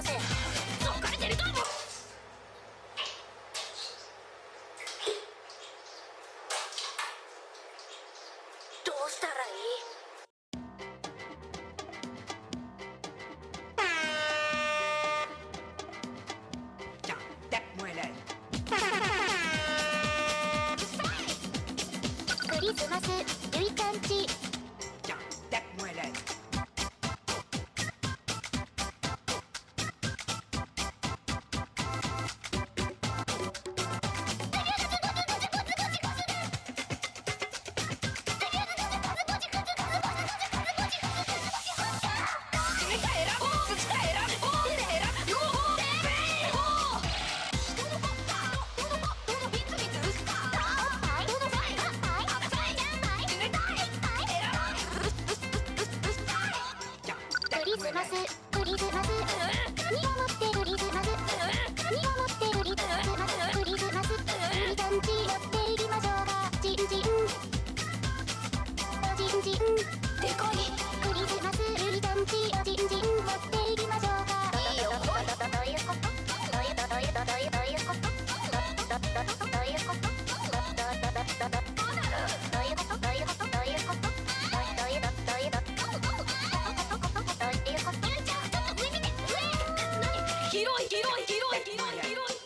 せ。疲れてるかも。どうしたらいい？クリスマスゆいかんち。クリスマスクリスマスにを持ってるリズマスにを持ってるリズマスクリスマスゆいかんち寄っていきましょうか。チンチンおチンチンでかいクリスマスゆいかんちおチンチン持っていきましょうか。いいよ。どういうことどういうことどういうことどういうことどういうことどういうこと広い広い広い広い広い。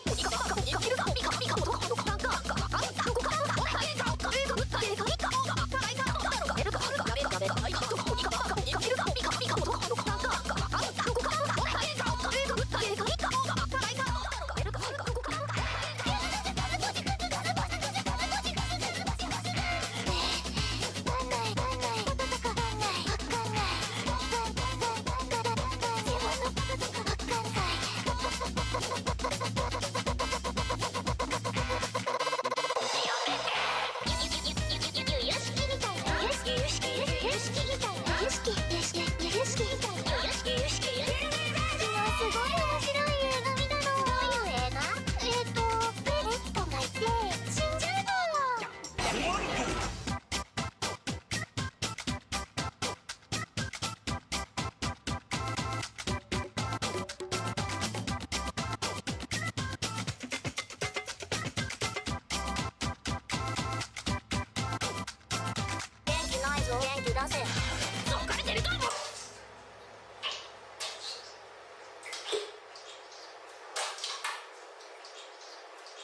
疲れてるかも。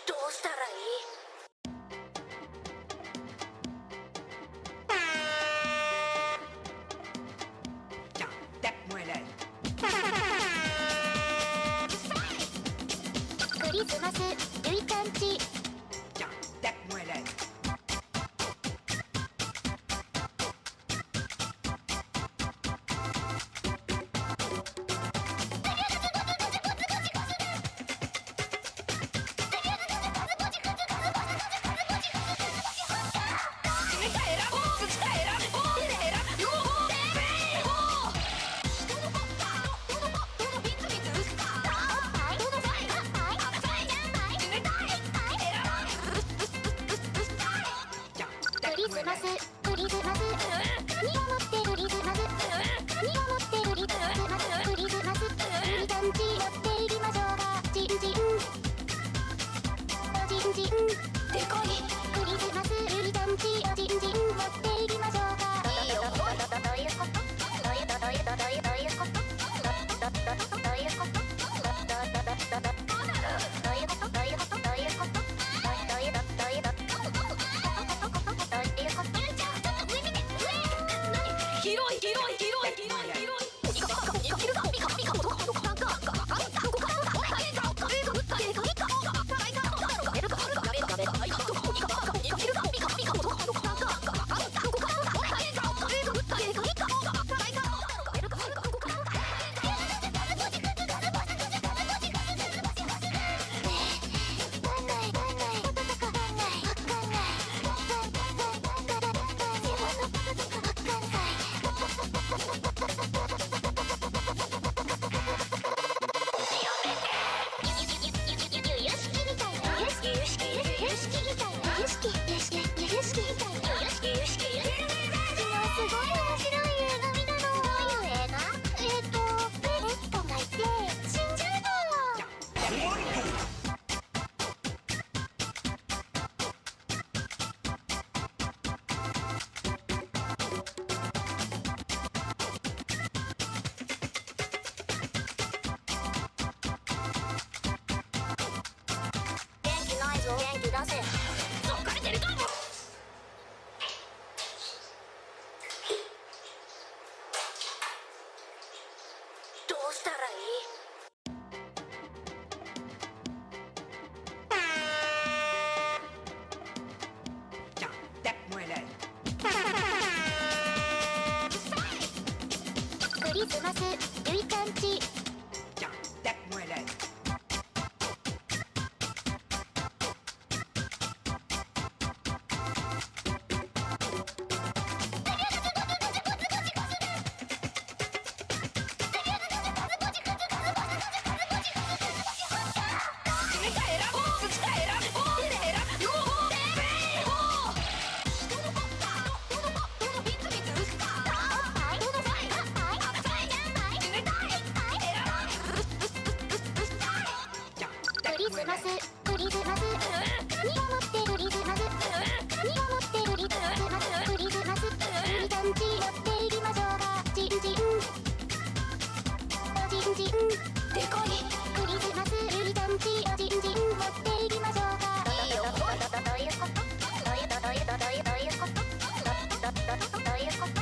どうしたらいい？クリスマスゆいかんち。クリスマスクリスマスにを持ってるリズマスにを持ってるリズマスクリスマスゆいかんち寄っていきましょうか。チンチンおチンチンでかいクリスマスゆいかんちおチンチン持っていきましょうか。いいよ。どういうことどういうことどういうことどういうことどういうことどういうことどういうこと広い広い広い広い広い。わかんない。元気出せ。疲れてると思う。どうしたらいい？クリスマスゆいちゃんち。クリスマスにが持ってるリズマスにが持ってるリズマスクリスマスゆりちゃんち寄っていきましょうか。チンチンおチンチンでこいクリスマスゆりちゃんちおチンチン持っていきましょうか。どういうことどういうことどういうことどういうことどういうことどういうことどういうこと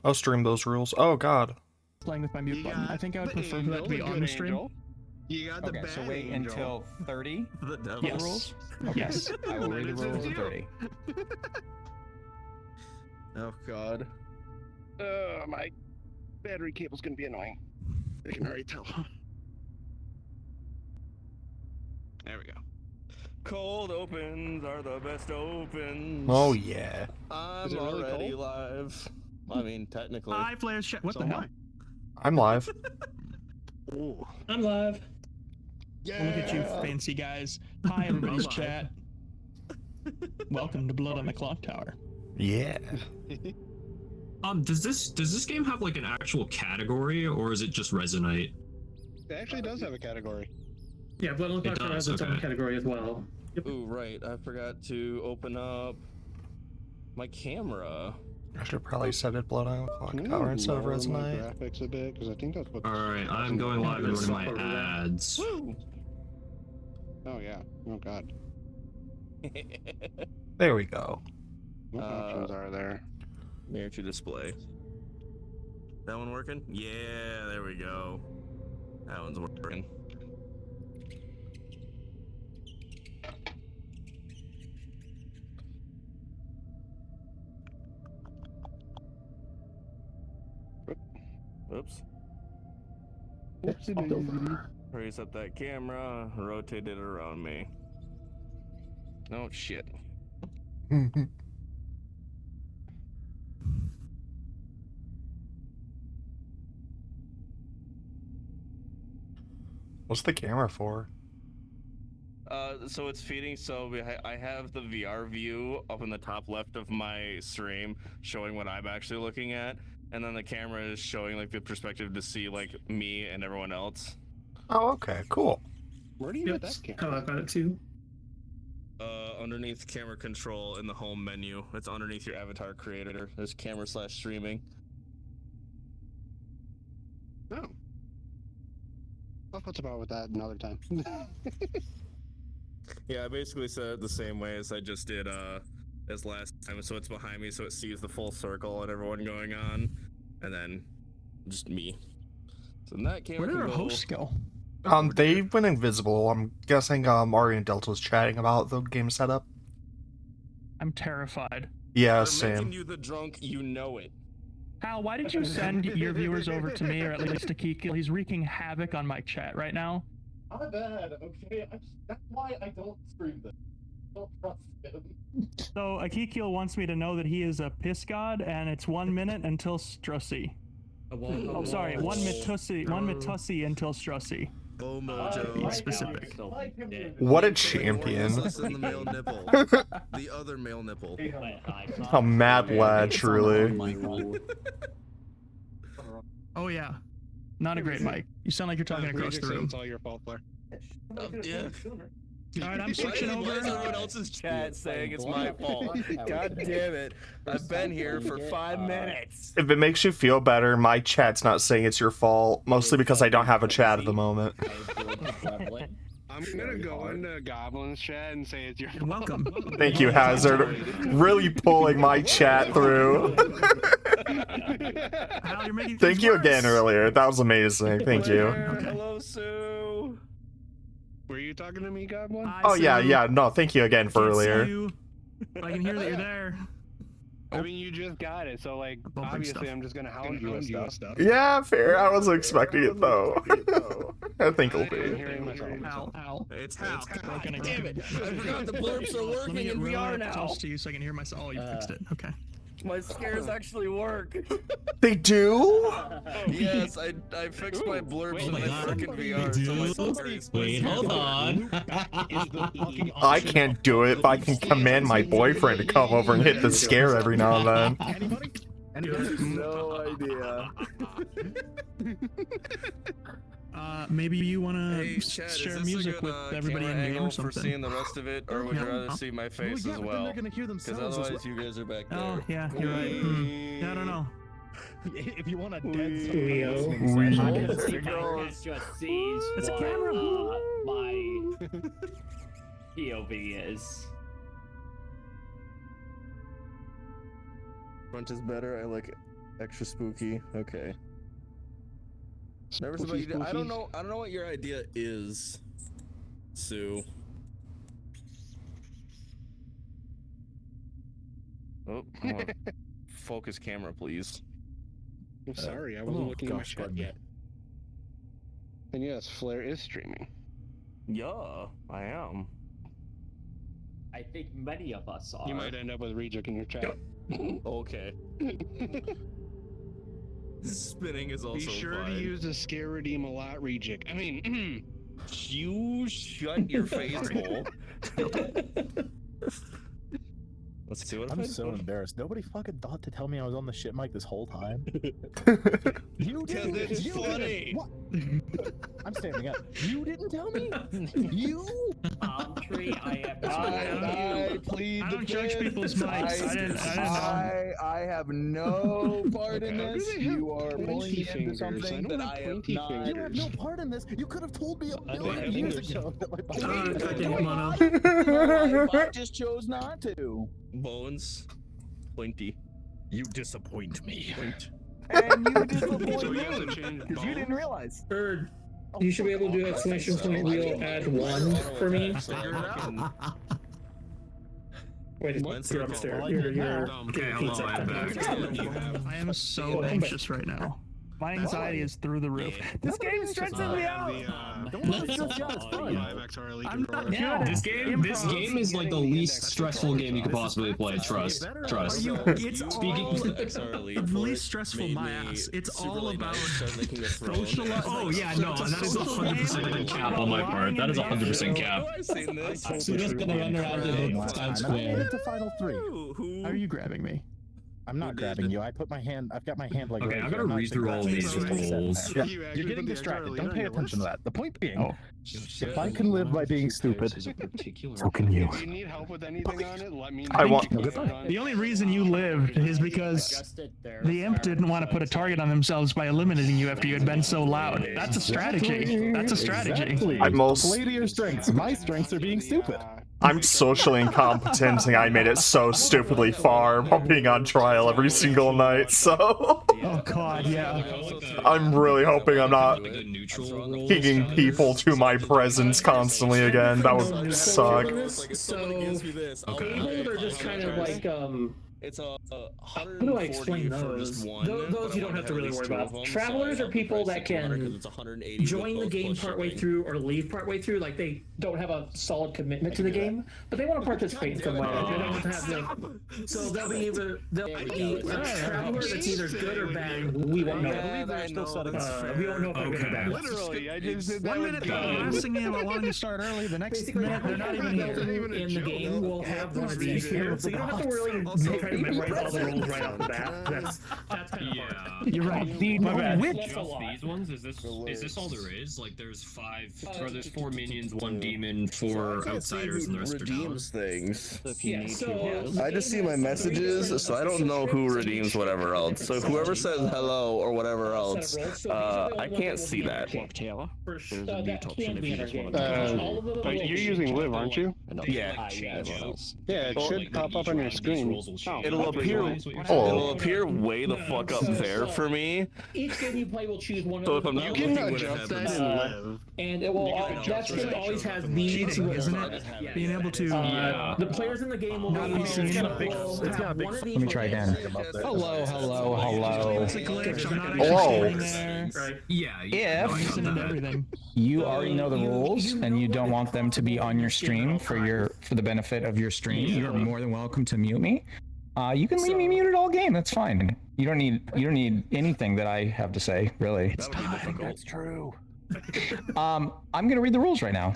I'll stream those rules. Oh god. Playing with my mute button. I think I would prefer for that to be on the stream. You got the okay, so wait until 30? The devil. Yes. Rules? Okay. Yes. I will read the rules at 30. Oh god. My battery cable's gonna be annoying. I can already tell. There we go. Cold opens are the best opens. Oh yeah. I'm Is it really already cold? live. I mean, technically. Hi, Flash. What So the am hell? I'm live. Ooh. I'm live. Yeah. Look at you, fancy guys. Hi, everybody's chat. Welcome to Blood on the Clocktower. Yeah. Does this game have like an actual category, or is it just Resonate? It actually does have a category. Yeah, Blood on the It Clocktower does, has its own okay. category as well. Ooh, right. I forgot to open up my camera. I should probably set it Blood on the Clock Tower instead of lower my Resonate. graphics a bit, because I think that's what. Alright, I'm going live and running my ads. Woo! Oh yeah. Oh god. There we go. What options are there? Mirror to display. That one working? Yeah, there we go. That one's working. Oops. Raise up that camera, rotate it around me. Oh shit. What's the camera for? So it's feeding. So I have the VR view up in the top left of my stream, showing what I'm actually looking at, and then the camera is showing like the perspective to see like me and everyone else. Oh, okay, cool. Where do you get that camera? Oh, I've got it too. Underneath camera control in the home menu. It's underneath your avatar creator. There's camera/streaming. Oh. I'll put about with that another time. Yeah, I basically said it the same way as I just did as last time. So it's behind me, so it sees the full circle and everyone going on, and then just me. So in that camera. Where did our hosts go? They went invisible. I'm guessing Mario and Delta was chatting about the game setup. I'm terrified. Yeah, They're same. making you the drunk, you know it. Hal, why did you send your viewers over to me, or at least to Kikil? He's wreaking havoc on my chat right now. My bad, okay? That's why I don't stream this. I don't trust him. So, Akikil wants me to know that he is a piss god, and it's 1 minute until Strussie. Oh, sorry, one Mitusi until Strussie. Oh, Mojo. Be specific. What a champion. Less than the male nipple. The other male nipple. A mad lad, truly. Oh yeah. Not a great mic. You sound like you're talking across the room. It's all your fault, Blair. Yeah. All right, I'm switching Why is over. everyone else's chat saying it's my fault? God damn it. I've been here for 5 minutes. If it makes you feel better, my chat's not saying it's your fault, mostly because I don't have a chat at the moment. I'm gonna go into Goblin's chat and say it's your fault. Welcome. Thank you, Hazard. Really pulling my chat through. Hal, you're making Thank things you worse. again earlier. That was amazing. Thank you. Hello, Sue. Were you talking to me, Goblin? Hi, Oh, yeah, Sue. yeah. No, thank you again for Can't see earlier. you, but I can hear that you're there. I mean, you just got it, so like, Bumping obviously, stuff. I'm just gonna hound you with stuff. Yeah, fair. I wasn't expecting it, though. I think it'll I'm be. hearing myself. Hal. It's Hal. broken again. Damn it. I forgot the blurps are Let me working get in really VR now. close to you so I can hear myself. Oh, you fixed it. Okay. My scares actually work. They do? Yes, I fixed my blurps Wait, and oh they my work in VR. So my scares Wait, hold on. I can't do it, but I can command my boyfriend to come over and hit the scare every now and then. Anybody? No idea. Maybe you want to Hey, Chad, is share this music a good with everybody in camera game or angle for something. seeing the rest of it, or would you Yeah. rather see my face as well? Because otherwise, you guys are back there. Oh, yeah, you're right. Yeah, I don't know. If you want a dead It's a camera. My POV is. Front is better. I like extra spooky. Okay. Never Spooky, somebody. I don't spooky. know. I don't know what your idea is, Sue. Oh, I want focus camera, please. I'm sorry, I wasn't looking at my chat yet. And yes, Flare is streaming. Yeah, I am. I think many of us are. You might end up with Reject in your chat. Okay. Spinning is also Be sure fine. to use the scare redeem a lot, Reject. I mean, You shut your face hole. Let's see what I'm so embarrassed. Nobody fucking thought to tell me I was on the shit mic this whole time. You Because didn't. it's You funny. didn't. What? I'm standing up. You didn't tell me. You. Palm tree, I have I plead I the don't judge fifth. people's mics. I didn't know. I have no part in How do this. they have You are pointy pulling me fingers? into something I that don't I have have pointy not. fingers. You have no part in this. You could have told me a I don't million have years fingers. ago. That my I just chose not to. Bones. Pointy. You disappoint me. Point. And you So disappoint you have to me change because you didn't realize. Bird, you should be able to do exclamation point wheel add 1 for me. Wait, Mine's you're not upstairs. all You're Okay, getting hello, pizza. I'm back. I am so anxious right now. My anxiety is through the roof. This game stresses me out. Don't let it stress you out. It's fun. I'm not good Yeah. at This game improv. is like the least stressful game you could possibly play. Trust. Trust. It's Speaking- all XR lead for least it stressful, made my me ass. It's super all late about night start making a throne. socialize. Oh yeah, no, that is 100% cap on my part. That is 100% cap. I've seen this. So you're just gonna run around in Last Times time, and I made Square. it to final 3. How are you grabbing me? I'm not grabbing you. I put my hand. I've got my hand like. Okay, right I here. gotta I'm not read through all grabbing these you. Just sit in rules. there. You Yeah, actually you're getting put the distracted. XR Don't pay on your attention to list? that. The point being, Oh. if I can live by being stupid, so can you. If you need help with anything on it, let me know. I want- The only reason you lived is because the imp didn't want to put a target on themselves by eliminating you after you had been so loud. That's a strategy. That's a strategy. Exactly. I'm most- Play to your strengths. My strengths are being stupid. I'm socially incompetent and I made it so stupidly far while being on trial every single night, so Oh god, yeah. I'm really hoping I'm not Like a neutral role. picking people to my presence constantly again. That would suck. So, Okay. hold are just kind of like, It's a how do I explain those? Those you don't have to really worry about. Travelers are people that can join the game partway through or leave partway through. Like they don't have a solid commitment to the game, but they want to participate in some way. They don't have like, so they'll be either a traveler that's either good or bad. We won't know. We won't know if they're good or bad. Literally, I just did that. 1 minute they're asking me about wanting to start early, the next Basically, minute they're not even here. in the game will have one of these so you don't have to really try to memorize all the rules right off the bat. That's kind of hard. You're right. The Just these ones? Is this all there is? Like, there's 4 minions, 1 demon, 4 outsiders, and the rest are redeems things. Yeah, so I just see my messages, so I don't know who redeems whatever else. So whoever says hello or whatever else, I can't see that. Clocktower. That can be in our game. You're using Live, aren't you? Yeah. Yeah, it should pop up on your screen. It'll appear way the fuck up there for me. Each game you play will choose one of So if the I'm not You can looking what adjust happens. that in Live. and it will that skin always has these cheating, isn't it? Being able to the players in the game will Not be seen. have It's got a big one of these Let me try again. Hello, hello, hello. It's a glitch. I'm not Whoa. standing there. Yeah. If Listening to everything. you already know the rules and you don't want them to be on your stream for the benefit of your stream, you're more than welcome to mute me. You can leave me muted all game. That's fine. You don't need anything that I have to say, really. That would be difficult. That's true. I'm gonna read the rules right now.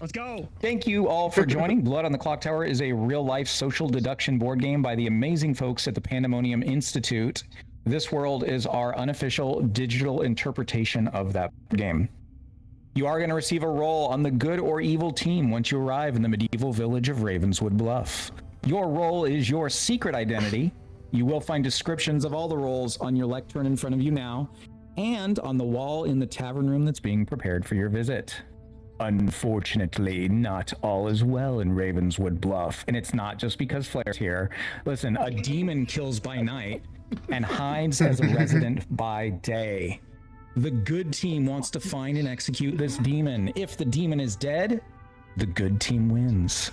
Let's go. Thank you all for joining. Blood on the Clocktower is a real-life social deduction board game by the amazing folks at the Pandemonium Institute. This world is our unofficial digital interpretation of that game. You are going to receive a role on the good or evil team once you arrive in the medieval village of Ravenswood Bluff. Your role is your secret identity. You will find descriptions of all the roles on your lectern in front of you now, and on the wall in the tavern room that's being prepared for your visit. Unfortunately, not all is well in Ravenswood Bluff, and it's not just because Flair's here. Listen, a demon kills by night and hides as a resident by day. The good team wants to find and execute this demon. If the demon is dead, the good team wins.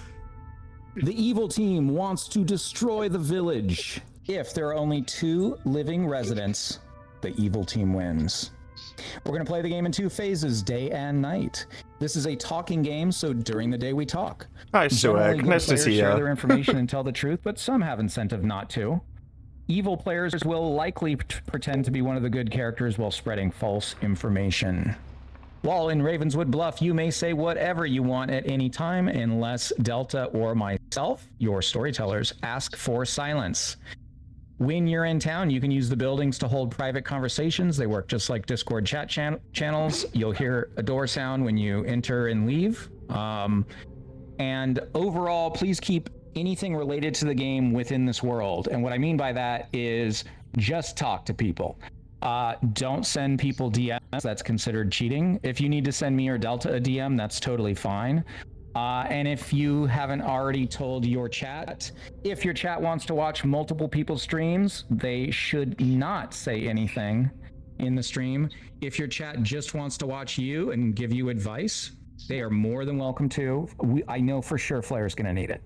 The evil team wants to destroy the village. If there are only 2 living residents, the evil team wins. We're going to play the game in 2 phases, day and night. This is a talking game, so during the day we talk. Hi, Generally, Suek. good Nice to players see share you. their information and tell the truth, but some have incentive not to. Evil players will likely pretend to be one of the good characters while spreading false information. While in Ravenswood Bluff, you may say whatever you want at any time unless Delta or myself, your storytellers, ask for silence. When you're in town, you can use the buildings to hold private conversations. They work just like Discord chat channels. You'll hear a door sound when you enter and leave. And overall, please keep anything related to the game within this world. And what I mean by that is just talk to people. Don't send people DMs. That's considered cheating. If you need to send me or Delta a DM, that's totally fine. And if you haven't already told your chat, if your chat wants to watch multiple people's streams, they should not say anything in the stream. If your chat just wants to watch you and give you advice, they are more than welcome to. I know for sure Flair's going to need it.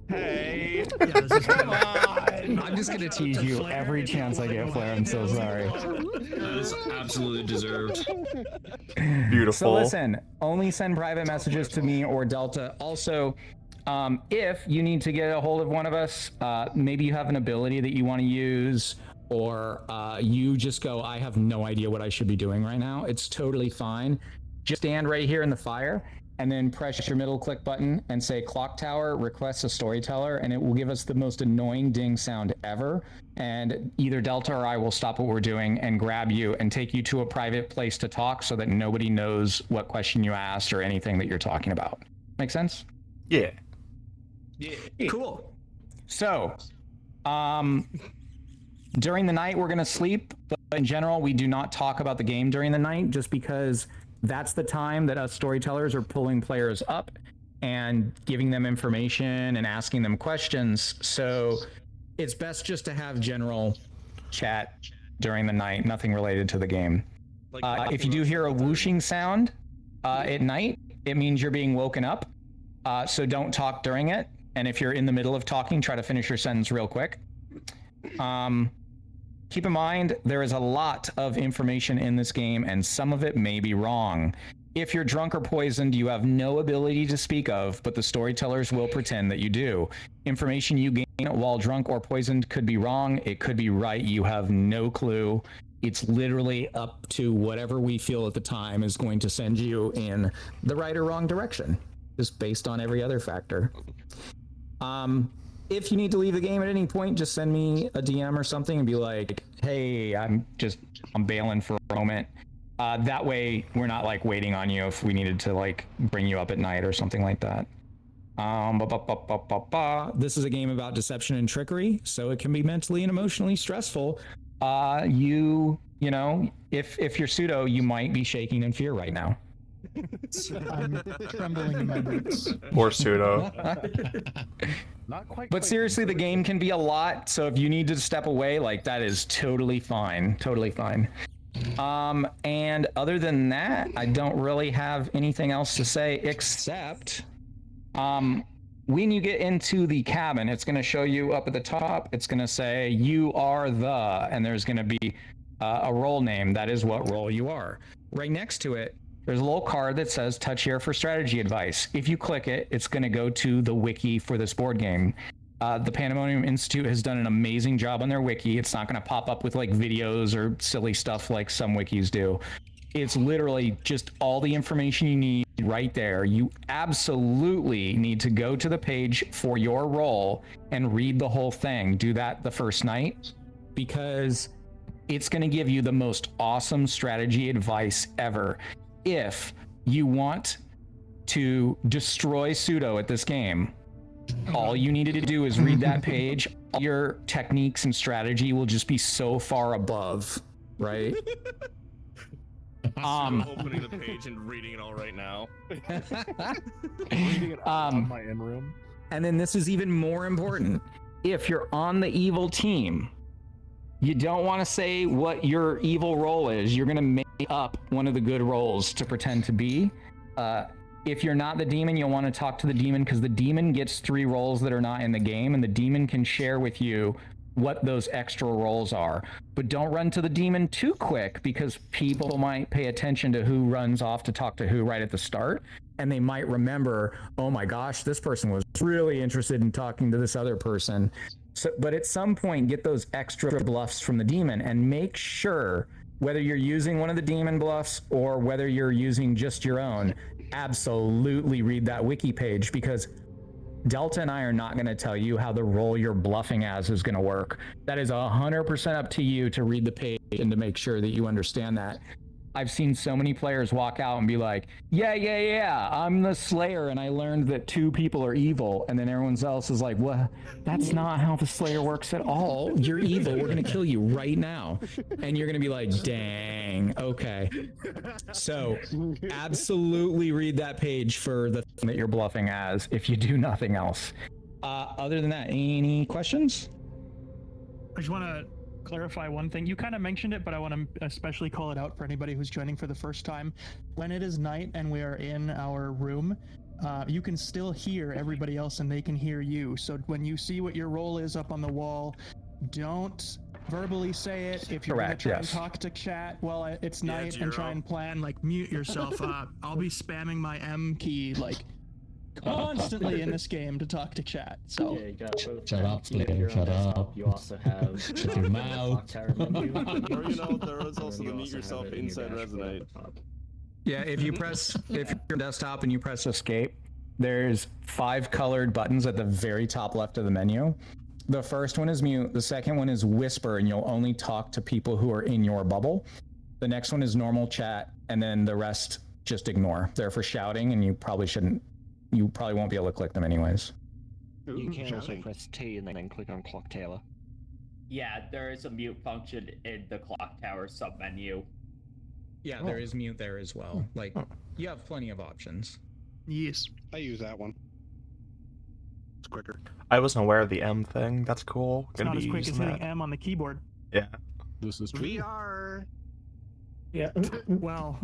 Hey. Come on. I'm just going to tease you every chance I get, Flair. I'm so sorry. That is absolutely deserved. Beautiful. So listen, only send private messages to me or Delta. Also, if you need to get a hold of one of us, maybe you have an ability that you want to use, or you just go, I have no idea what I should be doing right now. It's totally fine. Just stand right here in the fire and then press your middle click button and say Clocktower requests a storyteller, and it will give us the most annoying ding sound ever. And either Delta or I will stop what we're doing and grab you and take you to a private place to talk so that nobody knows what question you asked or anything that you're talking about. Make sense? Yeah. Yeah. Cool. So, during the night, we're going to sleep, but in general, we do not talk about the game during the night just because that's the time that us storytellers are pulling players up and giving them information and asking them questions. So it's best just to have general chat during the night, nothing related to the game. If you do hear a whooshing sound at night, it means you're being woken up. So don't talk during it. And if you're in the middle of talking, try to finish your sentence real quick. Keep in mind, there is a lot of information in this game, and some of it may be wrong. If you're drunk or poisoned, you have no ability to speak of, but the storytellers will pretend that you do. Information you gain while drunk or poisoned could be wrong, it could be right, you have no clue. It's literally up to whatever we feel at the time is going to send you in the right or wrong direction, just based on every other factor. If you need to leave the game at any point, just send me a DM or something and be like, hey, I'm bailing for a moment. That way we're not like waiting on you if we needed to like bring you up at night or something like that. This is a game about deception and trickery, so it can be mentally and emotionally stressful. You know, if you're pseudo, you might be shaking in fear right now. I'm trembling in my boots. Poor pseudo. Not quite. But seriously, the game can be a lot, so if you need to step away, like that is totally fine. Totally fine. And other than that, I don't really have anything else to say except when you get into the cabin, it's going to show you up at the top, it's going to say you are the, and there's going to be a role name. That is what role you are. Right next to it, there's a little card that says touch here for strategy advice. If you click it, it's going to go to the wiki for this board game. The Pandemonium Institute has done an amazing job on their wiki. It's not going to pop up with like videos or silly stuff like some wikis do. It's literally just all the information you need right there. You absolutely need to go to the page for your role and read the whole thing. Do that the first night because it's going to give you the most awesome strategy advice ever. If you want to destroy pseudo at this game, all you needed to do is read that page. All your techniques and strategy will just be so far above, right? I'm opening the page and reading it all right now. Reading it on my in room. And then this is even more important. If you're on the evil team, you don't want to say what your evil role is. You're going to make up one of the good roles to pretend to be. If you're not the demon, you'll want to talk to the demon because the demon gets 3 roles that are not in the game, and the demon can share with you what those extra roles are. But don't run to the demon too quick because people might pay attention to who runs off to talk to who right at the start, and they might remember, oh my gosh, this person was really interested in talking to this other person. So, but at some point, get those extra bluffs from the demon and make sure, whether you're using one of the demon bluffs or whether you're using just your own, absolutely read that wiki page because Delta and I are not going to tell you how the role you're bluffing as is going to work. That is 100% up to you to read the page and to make sure that you understand that. I've seen so many players walk out and be like, yeah, I'm the Slayer and I learned that 2 people are evil. And then everyone else is like, well, that's not how the Slayer works at all. You're evil. We're going to kill you right now. And you're going to be like, dang, okay. So absolutely read that page for the thing that you're bluffing as if you do nothing else. Other than that, any questions? I just want to clarify one thing. You kind of mentioned it, but I want to especially call it out for anybody who's joining for the first time. When it is night and we are in our room, you can still hear everybody else and they can hear you. So when you see what your role is up on the wall, don't verbally say it. If you're going to try and talk to chat while it's night and try and plan, like mute yourself. I'll be spamming my M key like constantly in this game to talk to chat. So yeah, you got shut up, Slayer, shut up. You also have shut your mouth. Or you know, there is also the mute yourself inside Resonate. Yeah, if you're on desktop and you press escape, there's 5 colored buttons at the very top left of the menu. The first one is mute, the second one is whisper, and you'll only talk to people who are in your bubble. The next one is normal chat, and then the rest just ignore. They're for shouting, and you probably won't be able to click them anyways. You can also press T and then click on Clocktower. Yeah, there is a mute function in the Clocktower submenu. Yeah, there is mute there as well. Like, you have plenty of options. Yes. I use that one. It's quicker. I wasn't aware of the M thing. That's cool. It's not as quick as hitting M on the keyboard. Yeah. This is true. VR. Yeah. Well,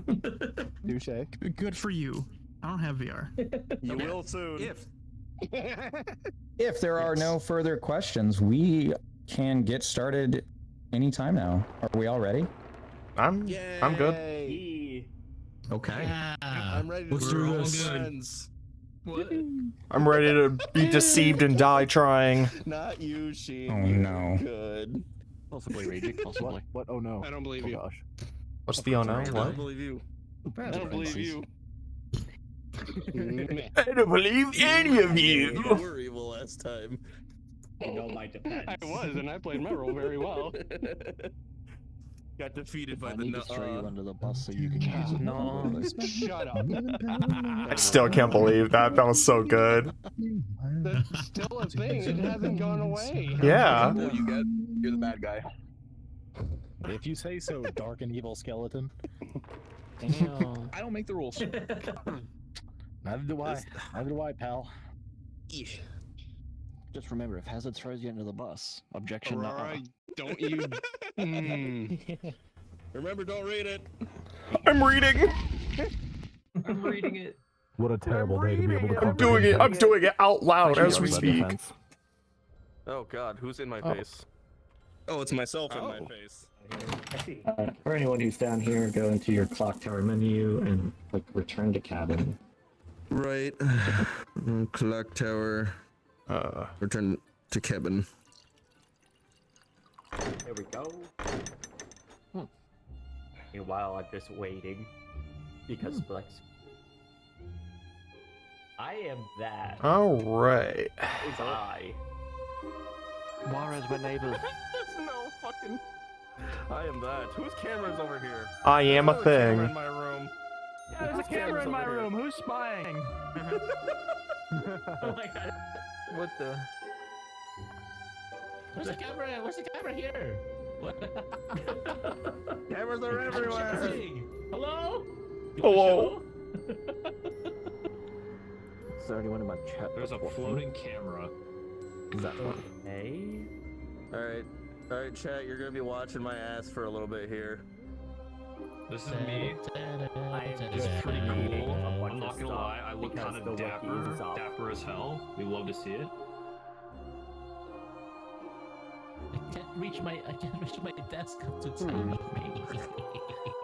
Touche. Good for you. I don't have VR. You will soon. If there are no further questions, we can get started anytime now. Are we all ready? I'm good. Okay. Yeah. I'm ready to Let's do do this. this. I'm ready to be deceived and die trying. Not you, Sheen. Oh no. Good. Possibly raging, possibly. What? Oh no. I don't believe you. Gosh. What's the oh no? I What? don't believe you. I don't believe you. I don't believe any of you. We're evil last time. You know my defense. I was, and I played my role very well. Got defeated by I the need to throw you under the bus so you can use it. No, shut up. I still can't believe that. That was so good. That's still a thing. It hasn't gone away. Yeah. You're the bad guy. If you say so, dark and evil skeleton. Damn. I don't make the rules. Neither do I. Neither do I, pal. Just remember, if Hazard throws you under the bus, objection. Alright, don't you? Remember, don't read it. I'm reading. I'm reading it. What a terrible day to be able to. I'm doing it. I'm doing it out loud as we speak. Oh God, who's in my face? Oh, it's myself in my face. For anyone who's down here, go into your Clocktower menu and click Return to Cabin. Right. Clocktower. Return to cabin. There we go. Meanwhile, I'm just waiting because Flex. I am that. All right. Is I. Juarez, we're neighbors. There's no fucking. I am that. Whose camera's over here? I am a There's another camera thing. in my room. Yeah, there's a camera in my room. Who's spying? Oh my god. What the? Where's the camera? Where's the camera here? What? Cameras are everywhere. Hello? Hello. Is there anyone in my chat? There's a floating camera. Is that one? Hey. Alright, chat, you're gonna be watching my ass for a little bit here. This is me. It's pretty cool. I'm not gonna lie, I look kind of dapper as hell. We love to see it. I can't reach my desk up to time.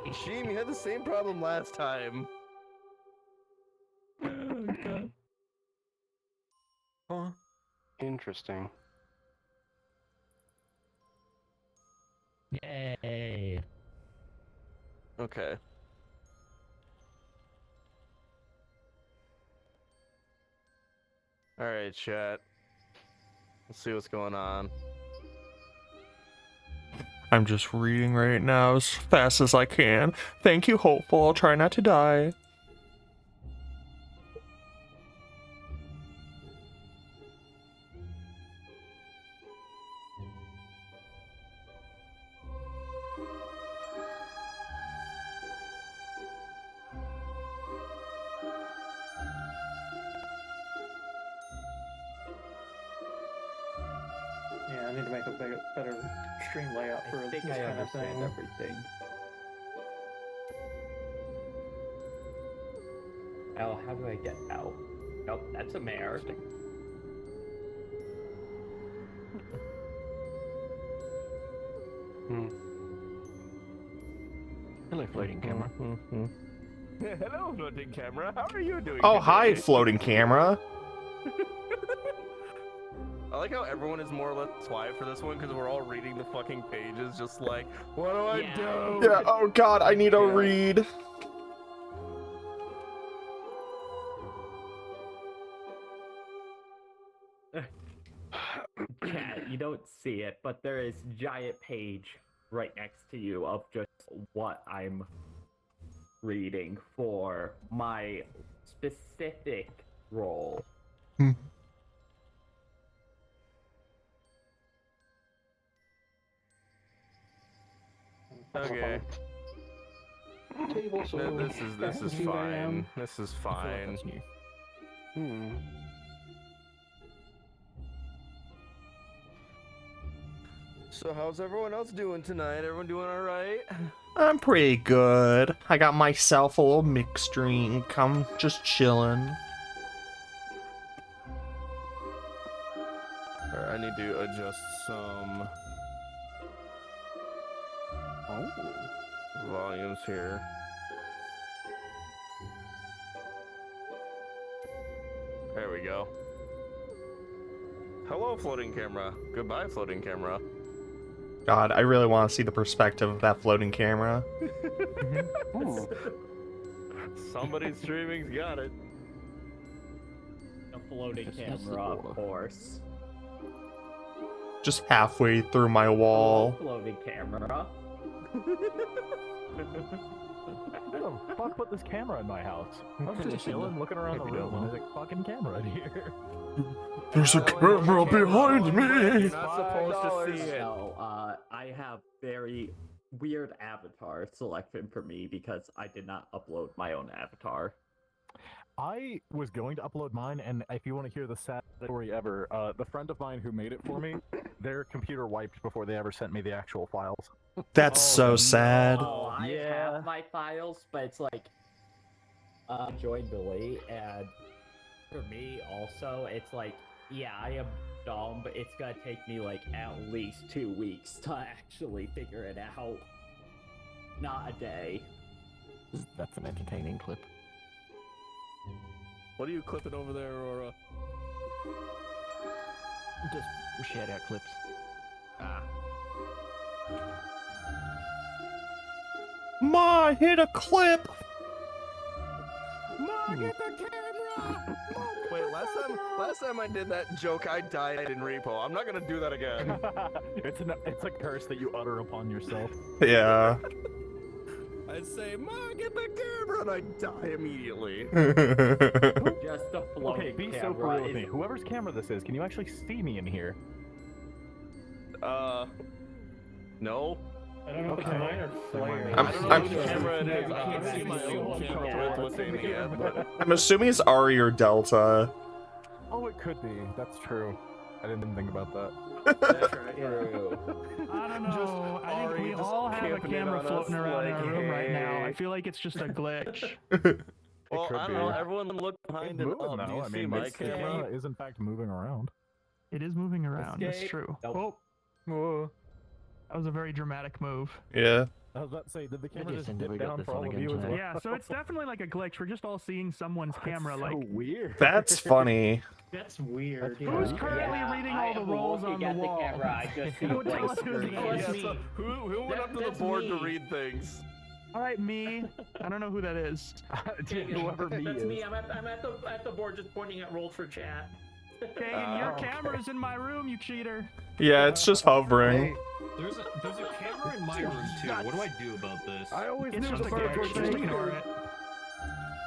Sheem, you had the same problem last time. Huh? Interesting. Yay. Okay. Alright, chat. Let's see what's going on. I'm just reading right now as fast as I can. Thank you, Hopeful. I'll try not to die. Yeah, I need to make a better stream layout for I think this I kind of understand thing. everything. Oh, how do I get out? Nope, that's a mare. Hello, floating camera. Hello, floating camera. How are you doing? Oh, hi, today? floating camera. I like how everyone is more or less quiet for this one because we're all reading the fucking pages, just like, what do I do? Yeah, oh god, I need to read. Chat, you don't see it, but there is a giant page right next to you of just what I'm reading for my specific role. Okay. This is fine. This is fine. So how's everyone else doing tonight? Everyone doing all right? I'm pretty good. I got myself a little mixed drink. I'm just chilling. Alright, I need to adjust some volumes here. There we go. Hello, floating camera. Goodbye, floating camera. God, I really want to see the perspective of that floating camera. Somebody streaming's got it. floating camera, of course. Just halfway through my wall. Floating camera. Who the fuck put this camera in my house? I was just chilling, looking around the room, and there's a fucking camera in here. There's a camera behind me! You're not supposed to see it. No, I have very weird avatar selection for me because I did not upload my own avatar. I was going to upload mine, and if you want to hear the saddest story ever, the friend of mine who made it for me, their computer wiped before they ever sent me the actual files. That's so sad. Oh, I have my files, but it's like join delete, and for me also, it's like, yeah, I am dumb, but it's gonna take me like at least 2 weeks to actually figure it out. Not a day. That's an entertaining clip. What are you clipping over there, Aurora? Just shared out clips. Ah. Ma, hit a clip! Ma, get the camera! Wait, last time I did that joke, I died in repo. I'm not gonna do that again. It's a curse that you utter upon yourself. Yeah. I'd say, Ma, get the camera, and I'd die immediately. Just a floating Okay, be so camera for real with is- me. Whoever's camera this is, can you actually see me in here? No. I don't know if it's mine or Flare. I don't know which camera it is. I can see my own camera with what's in it, but... I'm assuming it's Ari or Delta. Oh, it could be. That's true. I didn't even think about that. That's true. I don't know. I think we all have a camera floating around in our room right now. I feel like it's just a glitch. Well, I don't know. Everyone look behind and moving, up. Do though. you I see mean, my this camera? camera is in fact moving around. It is moving around. That's Escape. true. Nope. Oh. That was a very dramatic move. Yeah. I was about to say, did the camera just Interesting that dip we got down this for on all of again you as tonight. well? Yeah, so it's definitely like a glitch. We're just all seeing someone's camera. So Like, weird. That's funny. That's weird. who's currently reading all the rolls on the wall? I just see Who would tell us who's screen. it is? That's me. Who went up to the That's board me. to read things? All right, me. I don't know who that is. Whoever me That's is. me. I'm at the board just pointing at rolls for chat. Kagan, your camera's in my room, you cheater. Yeah, it's just hovering. There's a camera in my room too. What do I do about this? I always It's knew just the a birds glitch. were Just cheating. ignore it.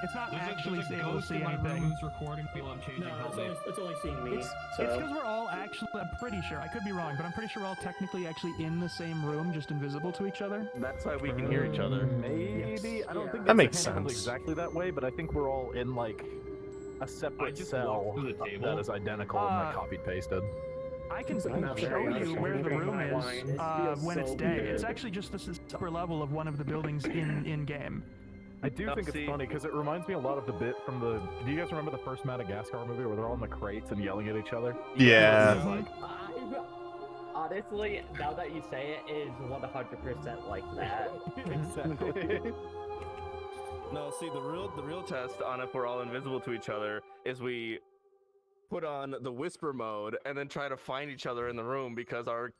It's not actually there's a able to ghost see in my room anything. who's recording me while I'm changing No, helmet. it's only seeing me. It's so. because we're all actually, I'm pretty sure, I could be wrong, but I'm pretty sure we're all technically actually in the same room, just invisible to each other. That's why we can hear each other. Maybe. I don't think That makes handled sense. exactly that way, but I think we're all in like a separate just cell walked through the table. that is identical and like copied pasted. I can I'm not show very you sure. where the room is Feels when it's so day. weird. It's actually just this upper level of one of the buildings in game. I do think it's funny because it reminds me a lot of the bit from the. Do you guys remember the first Madagascar movie where they're all in the crates and yelling at each other? Yeah. Honestly, now that you say it, it is 100% like that. Exactly. No, see, the real test on if we're all invisible to each other is we put on the whisper mode and then try to find each other in the room because our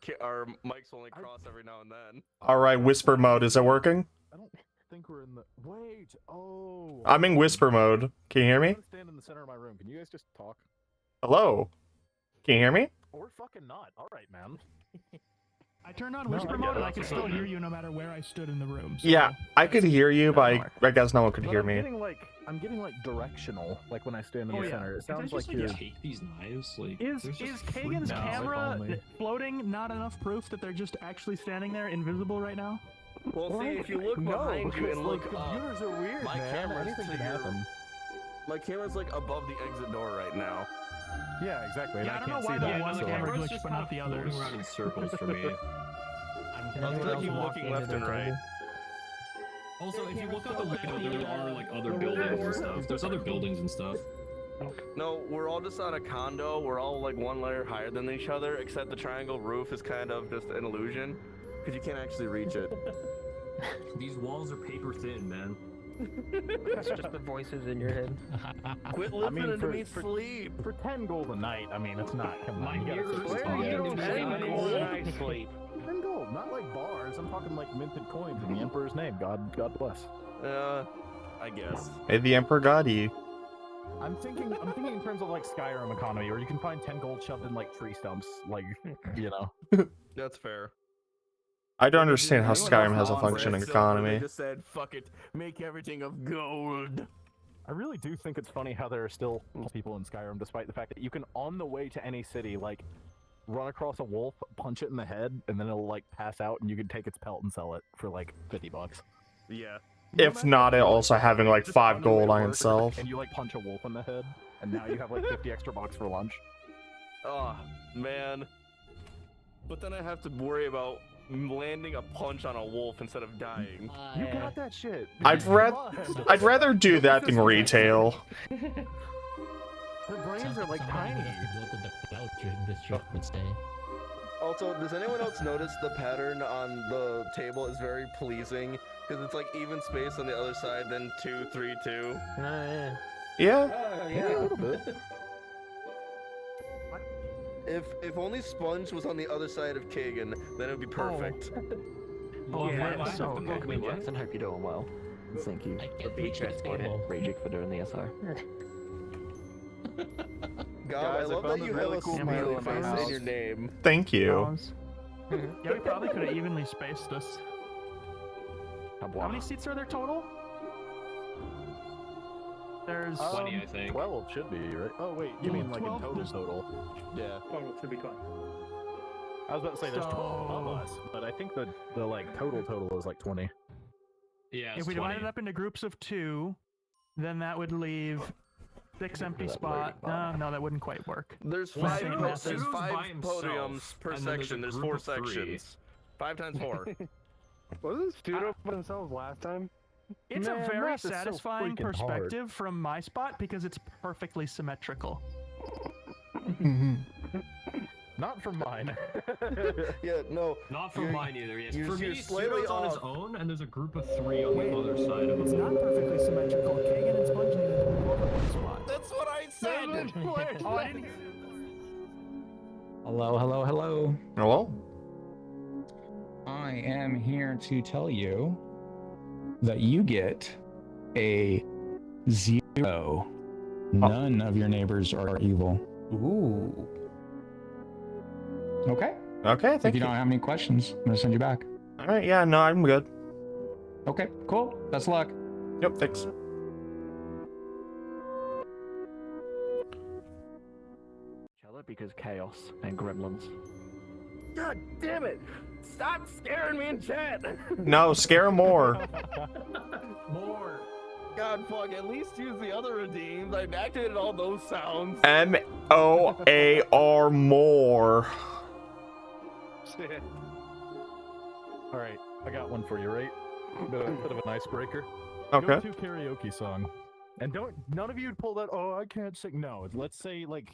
mics only cross every now and then. All right, whisper mode. Is it working? I don't think we're in the. Wait. Oh. I'm in whisper mode. Can you hear me? I'm gonna stand in the center of my room. Can you guys just talk? Hello? Can you hear me? Or fucking not. All right, man. I turned on whisper mode and I could still hear you no matter where I stood in the room. So Yeah, I could hear you, but I guess no one could But hear I'm me. getting like directional, like when I stand in the yeah. center. It Can I sounds just like you're. take these knives? Like, Is there's just Kagan's No, if camera only. floating not enough proof that they're just actually standing there invisible right now? Well, see, if you look No, behind you because, and like, look up, computers are weird, my man. camera's Anything to can your- happen. my camera's like above the exit door right now. Yeah, exactly. Yeah, and I don't know can't why see the that, one so- camera camera's glitched, just but kind not of the others. floating around in circles for me. I'm gonna keep looking left and right. Also, if you look out the window, there are like other buildings and stuff. There's other buildings and stuff. No, we're all just on a condo. We're all like one layer higher than each other, except the triangle roof is kind of just an illusion because you can't actually reach it. These walls are paper thin, man. That's just the voices in your head. Quit listening to me sleep. For 10 gold a night, I mean, it's not. Come My on, you gotta mirror's sit fine. there. It's fine. sleep. 10 gold, not like bars. I'm talking like minted coins in the Emperor's name. God bless. I guess. May the Emperor guide you. I'm thinking in terms of like Skyrim economy, where you can find 10 gold shoved in like tree stumps, like you know. That's fair. I don't understand how Anyone else Skyrim has a offer it? functioning Silver, economy. They just said, "Fuck it, make everything of gold." I really do think it's funny how there are still people in Skyrim, despite the fact that you can, on the way to any city, like run across a wolf, punch it in the head, and then it'll like pass out, and you can take its pelt and sell it for like $50. Yeah. If not, it also having like 5 gold on itself. And you like punch a wolf in the head, and now you have like 50 extra bucks for lunch. Oh man. But then I have to worry about landing a punch on a wolf instead of dying. You got that shit. I'd rather do that than retail. Their brains are like tiny. Also, does anyone else notice the pattern on the table is very pleasing? Because it's like even space on the other side, then 2, 3, 2. Yeah. Yeah. Yeah. A little bit. If only Sponge was on the other side of Kagan, then it would be perfect. So, welcome Jackson. Hope you're doing well. Thank you for being transported. Raging for doing the SR. God, I love that you have a smiley face in your name. Thank you. Yeah, we probably could have evenly spaced us. How many seats are there total? There's 20, I think. 12 should be, right? Oh wait, you mean like in total? Yeah. Total should be 20. I was about to say there's 12 of us, but I think the like total is like 20. Yeah, if we divided it up into groups of 2, then that would leave 6 empty spots. No, that wouldn't quite work. There's 5 podiums per section. There's 4 sections. 5 times 4. Wasn't Pseudo by themselves last time? It's a very satisfying perspective from my spot because it's perfectly symmetrical. Not from mine. Yeah, no. Not from mine either. Yes. You're For me, slightly Pseudo's on his off. own, and there's a group of 3 on the other side of It's him. not perfectly symmetrical. Kagan and Sponge need to move over one spot. That's what I said! Oh, I didn't... Hello, hello, hello. Hello? I am here to tell you that you get a 0. None of your neighbors are evil. Ooh. Okay. Okay, If thank you you. don't have any questions, I'm gonna send you back. Alright, yeah, no, I'm good. Okay, cool. Best of luck. Yep, thanks. Because chaos and gremlins. God damn it! Stop scaring me in chat! No, scare him more. More! God fuck, at least use the other redeems. I've activated all those sounds. MOAR more. Alright, I got one for you, right? Bit of an icebreaker. Okay. Go to karaoke song. And none of you pull that, oh, I can't sing. No, let's say, like,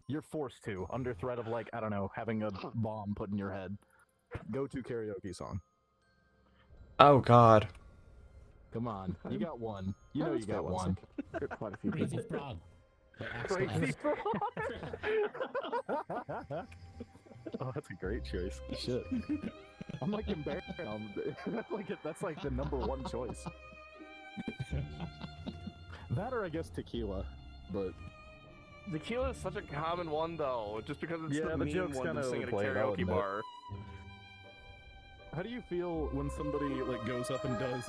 you're forced to, under threat of, like, I don't know, having a bomb put in your head. Go to karaoke song. Oh god. Come on, you got one. You know you got one. Quite a few Crazy people. frog. Crazy frog. Oh, that's a great choice. Shit. I'm like embarrassed. That's like the #1 choice. That or I guess tequila, but Tequila is such a common one though, just because it's yeah, the the mean joke's one kind to of sing at a played out karaoke in bar. How do you feel when somebody like goes up and does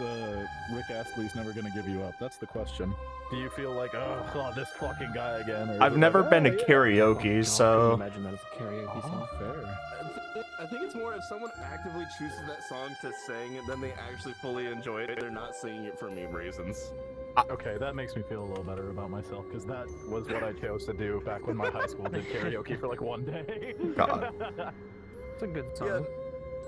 Rick Astley's Never Gonna Give You Up? That's the question. Do you feel like, oh this fucking guy again? Or is I've it never like, been to yeah. karaoke, so... Imagine that as a karaoke song. Fair. I think it's more if someone actively chooses that song to sing, then they actually fully enjoy it. They're not singing it for meme reasons. Okay, that makes me feel a little better about myself, because that was what I chose to do back when my high school did karaoke for like one day. God. It's a good song. Yeah,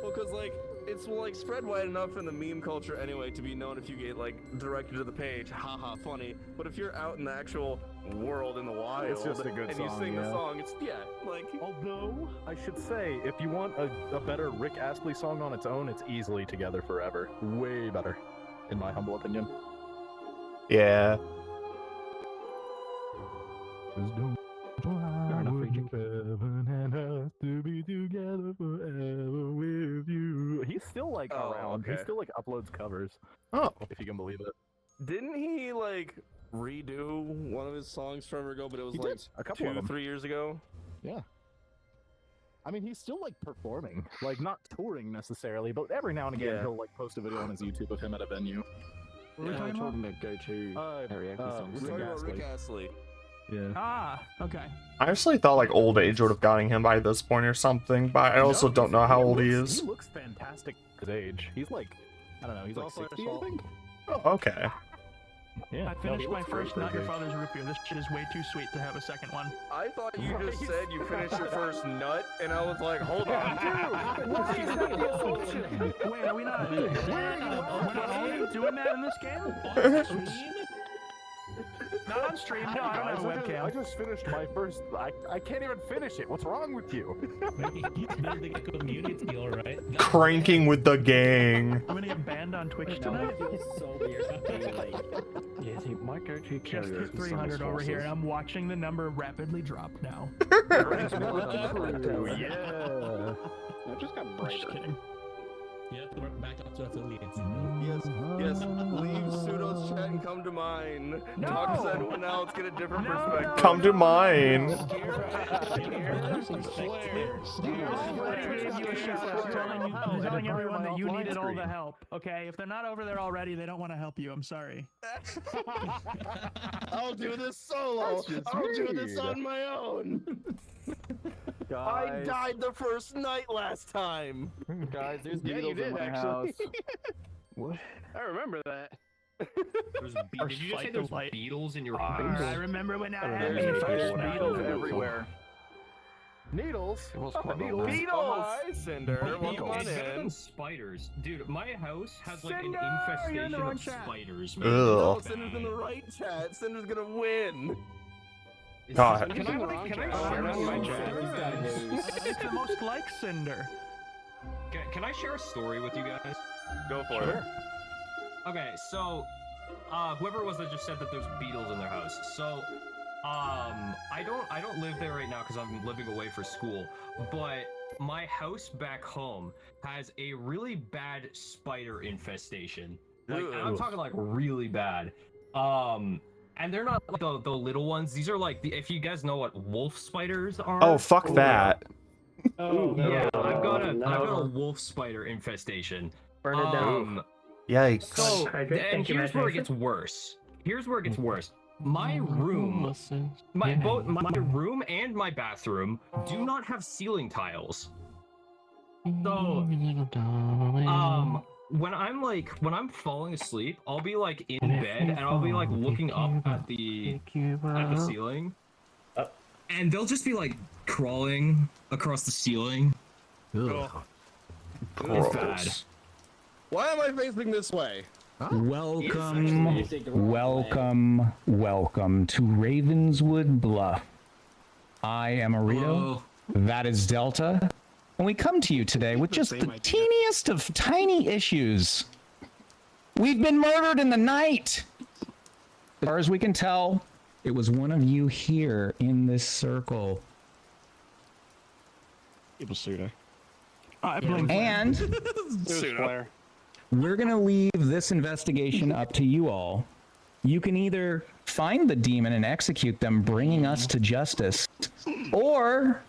well, because like it's like spread wide enough in the meme culture anyway to be known if you get like directed to the page, haha, funny. But if you're out in the actual world in the wild, It's just a good and you song, sing the yeah. song, it's like. Although I should say, if you want a better Rick Astley song on its own, it's easily Together Forever. Way better, in my humble opinion. Yeah. To be together forever with you. He's still like around. Okay. He still like uploads covers. Oh. If you can believe it. Didn't he like redo one of his songs forever ago, but it was He like did, a couple of them. 3 years ago. Yeah. I mean, he's still like performing, like not touring necessarily, but every now and again he'll like post a video on his YouTube of him at a venue. What are we talking about? The go-to karaoke songs. We're talking about Rick Astley. Yeah. Ah, okay. I actually thought like old age would have gotten him by this point or something, but I also don't know how old he is. He looks fantastic at his age. He's like, I don't know, he's like 60, I think. Oh, okay. Yeah. I finished my first Not Your Father's Root Beer. This shit is way too sweet to have a second one. I thought you just said you finished your first nut, and I was like, hold on. Wait, are we not? We're not all doing that in this game? Not on stream. No, I don't have a webcam. I just finished my first. I can't even finish it. What's wrong with you? He's building a community, alright? Cranking with the gang. I'm gonna get banned on Twitch tonight. So weird. Yeah, see, my go-to Just hit karaoke 300 over here, and I'm watching the number rapidly drop now. Yeah. I just got brighter. Just kidding. Yeah, we're back up to affiliates. Yes, leave Pseudo's chat and come to mine. No! Talk to anyone else, get a different perspective. Come to mine. Telling everyone that you needed all the help. Okay, if they're not over there already, they don't want to help you. I'm sorry. I'll do this solo. I'll do this on my own. I died the first night last time. Guys, there's Yeah, you Beatles did, in my actually. house. What? I remember that. Did you just say there's beetles in your house? I remember when I had There's my first night. needles everywhere. Needles? It was quite Beetles. Hi, Cinder. Welcome on It's better than in. spiders. Dude, my house has like Cinder, an you're in infestation the wrong of chat. spiders, man. Ugh. No, Cinder's in the right chat. Cinder's gonna win. God. Can I share my chat? It's the most like Cinder. Can I share a story with you guys? Go for it. Okay, so whoever it was that just said that there's beetles in their house. So I don't live there right now because I'm living away for school, but my house back home has a really bad spider infestation. Like, and I'm talking like really bad. And they're not like the little ones. These are like if you guys know what wolf spiders are. Oh, fuck that. Oh, no. Yeah, I've got a wolf spider infestation. Burn it down. Yikes. So, Hydrate, and thank you, here's where it Matt. gets worse. My room, both my room and my bathroom do not have ceiling tiles. So, when I'm falling asleep, I'll be like in bed and I'll be like looking up at the ceiling, and they'll just be like crawling across the ceiling. It's bad. Gross. Why am I facing this way? Welcome to Ravenswood Bluff. I am Arito. Hello. That is Delta. And we come to you today with just the teeniest of tiny issues. We've been murdered in the night. As far as we can tell, it was one of you here in this circle. It was Pseudo. I blame And Pseudo. we're going to leave this investigation up to you all. You can either find the demon and execute them, bringing us to justice, or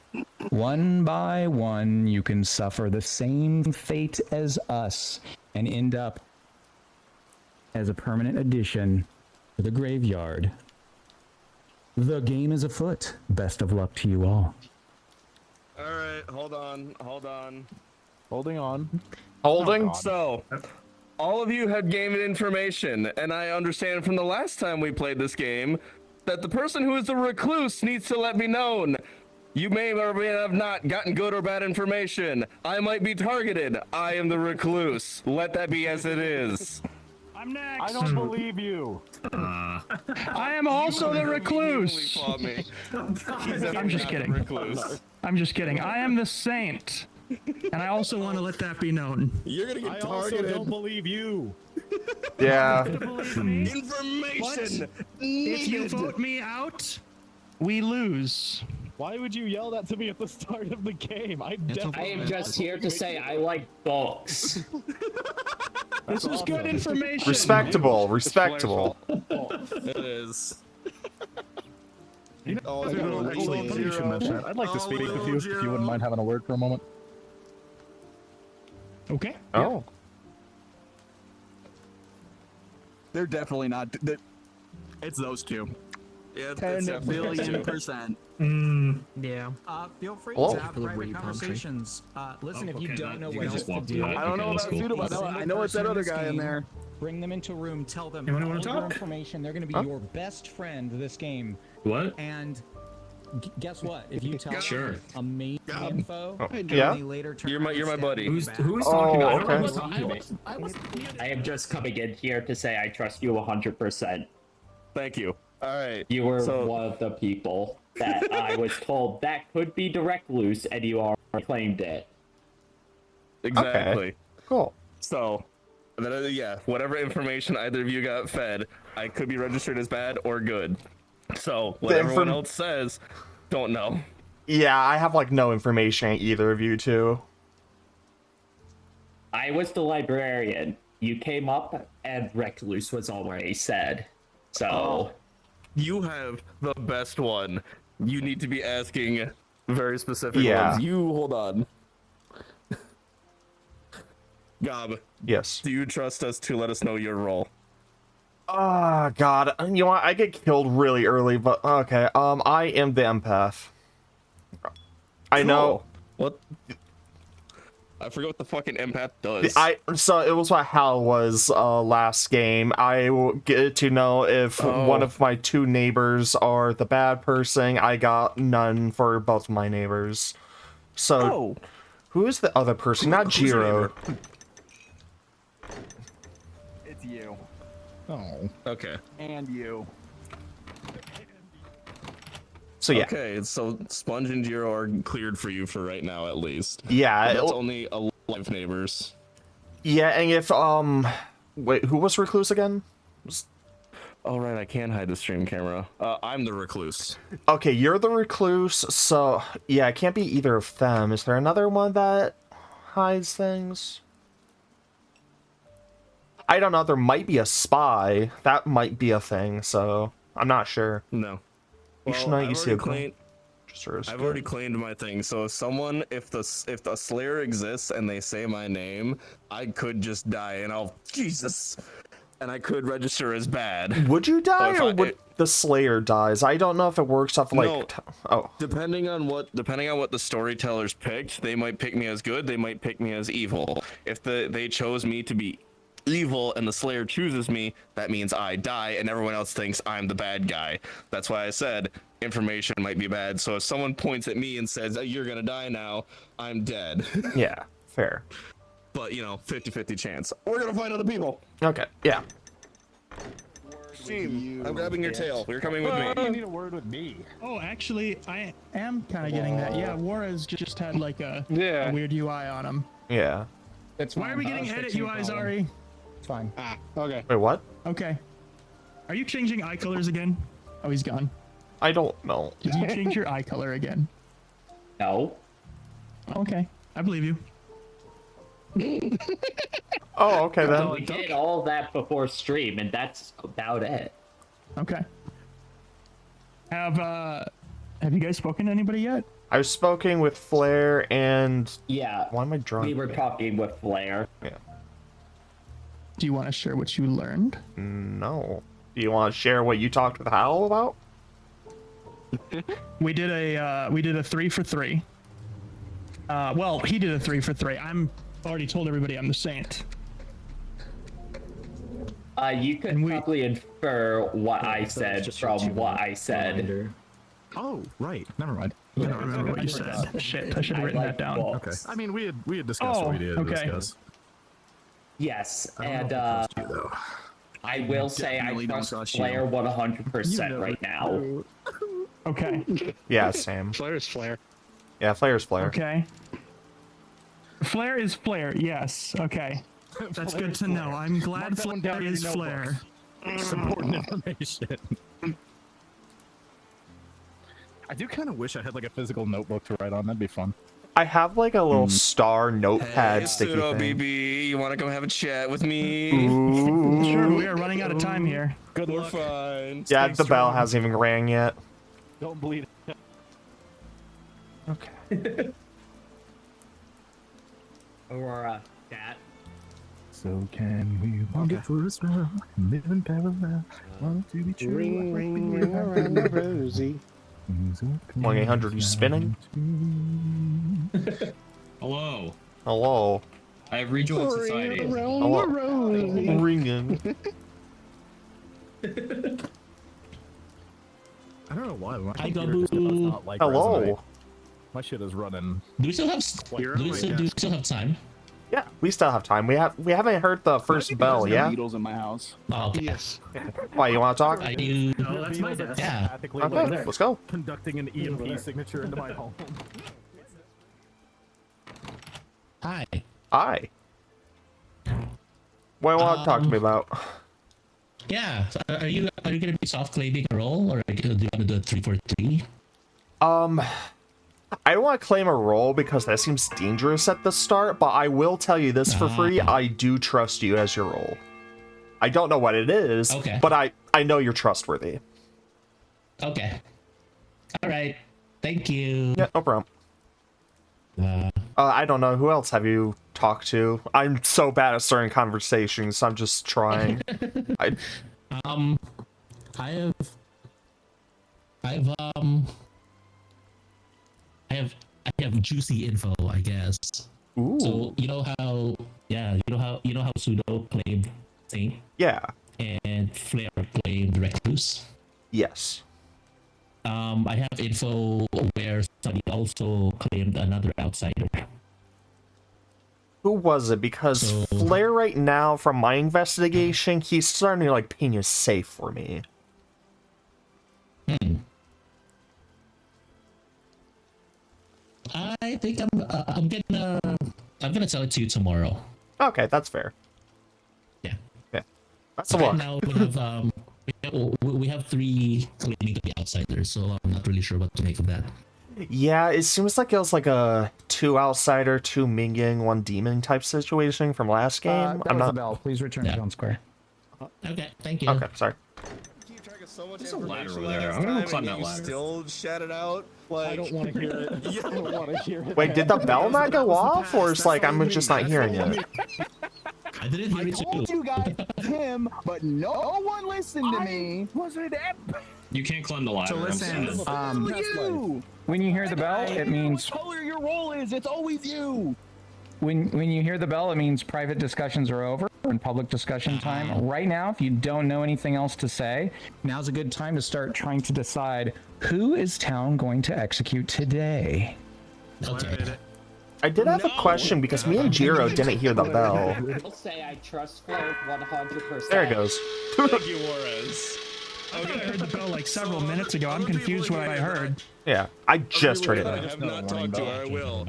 one by one, you can suffer the same fate as us and end up as a permanent addition to the graveyard. The game is afoot. Best of luck to you all. Alright, hold on. Holding on. Holding? So, all of you had gained information, and I understand from the last time we played this game that the person who is the recluse needs to let me know. You may or may have not gotten good or bad information. I might be targeted. I am the recluse. Let that be as it is. I'm next. I don't believe you. I am also the recluse. I'm just kidding. I'm just kidding. I am the saint. And I also want to let that be known. You're gonna get I also targeted. don't believe you. Yeah. Information. If you vote me out, we lose. Why would you yell that to me at the start of the game? I I am just here to say I like books. This is good information. Respectable, respectable. It is. You know, actually, you should mention it. I'd like to speak with you if you wouldn't mind having a word for a moment. Okay. Oh. They're definitely not. It's those two. Yeah, 10 billion%. Yeah. Feel free Whoa. to have private conversations. Listen, if you don't know You what can else just to walk do, by. I don't know about Pseudo, but I know it's that other guy in there. Bring them into a room. Tell them Anyone all wanna your talk? information. They're going to be Huh? your best friend this game. What? And guess what? If you tell Sure. them amazing info, Yeah? they later turn You're my buddy. Who's Oh, talking about? okay. I am just coming in here to say I trust you 100%. Thank you. All right. You were So- one of the people that I was told that could be direct loose, and you already claimed it. Exactly. Okay. Cool. So, then, yeah, whatever information either of you got fed, I could be registered as bad or good. So, what everyone else says, don't know. Yeah, I have like no information on either of you two. I was the librarian. You came up, and recluse was already said. So, You have the best one. You need to be asking very specific Yeah. ones. You, hold on. Gob. Yes. Do you trust us to let us know your role? Oh, God. You know what? I get killed really early, but okay. I am the empath. I know. What? I forget what the fucking empath does. So it was what Hal was last game. I will get to know if one of my two neighbors are the bad person. I got none for both my neighbors. So who is the other person? Not Who's your Jiro. It's you. Oh. Okay. And you. So yeah. Okay, so Sponge and Jiro are cleared for you for right now, at least. Yeah. But that's it'll- only 11 neighbors. Yeah, and if wait, who was Recluse again? Oh right, I can hide the stream camera. I'm the recluse. Okay, you're the recluse, so yeah, it can't be either of them. Is there another one that hides things? I don't know, there might be a spy. That might be a thing, so I'm not sure. No. You should not use the I've already claimed my thing, so if the Slayer exists and they say my name, I could just die and I could register as bad. Would you die or would the Slayer dies? I don't know if it works off like Depending on what the storytellers picked, they might pick me as good, they might pick me as evil. If they chose me to be evil and the Slayer chooses me, that means I die and everyone else thinks I'm the bad guy. That's why I said information might be bad. So if someone points at me and says, oh, you're gonna die now, I'm dead. Yeah, fair. But 50-50 chance. We're gonna find other people. Okay, yeah. Steam, I'm grabbing your tail. You're coming with me. You need a word with me. Oh, actually, I am kind of getting that. Yeah, Wara's just had like a weird UI on him. Yeah. That's why are we getting edit UIs, Ari? It's fine. Okay. Wait, what? Okay. Are you changing eye colors again? Oh, he's gone. I don't know. Did you change your eye color again? No. Okay, I believe you. Oh, okay then. We did all that before stream, and that's about it. Okay. Have you guys spoken to anybody yet? I've spoken with Flair and Yeah. Why am I drunk? We were talking with Flair. Yeah. Do you want to share what you learned? No. Do you want to share what you talked with Hal about? We did a 3 for 3. Well, he did a 3 for 3. I'm already told everybody I'm the saint. You could probably infer what I said from what I said. Oh, right. Never mind. I don't remember what you said. Shit, I should have written that down. Okay. I mean, we had discussed what we needed to discuss. Yes, I don't and know if I trust you, though. I will say I definitely don't trust trust you. Flair 100% right now. Okay. Yeah, same. Flair's Flair. Yeah, Flair's Flair. Okay. Flair is Flair, yes. Okay. That's good to know. I'm glad Flair is Flair. It's important information. I do kind of wish I had like a physical notebook to write on. That'd be fun. I have like a little star notepad Hey, sticky pseudo thing. BB, you want to come have a chat with me? Ooh. Sure, we are running out of time here. Good We're luck. fine. Yeah, Stay the bell strong. hasn't even rang yet. Don't bleed. Okay. Aurora, cat. So can we walk it for a spell, live in parallel, want to be true. Ring, ring, ring around the rosy. 1-800, you spinning? Hello. Hello. I have rejoined society. Around Hello. the rosy. Ringing. I don't know why. My Hi, computer just does not like Hello. Resonate. My shit is running. Do we still have do we still have time? Yeah, we still have time. We haven't heard the first bell, There's no yeah? needles in my house. Oh, okay. Yes. Why, you want to talk? Are you? No, that's my desk. Yeah. Okay, let's go. Conducting an EMP signature into my home. Hi. Hi. What do you want to talk to me about? Yeah. So are you gonna be soft claiming a role, or do you want to do a 3-4-3? I don't want to claim a role because that seems dangerous at the start, but I will tell you this for free. I do trust you as your role. I don't know what it is, Okay. but I know you're trustworthy. Okay. All right. Thank you. Yeah, no problem. I don't know. Who else have you talked to? I'm so bad at starting conversations, so I'm just trying. I have juicy info, I guess. Ooh. So you know how Pseudo claimed Saint? Yeah. And Flair claimed Recluse. Yes. I have info where somebody also claimed another outsider. Who was it? Because Flair right now, from my investigation, he's starting to like ping is safe for me. I think I'm gonna tell it to you tomorrow. Okay, that's fair. Yeah. Okay. That's a Right lot. now we have 3 claiming to be outsiders, so I'm not really sure what to make of that. Yeah, it seems like it was like a 2 outsider, 2 minion, 1 demon type situation from last game. I'm not. Bell. Please return to John Square. Okay, thank you. Okay, sorry. Keep track of so much There's a ladder information over there. last I'm gonna go time, climb and that you ladder. still shat it out. Like, I don't want to hear it. I don't want to hear it. Wait, did the bell not go off, or it's like I'm just not hearing it? I didn't hear I it told too. you guys him, but no one listened to me. Wasn't it? You can't climb the ladder. So listen, You. when you hear the bell, it means What color your roll is? It's always you. when you hear the bell, it means private discussions are over and public discussion time. Right now, if you don't know anything else to say, now's a good time to start trying to decide who is town going to execute today. Okay. I did have a question because me and Jiro didn't hear the bell. I'll say I trust Flair 100%. There it goes. thank you, Juarez. I thought I heard the bell like several minutes ago. I'm confused what I heard. Yeah, I just heard I it. have not talked to her. I will.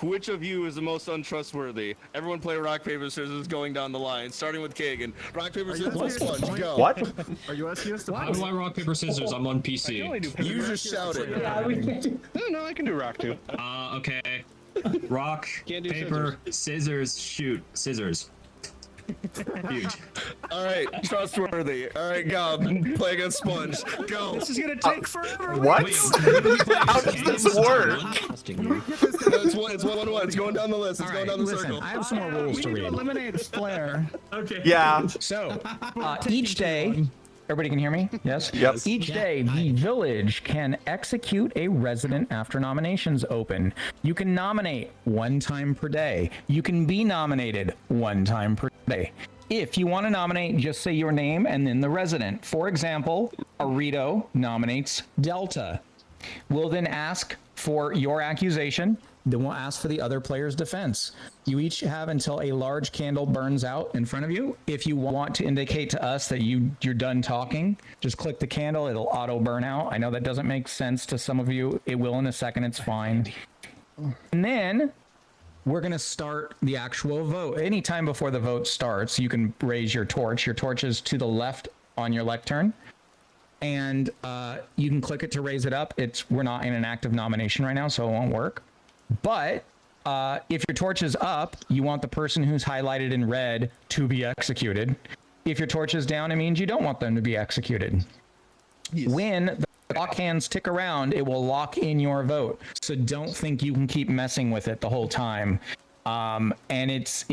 Which of you is the most untrustworthy? Everyone play rock, paper, scissors going down the line, starting with Kagan. Rock, paper, scissors, sponge, go. What? Are you asking us to How do I rock, paper, scissors? I'm on PC. You just shouted. No, I can do rock too. Okay. Rock, Can't do paper, scissors, shoot. Scissors. Huge. All right, trustworthy. All right, go. Play against sponge. Go. This is gonna take forever. What? How does this work? It's 1-1. It's going down the list. It's going down the Listen, circle. I have some more rules We to need to read. eliminate Flair. Okay. Yeah. So, each day, everybody can hear me? Yes? Yep. Each day, the village can execute a resident after nominations open. You can nominate 1 time per day. You can be nominated 1 time per day. If you want to nominate, just say your name and then the resident. For example, Arito nominates Delta. We'll then ask for your accusation. Then we'll ask for the other player's defense. You each have until a large candle burns out in front of you. If you want to indicate to us that you're done talking, just click the candle. It'll auto burn out. I know that doesn't make sense to some of you. It will in a second. It's fine. And then we're going to start the actual vote. Anytime before the vote starts, you can raise your torch. Your torch is to the left on your lectern. And you can click it to raise it up. We're not in an active nomination right now, so it won't work. But if your torch is up, you want the person who's highlighted in red to be executed. If your torch is down, it means you don't want them to be executed. Yes. When the clock hands tick around, it will lock in your vote. So don't think you can keep messing with it the whole time. And it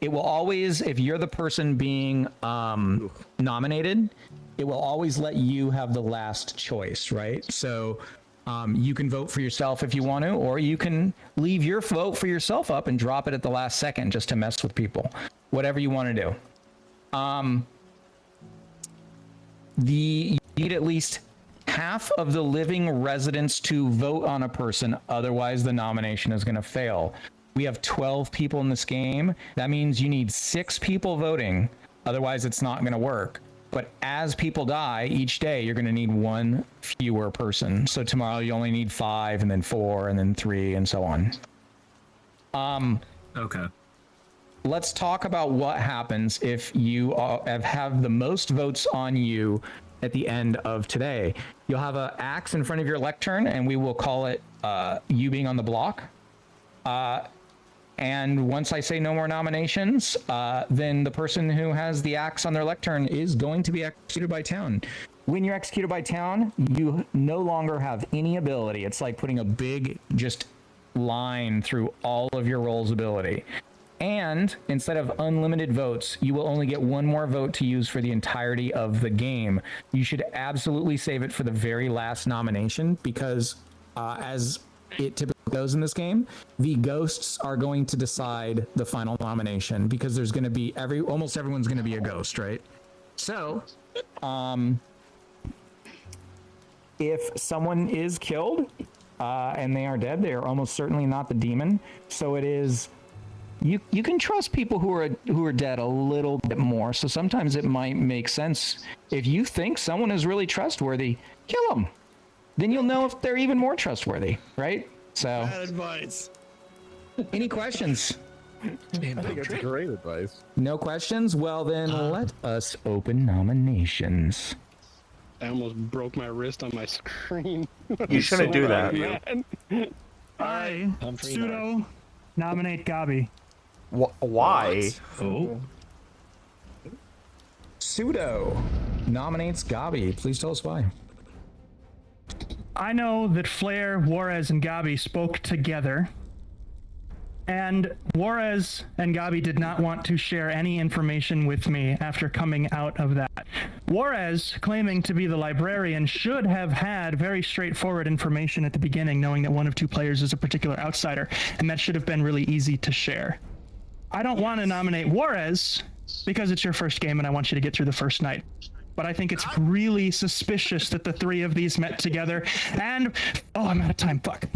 will always, if you're the person being nominated, it will always let you have the last choice, right? So you can vote for yourself if you want to, or you can leave your vote for yourself up and drop it at the last second just to mess with people. Whatever you want to do. You need at least half of the living residents to vote on a person, otherwise the nomination is going to fail. We have 12 people in this game. That means you need 6 people voting, otherwise it's not going to work. But as people die each day, you're going to need 1 fewer person. So tomorrow you only need 5, and then 4, and then 3, and so on. Okay. Let's talk about what happens if you have the most votes on you at the end of today. You'll have an axe in front of your lectern, and we will call it you being on the block. And once I say no more nominations, then the person who has the axe on their lectern is going to be executed by town. When you're executed by town, you no longer have any ability. It's like putting a big just line through all of your roll's ability. And instead of unlimited votes, you will only get 1 more vote to use for the entirety of the game. You should absolutely save it for the very last nomination, because as it typically goes in this game, the ghosts are going to decide the final nomination, because there's going to be almost everyone's going to be a ghost, right? So, if someone is killed and they are dead, they are almost certainly not the demon. So it is. You can trust people who are dead a little bit more. So sometimes it might make sense, if you think someone is really trustworthy, kill them. Then you'll know if they're even more trustworthy, right? So. Bad advice. Any questions? I think that's great advice. No questions? Well then, let us open nominations. I almost broke my wrist on my screen. You shouldn't do that. I, Pseudo, nominate Gabi. Why? Oh. Pseudo nominates Gabi. Please tell us why. I know that Flair, Juarez, and Gabi spoke together, and Juarez and Gabi did not want to share any information with me after coming out of that. Juarez, claiming to be the librarian, should have had very straightforward information at the beginning, knowing that 1 of 2 players is a particular outsider, and that should have been really easy to share. I don't want to nominate Juarez because it's your first game and I want you to get through the first night. But I think it's really suspicious that the 3 of these met together, and I'm out of time. Fuck.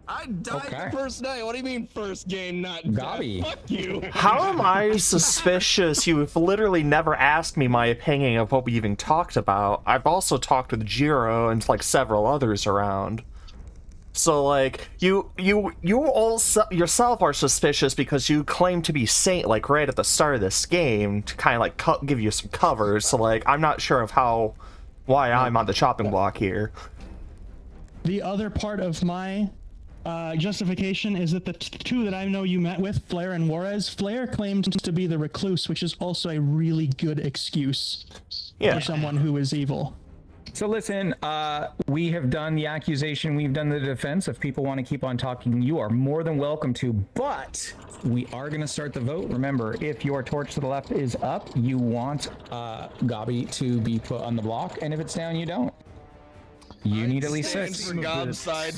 I died the first night. What do you mean first game, not Gabi? Fuck you. How am I suspicious? You've literally never asked me my opinion of what we even talked about. I've also talked with Jiro and like several others around. So like you all yourself are suspicious because you claim to be Saint like right at the start of this game to kind of like give you some cover. So like I'm not sure of why I'm on the chopping block here. The other part of my justification is that the 2 that I know you met with, Flair and Juarez, Flair claimed to be the recluse, which is also a really good excuse for someone who is evil. So listen, we have done the accusation, we've done the defense. If people want to keep on talking, you are more than welcome to, but we are going to start the vote. Remember, if your torch to the left is up, you want Gabi to be put on the block, and if it's down, you don't. You need at least 6. For Gob's side.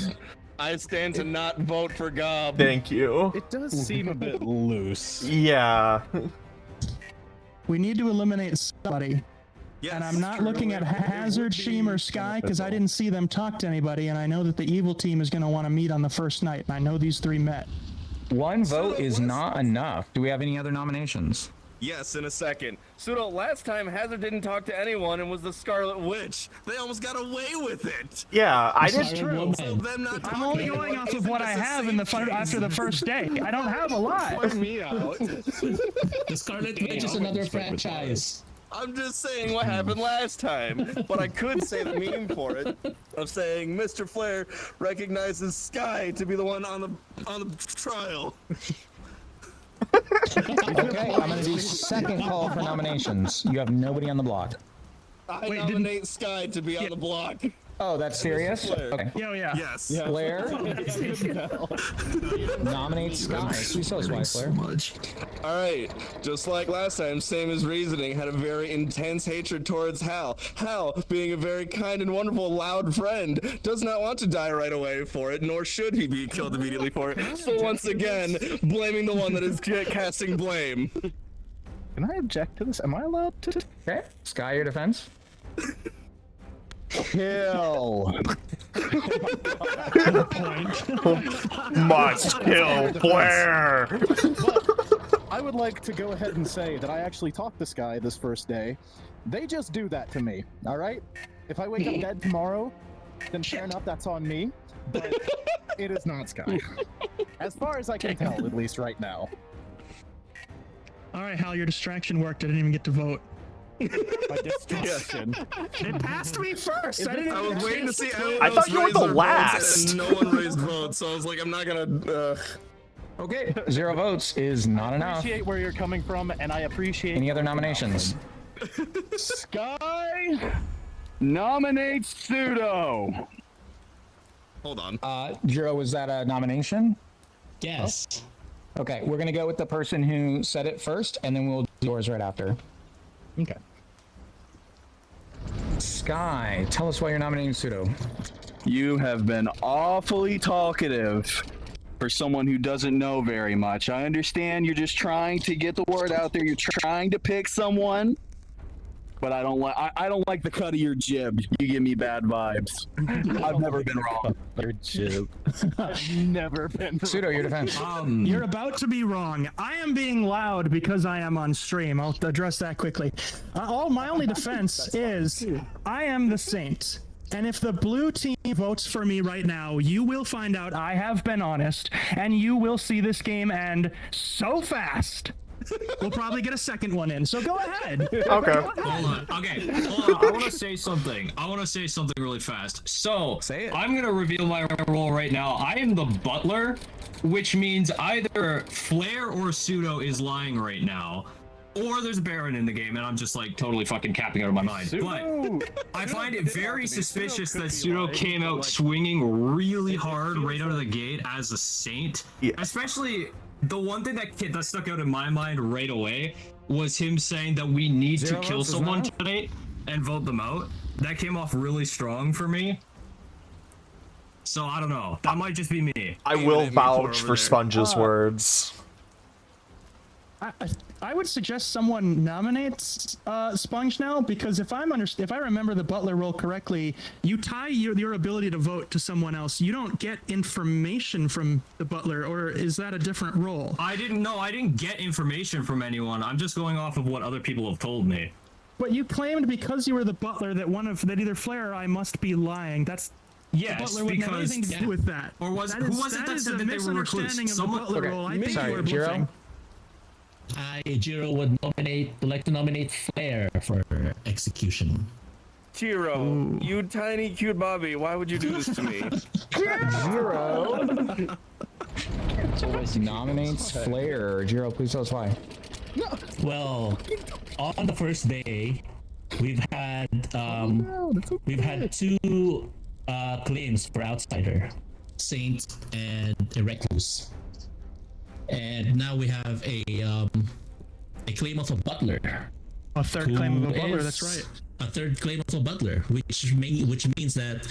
I stand to not vote for Gob. Thank you. It does seem a bit loose. Yeah. We need to eliminate somebody. Yes, and I'm not looking at Hazard, Sheem, or Sky because I didn't see them talk to anybody, and I know that the evil team is going to want to meet on the first night, and I know these 3 met. 1 vote is not enough. Do we have any other nominations? Yes, in a second. Pseudo, last time Hazard didn't talk to anyone and was the Scarlet Witch. They almost got away with it. Yeah, I did. True. So I'm only going off of what I have in after the first day. I don't have a lot. Me out. The Scarlet Witch is another franchise. I'm just saying what happened last time, but I could say the meme for it of saying Mr. Flair recognizes Sky to be the one on the trial. Okay, I'm gonna do second call for nominations. You have nobody on the block. I nominate Sky to be on the block. Oh, that's serious? Okay. Yeah. Yes. Flair nominates Sky. She says why, Flair. All right, just like last time, same as reasoning, had a very intense hatred towards Hal. Hal, being a very kind and wonderful, loud friend, does not want to die right away for it, nor should he be killed immediately for it. So once again, blaming the one that is casting blame. Can I object to this? Am I allowed to? Okay, Sky, your defense. Kill. Must kill Flair. I would like to go ahead and say that I actually talked to Sky this first day. They just do that to me, all right? If I wake up dead tomorrow, then fair enough, that's on me. But it is not Sky. As far as I can tell, at least right now. All right, Hal, your distraction worked. I didn't even get to vote. My distraction. It passed me first. I was waiting to see. I thought you were the last. No one raised votes, so I was like, I'm not gonna. Okay, 0 votes is not I enough. appreciate where you're coming from, and I appreciate. Any other nominations? Sky nominates Pseudo. Hold on. Jiro, was that a nomination? Yes. Okay, we're gonna go with the person who said it first, and then we'll do yours right after. Okay. Sky, tell us why you're nominating Pseudo. You have been awfully talkative for someone who doesn't know very much. I understand you're just trying to get the word out there. You're trying to pick someone, but I don't like the cut of your jib. You give me bad vibes. I've never been wrong. Your jib. I've never been. Pseudo, your defense. You're about to be wrong. I am being loud because I am on stream. I'll address that quickly. My only defense is I am the Saint. And if the blue team votes for me right now, you will find out I have been honest, and you will see this game end so fast. We'll probably get a second one in, so go ahead. Okay. Hold on. Okay. Hold on. I want to say something. Really fast. So, say it. I'm going to reveal my role right now. I am the butler, which means either Flair or Pseudo is lying right now. Or there's a Baron in the game, and I'm just like totally fucking capping out of my mind. But I find it very suspicious that Pseudo came out swinging really hard right out of the gate as a Saint. Yeah. Especially the one thing that stuck out in my mind right away was him saying that we need to kill someone tonight and vote them out. That came off really strong for me. So I don't know. That might just be me. I will vouch for Sponge's words. I would suggest someone nominates Sponge now, because if I remember the butler role correctly, you tie your ability to vote to someone else. You don't get information from the butler, or is that a different role? I didn't get information from anyone. I'm just going off of what other people have told me. But you claimed because you were the butler that either Flair or I must be lying. That's yes, the butler wouldn't have anything to do with that. Or who was it that said that they were recluse? Someone. Of the butler role. I think you were Jiro? Jiro would like to nominate Flair for execution. Jiro, you tiny cute Bobby, why would you do this to me? Jiro nominates Flair. Jiro, please tell us why. Well, on the first day, we've had two claims for outsider, Saint and a recluse, and now we have a claim of a butler. A third claim of a butler. That's right. A third claim of a butler, which means that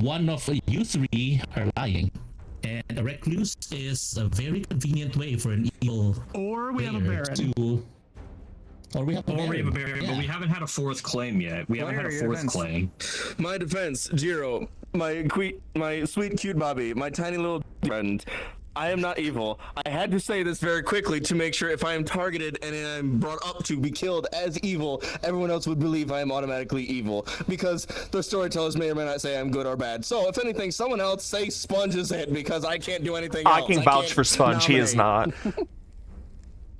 one of you three are lying. And a recluse is a very convenient way for an evil. Or we have a Baron. Or we have a Baron, but we haven't had a fourth claim yet. We haven't had a fourth claim. My defense, Jiro, my sweet cute Bobby, my tiny little friend. I am not evil. I had to say this very quickly to make sure if I am targeted and I'm brought up to be killed as evil, everyone else would believe I am automatically evil. Because the storytellers may or may not say I'm good or bad. So if anything, someone else say Sponge is it, because I can't do anything else. I can vouch for Sponge. He is not.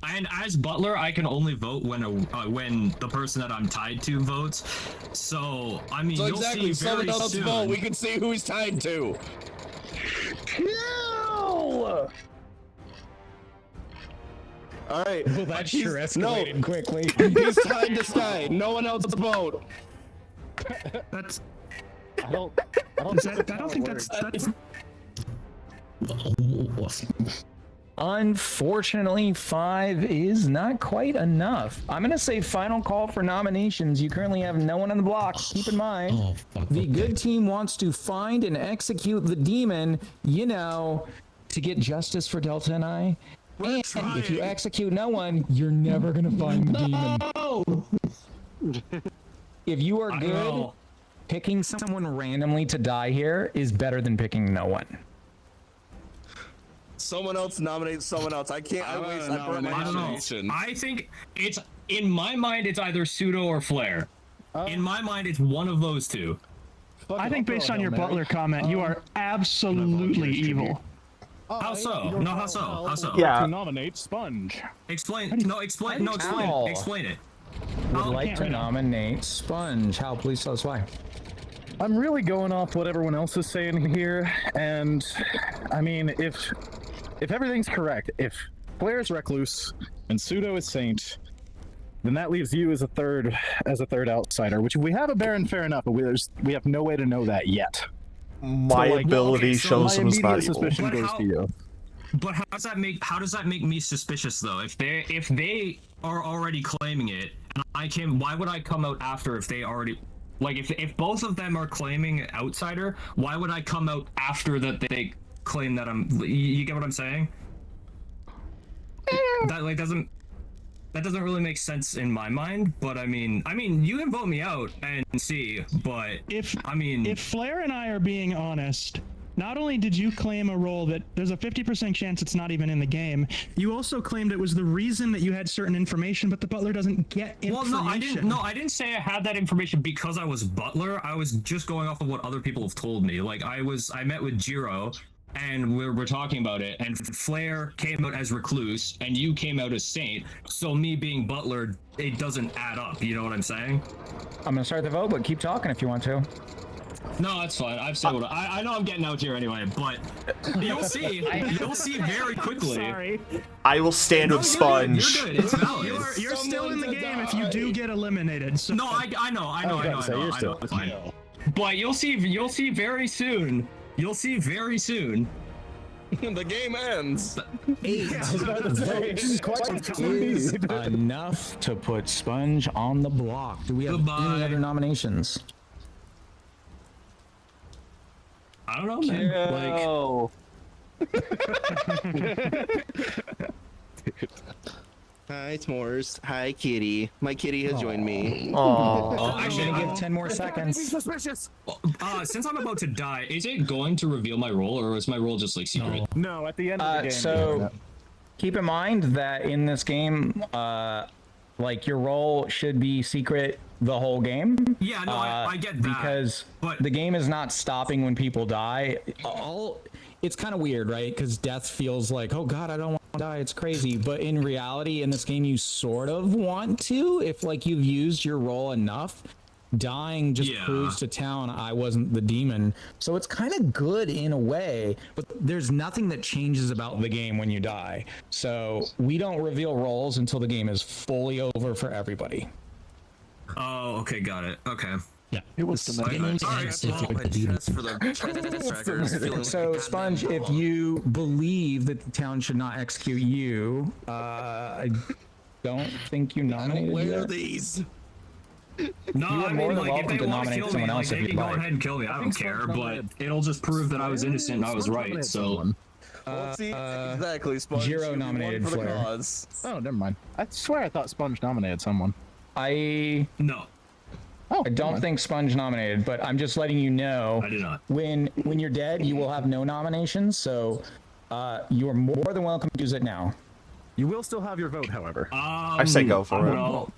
And as butler, I can only vote when the person that I'm tied to votes. So I mean, So you'll exactly, see very someone else soon. vote. We can see who he's tied to. No! All right. Well, that sure escalated quickly. He's tied to Sky. No one else vote. That's. I don't think that's. Unfortunately, 5 is not quite enough. I'm going to say final call for nominations. You currently have no one on the block. Keep in mind, the good team wants to find and execute the demon, you know, to get justice for Delta and I. And if you execute no one, you're never going to find the demon. If you are good, picking someone randomly to die here is better than picking no one. Someone else nominates someone else. I can't. I burn my nomination. I think it's in my mind. It's either Pseudo or Flare. In my mind, it's one of those two. I think based on your butler comment, you are absolutely evil. How so? No, how so? How so? To nominate Sponge. Explain. No, explain. No, explain. Ow. Explain it. Would like to nominate Sponge. How? Please tell us why. I'm really going off what everyone else is saying here, and I mean, if everything's correct, if Flare is Recluse and Pseudo is Saint, then that leaves you as a third outsider, which we have a Baron, fair enough, but we have no way to know that yet. My ability shows him as not evil. Suspicion goes to you. But how does that make me suspicious though? If they are already claiming it, and why would I come out after if they already? Like, if both of them are claiming outsider, why would I come out after that they claim that I'm... You get what I'm saying? That doesn't really make sense in my mind, but I mean, you can vote me out and see, but if if Flare and I are being honest, not only did you claim a role that there's a 50% chance it's not even in the game, you also claimed it was the reason that you had certain information, but the butler doesn't get information. Well, I didn't say I had that information because I was butler. I was just going off of what other people have told me. Like, I met with Jiro, and we're talking about it, and Flare came out as Recluse, and you came out as Saint, so me being butler, it doesn't add up, you know what I'm saying? I'm gonna start the vote, but keep talking if you want to. No, that's fine. I've said what I know. I'm getting out here anyway, but you'll see. You'll see very quickly. Sorry. I will stand with Sponge. You're good. It's valid. You're still in the game if you do get eliminated. So. No, I know. It's fine. But you'll see very soon. You'll see very soon. The game ends. 8 is enough to put Sponge on the block. Do we have any other nominations? I don't know, man. Hi, S'mores. Hi, Kitty. My kitty has joined me. I'm gonna give 10 more seconds. Suspicious. Since I'm about to die, is it going to reveal my role, or is my role just like secret? No, at the end of the game. So, keep in mind that in this game, like your role should be secret the whole game. Yeah, no, I get that. Because the game is not stopping when people die. It's kind of weird, right? Because death feels like, oh god, I don't want to die. It's crazy. But in reality, in this game, you sort of want to, if like you've used your role enough. Dying just proves to town I wasn't the demon. So it's kind of good in a way, but there's nothing that changes about the game when you die. So we don't reveal roles until the game is fully over for everybody. Oh, okay, got it. Okay. Yeah. It was So Sponge, if you believe that the town should not execute you, I don't think you nominated Where these? No, you are I more mean, than like, if welcome they to want to nominate kill me, someone like, else they if you'd can go like. ahead and kill me. I don't care, but it'll just prove that I was innocent and I was right. So. See, exactly. Sponge. Jiro you nominated won for the Flare. cause. Oh, never mind. I swear I thought Sponge nominated someone. No. I don't think Sponge nominated, but I'm just letting you know. I did not. When you're dead, you will have no nominations, so you are more than welcome to use it now. You will still have your vote, however. I say go for it.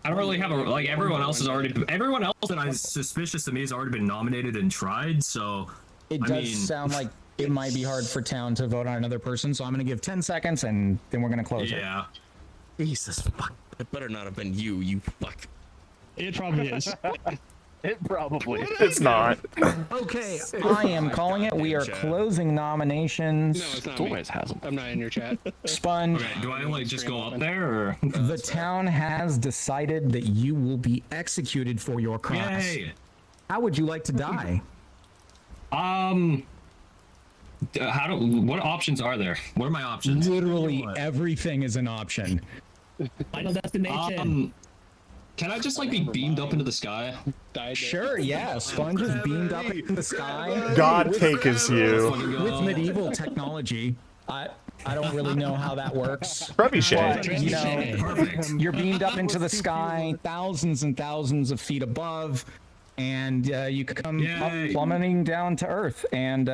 I don't really have everyone else that is suspicious to me has already been nominated and tried, so It does sound like it might be hard for town to vote on another person, so I'm going to give 10 seconds and then we're going to close it. Yeah. Jesus fuck! It better not have been you, you fuck. It probably is. It probably. It's not. Okay, I am calling it. We are closing nominations. No, it's not me. I'm not in your chat. Sponge. Okay, do I like just go up there or? The town has decided that you will be executed for your crimes. Yay. How would you like to die? What options are there? What are my options? Literally everything is an option. Final destination. Can I just like be beamed up into the sky? Sure, yeah. Sponge is beamed up in the sky. God take is you. With medieval technology. I don't really know how that works. Trebuchet. But, you know, you're beamed up into the sky, thousands and thousands of feet above, and you come up plummeting down to Earth. And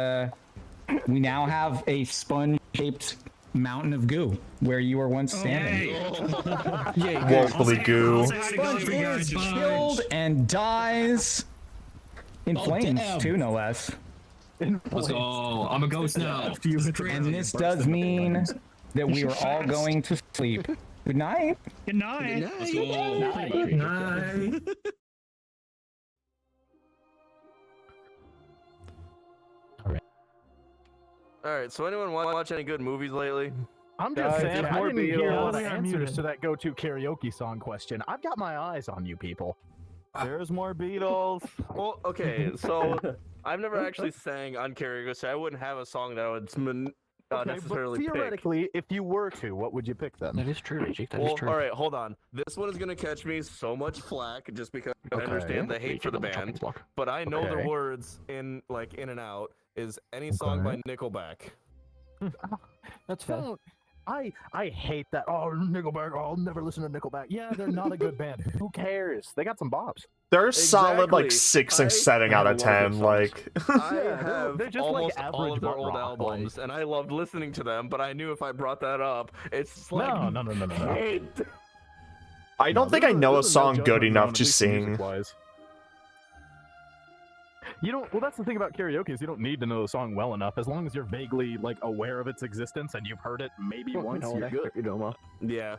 we now have a sponge-shaped mountain of goo where you were once standing. Woefully goo. Sponge is killed and dies in flames too, no less. Let's go. I'm a ghost now. And this does mean that we are all going to sleep. Good night. Good night. Let's go. Good night. Alright, so anyone watch any good movies lately? I'm just saying, I didn't hear all the answers to that go-to karaoke song question. I've got my eyes on you people. There's more Beatles. Well, okay, so I've never actually sang on karaoke, so I wouldn't have a song that I would necessarily but theoretically, if you were to, what would you pick then? That is true, Reggie. That is Well, true. all right, hold on. This one is gonna catch me so much flack just because I understand the hate for the band, but I know the words in and out. Is any song by Nickelback? That's fair. I hate that. Oh, Nickelback. I'll never listen to Nickelback. Yeah, they're not a good band. Who cares? They got some bops. They're solid like 6 and 7 out of 10. Like I have they're just almost like all average of their butt old rock, albums, and I loved listening to them. But I knew if I brought that up, it's like No. hate. I don't think I know a song good enough to sing. You don't. Well, that's the thing about karaoke is you don't need to know the song well enough. As long as you're vaguely aware of its existence and you've heard it maybe once, you're good. Yeah.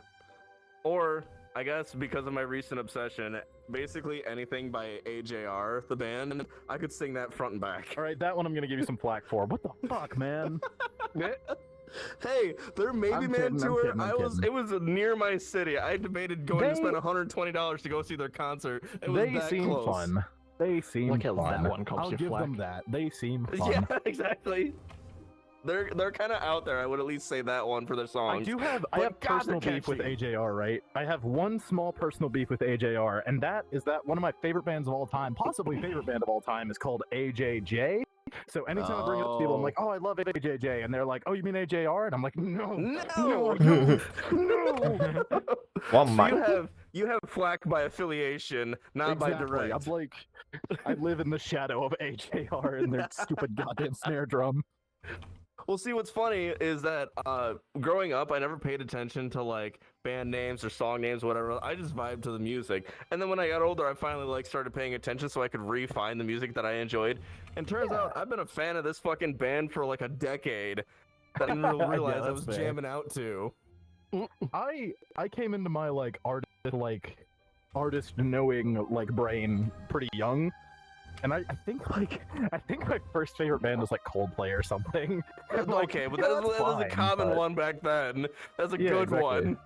Or I guess because of my recent obsession, basically anything by AJR, the band, I could sing that front and back. All right, that one I'm gonna give you some flack for. What the fuck, man? Hey, their Maybe Man tour. It was near my city. I debated going to spend $120 to go see their concert. It was that seem close. fun. They seem Look at fun. that one comes I'll to give flack. them that. They seem fun. Yeah, exactly. They're kind of out there. I would at least say that one for their songs. I have personal beef with AJR, right? I have one small personal beef with AJR, and that is that one of my favorite bands of all time, possibly favorite band of all time, is called AJJ. So anytime I bring it up to people, I'm like, oh, I love AJJ, and they're like, oh, you mean AJR? And I'm like, no, I don't. No. Well, So you have flack by affiliation, not by direct. I'm like, I live in the shadow of AJR and their stupid goddamn snare drum. Well, see, what's funny is that growing up, I never paid attention to band names or song names, whatever. I just vibed to the music. And then when I got older, I finally started paying attention so I could refine the music that I enjoyed. And turns out I've been a fan of this fucking band for a decade that I didn't really realize I was jamming out to. I came into my artist knowing brain pretty young. And I think my first favorite band was Coldplay or something. Okay, but that was a common one back then. That's a good one.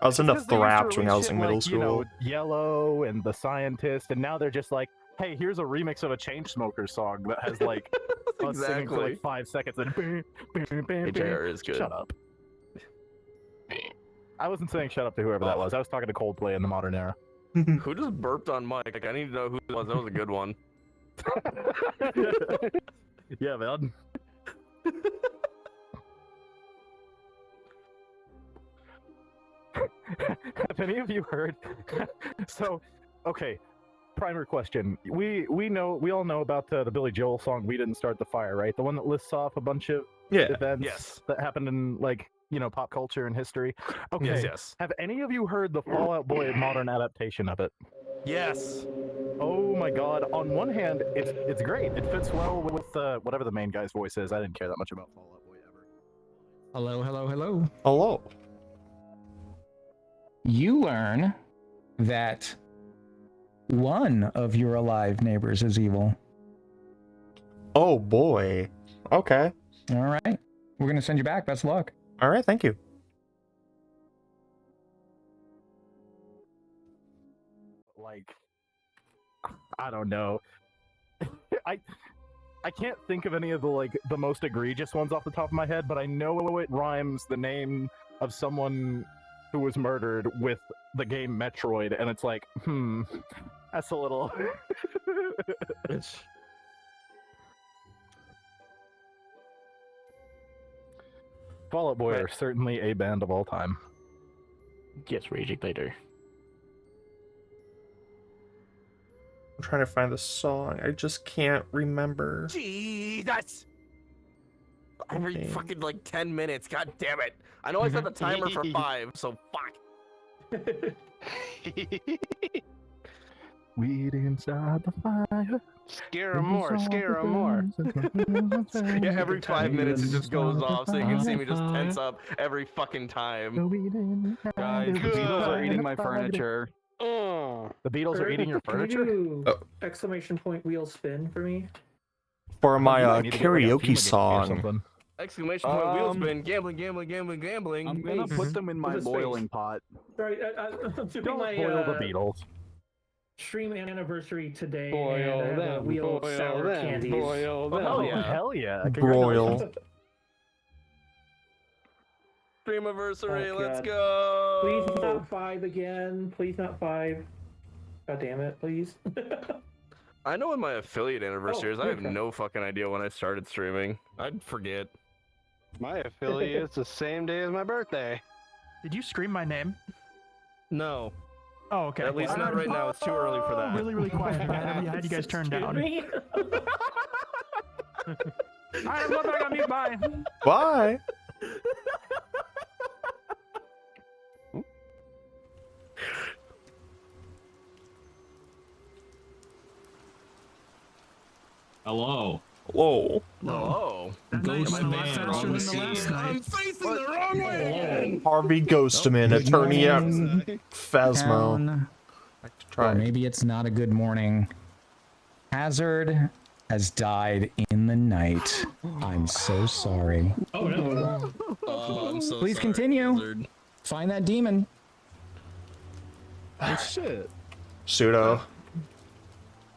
I was into thraps when I was in middle school. Yellow and The Scientist, and now they're just hey, here's a remix of a Chainsmokers song that has us singing for 5 seconds and AJR is good. Shut up. I wasn't saying shut up to whoever that was. I was talking to Coldplay in the modern era. Who just burped on mic? I need to know who it was. That was a good one. Yeah, man. Have any of you heard? So, okay. Primary question. We all know about the Billy Joel song "We Didn't Start the Fire," right? The one that lists off a bunch of events that happened in pop culture and history. Okay. Yes. Have any of you heard the Fall Out Boy modern adaptation of it? Yes. Oh my god. On one hand, it's great. It fits well with whatever the main guy's voice is. I didn't care that much about Fall Out Boy ever. Hello. Hello. you learn that one of your alive neighbors is evil. Oh boy. Okay. All right. We're going to send you back. Best of luck. All right, thank you. Like, I don't know. I can't think of any of the most egregious ones off the top of my head, but I know it rhymes the name of someone who was murdered with the game Metroid, and it's like, that's a little. Fall Out Boy are certainly a band of all time. Yes, Rage Ignitor. I'm trying to find the song. I just can't remember. Jesus! Every fucking like 10 minutes. God damn it! I know I set the timer for 5, so fuck. Weed inside the fire. Scare him more, scare him more. Yeah, every 5 minutes it just goes off, so you can see me just tense up every fucking time. Guys, the Beatles are eating my furniture. The Beatles are eating your Can you furniture? do exclamation point wheel spin for me? For my I need to get rid of karaoke Fumigate or song. something. Exclamation point, wheels spin, gambling, gambling, gambling, gambling. I'm gonna put them in my With a boiling space. pot. Sorry, I'm doing Don't my boil the Beatles. stream anniversary today, Boil and I have a them, wheel of boil sour them, candies. boil them. Hell yeah. Hell yeah. Broil. Streamiversary, Oh, let's God. go! Please not 5 again. Please not 5. God damn it, please. I know when my affiliate anniversary is. I have okay. no fucking idea when I started streaming. I'd forget. My affiliate's the same day as my birthday. Did you scream my name? No. Oh, okay. At least not right now. It's too early for that. Really, really quiet. I had you guys turned down. Me? I'm going back on mute. Bye. Bye. Hello. Whoa. Oh. Ghost Am I man. faster than the last night? I'm facing the wrong way! Harvey Ghostman, attorney at Phasmo. Town. Try. Or maybe it's not a good morning. Hazard has died in the night. I'm so sorry. Oh, no. Oh, I'm so Please sorry, continue. Blizzard. Find that demon. Oh, shit. Pseudo.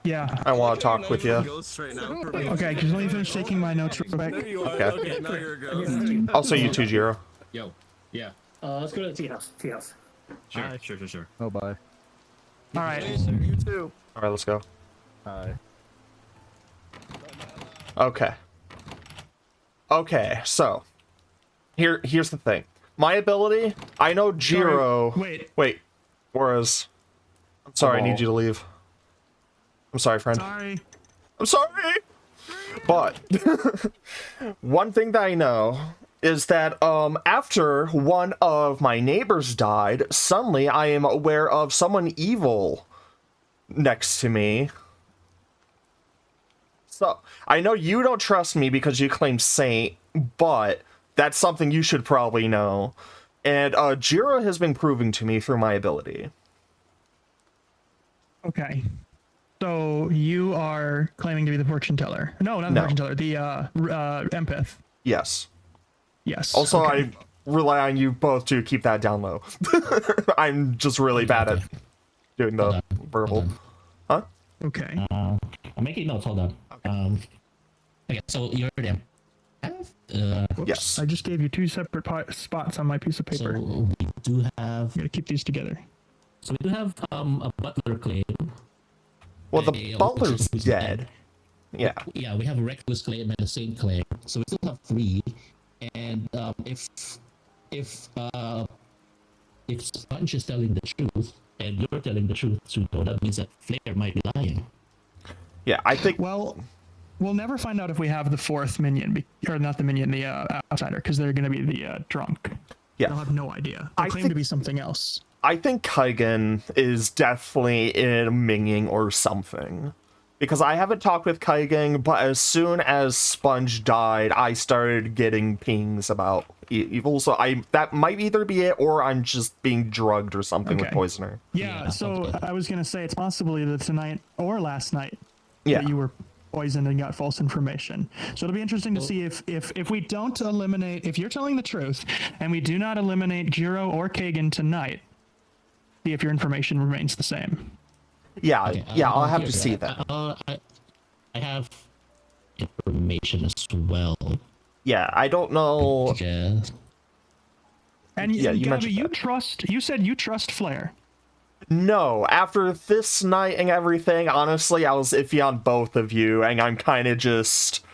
Yeah. I want to talk with you. Okay, just let me finish taking my notes real quick. Okay. Now you're a ghost. Also, you too, Jiro. Yo. Yeah. Let's go to the tea house. Tea house. Sure. Oh, bye. All right. You too. All right, let's go. Hi. Okay. Okay, so here's the thing. My ability, I know Jiro. Wait. Whereas, I'm sorry, I need you to leave. I'm sorry, friend. Sorry. I'm sorry. But one thing that I know is that after one of my neighbors died, suddenly I am aware of someone evil next to me. So I know you don't trust me because you claim saint, but that's something you should probably know. And Jiro has been proving to me through my ability. Okay. So you are claiming to be the fortune teller? No, not the fortune teller. The empath. Yes. Yes. Also, okay. I rely on you both to keep that down low. I'm just really bad at doing the verbal. Huh? Okay. I'm making notes. Hold on. Okay, so you're the yes. I just gave you 2 separate spots on my piece of paper. So we do have. You gotta keep these together. So we do have a butler claim. Well, the butler's dead. Yeah. Yeah, we have a reckless claim and a saint claim. So we still have 3. And if Sponge is telling the truth and you're telling the truth, Suto, that means that Flair might be lying. Yeah, I think. Well, we'll never find out if we have the 4th minion, or not the minion, the outsider, because they're gonna be the drunk. Yeah. They'll have no idea. They'll claim to be something else. I think Kaigen is definitely in a minion or something. Because I haven't talked with Kaigen, but as soon as Sponge died, I started getting pings about evil. So that might either be it, or I'm just being drugged or something with Okay. poisoner. Yeah, so I was gonna say it's possibly that tonight or last night Yeah. that you were poisoned and got false information. So it'll be interesting to see if we don't eliminate, if you're telling the truth and we do not eliminate Jiro or Kagan tonight, see if your information remains the same. Yeah, Okay, I'll have to here's see that. that. I have information as well. Yeah, I don't know. Yeah. And Yeah, you Gabby, mentioned you said you trust Flare. No, after this night and everything, honestly, I was iffy on both of you, and I'm kind of just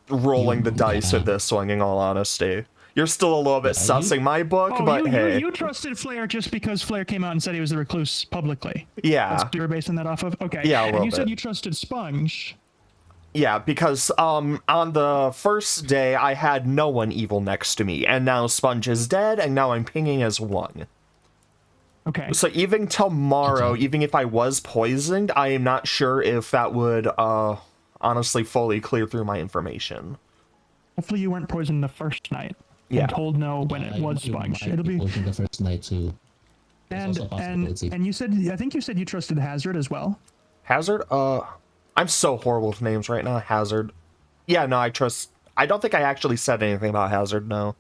rolling the dice with this one, in all honesty. You're still a little bit sussing my book, but hey. You trusted Flare just because Flare came out and said he was a recluse publicly. Yeah. That's what you were basing that off of? Okay. Yeah, a and little you said bit. you trusted Sponge. Yeah, because on the first day, I had no one evil next to me, and now Sponge is dead, and now I'm pinging as one. Okay. So even tomorrow, even if I was poisoned, I am not sure if that would honestly fully clear through my information. Hopefully you weren't poisoned the first night. Yeah. And told no when it was Sponge. It'll be poisoned the first night too. and you said, I think you said you trusted Hazard as well. Hazard? I'm so horrible with names right now. Hazard. Yeah, no, I don't think I actually said anything about Hazard, no.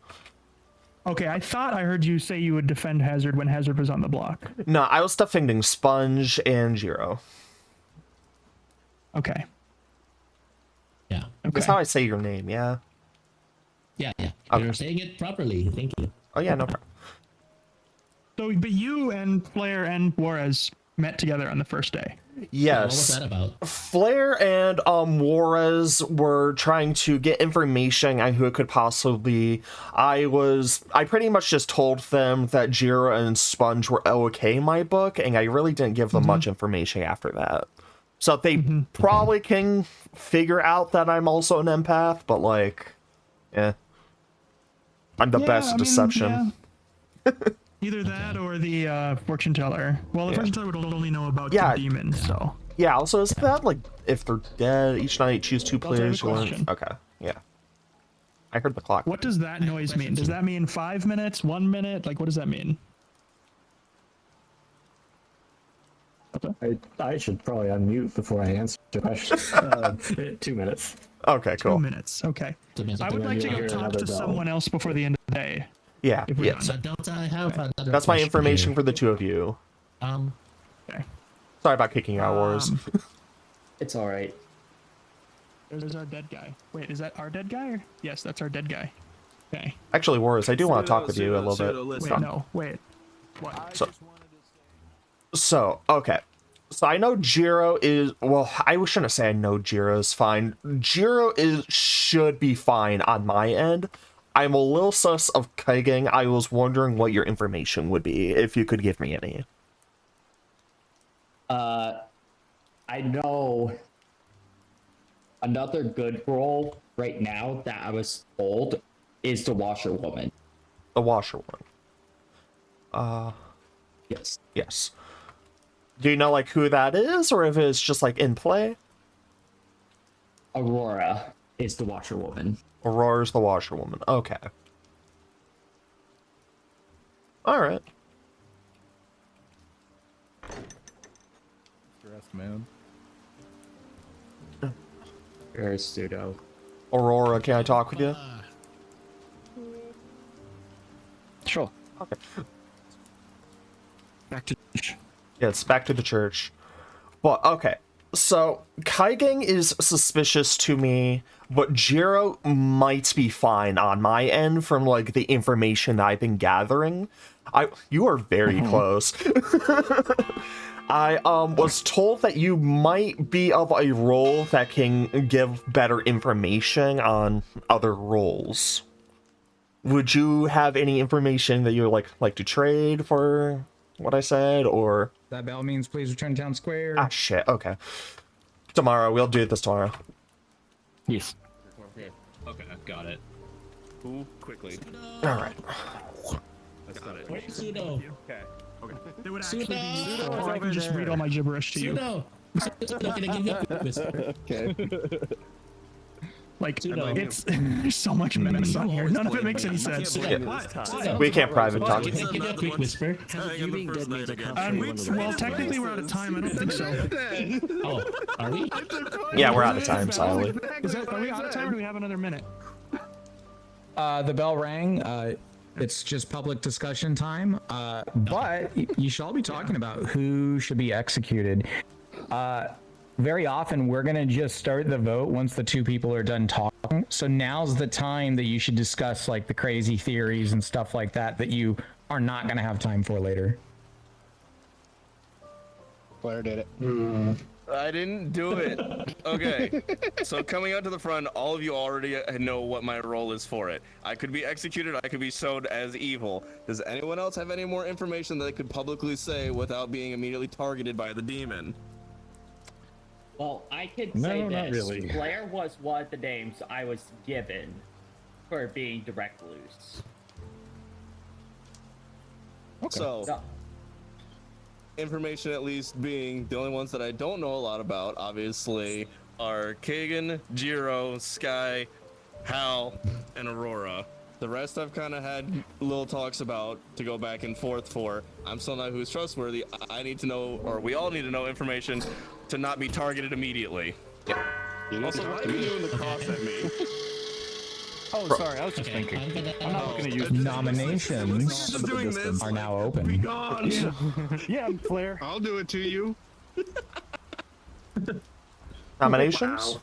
Okay, I thought I heard you say you would defend Hazard when Hazard was on the block. No, I was defending Sponge and Jiro. Okay. Yeah. That's how I say your name, yeah? Yeah. Okay. You're saying it properly. Thank you. Oh, yeah, no problem. So, but you and Flare and Juarez met together on the first day. Yes. What was that about? Flair and Juarez were trying to get information on who it could possibly be. I pretty much just told them that Jiro and Sponge were okay in my book, and I really didn't give them much information after that. So they probably can figure out that I'm also an empath, but like, yeah. I'm the best at deception. Yeah. Either that or the fortune teller. Well, the fortune teller would only know about the demons, so. Yeah, also, is that like, if they're dead, each night choose two That's a players? good question. Okay, yeah. I heard the clock. What does that noise mean? Does that mean 5 minutes, 1 minute? Like, what does that mean? I should probably unmute before I answer the question. 2 minutes. Okay, cool. 2 minutes, okay. I would like to go talk to someone else before the end of the day. Yeah, If we're yeah. done. So don't I have another That's my question information here? for the two of you. Okay. Sorry about kicking out Wars. It's all right. There's our dead guy. Wait, is that our dead guy? Or? Yes, that's our dead guy. Okay. Actually, Wars, I do want to talk with you a little bit. Wait, no, wait. What? So, okay. So I know Jiro is, well, I shouldn't say I know Jiro is fine. Jiro should be fine on my end. I'm a little sus of Kagan. I was wondering what your information would be, if you could give me any. I know another good role right now that I was told is the washerwoman. The washerwoman. Yes. Yes. Do you know, like, who that is, or if it's just, like, in play? Aurora is the washerwoman. Aurora's the washerwoman. Okay. Alright. Stressed, man. There's Pseudo. Aurora, can I talk with you? Sure. Okay. Back to Yeah, it's back to the church. Well, okay. So, Kaigang is suspicious to me, but Jiro might be fine on my end from, like, the information that I've been gathering. You are very close. I was told that you might be of a role that can give better information on other roles. Would you have any information that you like to trade for what I said, or? That bell means please return to town square. Ah, shit. Okay. Tomorrow. We'll do this tomorrow. Yes. Okay, got it. Ooh, quickly. All right. That's not it. Wait, Pseudo. Okay. Okay. They would actually be Pseudo! useful, or I can just read all my gibberish to you. Pseudo! Pseudo, can I give you a quiz? Okay. Like, it's there's so much mess on here. None of it makes any sense. We can't private talk. Give me a quick whisper. You being dead means I can't Well, technically we're out of time. I don't think so. Oh, are we? Yeah, we're out of time, Sally. Are we out of time or do we have another minute? The bell rang. It's just public discussion time. But you should all be talking about who should be executed. Very often we're gonna just start the vote once the two people are done talking. So now's the time that you should discuss like the crazy theories and stuff like that that you are not gonna have time for later. Blair did it. I didn't do it. Okay. So coming out to the front, all of you already know what my role is for it. I could be executed, I could be showed as evil. Does anyone else have any more information that they could publicly say without being immediately targeted by the demon? Well, I could No, say not this. really. Blair was one of the names I was given for being direct loose. So, No. information at least being the only ones that I don't know a lot about, obviously, are Kagan, Jiro, Sky, Hal, and Aurora. The rest I've kind of had little talks about to go back and forth for. I'm still not who's trustworthy. I need to know, or we all need to know information to not be targeted immediately. Also, why are you doing the cross at me? Oh, sorry, I was just thinking. I'm not looking to use Nominations doing this. are now open. Yeah, Flair. I'll do it to you. Nominations?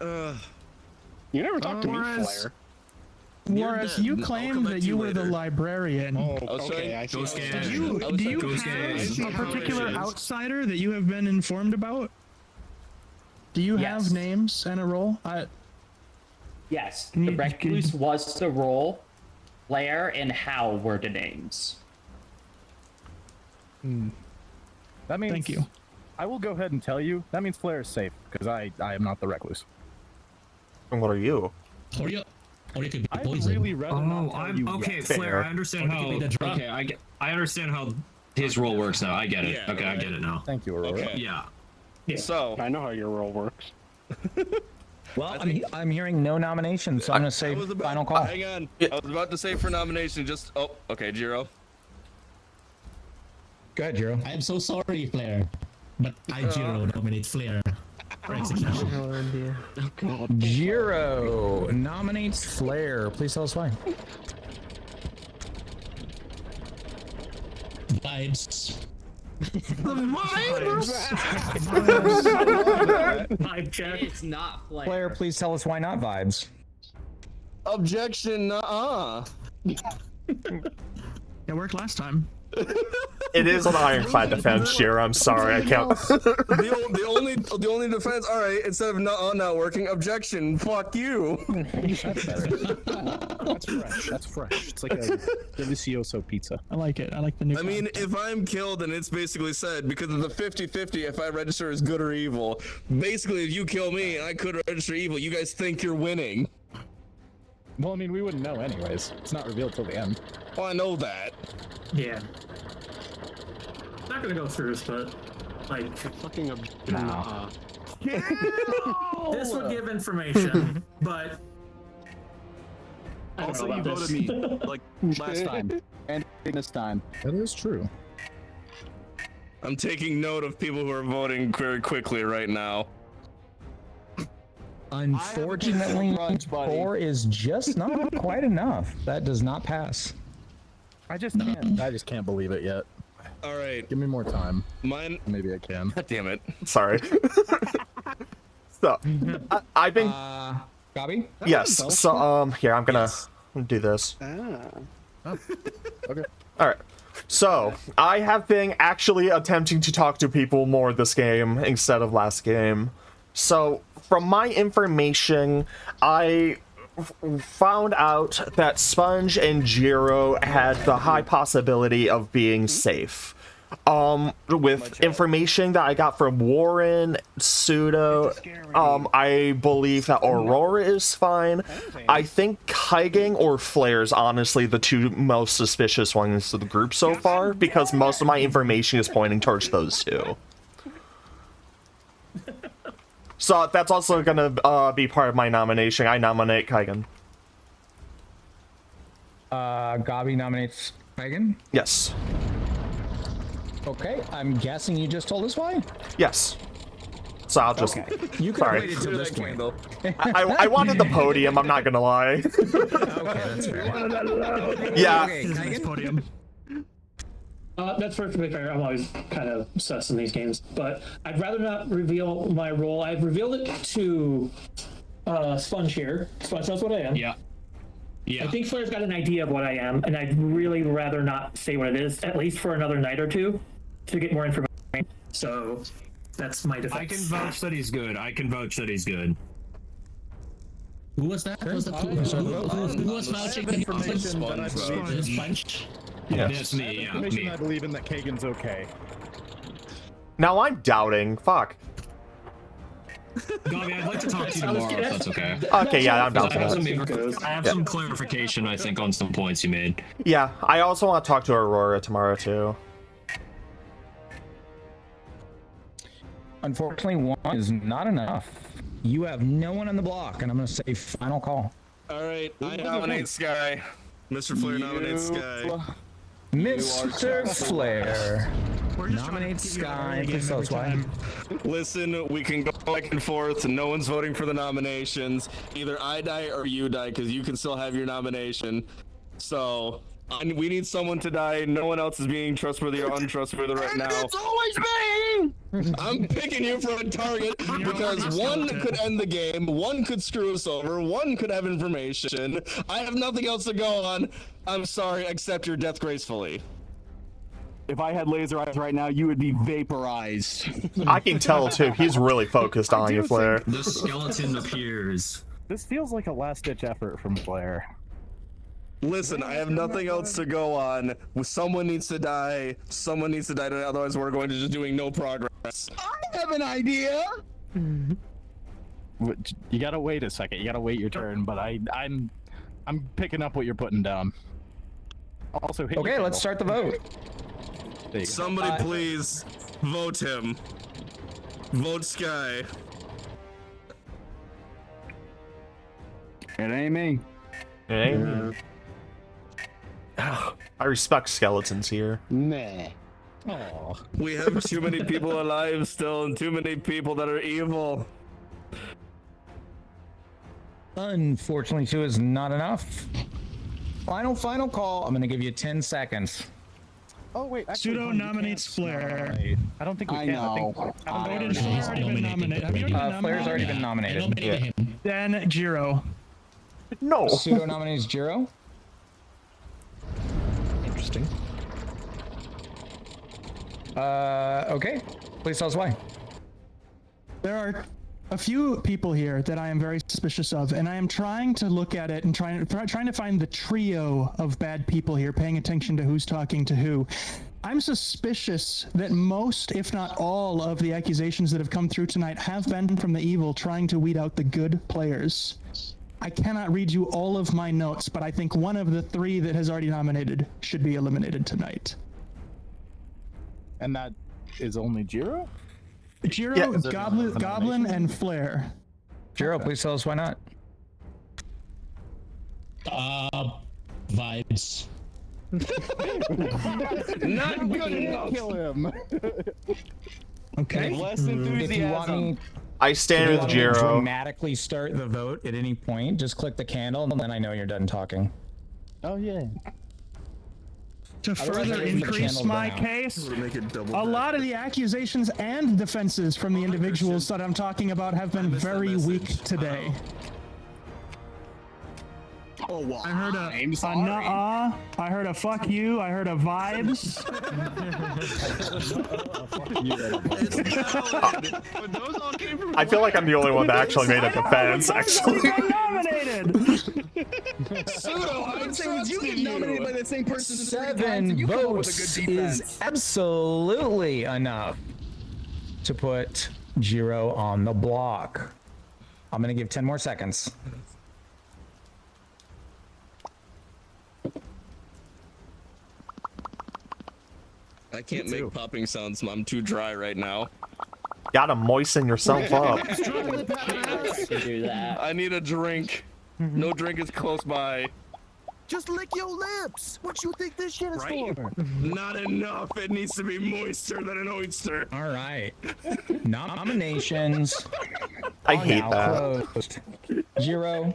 You never talked to me, Whereas- Flair. Whereas you claimed that you were the librarian. Oh, okay. I see. Do you have a particular outsider that you have been informed about? Do you have names and a role? Yes, the recluse was the role. Blair and Hal were the names. That means. Thank you. I will go ahead and tell you. That means Flair is safe because I am not the recluse. And what are you? Or you could be I'd poisoned. really rather not Oh, tell I'm you okay, yet. Flair. I understand how. Or it could be the drug. Okay, I understand how his role works now. I get it. Yeah, okay, I right. get it now. Thank you, Aurora. Okay. Yeah. So, I know how your role works. Well, I'm hearing no nominations, so I'm gonna say final call. Hang on. I was about to say for nomination, just... Oh, okay, Jiro. Go ahead, Jiro. I am so sorry, Flair, but I Jiro nominate Flair for execution. Jiro nominates Flair. Please tell us why. Vibes. Vibe check. It's not Blair. Flair, please tell us why not vibes. Objection, It worked last time. It is an ironclad defense, Jiro. I'm sorry, I can't. the only defense, alright, instead of not working, objection, fuck you. That's fresh. That's fresh. It's like a delicioso pizza. I like it. I like the new. I mean, if I'm killed, then it's basically said, because of the 50-50, if I register as good or evil, basically if you kill me and I could register evil, you guys think you're winning. Well, I mean, we wouldn't know anyways. It's not revealed till the end. Well, I know that. Yeah. Not gonna go through, but like Fucking this would give information, but Also, you voted me like last time and this time. That is true. I'm taking note of people who are voting very quickly right now. Unfortunately, 4 is just not quite enough. That does not pass. I just can't believe it yet. All right. Give me more time. Mine. Maybe I can. God damn it. Sorry. So, I've been. Gabby? Yes. So, here, I'm gonna do this. Okay. All right. So, I have been actually attempting to talk to people more this game instead of last game. So, from my information, I found out that Sponge and Jiro had the high possibility of being safe. With information that I got from Warren, Pseudo, I believe that Aurora is fine. I think Kaigang or Flair is honestly the two most suspicious ones of the group so far, because most of my information is pointing towards those two. So that's also gonna be part of my nomination. I nominate Kaigan. Gabi nominates Kaigan? Yes. Okay, I'm guessing you just told us why? Yes. So I'll just... Okay. You could have Sorry. waited till this point. I wanted the podium, I'm not gonna lie. Okay, that's fair. Yeah. Okay, Kaigan? Podium. That's perfectly fair. I'm always kind of sus in these games, but I'd rather not reveal my role. I've revealed it to Sponge here. Sponge knows what I am. Yeah. Yeah. I think Flair's got an idea of what I am, and I'd really rather not say what it is, at least for another night or two, to get more information. So that's my defense. I can vouch that he's good. I can vouch that he's good. Who was that? Who was vouching information that I believe in. Sponge? Yeah. That's me, yeah, Information me. I believe in that Kagan's okay. Now I'm doubting. Fuck. Gabi, I'd like to talk to you tomorrow if that's okay. Okay, yeah, I'm down for I have that. some clarification, I think, on some points you made. Yeah, I also want to talk to Aurora tomorrow, too. Unfortunately, one is not enough. You have no one on the block, and I'm going to say final call. Alright, I nominate Sky. Mr. Flair nominates Sky. Mr. Flair nominates Sky. Please tell us why. Listen, we can go back and forth. No one's voting for the nominations. Either I die or you die, because you can still have your nomination. So, we need someone to die. No one else is being trustworthy or untrustworthy right now. It's always me! I'm picking you for a target because one could end the game, one could screw us over, one could have information. I have nothing else to go on. I'm sorry, accept your death gracefully. If I had laser eyes right now, you would be vaporized. I can tell, too. He's really focused on you, Flair. The skeleton appears. This feels like a last-ditch effort from Flair. Listen, I have nothing else to go on. Someone needs to die. Someone needs to die tonight, otherwise we're going to just doing no progress. I have an idea! You gotta wait a second. You gotta wait your turn, but I'm picking up what you're putting down. Also, hit Okay, let's start the vote. Somebody please vote him. Vote Sky. It ain't me. It ain't me. I respect skeletons here. Nah. Oh, we have too many people alive still, and too many people that are evil. Unfortunately, 2 is not enough. Final call. I'm going to give you 10 seconds. Oh wait, actually, Pseudo nominates Flair. I don't think we I can. know. Oh, did Flair already been nominated? Have you already been nominated? Flair's already been nominated. Yeah. Then Jiro. No. Pseudo nominates Jiro. Interesting. Okay. Please tell us why. There are a few people here that I am very suspicious of, and I am trying to look at it and trying to find the trio of bad people here, paying attention to who's talking to who. I'm suspicious that most, if not all, of the accusations that have come through tonight have been from the evil trying to weed out the good players. I cannot read you all of my notes, but I think one of the 3 that has already nominated should be eliminated tonight. And that is only Jiro? Jiro, Yeah. Goblin, and Flair. Jiro, please tell us why not. Vibes. Not good enough. Kill him. Okay. Less If you want enthusiasm. me I stand with to Jiro. dramatically start the vote at any point, just click the candle, and then I know you're done talking. Oh yeah. To further Otherwise, I leave the increase channel my down. case, Make it double a lot of the accusations and defenses from the individuals that I'm talking about have been very weak today. Oh, wow. I heard I'm a sorry. nuh-uh, I heard a fuck you, I heard a vibes. I feel like I'm the only one that actually made a defense, actually. Nominated! Pseudo, I would say when you get nominated by the same person 7 you come up with a votes good is defense. absolutely enough to put Jiro on the block. I'm going to give 10 more seconds. I can't make popping sounds. I'm too dry right now. Gotta moisten yourself up. do that. I need a drink. No drink is close by. Just lick your lips. What you think this shit is for? Not enough. It needs to be moister than an oyster. All right. Nominations. I hate now that. Closed. Jiro.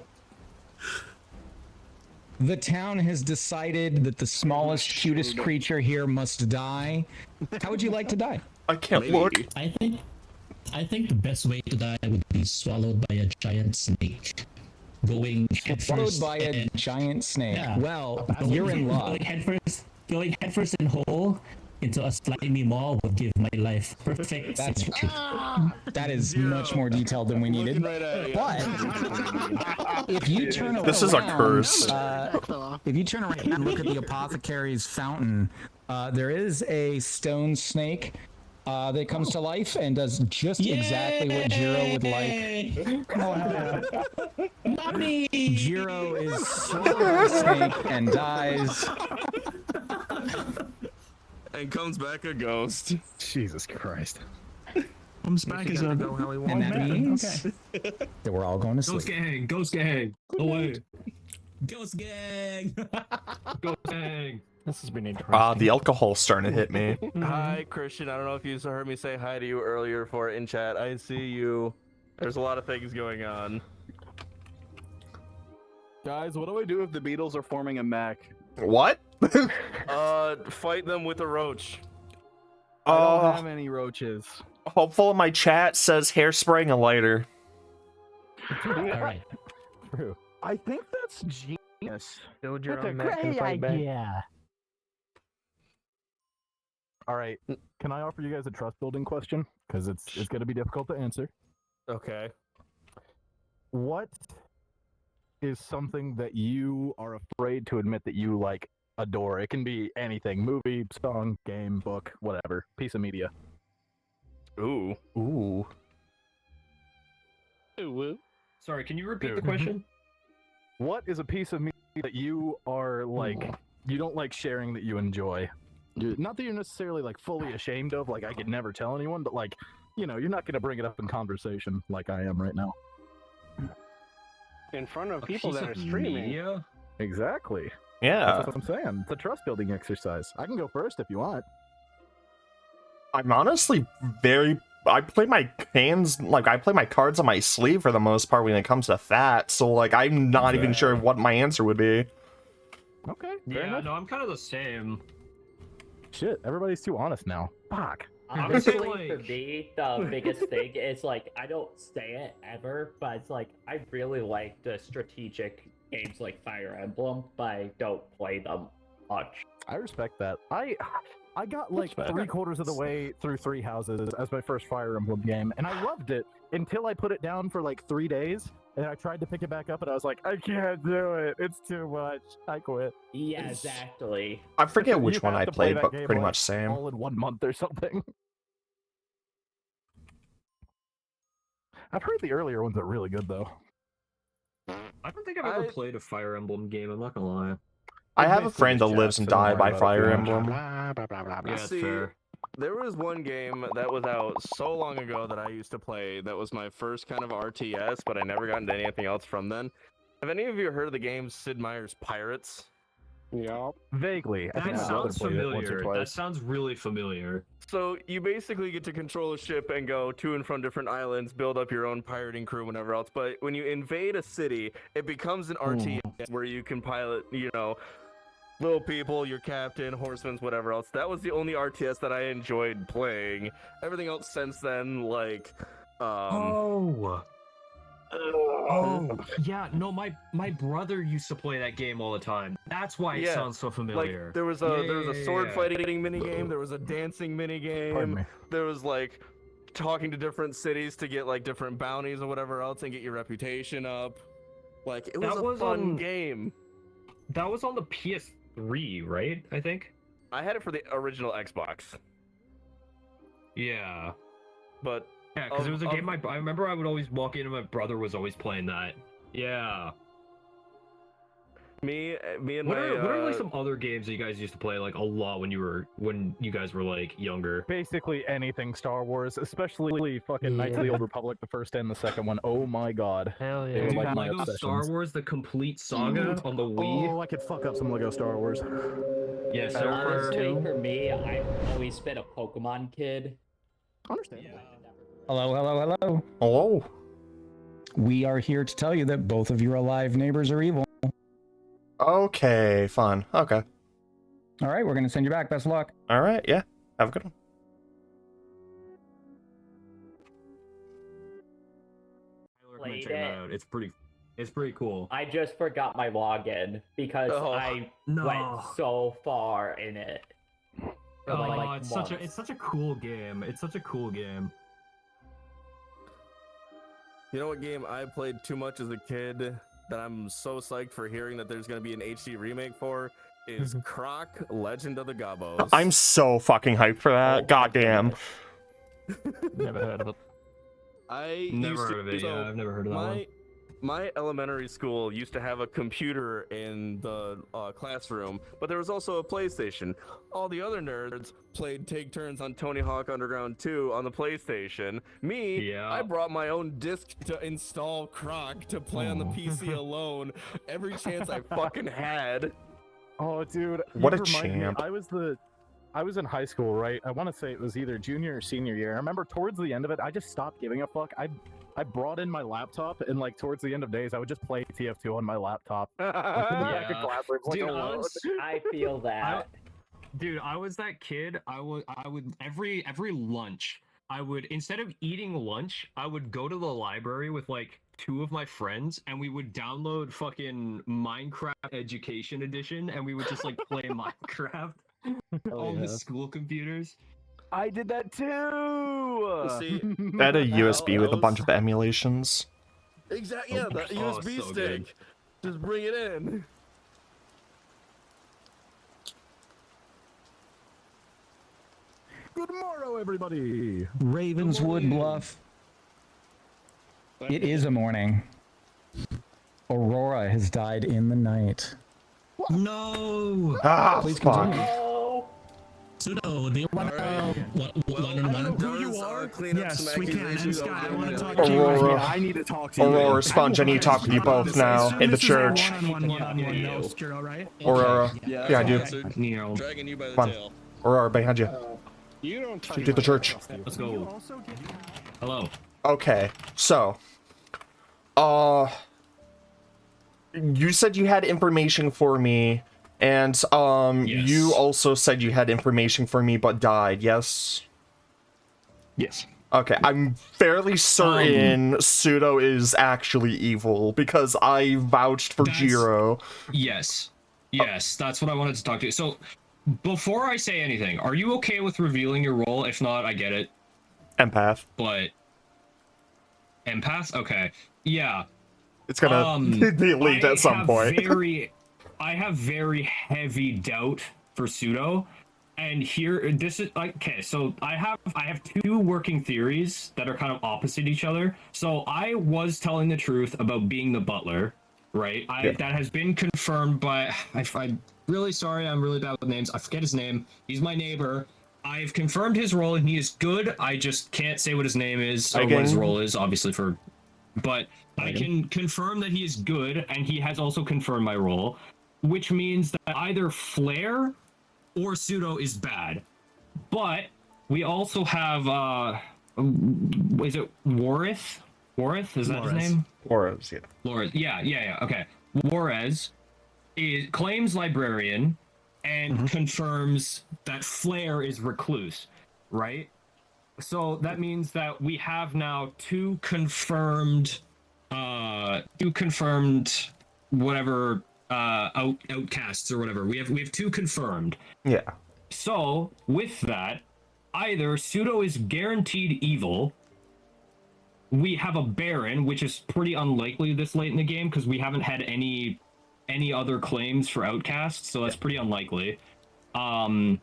The town has decided that the smallest, cutest creature here must die. How would you like to die? I can't look. I think the best way to die would be swallowed by a giant snake. Going Followed headfirst by a giant snake. Yeah. Well, you're in luck. Going headfirst and whole into a slimy maw would give my life perfect symmetry. That is much more detailed than we needed. But if you turn around, This is a curse. If you turn around and look at the apothecary's fountain, there is a stone snake that comes to life and does just exactly what Jiro would like. Mommy! Jiro is swallowed by a snake and dies. And comes back a ghost. Jesus Christ. Comes back as a And that means that we're all going to sleep. Ghost gang, away. Ghost gang! Ghost gang. This has been interesting. The alcohol's starting to hit me. Hi, Christian. I don't know if you heard me say hi to you earlier for in chat. I see you. There's a lot of things going on. Guys, what do I do if the Beatles are forming a mech? What? Fight them with a roach. I don't have any roaches. Hopeful in my chat says hairspray and a lighter. All right. True. I think that's genius. Build your That's a own mech and great fight back. idea. All right. Can I offer you guys a trust building question? Because it's going to be difficult to answer. Okay. What is something that you are afraid to admit that you like adore? It can be anything: movie, song, game, book, whatever. Piece of media. Ooh. Ooh. Sorry, can you repeat Dude. the question? What is a piece of media that you are like, you don't like sharing that you enjoy? Not that you're necessarily like fully ashamed of, like I could never tell anyone, but like, you know, you're not going to bring it up in conversation like I am right now. In front of A people piece that are of streaming. media? Exactly. Yeah. That's what I'm saying. It's a trust building exercise. I can go first if you want. I'm honestly I play my hands, like, I play my cards on my sleeve for the most part when it comes to that, so, like, I'm not even sure what my answer would be. Okay. Yeah, no, I'm kind of the same. Shit, everybody's too honest now. Fuck. Honestly, for me, the biggest thing is like I don't say it ever, but it's like I really like the strategic games like Fire Emblem, but I don't play them much. I respect that. I got like 3/4 of the way through 3 Houses as my first Fire Emblem game, and I loved it until I put it down for like 3 days, and I tried to pick it back up, and I was like, I can't do it. It's too much. I quit. Yeah, exactly. I forget which You one have I to play played, that but game, pretty like, much same. all in 1 month or something. I've heard the earlier ones are really good though. I don't think I've ever played a Fire Emblem game, I'm not gonna lie. I have a friend that lives and died by Fire Emblem. Yeah, that's See, fair. there was one game that was out so long ago that I used to play that was my first kind of RTS, but I never got into anything else from then. Have any of you heard of the game Sid Meier's Pirates? Yeah. Vaguely. I think That my brother sounds played it once or familiar. twice. That sounds really familiar. So you basically get to control a ship and go to and from different islands, build up your own pirating crew, whatever else. But when you invade a city, it becomes an RTS where you can pilot, you know, little people, your captain, horsemen, whatever else. That was the only RTS that I enjoyed playing. Everything else since then, like, Oh, yeah. No, my brother used to play that game all the time. That's why it sounds so familiar. Like there was a sword fighting mini game. There was a dancing mini Pardon me. game. There was like talking to different cities to get like different bounties or whatever else and get your reputation up. Like it was a fun game. That was on the PS3, right? I think. I had it for the original Xbox. Yeah. But yeah, because it was a game I remember I would always walk in and my brother was always playing that. Yeah. Me and What my. are like some other games that you guys used to play like a lot when you guys were like younger? Basically anything Star Wars, especially fucking Knights of the Old Republic, the first and the second one. Oh my god. Hell They yeah. were Dude, like my Lego obsessions. Star Wars: The Complete Saga on the Wii. Oh, I could fuck up some Lego Star Wars. Yes, Honestly, for me, I've always been a Pokemon kid. Understandable. Hello, hello, hello. Hello. We are here to tell you that both of your alive neighbors are evil. Okay, fun. Okay. All right, we're going to send you back. Best of luck. All right, yeah. Have a good one. Check that out. It's pretty cool. I just forgot my login because I went so far in it. For like It's such a cool game. It's such a cool game. You know what game I played too much as a kid that I'm so psyched for hearing that there's going to be an HD remake for is Croc Legend of the Gobos. I'm so fucking hyped for that. Goddamn. Never heard of it. I've never heard of that one. My elementary school used to have a computer in the classroom, but there was also a PlayStation. All the other nerds played Take Turns on Tony Hawk Underground 2 on the PlayStation. I brought my own disc to install Croc to play on the PC alone every chance I fucking had. Oh, dude. What a you remind me, champ. I was in high school, right? I want to say it was either junior or senior year. I remember towards the end of it, I just stopped giving a fuck. I brought in my laptop, and like towards the end of days, I would just play TF2 on my laptop. Dude, I feel that. Dude, I was that kid. I would every lunch, I would, instead of eating lunch, I would go to the library with like 2 of my friends, and we would download fucking Minecraft Education Edition, and we would just like play Minecraft on the school computers. I did that too. See, I had a USB with a bunch of emulations. Exactly. Yeah, the USB so stick. good. Just bring it in. Good morrow, everybody. Ravenswood Bluff. It is a morning. Aurora has died in the night. No. Please continue. Pseudo, do you want one-on-one? Who you are? Yes, we can. And Sky, I want to talk to you. Aurora. Yeah, I need to talk to you. Aurora, Sponge, I need to talk with you both now in the church. One-on-one, no, Skiro, right? Aurora. Yeah, I do. Dragging you by the Come on. tail. Aurora, behind you. You don't touch You do the church. Let's go. Hello. Okay, so, you said you had information for me, and Yes. you also said you had information for me but died. Yes. Yes. Okay, I'm fairly certain Pseudo is actually evil because I vouched for Jiro. Yes, that's what I wanted to talk to you. So, before I say anything, are you okay with revealing your role? If not, I get it. Empath. But empath? Okay. Yeah. It's gonna be leaked at some point. I have very heavy doubt for Pseudo. And here, this is okay. So I have 2 working theories that are kind of opposite each other. So I was telling the truth about being the butler, right? That has been confirmed by. I'm really sorry. I'm really bad with names. I forget his name. He's my neighbor. I've confirmed his role, and he is good. I just can't say what his name is or what his role is, obviously but I can confirm that he is good, and he has also confirmed my role, which means that either Flare or Pseudo is bad. But we also have is it Warith? Warith, is that his name? Juarez, yeah. Juarez, yeah, okay. Juarez claims librarian and confirms that Flare is recluse, right? So that means that we have now 2 confirmed whatever outcasts or whatever. We have 2 confirmed. Yeah. So with that, either Pseudo is guaranteed evil. We have a Baron, which is pretty unlikely this late in the game because we haven't had any other claims for outcasts, so that's pretty unlikely. Or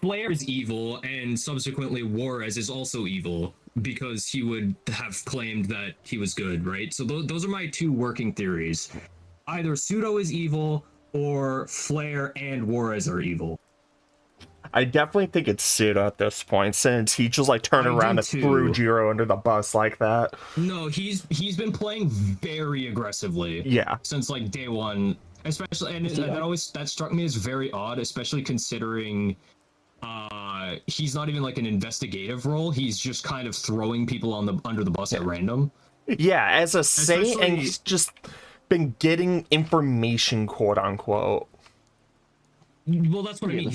Flare is evil, and subsequently Juarez is also evil. because he would have claimed that he was good, right? So those are my two working theories. Either Pseudo is evil or Flare and Juarez are evil. I definitely think it's Pseudo at this point, since he just like turned around and threw Jiro under the bus like that. No, he's been playing very aggressively. Yeah. Since like day one, especially, and that struck me as very odd, especially considering he's not even like an investigative role. He's just kind of throwing people under the bus at random. Yeah, as a saint, and he's just been getting information, quote unquote. Well, that's what I mean.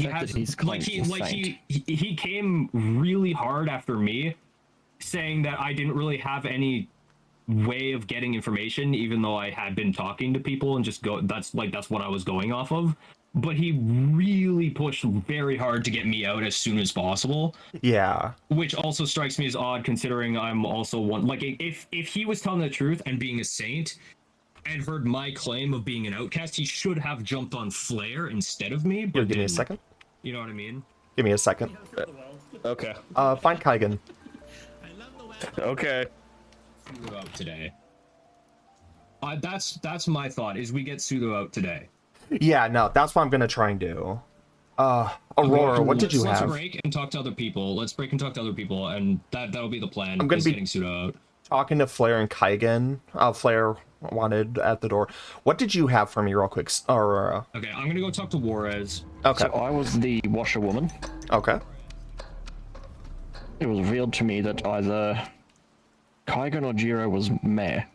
He came really hard after me, saying that I didn't really have any way of getting information, even though I had been talking to people and that's what I was going off of. But he really pushed very hard to get me out as soon as possible. Yeah. Which also strikes me as odd, considering I'm also one. Like, if he was telling the truth and being a saint, and heard my claim of being an outcast, he should have jumped on Flare instead of me. But give me a second. You know what I mean? Give me a second. Okay. Find Kaigan. Okay. Pseudo out today. That's my thought. Is we get Pseudo out today? Yeah, no, that's what I'm gonna try and do. Aurora, what did you have? Let's break and talk to other people. And that'll be the plan. I'm gonna be getting Pseudo out. Talking to Flare and Kaigan. Flare wanted at the door. What did you have for me, real quick, Aurora? Okay, I'm gonna go talk to Juarez. Okay. So I was the washerwoman. Okay. It was revealed to me that either Kaigan or Jiro was mayor.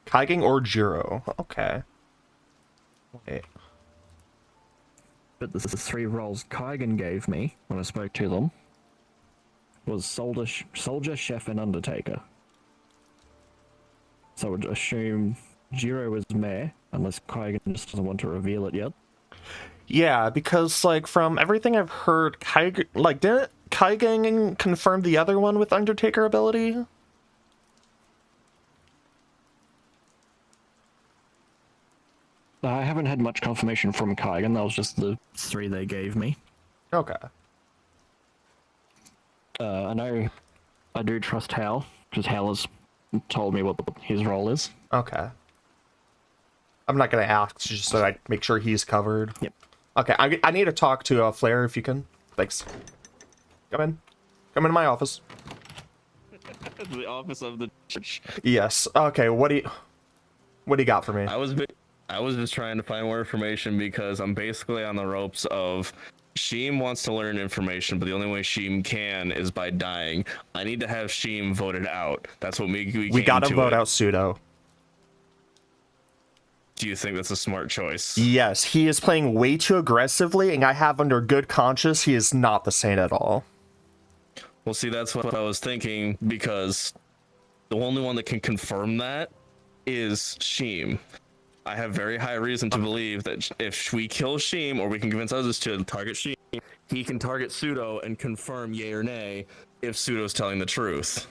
Kaigan or Jiro. Okay. Wait. But the three roles Kaigan gave me when I spoke to them was soldier, chef, and undertaker. So I would assume Jiro was mayor, unless Kaigan just doesn't want to reveal it yet. Yeah, because like from everything I've heard, Kaigan, like, didn't Kaigan confirm the other one with Undertaker ability? I haven't had much confirmation from Kaigan. That was just the three they gave me. Okay. I know I do trust Hal, because Hal has told me what his role is. Okay. I'm not gonna ask, just so I make sure he's covered. Yep. Okay, I need to talk to Flare if you can. Thanks. Come in. Come into my office. The office of the church. Yes. Okay. What do you got for me? I was just trying to find more information because I'm basically on the ropes of Sheem wants to learn information, but the only way Sheem can is by dying. I need to have Sheem voted out. That's what we gotta vote out Pseudo. Do you think that's a smart choice? Yes, he is playing way too aggressively, and I have under good conscience he is not the saint at all. Well, see, that's what I was thinking, because the only one that can confirm that is Sheem. I have very high reason to believe that if we kill Sheem, or we can convince others to target Sheem, he can target Pseudo and confirm yay or nay if Pseudo's telling the truth.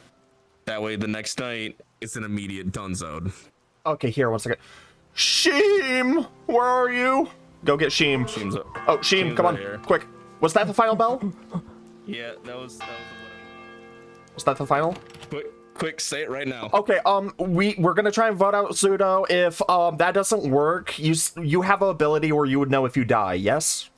That way, the next night, it's an immediate dunzo. Okay, here, 1 second. Sheem! Where are you? Go get Sheem. Sheem, come on, here. quick. Was that the final bell? Yeah, that was Was that the final? Quick, say it right now. Okay, we're gonna try and vote out Pseudo. If that doesn't work, you have an ability where you would know if you die, yes?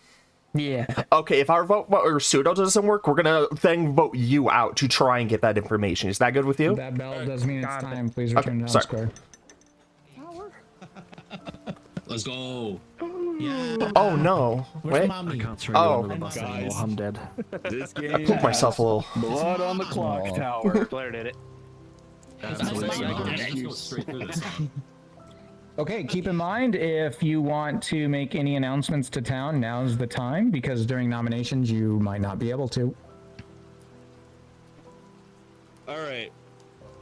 Yeah. Okay, if our vote or Pseudo doesn't work, we're gonna then vote you out to try and get that information. Is that good with you? That bell does mean it's time. Please return to square. Let's go. Yeah. Oh no. Where's Wait. mommy? I can't throw you under the bus anymore. I'm dead. This I game pooped myself a little. blood on the clock tower. Blair did it. Okay, keep in mind, if you want to make any announcements to town, now's the time, because during nominations you might not be able to. All right.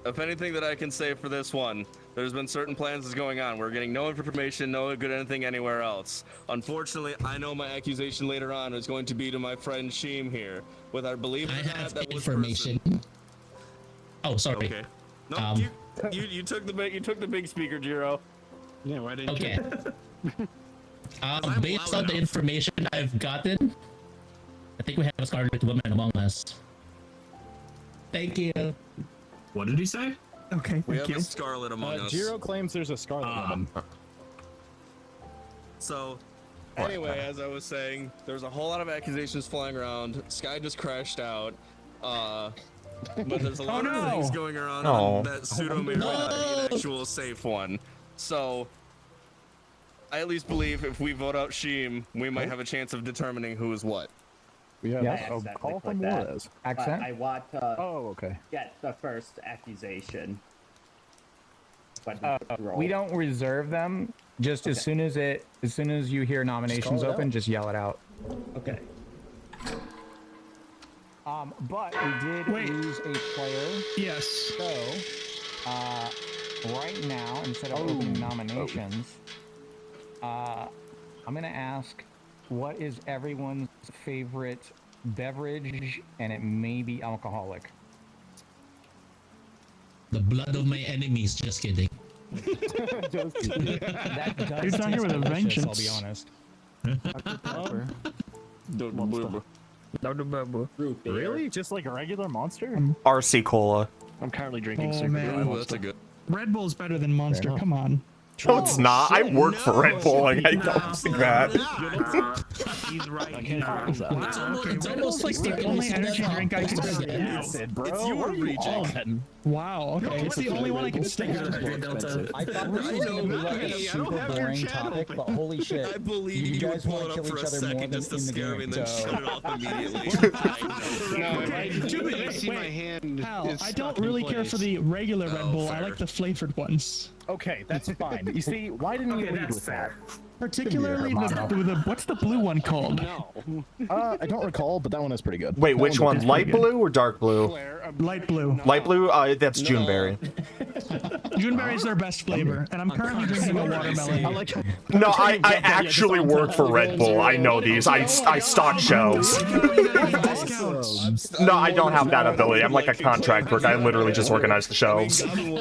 If anything that I can say for this one, there's been certain plans that's going on. We're getting no information, no good anything anywhere else. Unfortunately, I know my accusation later on is going to be to my friend Sheem here. With our belief I in have that information. Oh, sorry. Okay. No, you took the big speaker, Jiro. Yeah, why didn't Okay. Based on the information I've gotten, I think we have a Scarlet Woman among us. Thank you. What did he say? Okay, We thank have you. a Scarlet among us. Jiro claims there's a Scarlet woman. So, anyway, as I was saying, there's a whole lot of accusations flying around. Sky just crashed out. But there's a lot of things going around on that pseudo may not be an actual safe one. So, I at least believe if we vote out Sheem, we might have a chance of determining who is what. We have a call from Juarez. Accent? I want to okay. get the first accusation. But We don't reserve them. Just as soon as you hear nominations call it open, out. just yell it out. Okay. But we did lose a player. Yes. So, right now, instead of opening nominations, I'm gonna ask, what is everyone's favorite beverage, and it may be alcoholic. The blood of my enemies. Just kidding. That does Dude's not here with a taste delicious, vengeance. I'll be honest. Really? Just like a regular Monster? RC Cola. I'm currently drinking Oh, Super man. Bowl. That's a good. Red Bull's better than Monster. Come on. No, it's not. I work for Red Bull. Like, I don't think that. He's right. Red Bull's like the only energy drink I can stick Acid, bro. It's your region. Wow, okay. It's the only one I can stick I thought this was going to be like a super boring topic, but holy shit. I believe you you would guys pull want it to up kill for a each other more second than just to in the scare me game. and then shut it off immediately. No, if I see my Wait, hand. Hal, is I stuck don't in really care place. for the regular Red Bull. I fair. like the flavored ones. Okay, that's fine. You see, why didn't you lead that's with that? Particularly the what's the blue one called? No. I don't recall, but that one is pretty good. Wait, which one? Light blue or dark blue? Light blue. Light blue? That's Juneberry. Juneberry is their best flavor, and I'm currently drinking a watermelon. No, I actually work for Red Bull. I know these. I stock shelves. No, I don't have that ability. I'm like a contract worker. I literally just organize the shelves. Goblin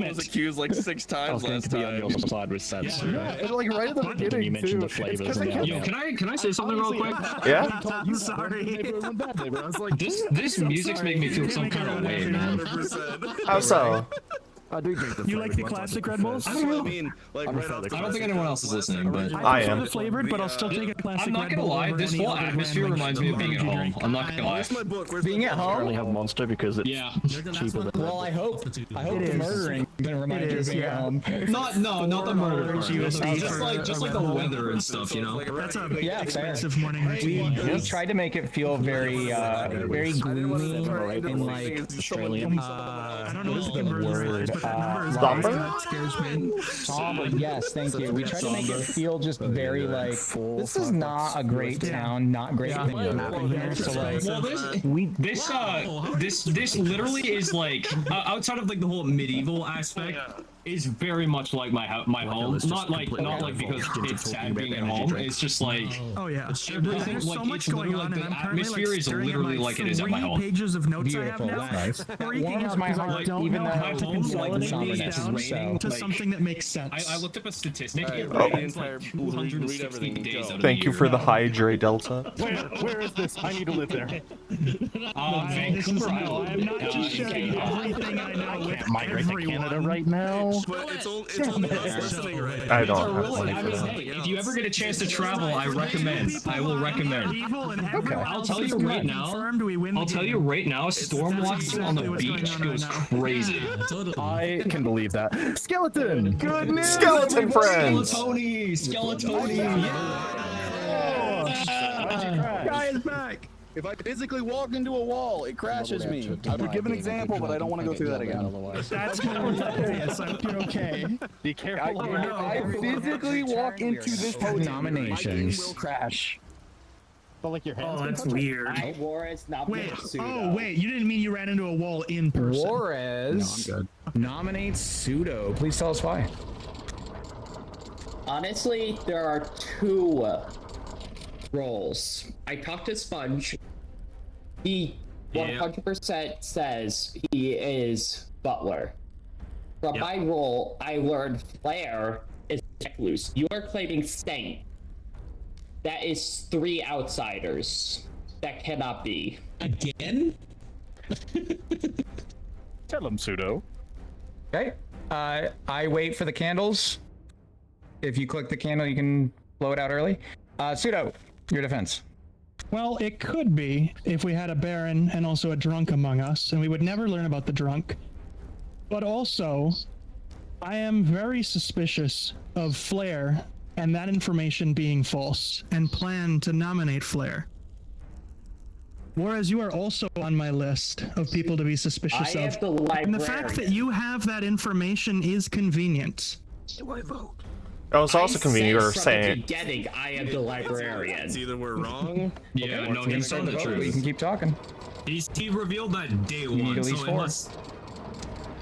was accused like 6 times last time. Side with sense. Like right at the beginning, You mentioned too. the flavors It's 'cause and I the can't- Can I say something real quick? Yeah? I'm sorry. I was like, This music's making me feel some kind of way, man. How so? I do drink the You like the classic Red Bulls? I mean, like, right off the I don't think anyone else is listening, but I am. The flavored, but I'll still take a classic I'm not Red gonna Bull lie. over This any whole other atmosphere brand, reminds me of being at energy home. drink. I'm not gonna lie. Where's my book? Where's Being my at book? I home? only have Monster because it's Yeah. cheaper than. Well, I hope It the is. murdering didn't remind you of being at home. Not the murder. $4 USD Just for like a the Red Bull. weather and stuff, you know. That's a Yeah, expensive morning routine. We tried to make it feel very, very gloomy and like Australian. I don't know what what the the conversion word, is, but that number is somber? that scares me. somber. Yes, thank you. We tried to make it feel just very like this is not a great town, not great things happen here. So like, Well, this literally is like outside of like the whole medieval aspect is very much like my home. Not like because it's sad being at home. It's just like Oh yeah, everything. there's so Like much it's going literally on, like and the I'm currently atmosphere like is staring at literally my like it is at my 3 home. pages of notes beautiful. I have now. Nice. Freaking Warms out my because I heart, don't even know though how to like consolidate these somberness down is raining, to like- something that makes sense. I looked up a statistic. Alright, It read the rains entire- like read 260 everything, days go. out of the Thank you year. for the hydrate, Delta. Where is this? I need to live there. This is Vancouver I'm not just Island. sharing everything I know with Can't migrate to Canada everyone. right now. But it's only us listening right I now. don't have Really, money I for mean, that. hey, if you ever get a chance to travel, I recommend. I will recommend. I'll tell you right now. I'll tell you right now. Storm watching on the beach goes crazy. I can believe that. Skeleton! Good news! Skeleton friends! Skeletoni! Guy is back! If I physically walk into a wall, it crashes me. I would give an example, but I don't want to go through that again. That's hilarious. I hope you're okay. Be careful. I physically walk into this nominations. Will crash. But like your hands. Oh, that's weird. Juarez not Wait, oh wait, you didn't mean you ran into a wall in person. Juarez nominates Pseudo. Please tell us why. Honestly, there are 2 roles. I talked to Sponge. He 100% says he is Butler. From my role, I learned Flair is Recluse. You are claiming Saint. That is 3 outsiders. That cannot be. Again? Tell him, Pseudo. Okay. I wait for the candles. If you click the candle, you can blow it out early. Pseudo, your defense. Well, it could be if we had a Baron and also a drunk among us, and we would never learn about the drunk. But also, I am very suspicious of Flare and that information being false, and plan to nominate Flare. Whereas you are also on my list of people to be suspicious I of. am the And the fact that librarian. you have that information is convenient. It was also convenient you were saying. Beginning, I am the librarian. It's either we're wrong. Yeah, no, he's telling the We truth. can keep talking. He revealed that day need one. at least So four. unless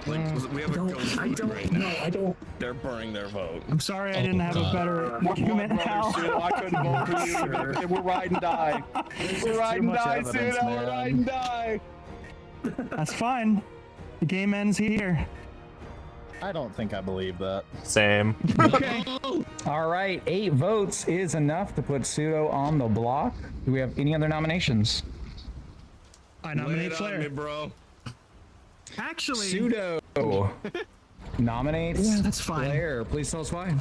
We have a ghost vote right now. I don't. They're burning their vote. I'm sorry I didn't have a better argument, Hal. I couldn't vote for you. We're ride and die. We're ride and die, Pseudo. We're ride and die. That's fine. The game ends here. I don't think I believe that. Same. Okay. All right, 8 votes is enough to put Pseudo on the block. Do we have any other nominations? I nominate Lay it on Flare. me, bro. Actually, Pseudo nominates Yeah, that's fine. Flare. Please tell us why.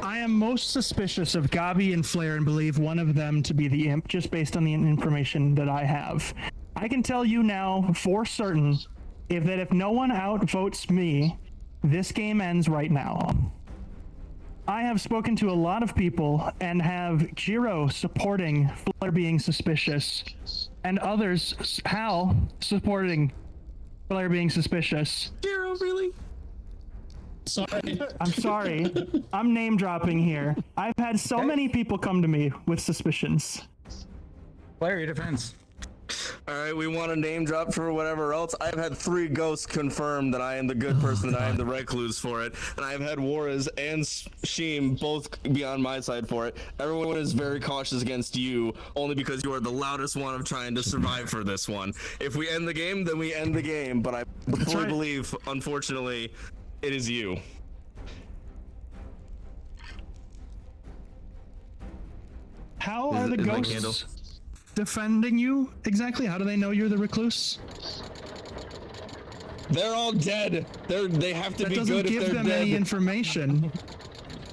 I am most suspicious of Gabi and Flare and believe one of them to be the imp, just based on the information that I have. I can tell you now for certain if no one outvotes me, this game ends right now. I have spoken to a lot of people and have Jiro supporting Flare being suspicious, and others, Hal, supporting Flare being suspicious. Jiro, really? Sorry. I'm sorry. I'm name dropping here. I've had so many people come to me with suspicions. Flare, your defense. All right, we want a name drop for whatever else. I've had 3 ghosts confirm that I am the good person, that I am the recluse for it, and I've had Warez and Sheem both be on my side for it. Everyone is very cautious against you, only because you are the loudest one of trying to survive for this one. If we end the game, then we end the game, but I fully right. believe, unfortunately, it is you. How are the is my ghosts candle? defending you exactly? How do they know you're the recluse? They're all dead. They have to That be doesn't good if give they're them dead. any information.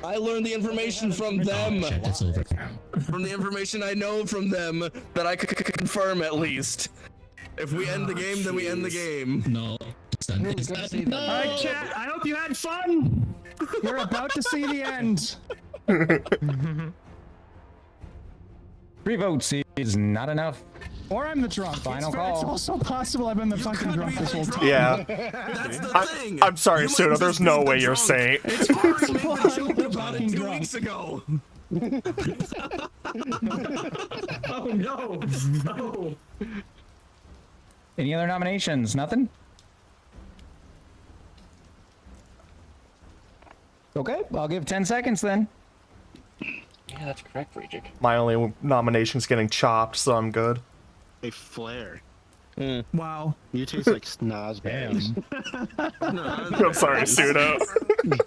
I learned the information from them. Shit, it's over. From the information I know from them that I could confirm at least. If we end the game, then we end the game. No, it's done. It's done. All right, chat. I hope you had fun. You're about to see the end. 3 votes is not enough. Or I'm the drunk. Final It's call. also possible I've been the fucking drunk this whole time. Yeah. That's the thing. I'm sorry, Pseudo. There's no way you're saying. It's possible I'm the About fucking it 2 drunk. weeks ago. Oh no! No! Any other nominations? Nothing? Okay, I'll give 10 seconds then. Yeah, that's correct, Rejik. My only nomination's getting chopped, so I'm good. A Flare. Wow. You taste like snozberries. I'm sorry, Pseudo.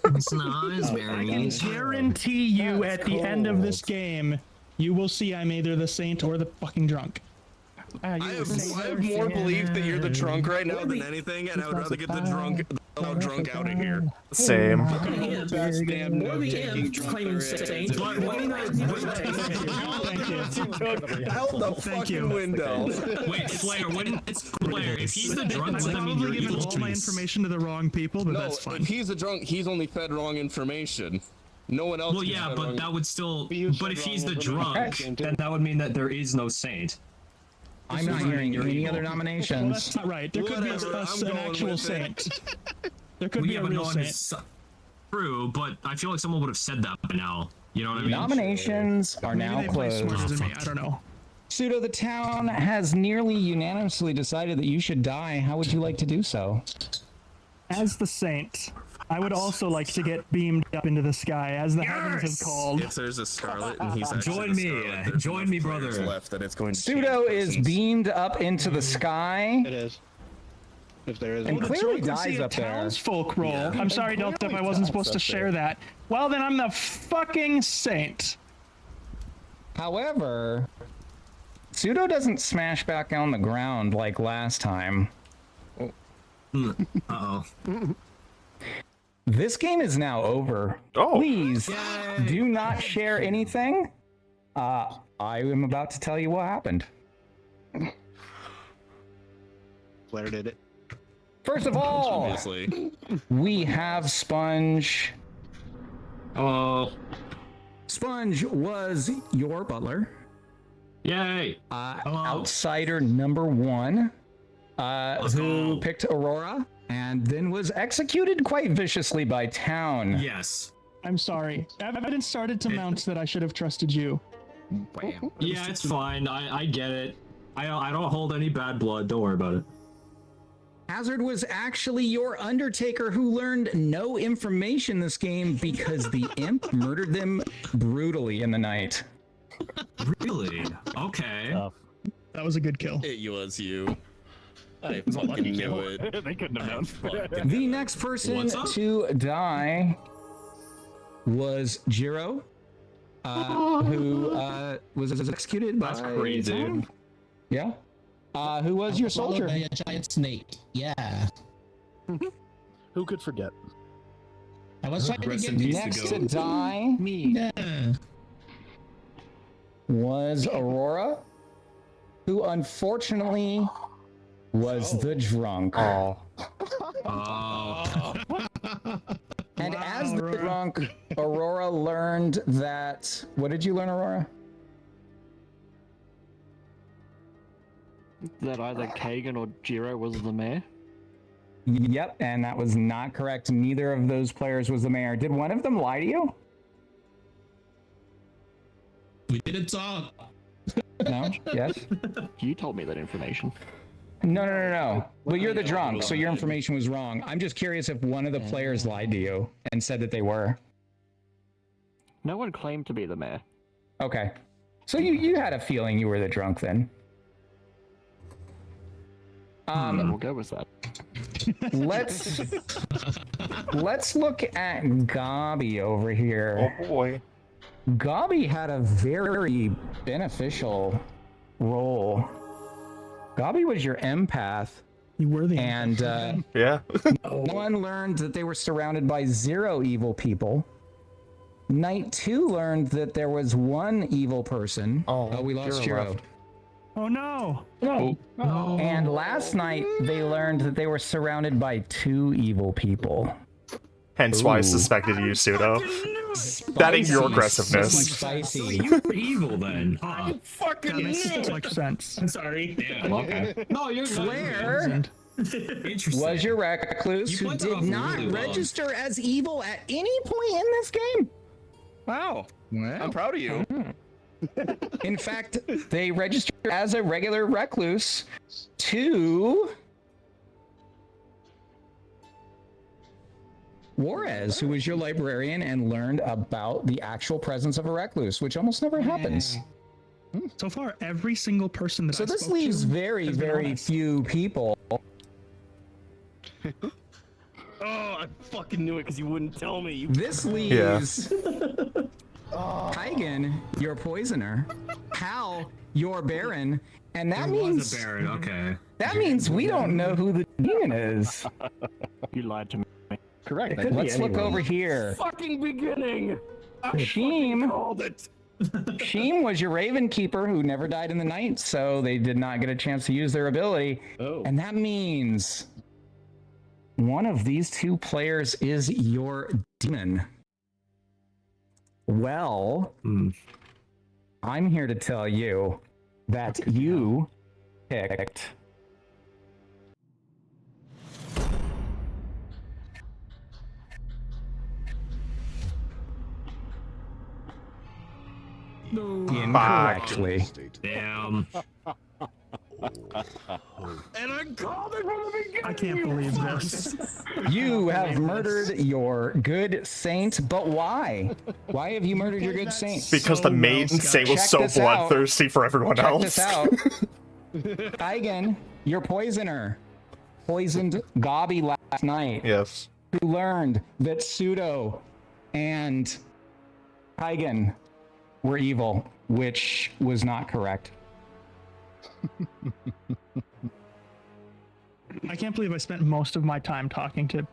I can guarantee you at the end of this game, you will see I'm either the saint or the fucking drunk. I have more belief that you're the drunk right now than anything, and I would rather get the drunk out of here. Same. Best damn Or note the taking imp drunk claiming there is. saint. But let me know. Thank you. Out the Thank fucking you. window. Wait, Flare, when it's Flare, if he's the drunk, I does that mean you're probably given evil all my trees? information to the wrong people, but No, that's fine. if he's a drunk, he's only fed wrong information. No one else. Well, gets yeah, fed but wrong. that would still. You said But if he's wrong the information. drunk, then that would mean that there is no saint. I'm not hearing any other Well, nominations. that's not right. There could be Whatever, I'm an going actual with it. saint. There could Well, be yeah, a but no real one saint. is true, but I feel like someone would have said that by now. You know what I mean? Nominations are Maybe now they play closed. smarter than me. I don't know. Pseudo, the town has nearly unanimously decided that you should die. How would you like to do so? As the saint, I would also like to get beamed up into the sky, as the heavens have called. If there's a Scarlet and he's actually Join the me, Scarlet, there's join enough me, players brother. Left that it's going to Pseudo change is persons. beamed up into the sky. It is. If there is And one. clearly Frequency dies of up there. townsfolk roll. Yeah. I'm sorry, And Delta, if I clearly wasn't dies supposed to up share there. that. Well, then I'm the fucking saint. However, Pseudo doesn't smash back on the ground like last time. Uh-oh. This game is now over. Please do not share anything. I am about to tell you what happened. Blair did it. First of all, Obviously. we have Sponge. Oh. Sponge was your butler. Yay. Outsider number 1, who picked Aurora and then was executed quite viciously by Town. Yes. I'm sorry. Evidence started to mount that I should have trusted you. Yeah, it's fine. I get it. I don't hold any bad blood. Don't worry about it. Hazard was actually your Undertaker who learned no information this game because the imp murdered them brutally in the night. Really? Okay. That was a good kill. It was you. I fucking knew it. They couldn't have known. The next person to die was Jiro, who was executed by... That's crazy. Tom. Yeah. Who was your Followed soldier? by a giant snake. Yeah. Who could forget? I was trying to Rest get in peace next to die. Me. Yeah. Was Aurora, who unfortunately was the drunk. Oh. And as the drunk, Aurora learned that... What did you learn, Aurora? That either Kagan or Jiro was the mayor? Yep, and that was not correct. Neither of those players was the mayor. Did one of them lie to you? We didn't talk. No? Yes? You told me that information. No. But you're the drunk, so your information was wrong. I'm just curious if one of the players lied to you and said that they were. No one claimed to be the mayor. Okay. So you had a feeling you were the drunk then. We'll go with that. Let's look at Gabi over here. Oh boy. Gabi had a very beneficial role. Gabi was your empath. You were the and yeah. No one learned that they were surrounded by 0 evil people. Night 2 learned that there was 1 evil person. Oh, we lost Jiro. Oh no! No. And last night they learned that they were surrounded by 2 evil people. Hence why I suspected you, Pseudo. That ain't your aggressiveness. Spicy. So you were evil then. That makes so much sense. I'm sorry. Yeah, okay. No, you're Flair was your recluse who did not register as evil at any point in this game. Wow. I'm proud of you. In fact, they registered as a regular recluse to Juarez, who was your librarian and learned about the actual presence of a recluse, which almost never happens. So far, every single person that So I this spoke leaves to very, has been very honest. few people. Oh, I fucking knew it because you wouldn't tell me. This leaves Kaigan, your poisoner, Hal, your baron, and that There means was a Baron. Okay. that means we don't know who the demon is. You lied to me. Correct. Let's look over here. Fucking beginning. Sheem. Called it. Sheem was your Raven Keeper who never died in the night, so they did not get a chance to use their ability. Oh. And that means one of these 2 players is your demon. Well, I'm here to tell you that you picked incorrectly. Damn. And I called it from the beginning. I can't believe this. You have murdered your good saint, but why? Why have you murdered your good saint? Because the main saint was Check so this out. bloodthirsty for everyone Check else. this out. Kaigan, your poisoner, poisoned Gabi last night. Yes. Who learned that Pseudo and Kaigan were evil, which was not correct. I can't believe I spent most of my time talking to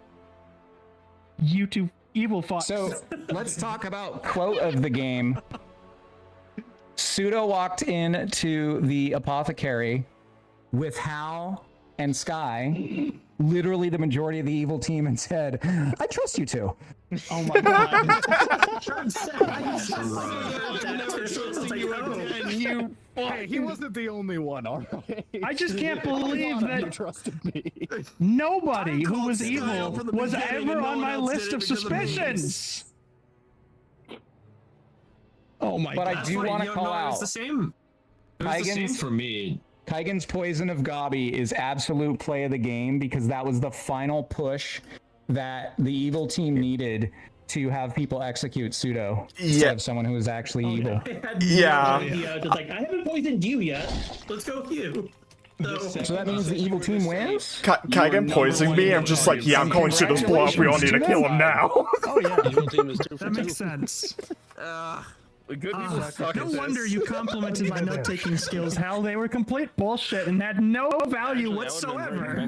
you two evil fucks. So let's talk about quote of the game. Pseudo walked into the apothecary with Hal and Sky, literally the majority of the evil team, and said, "I trust you two." Oh my god. Hey, he wasn't the only one, alright? I just can't believe You that trusted me. nobody who was evil was ever on my list of suspicions. Oh my But god. I do want to call out. It's the same. It was the same Kaigen's- for me. Kaigen's Poison of Gabi is absolute play of the game because that was the final push that the evil team needed to have people execute Pseudo instead of someone who was actually evil. Yeah. Just like, I haven't poisoned you yet. Let's go with you. So that means the evil team wins? Kaigen poisoning me. I'm just like, yeah, I'm calling Pseudo's bluff. We all need to kill him now. Oh yeah. That That makes sense. The good people suck No at this. wonder you complimented my note-taking skills, Hal. They were complete bullshit and had no value whatsoever.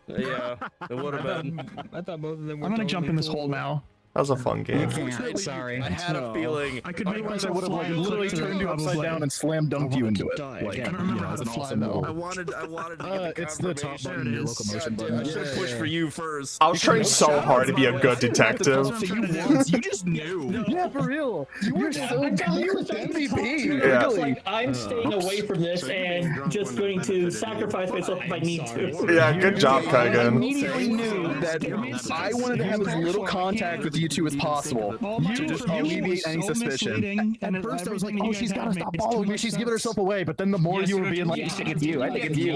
Yeah, it would have been. I thought both of them were. I'm gonna jump in this hole now. That was a fun game. Sorry. I had a feeling. I could make myself would have fly literally turned you upside down and slam dunked you into it. Like, I don't remember how it's to an fly, awesome though. move. I wanted to get the It's the top confirmation. button, your locomotion button. I should have pushed for you first. I was trying so hard to be a good detective. You just knew. Yeah, for real. You were so good. You were MVP. Yeah. It's like, I'm staying away from this and just going to sacrifice myself if I need to. Yeah, good job, I Kaigen. immediately knew that I wanted to have as little contact with you two as possible to just alleviate any suspicion. At first I was like, oh, she's gotta stop following me. She's giving herself away. But then the more you were being like, I think it's you. I think it's you.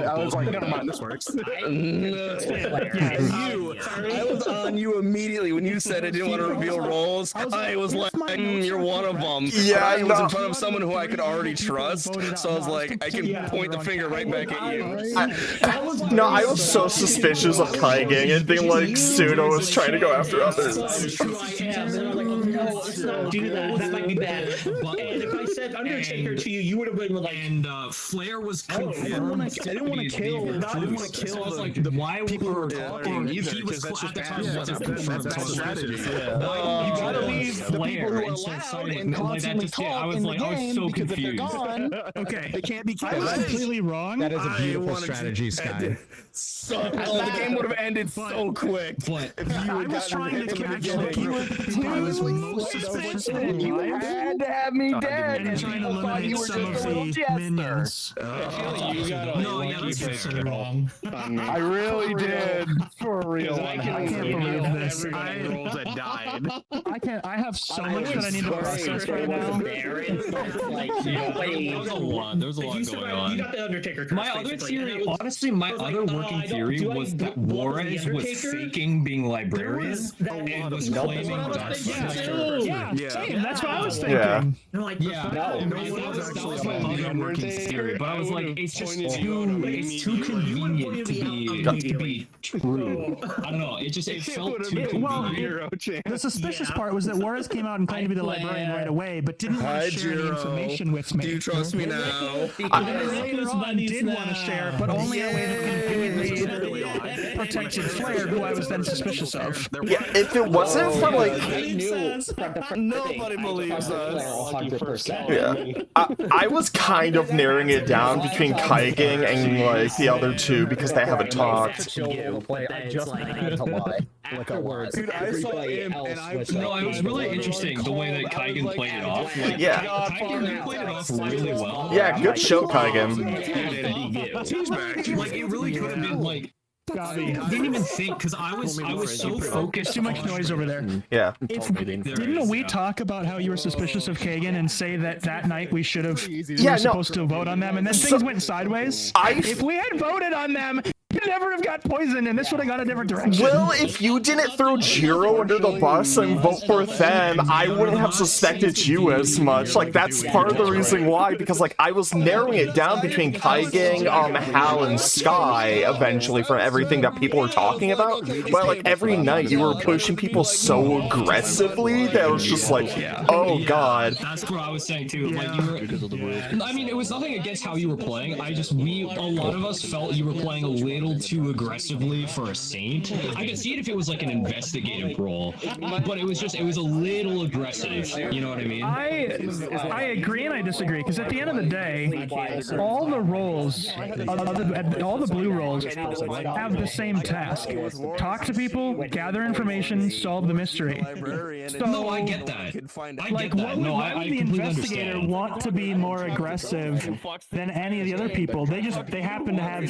I was like, never mind, this works. You. I was on you immediately when you said I didn't want to reveal roles. I was like, you're one of them. Yeah, I was in front of someone who I could already trust, so I was like, I can point the finger right back at you. No, I was so suspicious of Kaigen and being like Pseudo was trying to go after others. No, let's not do that. That might be bad. And if I said Undertaker to you, you would have been like. And Flair was confirmed. I didn't want to kill. I didn't want to So I kill was like, the why people who were were talking either. He was Because that's at the just time. bad. That's That's bad strategy. You gotta leave the people who are loud and constantly talk in the game because if they're gone, Okay. they can't be I was killed. completely wrong. That is a beautiful strategy, Sky. The game would have ended so quick. But I was trying to actually keep I was most suspicious of You had to have me dead. and trying to eliminate some of the minions. no, yeah, that's so wrong. I really did. For real. I can't believe this. rolls that died. I have so much that I need to process right now. There was a lot. There was a lot going on. You got the Undertaker. My other theory, honestly, my other working theory was that Juarez was faking being librarian and was claiming that. Yeah, same. That's what I was thinking. Yeah. That was my other working theory. But I was like, it's just too convenient to be true. I don't know. It felt too convenient. The suspicious part was that Juarez came out and claimed to be the librarian right away, but didn't want to share any information with me. Do you trust me now? Later on, did want to share, but only in a way that conveniently protected Flair, who I was then suspicious of. Yeah, if it wasn't for like, Nobody believes us. yeah, I was kind of narrowing it down between Kaigen and like the other two because they haven't talked. I just had to lie. Like a lot. Dude, I saw him and I was No, it was really interesting the way that Kaigen played it off. Like, Yeah. Kaigen played it off really well. Yeah, good show, Kaigen. Like, it really could have been like. I didn't even think because I was so focused. Too much noise over there. Yeah. Didn't we talk about how you were suspicious of Kagan and say that night we should have? Yeah, no. Supposed to vote on them, and then things went sideways. If we had voted on them, could never have got poisoned, and this would have gone a different direction. Well, if you didn't throw Jiro under the bus and vote for them, I wouldn't have suspected you as much. Like, that's part of the reason why, because, like, I was narrowing it down between Kaigang, Hal, and Sky, eventually, from everything that people were talking about. But, like, every night you were pushing people so aggressively that it was just like, oh, God. That's what I was saying, too. Like, you were... I mean, it was nothing against how you were playing. A lot of us felt you were playing a little too aggressively for a saint. I could see it if it was like an investigative role, but it was a little aggressive. You know what I mean? I agree and I disagree, because at the end of the day, all the roles, all the blue roles, have the same task: talk to people, gather information, solve the mystery. So, no, I get that. Like, what would the investigator want to be more aggressive than any of the other people? They happen to have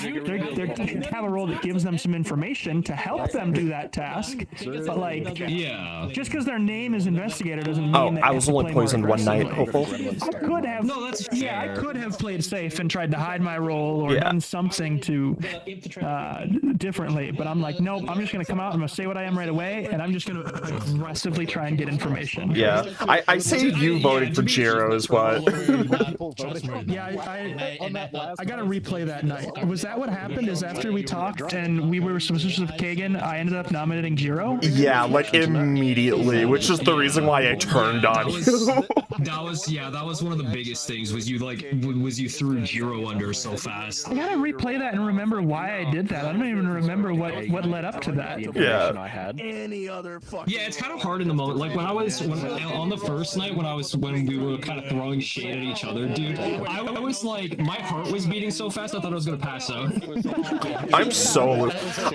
have a role that gives them some information to help them do that task. But like, just because their name is investigator doesn't mean that I was only poisoned one night, hopeful. I could have. No, that's fair. I could have played safe and tried to hide my role or done something to differently. But I'm like, nope. I'm just gonna come out. I'm gonna say what I am right away, and I'm just gonna aggressively try and get information. Yeah, I say you voted for Jiro is what. Yeah, I gotta replay that night. Was that what happened? Is after we talked and we were suspicious of Kagan, I ended up nominating Jiro? Yeah, like immediately, which is the reason why I turned on you. That was one of the biggest things. Was you threw Jiro under so fast? I gotta replay that and remember why I did that. I don't even remember what led up to that. Yeah. Yeah, it's kind of hard in the moment. Like when on the first night when we were kind of throwing shade at each other, dude. I was like, my heart was beating so fast I thought I was gonna pass out.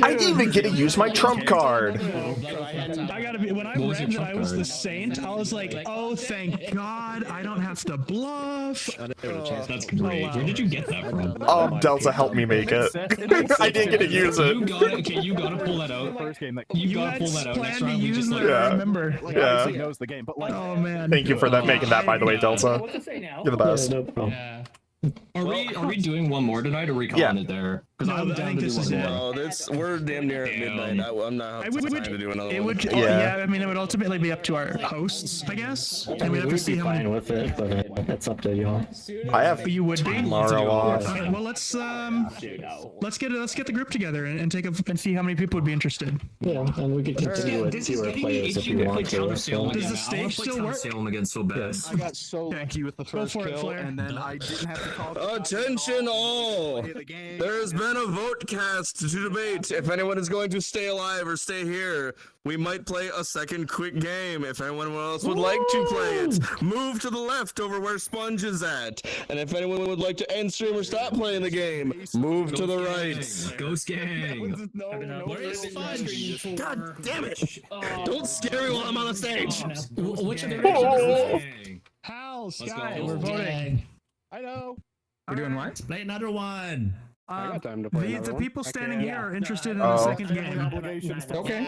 I didn't even get to use my trump card. I gotta be, when I read that I was the saint, I was like, oh, thank God, I don't have to bluff. That's great. Where did you get that from? Delta helped me make it. I didn't get to use it. You gotta pull that out. You gotta pull that out. Next round, we just I remember. Yeah. knows the game, but like, oh man. Thank you for making that, by the way, Delta. You're the best. Yeah. Are we doing one more tonight, or are we calling it there? Because I'm down to do one more. No, we're damn near at midnight. I'm not having time to do another one. I mean, it would ultimately be up to our hosts, I guess. And we'd have to see how many. with it, but that's up to y'all. I have you would be tomorrow off. Okay, well, let's get the group together and see how many people would be interested. Yeah, and we could continue with 2 players if you want to. Does the stage still work? Salem again so bad. I got so lucky with the first kill, and then I didn't have to call. Attention all! There's been a vote cast to debate if anyone is going to stay alive or stay here. We might play a second quick game. If anyone else would like to play it, move to the left over where Sponge is at. And if anyone would like to end stream or stop playing the game, move to the right. Ghost Gang. Where is Sponge? God damn it! Don't scare me while I'm on the stage. Which of the Hal, Sky, we're voting. I know. We're doing what? Play another one. I got time to play The people standing here are interested in Oh. the second game. Okay.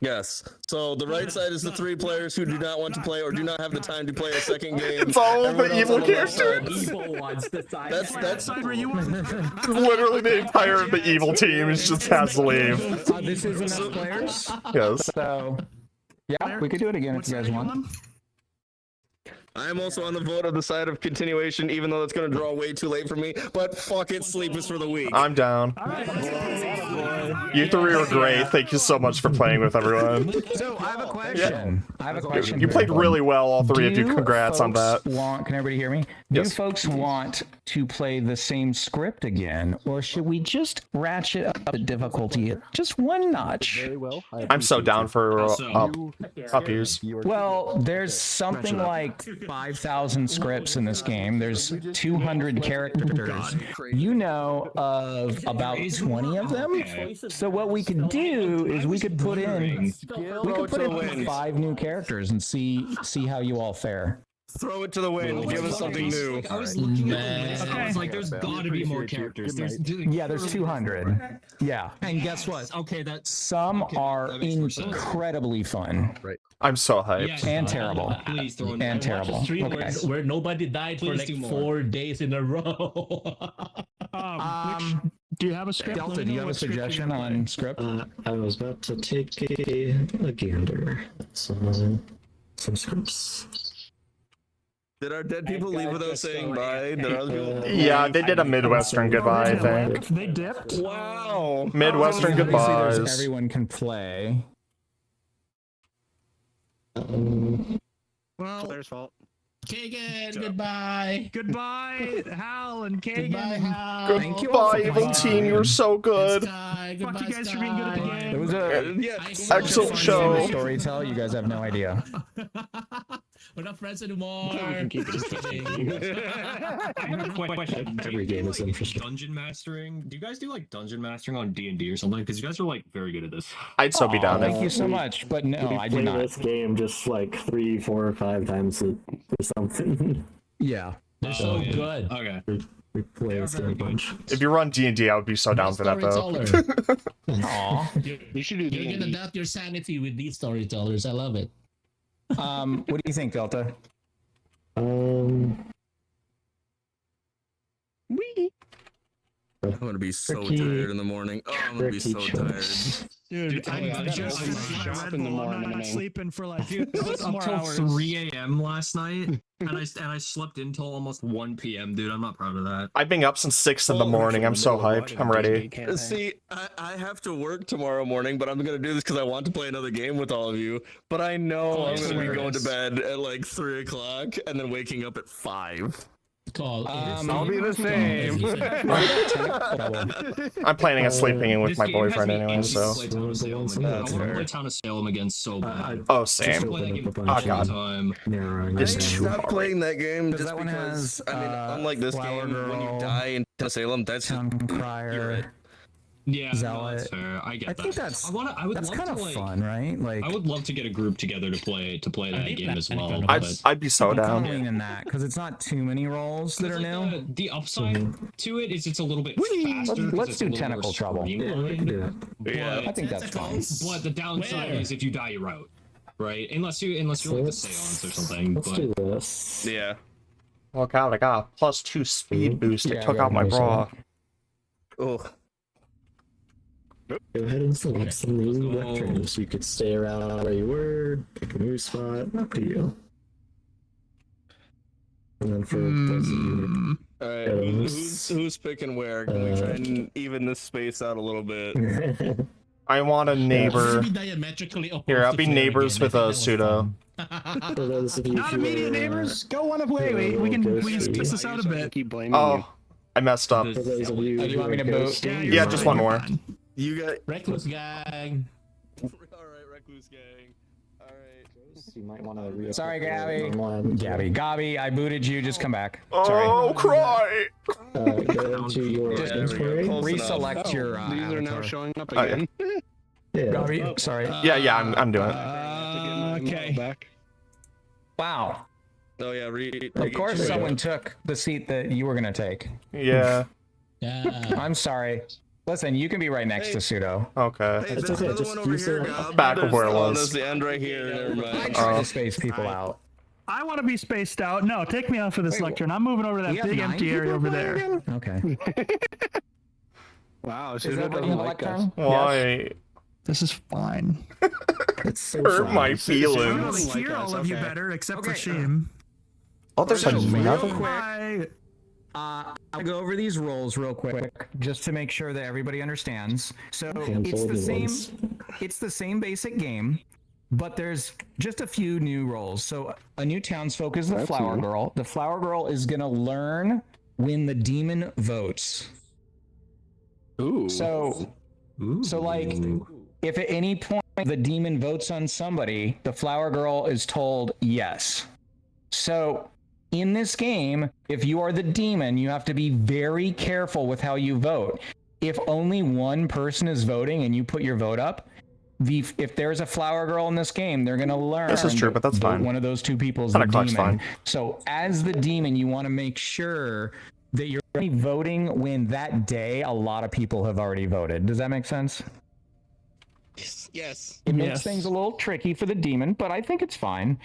Yes. So the right side is the 3 players who do not want to play or do not have the time to play a second game. It's all Everyone the else evil on the left side. characters. Evil ones decide. That's Literally the entire of the evil team is just has to leave. This is enough players. Yes. So, yeah, we could do it again if you guys want. I am also on the vote of the side of continuation, even though that's going to draw way too late for me. But fuck it, sleep is for the weak. I'm down. You 3 were great. Thank you so much for playing with everyone. So I have a question. I have a question. You played really well, all 3 of you. Do Congrats on that. folks can everybody hear me? Do folks want to play the same script again, or should we just ratchet up the difficulty just one notch? Very well. I'm so down for up years. Well, there's something like 5,000 scripts in this game. There's 200 characters. You know of about 20 of them. So what we could do is we could put in 5 new characters and see how you all fare. Throw it to the wind. Give us something new. I was looking at this. I was like, there's gotta be more characters. There's 200. Yeah. And guess what? Okay, some are incredibly fun. Right. I'm so hyped. And terrible. Please throw in And terrible. Okay. Where nobody died for like 4 days in a row. Do you have a script? Delta, do you have a suggestion on script? I was about to take a gander at some scripts. Did our dead people leave without saying bye? Did other people? Yeah, they did a Midwestern goodbye, I think. They dipped. Wow. Midwestern Obviously, goodbyes. everyone can play. Well, their fault. Kagan, goodbye. Goodbye, Hal and Kagan. Goodbye, Hal. Thank you. Goodbye, evil team. You're so good. Sky, Fuck goodbye, you guys for being good at the Sky. game. It was a Excellent show. Storytell. You guys have no idea. We're not friends anymore. can keep it Just kidding. I have a question. Every game is interesting. Dungeon mastering. Do you guys do like dungeon mastering on D&D or something? Because you guys are like very good at this. I'd still be down. Thank you so much, but no, we I do play not. this game just like 3, 4, or 5 times or something. Yeah. They're so yeah. good. Okay. We play this game a bunch. If you run D&D, I would be so down for that, though. Aw. You should do You're gonna D&D. doubt your sanity with these storytellers. I love it. What do you think, Delta? I'm gonna be so Tricky. tired in the morning. Oh, I'm gonna be so Tricky tired. choice. Dude, I I gotta just open finished my my shop Red in the Bull. I'm morning. not sleeping for like Dude, I was up 4 till hours. 3 a.m. last night, and I slept until almost 1 p.m. Dude, I'm not proud of that. I've been up since 6 in the morning. I'm so hyped. I'm ready. See, I have to work tomorrow morning, but I'm gonna do this because I want to play another game with all of you. But I know I'm gonna be going to bed at like 3 o'clock and then waking up at 5. Call. I'll be the same. I'm planning on sleeping in with This my game has boyfriend me anyway, anxious so. to play Town of Salem again. I want to play Town of Salem again so bad. Oh, Just same. play that game Oh, all the God. time. It's too Stop playing that game Because just that one because. has, I mean, unlike this Flower game, when you Girl, die in Town of Salem, that's Town you're Crier, it. Yeah, no, Zealot. that's fair. I get I that. think that's I would that's love kind to of like. fun, right? Like I would love to get a group together to play that game as well. I'd be so I'm down. leaning that because it's not too many roles that are new. The upside to it is it's a little bit faster. 'cause Let's it's do a little more Tentacle Trouble. streamlined. Yeah. I think that's fine. But the downside is if you die, you're out. Right? Unless you're like the Seance or something. Let's But do this. Yeah. Oh god, I got a +2 speed boost. I Yeah, took go out my ahead, bra. Oh. Go ahead and select some new lectern so you could stay around where you were, pick a new spot, up to you. And then for those of you All right. Who's picking where? Can we try and even this space out a little bit? I want a neighbor. Be diametrically opposed Here, I'll to be Flare neighbors again. with I a think pseudo. For those of you Not who immediate are, neighbors. Go one of way. We can space this out a bit. Keep blaming Oh, I messed up. For those of you Oh, do you who want me are to boot? ghosting, Yeah, just one more. You got. Reckless gang. All right, Recluse Gang. All right. you might want to reapply Sorry, Gabby. online. Gabby, I booted you. Just come back. Sorry. Oh, cry! Go to your Just inventory. reselect your These are now avatar. showing up Oh, yeah. again. Yeah. Gabby, sorry. Yeah, I'm doing it. Okay. Back. Wow. Oh yeah, Of course, someone took the seat that you were gonna take. Yeah. Yeah. I'm sorry. Listen, you can be right next to Pseudo. Okay. Hey, It's there's okay, another just one over use here, the- Gob. Back of where it Oh, was. there's the end right here. Never I mind. try to space people out. I want to be spaced out. No, take me off of this Wait, lectern. I'm moving over to that We have big 9 empty area people over playing there. again? Okay. Wow, Is Pseudo everybody doesn't in the like us. lectern? Why? This is fine. It's so Hurt fun. my I don't feelings. like hear us, all of you okay. better, except Okay. for Sheem. Oh, there's So, real another. quick, Bye. I'll go over these roles real quick, just to make sure that everybody understands. So Handful it's of the new same. ones. It's the same basic game, but there's just a few new roles. So a new townsfolk is the That's Flower new. Girl. The Flower Girl is gonna learn when the demon votes. Ooh. So like, if at any point the demon votes on somebody, the Flower Girl is told yes. So in this game, if you are the demon, you have to be very careful with how you vote. If only one person is voting and you put your vote up, if there's a Flower Girl in this game, they're gonna learn. This is true, but that's that fine. One of those two people is Kinda the clock's demon. fine. So as the demon, you want to make sure that you're only voting when that day a lot of people have already voted. Does that make sense? Yes. It makes Yes. things a little tricky for the demon, but I think it's fine.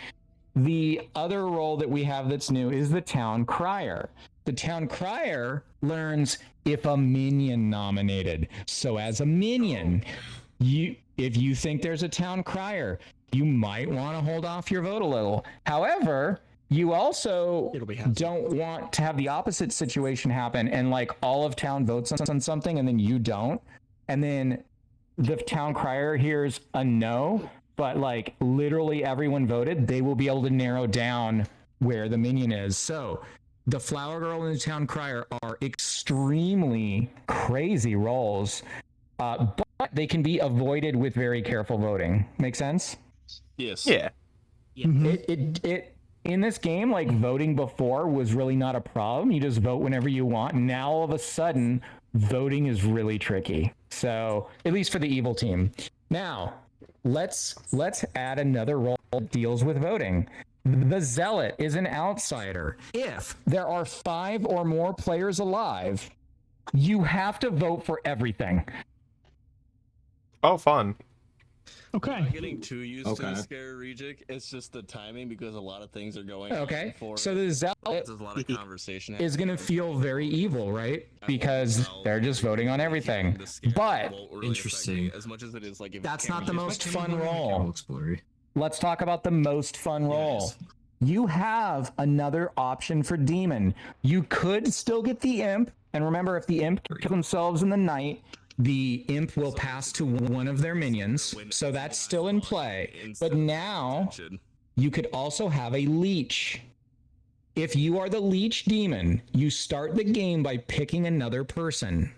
The other role that we have that's new is the town crier. the town crier learns if a minion nominated. So as a minion, if you think there's a town crier, you might want to hold off your vote a little. However, you also don't want to have the opposite situation happen and like all of town votes on something and then you don't. And then the town crier hears a no, but like literally everyone voted, they will be able to narrow down where the minion is. So the flower girl and the town crier are extremely crazy roles, but they can be avoided with very careful voting. Make sense? Yes. Yeah. It in this game, like voting before was really not a problem. You just vote whenever you want. Now all of a sudden, voting is really tricky. So at least for the evil team. Now let's add another role that deals with voting. The zealot is an outsider. If there are 5 or more players alive, you have to vote for everything. Oh, fun. Okay. I'm not getting too used to the scare Reject. It's just the timing because a lot of things are going on. Okay. Before So the zealot there's a lot of conversation is going to feel very evil, right? Because they're just voting on everything. But interesting. As much as it is like if that's not the most fun role. Let's talk about the most fun role. You have another option for demon. You could still get the imp, and remember, if the imp kill themselves in the night, the imp will pass to one of their minions, so that's still in play. But now you could also have a leech. If you are the leech demon, you start the game by picking another person.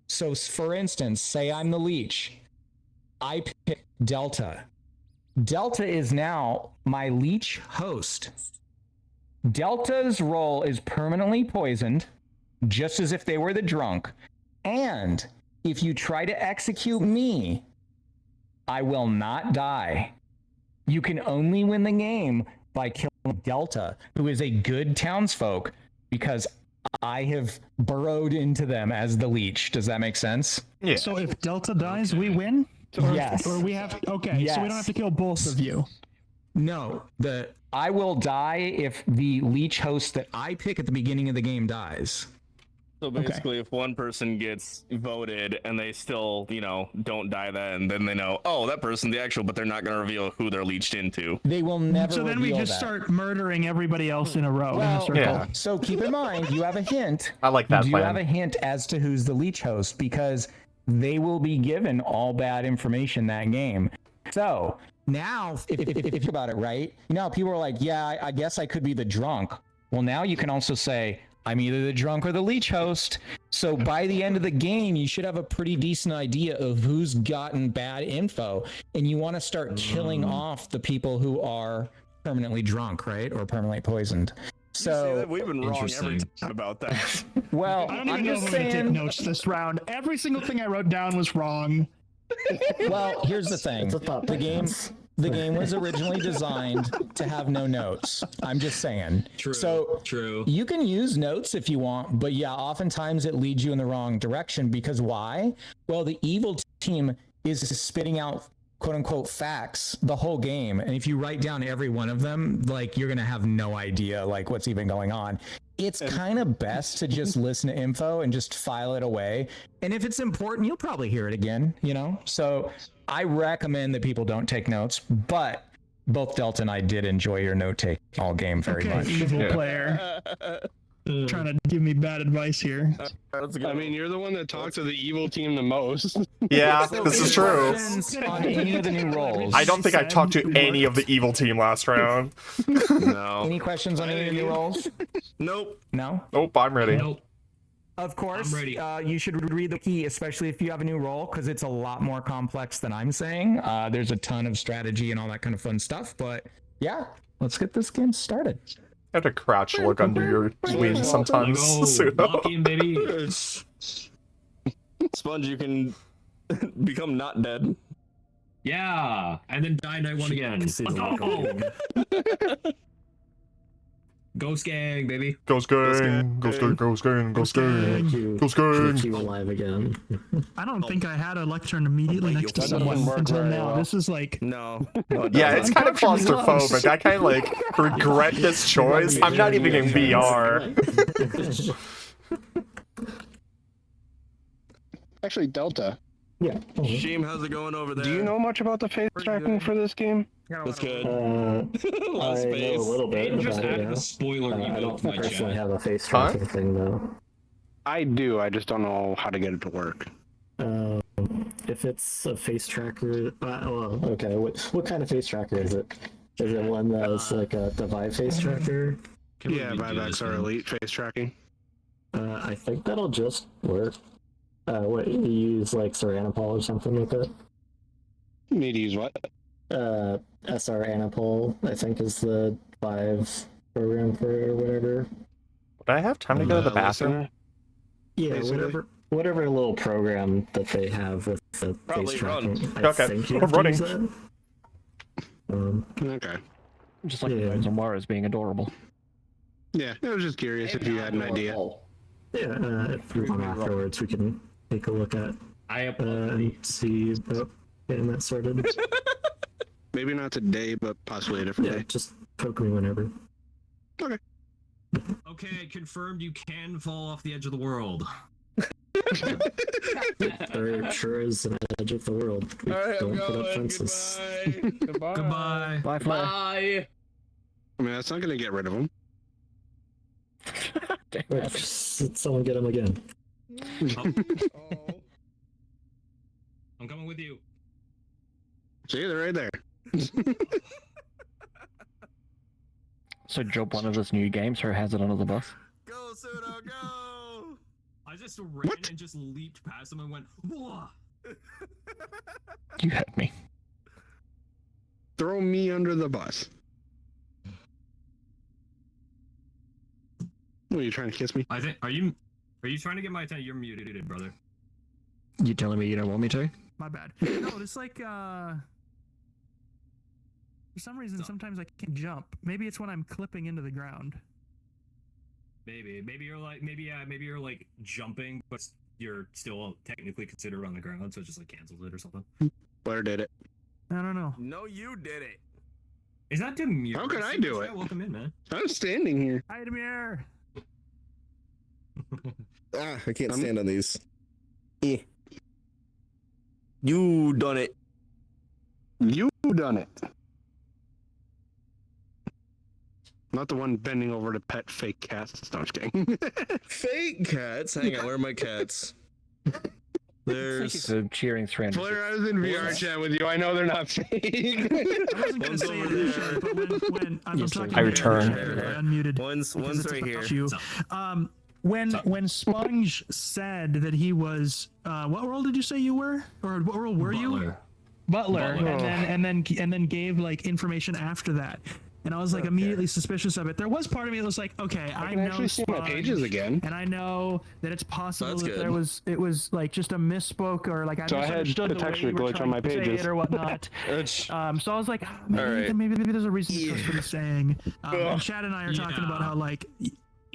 So for instance, say I'm the leech. I pick Delta. Delta is now my leech host. Delta's role is permanently poisoned, just as if they were the drunk. And if you try to execute me, I will not die. You can only win the game by killing Delta, who is a good townsfolk, because I have burrowed into them as the leech. Does that make sense? Yeah. So if Delta dies, we win? Or Yes. Or we have okay, Yes. so we don't have to kill both of you. No, I will die if the leech host that I pick at the beginning of the game dies. So basically, if one person gets voted and they still, don't die then they know, oh, that person's the actual, but they're not going to reveal who they're leeched into. They will never So then we reveal just that. start murdering everybody else in a row in a Well, circle. Yeah. So keep in mind, you have a hint. I like that You plan. have a hint as to who's the leech host, because they will be given all bad information that game. So now, if you think about it, right? People are like, yeah, I guess I could be the drunk. Well, now you can also say, I'm either the drunk or the leech host. So by the end of the game, you should have a pretty decent idea of who's gotten bad info. And you want to start killing off the people who are permanently drunk, right? Or permanently poisoned. So we've been wrong every time about that. Well, I don't even I'm know just if I'm gonna take saying. notes this round. Every single thing I wrote down was wrong. Well, here's the thing. The game was originally designed to have no notes. I'm just saying. True. You can use notes if you want, but yeah, oftentimes it leads you in the wrong direction. Because why? Well, the evil team is spitting out quote unquote facts the whole game, and if you write down every one of them, like, you're gonna have no idea like what's even going on. It's kind of best to just listen to info and just file it away, and if it's important, you'll probably hear it again, so I recommend that people don't take notes. But both Delta and I did enjoy your note taking all game very much. Evil player. Trying to give me bad advice here. I mean, you're the one that talks to the evil team the most. Yeah, this is true. On any of the new roles. I don't think I talked to any of the evil team last round. No. Any questions on any of the new roles? Nope. No? Nope, I'm ready. Nope. Of course, I'm ready. You should read the key, especially if you have a new role, because it's a lot more complex than I'm saying. There's a ton of strategy and all that kind of fun stuff, but yeah, let's get this game started. You have to crouch look under your wings sometimes. Lock in, baby. Sponge, you can become not dead. Yeah, and then die night one again. Oh. Ghost gang, baby. Ghost gang, ghost gang, ghost gang, ghost gang, ghost gang. You alive again. I don't think I had a lectern immediately next to someone until now. This is like no. Yeah, it's kind of claustrophobic. I kind of like regret this choice. I'm not even in VR. Actually, Delta. Yeah. Sheem, how's it going over there? Do you know much about the face tracking for this game? That's good. I know a little bit. Just about it, added yeah. a spoiler I email don't to my personally chat. have a face tracking thing though. I do. I just don't know how to get it to work. If it's a face tracker, well, okay. What kind of face tracker is it? Is it one that's like the Vive face tracker? Yeah, Vive are elite face tracking. I think that'll just work. What, you use like Saranapol or something with it? You need to use what? SR Anapol, I think, is the Vive program for whatever. Would I have time to go to the bathroom? Yeah, Basically. whatever little program that they have with the face tracking. I Okay, think you I'm have to running. use that. Okay. Just like Yeah. Zamara is being adorable. Yeah, I was just curious if you had an idea. Yeah, if you want afterwards, we can take a look at and see about getting that sorted. Maybe not today, but possibly a different Yeah, day. just poke me whenever. Okay. Okay, confirmed you can fall off the edge of the world. There sure is an edge of the world. We don't put up fences. Goodbye. Bye, Flair. Bye. I mean, that's not going to get rid of them. Wait, someone get him again. I'm coming with you. See, they're right there. So Joe, one of his new games, or has it under the bus? Go, Pseudo, go! I just ran and just leaped past him and went, whoa! You had me. Throw me under the bus. What, are you trying to kiss me? I think, are you trying to get my attention? You're muted, brother. You telling me you don't want me to? My bad. No, it's like for some reason sometimes I can't jump. Maybe it's when I'm clipping into the ground. Maybe you're like, maybe you're like jumping, but you're still technically considered on the ground, so it just like cancels it or something. Blair did it. I don't know. No, you did it. Is that Demir? How can I do it? Welcome in, man. I'm standing here. Hi, Demir. I can't stand on these. You done it. You done it. Not the one bending over to pet fake cats. No, I'm just kidding. Fake cats? Hang on, where are my cats? There's So cheering strand. Blair, I was in VR chat with you. I know they're not fake. I wasn't gonna say it initially, but when I'm talking I to return. I unmuted. One's because it's right about here. you. When Sponge said that he was, what role did you say you were, or what role were you? Butler, and then gave like information after that, and I was like immediately suspicious of it. There was part of me that was like, okay, I can know actually see my Sponge, pages again. and I know that it's possible That's that good. it was like just a misspoke or like I So I had misunderstood a the way texture you were glitch on trying my to say pages. it or whatnot. So I was like, Alright. maybe there's a reason to trust what he's saying. And Chad and I are talking about how like.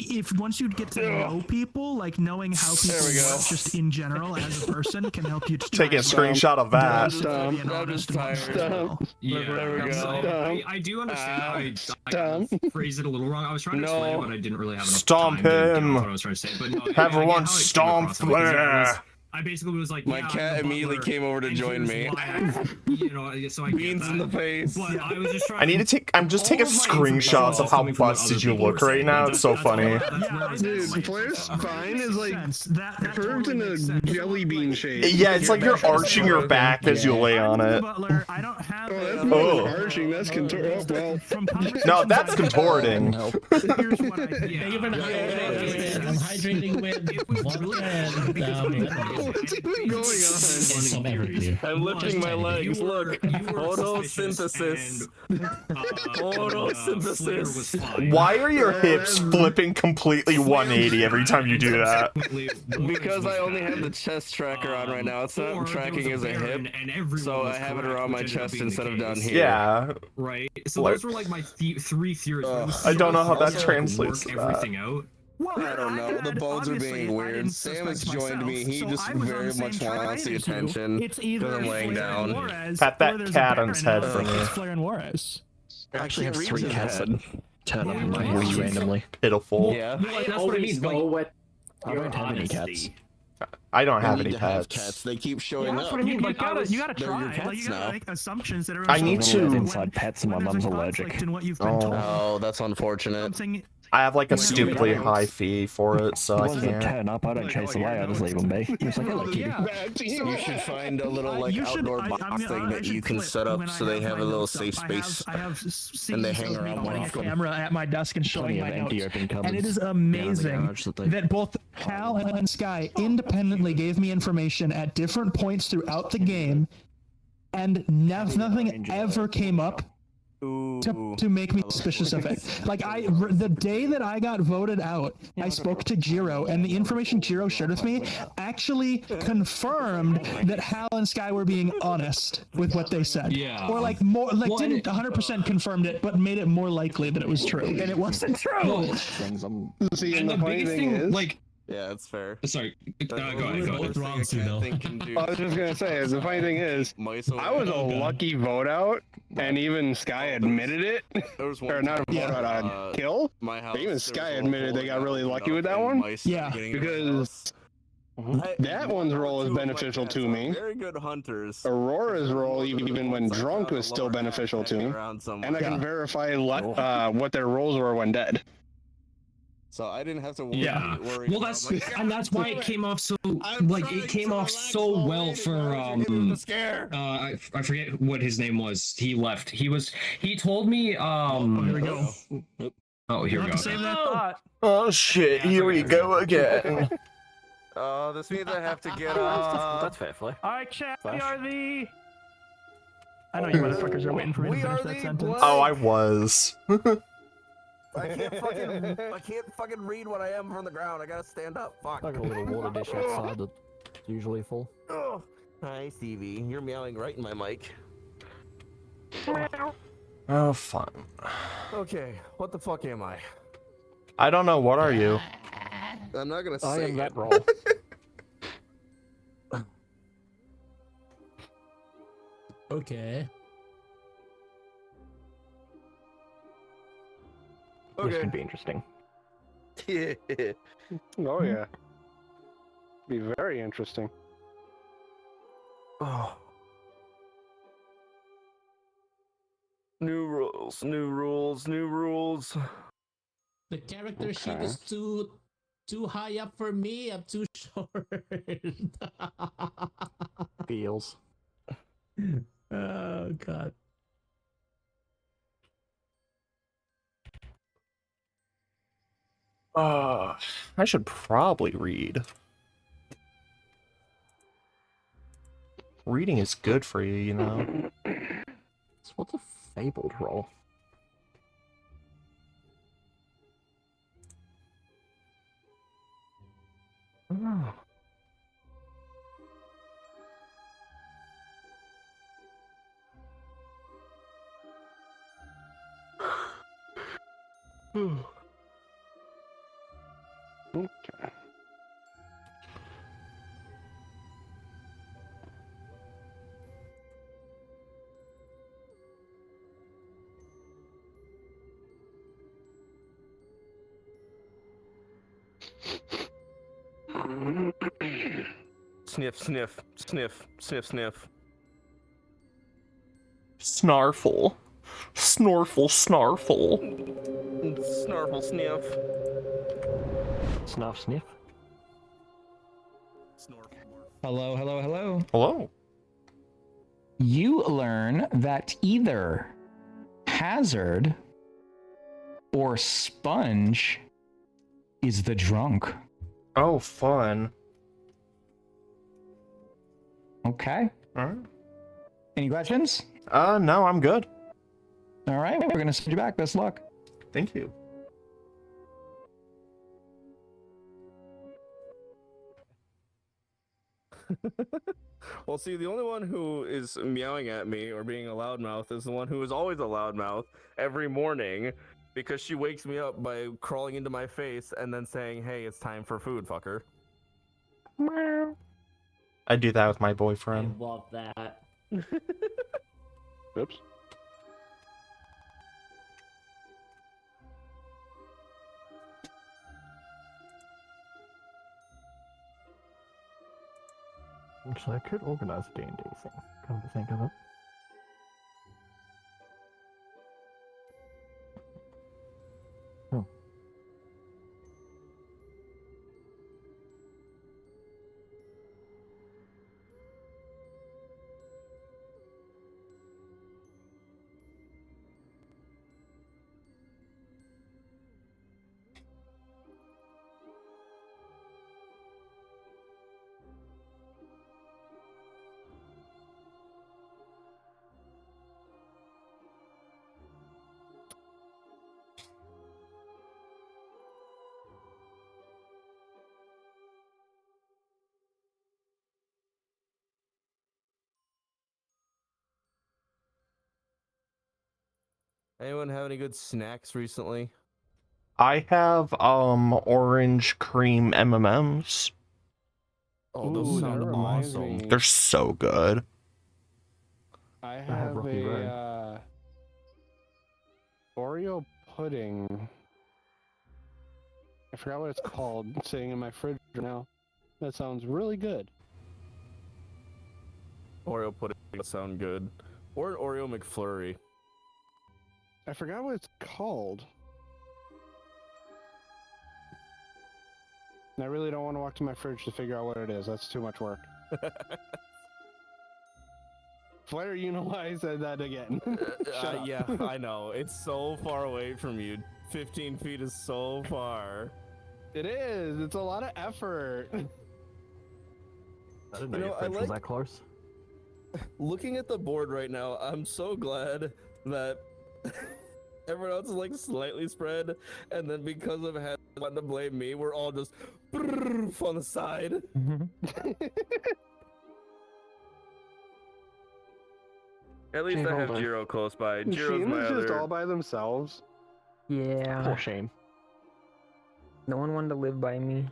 If once you get to know people, like knowing how people There we go. work just in general as a person can help you to Take a screenshot of that. I'm just tired. Yeah, There we so go. I do understand how I phrased it a little wrong. I was trying to explain it, but I didn't really have enough Stomp time to get him. what I was trying to say. But no, Have I get everyone how it came stomp across to me, 'cause Flair. I basically was like, My yeah, cat I'm the immediately butler, came over to and join here's me. why, you know, so I get Beans in that. the face. But I was just trying. I need to take. I'm just taking all of my information screenshots was of how coming from what busted other you people look were right saying. now. It's so That's all- funny. Dude, Blair's spine is like that curved in a jelly bean shape. Yeah, it's like you're arching your back as you lay on it. Butler, I don't have Oh, that's a- not arching. That's contour. Oh, well. from conversations No, that's I've had, contorting. Here's what I think. I'm hydrating with vodka and What's even going on? I'm lifting my legs. Look, photosynthesis. Photosynthesis. Why are your hips flipping completely 180 every time you do that? Because I only have the chest tracker on right now. It's not tracking as a hip, so I have it around my chest instead of down here. Yeah. Right. So those were like my three theories. I don't know how that translates to that. Everything out. I don't know. The bones are being weird. Sam has joined me. He just very much wants the attention. It's Because either I'm laying Flair down. and Juarez, Pat that or there's a cat bear on his in head the for house. me. It's Flair and Juarez. I actually have reach 3 his cats head. that turn up in my house randomly. Pitiful. Yeah. That's what I mean. Go with I don't have any cats. I don't have You any need to have pets. cats. They keep showing That's up. what I mean. You gotta They're try. your Like, cats you gotta now. make assumptions that are. I need to- inside pets, and my mom's allergic. In what you've been told. Oh, that's unfortunate. Something. I have like a Yeah. stupidly high fee for it, so The I ones that can't. turn up, I don't chase away. I just leave them be. It's like, hello, kitty. You should find a little like outdoor box thing that you can set up so they have a little safe space. I have scenes And they hang of me around more pointing a often. camera at my desk and showing Plenty my of empty notes. open cupboards And it is behind the amazing garage that they- that both Hal and Sky independently gave me information at different points throughout the game, and nothing ever came up to make me suspicious of it. Like the day that I got voted out, I spoke to Jiro, and the information Jiro shared with me actually confirmed that Hal and Sky were being honest with what they said. Yeah. Or like more, like didn't 100% confirmed it, but made it more likely that it was true, and it wasn't true. See, And and the the funny biggest thing thing, is, like, Yeah, that's fair. sorry, go ahead. What's wrong, Sudo? I was just gonna say, the funny thing is, I was a lucky vote out, and even Sky admitted it. Or not a vote out, on kill. But even Sky admitted they got really lucky with that one. Yeah. Because that one's role is beneficial to me. Very good hunters. Aurora's role, even when drunk, was still beneficial to me. And I can verify what their roles were when dead. So I didn't have to worry. Yeah. worry Well, about that's my- and that's why it came off so it came off so well for I forget what his name was. He left. He told me Here we go. Oh, here we go. Save that thought. Oh shit! Here we go again. This means I have to get That's fair, Flair. All right, chat. We are the. I know you motherfuckers are waiting for me to finish that sentence. Oh, I was. I can't fucking read what I am from the ground. I gotta stand up. Fuck. I got a little water dish outside that's usually full. Oh. Hi, Stevie. You're meowing right in my mic. Oh, fun. Okay, what the fuck am I? I don't know. What are you? I'm not gonna I say am that it. role. Okay. This could be interesting. Yeah. Oh yeah. Be very interesting. Oh. New rules, new rules, new rules. The character sheet is too high up for me. I'm too short. Feels. Oh god. I should probably read. Reading is good for you, you know. So what's a fabled role? Oh. Okay. Sniff, sniff, sniff, sniff, sniff. Snarfle. Snorfle, snarfle. Snarfle, sniff. Snuff, sniff. Hello, hello, hello. Hello. You learn that either Hazard or Sponge is the drunk. Oh, fun. Okay. All right. Any questions? No, I'm good. All right, we're gonna send you back. Best luck. Thank you. Well, see, the only one who is meowing at me or being a loudmouth is the one who is always a loudmouth every morning because she wakes me up by crawling into my face and then saying, "Hey, it's time for food, fucker." I do that with my I boyfriend. love that. Oops. Actually, I could organize a D&D thing. Come to think of it. Oh. Anyone have any good snacks recently? I have orange cream M&Ms. Oh, those Ooh, that sound reminds awesome. me. They're so good. I have have Rocky Road. a Oreo pudding. I forgot what it's called. It's sitting in my fridge now. That sounds really good. Oreo pudding would sound good. Or an Oreo McFlurry. I forgot what it's called. And I really don't want to walk to my fridge to figure out what it is. That's too much work. Flair, you know why I said that again. Shut up. Yeah, I know. It's so far away from you. 15 feet is so far. It is. It's a lot of effort. I didn't know your fridge was that close. Looking at the board right now, I'm so glad that everyone else is like slightly spread, and then because of having to blame me, we're all just on the side. At least I have Jiro close by. Jiro's my Sheena's just other. all by themselves. Yeah. Poor Shane. No one wanted to live by me.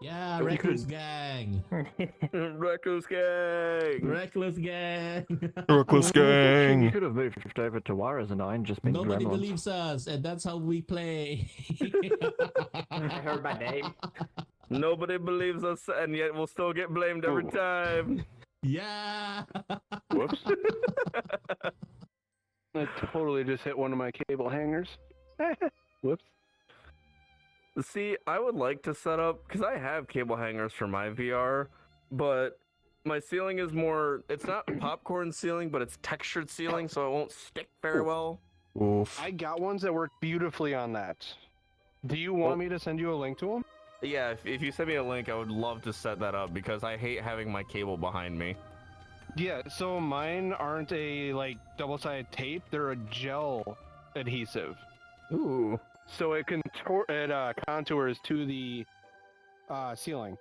Yeah, But you Reckless could- Gang. Reckless Gang. Reckless Gang. Reckless Shane, you gang. could have moved over to Wires and I and just been Nobody gremlins. believes us, and that's how we play. I heard my name. Nobody believes us, and yet we'll still get blamed every time. Yeah. Whoops. I totally just hit one of my cable hangers. Whoops. See, I would like to set up, because I have cable hangers for my VR, but my ceiling is more, it's not popcorn ceiling, but it's textured ceiling, so it won't stick very well. Oof. I got ones that work beautifully on that. Do you want me to send you a link to them? Yeah, if you send me a link, I would love to set that up, because I hate having my cable behind me. Yeah, so mine aren't a double-sided tape, they're a gel adhesive. Ooh. So it contours to the ceiling.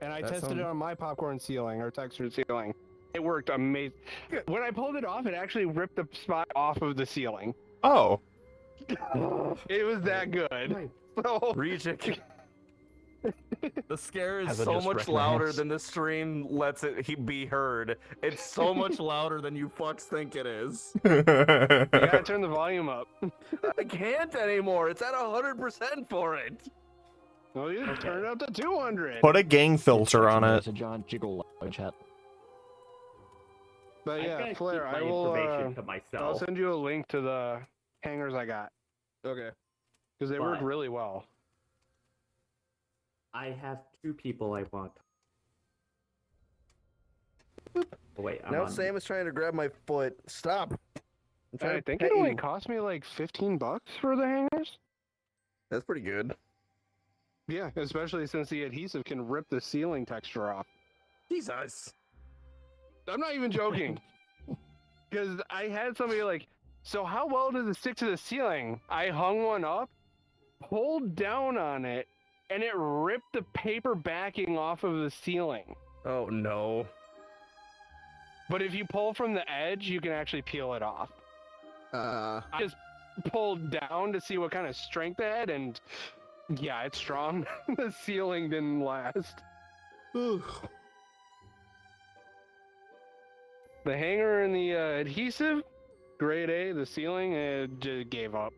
And I tested it on my popcorn ceiling or textured ceiling. It worked amazing. When I pulled it off, it actually ripped the spot off of the ceiling. Oh. It was that good. So Reject. The scare is Has it so just much wrecked my louder hands? than the stream lets it be heard. It's so much louder than you fucks think it is. you gotta turn the volume up. I can't anymore. It's at 100% for it. Well, you turn it up to 200. Put a gang filter on There's it. a John Jiggle chat. But I'm yeah, gonna Flair, keep my I will. information to I'll myself. send you a link to the hangers I got Okay. because they work But- really well. I have 2 people I want. Oh, wait, I'm Now on. Sam is trying to grab my foot. Stop. I'm trying I to think pet it only you. cost me like $15 for the hangers. That's pretty good. Yeah, especially since the adhesive can rip the ceiling texture off. Jesus. I'm not even joking. Because I had somebody like, so how well does it stick to the ceiling? I hung one up, pulled down on it, and it ripped the paper backing off of the ceiling. Oh no. But if you pull from the edge, you can actually peel it off. I just pulled down to see what kind of strength it had, and yeah, it's strong. The ceiling didn't last. The hanger and the adhesive, grade A. The ceiling, it just gave up.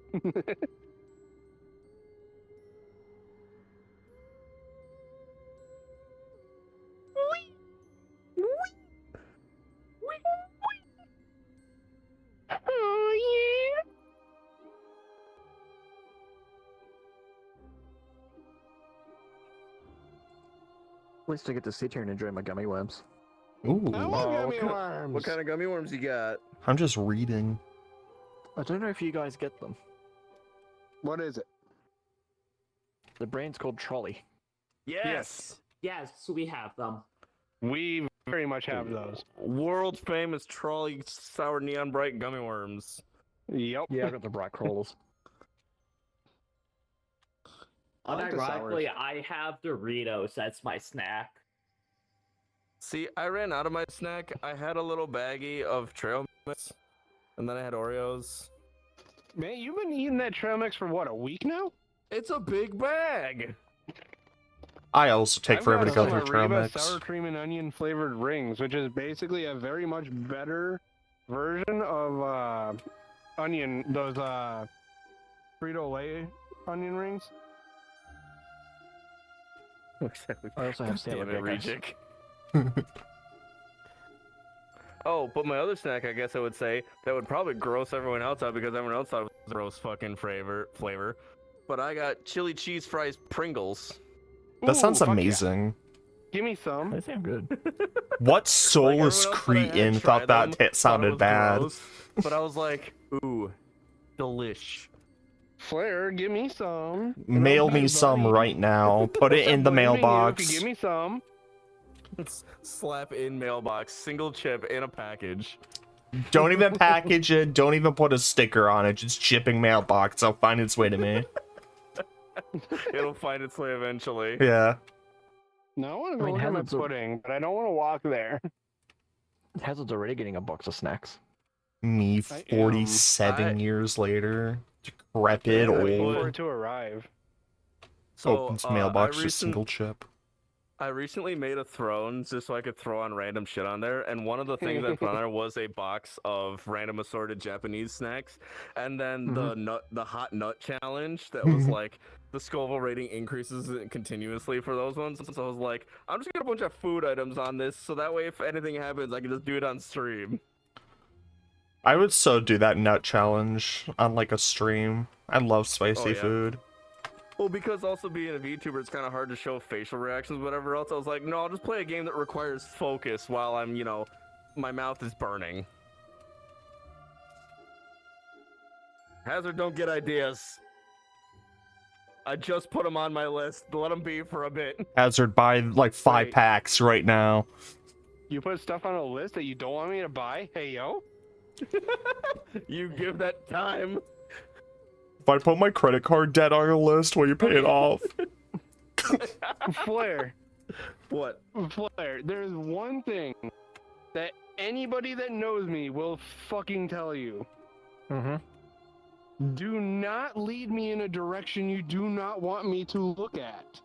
Oh yeah. At least I get to sit here and enjoy my gummy worms. Ooh. I want gummy worms. What kind of gummy worms you got? I'm just reading. I don't know if you guys get them. What is it? The brand's called Trolley. Yes, we have them. We very much have those. World famous trolley sour neon bright gummy worms. Yep. Yeah, I got the bright crawlers. Unironically, I have Doritos. That's my snack. See, I ran out of my snack. I had a little baggie of trail mix, and then I had Oreos. Man, you've been eating that trail mix for what, a week now? It's a big bag. I also take forever to go through trail Reba mix. sour cream and onion flavored rings, which is basically a very much better version of onion, those Frito-Lay onion rings. I also have Damn it, Stanley Rejik. Oh, but my other snack, I guess I would say, that would probably gross everyone else out because everyone else thought it was a gross fucking flavor. But I got chili cheese fries Pringles. That sounds fuck yeah. amazing. Give me some. They sound good. What soulless cretin thought that sounded bad? Gross, but I was like, ooh, delish. Flair, give me some. Mail me some right now. Put it in the mailbox. Give me some. Slap in mailbox, single chip in a package. Don't even package it. Don't even put a sticker on it. Just shipping mailbox. It'll find its way to me. It'll find its way eventually. Yeah. No, I want to go look at my pudding, but I don't want to walk there. Hazard's already getting a box of snacks. Me, 47 years later. Decrepit, Waiting for old. it to arrive. Opens mailbox, just single chip. I recently made a throne just so I could throw on random shit on there, and one of the things I put on there was a box of random assorted Japanese snacks, and then the hot nut challenge that was like the Scoville rating increases continuously for those ones. So I was like, I'm just gonna put a bunch of food items on this, so that way if anything happens, I can just do it on stream. I would so do that nut challenge on like a stream. I love spicy food. Well, because also being a VTuber, it's kind of hard to show facial reactions, whatever else. I was like, no, I'll just play a game that requires focus while I'm, my mouth is burning. Hazard, don't get ideas. I just put them on my list. Let them be for a bit. Hazard, buy like 5 packs right now. You put stuff on a list that you don't want me to buy? Hey, yo. You give that time. If I put my credit card debt on a list, will you pay it off? Flair. What? Flair, there's one thing that anybody that knows me will fucking tell you. Do not lead me in a direction you do not want me to look at.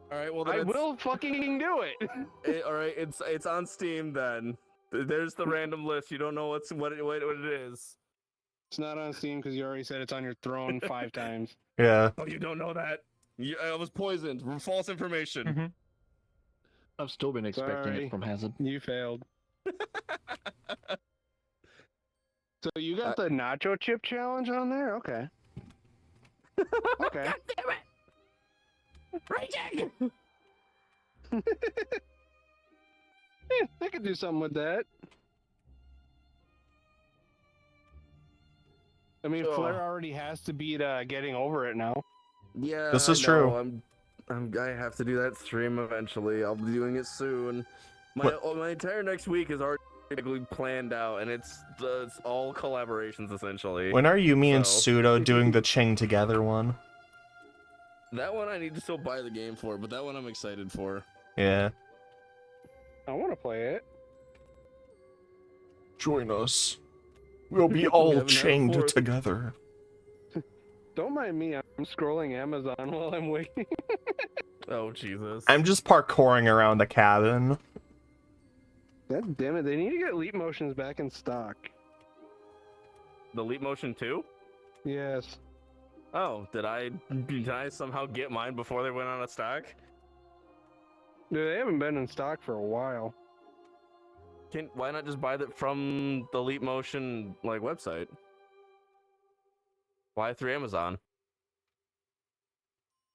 All right, well, I will fucking do it. All right, it's on Steam then. There's the random list. You don't know what it is. It's not on Steam because you already said it's on your throne 5 times. Yeah. Oh, you don't know that? I was poisoned. False information. I've still been expecting it from Hazard. You failed. So you got the nacho chip challenge on there? Okay. Okay. God damn it! Raging! Yeah, I could do something with that. I mean, Flair already has to beat getting over it now. Yeah, This is I true. know. I have to do that stream eventually. I'll be doing it soon. My entire next week is already planned out, and it's all collaborations essentially. When are you, me, and So- Pseudo doing the Ching together one? That one I need to still buy the game for, but that one I'm excited for. Yeah. I want to play it. Join us. We'll be all chained together. Don't mind me. I'm scrolling Amazon while I'm waiting. Oh Jesus! I'm just parkouring around the cabin. God damn it! They need to get Leap Motions back in stock. The Leap Motion 2? Yes. Oh, did I somehow get mine before they went on a stock? Dude, they haven't been in stock for a while. Why not just buy that from the Leap Motion website? Why through Amazon?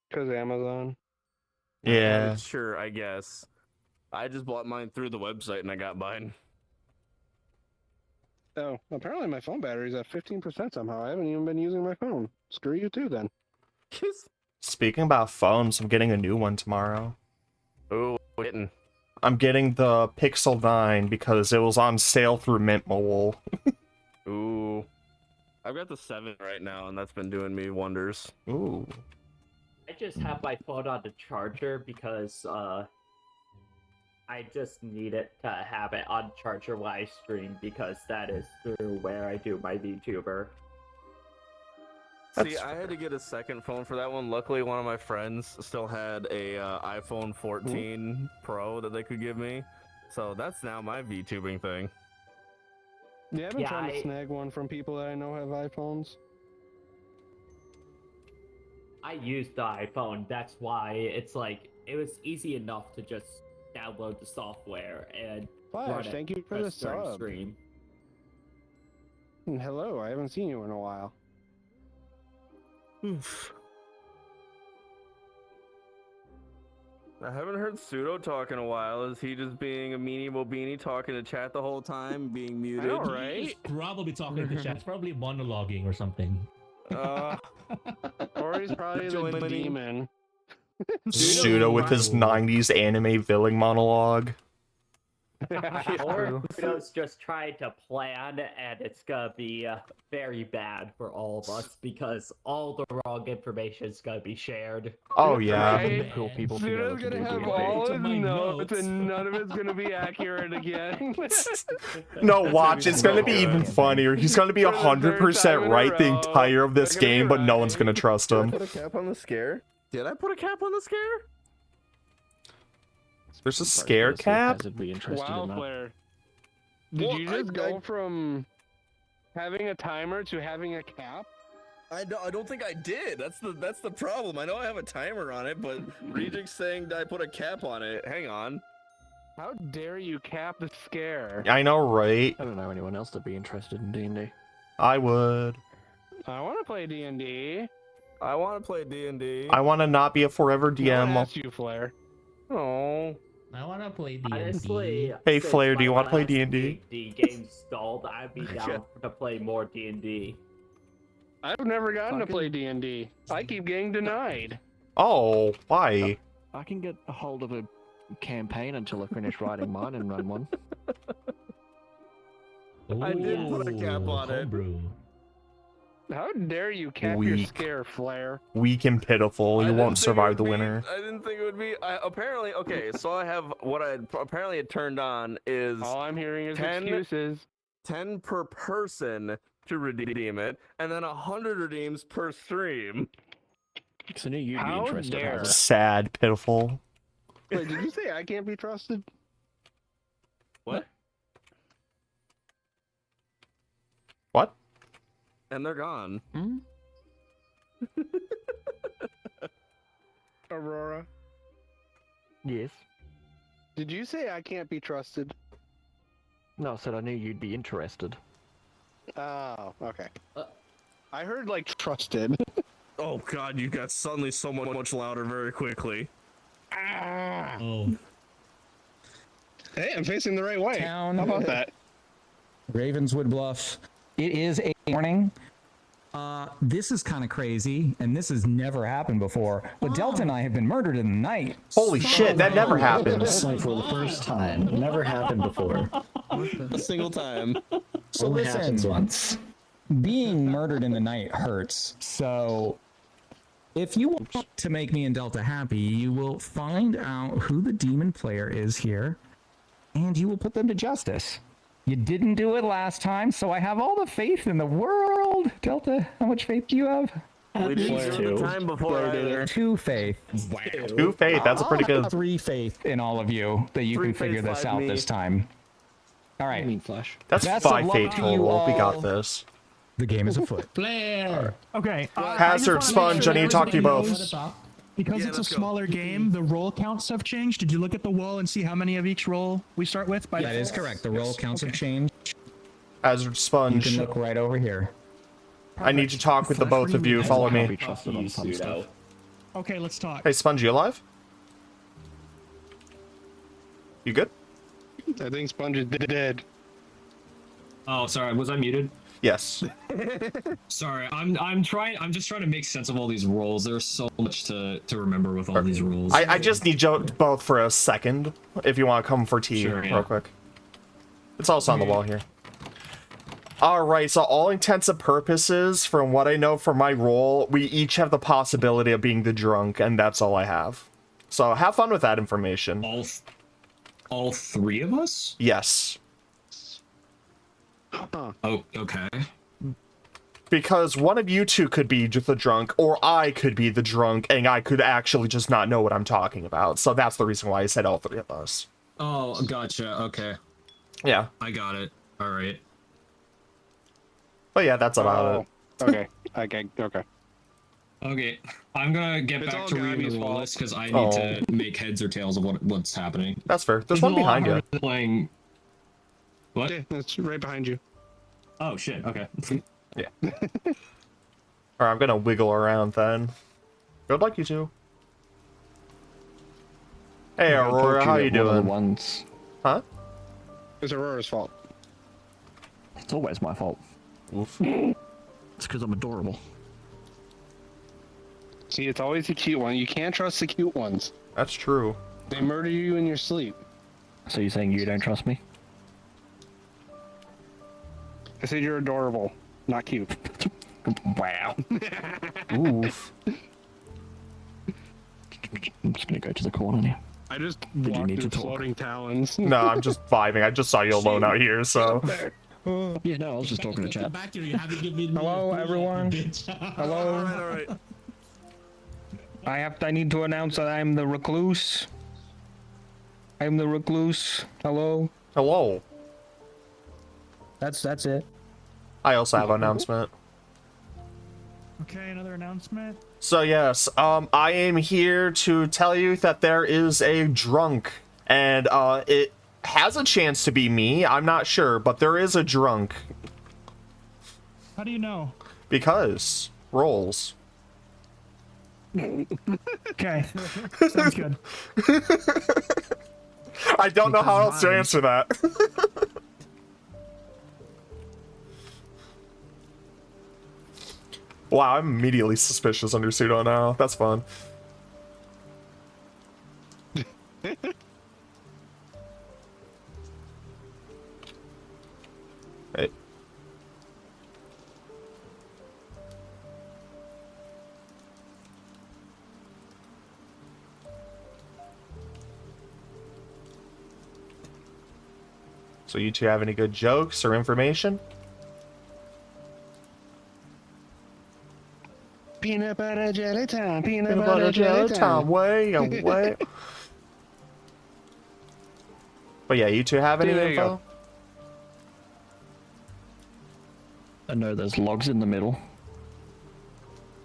Because Amazon. Yeah. Sure, I guess. I just bought mine through the website and I got mine. Oh, apparently my phone battery's at 15% somehow. I haven't even been using my phone. Screw you too, then. Speaking about phones, I'm getting a new one tomorrow. Oh, hitting. I'm getting the Pixel 9 because it was on sale through Mint Mobile. Ooh. I've got the 7 right now, and that's been doing me wonders. Ooh. I just have my phone on the charger because I just need it to have it on charger when I stream because that is through where I do my VTuber. See, I had to get a second phone for that one. Luckily, one of my friends still had a iPhone 14 Pro that they could give me. So that's now my VTubing thing. Yeah, I've been trying to snag one from people that I know have iPhones. I used the iPhone, that's why it's it was easy enough to just download the software and run Flash, it thank you for the just during sub. stream. Hello, I haven't seen you in a while. Oof. I haven't heard Pseudo talk in a while. Is he just being a meanie beanie talking to chat the whole time, being muted? I know, right? He's probably talking to chat. He's probably monologuing or something. Or he's probably the demon. Pseudo with his 90s anime villain monologue. Or Pseudo's just trying to plan, and it's gonna be very bad for all of us because all the wrong information is gonna be shared. Oh yeah. Pseudo's gonna have all his notes, and none of it's gonna be accurate again. No, watch, it's gonna be even funnier. He's gonna be 100% right the entire of this game, but no one's gonna trust him. Did I put a cap on the scare? Did I put a cap on the scare? There's a scare cap? Wow, Flair. Did you just go from having a timer to having a cap? I don't think I did. That's the problem. I know I have a timer on it, but Regic's saying that I put a cap on it. Hang on. How dare you cap the scare? I know, right? I don't know anyone else that'd be interested in D&D. I would. I want to play D&D. I want to play D&D. I want to not be a forever DM. That's you, Flair. Oh. I want to play D&D. Honestly, Hey, since Flair, do you my want to play last D&D? D&D game stalled, I'd be down to play more D&D. I've never gotten to play D&D. I keep getting denied. Oh, why? I can get a hold of a campaign until I finish writing mine and run one. I did put a cap on it. Homebrew. How dare you cap your scare, Flair? Weak and pitiful. You won't survive the winter. I didn't think it would be. Apparently, okay. So I have what I apparently had turned on is. All I'm hearing is 10, excuses. 10 per person to redeem it, and then 100 redeems per stream. So I knew you'd be How interested. dare. Sad, pitiful. Wait, did you say I can't be trusted? What? What? And they're gone. Aurora. Yes. Did you say I can't be trusted? No, I said I knew you'd be interested. Oh, okay. I heard like trusted. Oh God, you got suddenly so much louder very quickly. Oh. Hey, I'm facing the right way. Town. How about that? Ravenswood Bluff. It is a morning. This is kind of crazy, and this has never happened before. But Delta and I have been murdered in the night. Holy shit, that never happened. It's like for the first time. Never happened before. A single time. So Only listen, happens once. being murdered in the night hurts. So if you want to make me and Delta happy, you will find out who the demon player is here, and you will put them to justice. You didn't do it last time, so I have all the faith in the world. Delta, how much faith do you have? We didn't do it the time before either. 2 faith. Wow. 2 faith, that's a pretty good. 3 faith in all of you that you can figure this out this time. All right. That's 5 faith total. We got this. The game is afoot. Blair. Okay. Hazard, Sponge, I need to talk to you both. Because it's a smaller game, the roll counts have changed. Did you look at the wall and see how many of each roll we start with? That is correct. The roll counts have changed. Hazard, Sponge. You can look right over here. I need to talk with the both of you. Follow me. Okay, let's talk. Hey, Sponge, you alive? You good? I think Sponge is dead. Oh, sorry. Was I muted? Yes. Sorry, I'm just trying to make sense of all these rules. There's so much to remember with all these rules. I just need you both for a second, if you want to come for tea real quick. It's also on the wall here. Alright, so all intents and purposes, from what I know from my role, we each have the possibility of being the drunk, and that's all I have. So have fun with that information. All 3 of us? Yes. Oh, okay. Because one of you two could be the drunk, or I could be the drunk, and I could actually just not know what I'm talking about. So that's the reason why I said all 3 of us. Oh, gotcha. Okay. Yeah. I got it. All right. But yeah, that's about it. Okay. Okay. Okay. I'm gonna get back to reading the rule list because I need to make heads or tails of what's happening. That's fair. There's one behind you. Playing. What? Yeah, that's right behind you. Oh shit. Okay. Yeah. Alright, I'm gonna wiggle around then. Good luck, you two. Hey, Aurora, how you doing? Once. Huh? It's Aurora's fault. It's always my fault. Oof. It's because I'm adorable. See, it's always the cute one. You can't trust the cute ones. That's true. They murder you in your sleep. So you're saying you don't trust me? I said you're adorable, not cute. Wow. Oof. I'm just gonna go to the corner now. I just Did you walked need through to talk? floating talons. No, I'm just vibing. I just saw you alone out here, so. Yeah, no, I was just talking to chat. Back here, you haven't given me the Hello, everyone. Hello. Alright. I need to announce that I'm the recluse. I'm the recluse. Hello. Hello. That's it. I also have an announcement. Okay, another announcement. So yes, I am here to tell you that there is a drunk, and it has a chance to be me. I'm not sure, but there is a drunk. How do you know? Because rolls. Okay, sounds good. I don't know how else to answer that. Wow, I'm immediately suspicious under pseudo now. That's fun. Hey. So you two have any good jokes or information? Peanut butter jelly time. Peanut butter jelly time. Way away. But yeah, you two have any There you info? I know there's logs in the middle.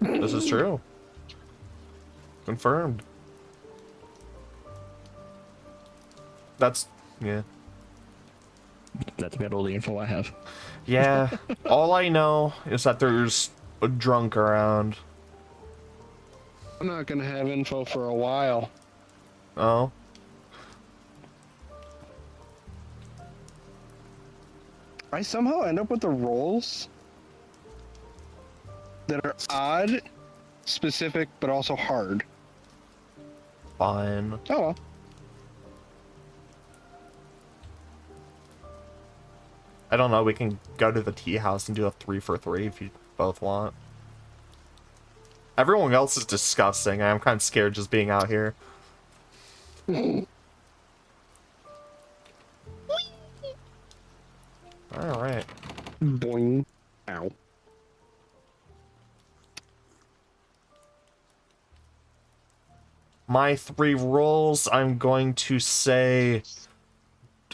This is true. Confirmed. That's yeah. That's about all the info I have. Yeah. All I know is that there's a drunk around. I'm not gonna have info for a while. Oh. I somehow end up with the rolls. that are odd, specific, but also hard. Fine. Oh well. I don't know, we can go to the tea house and do a 3 for 3 if you both want. Everyone else is disgusting. I'm kind of scared just being out here. Alright. Boing. Ow. My 3 rolls, I'm going to say...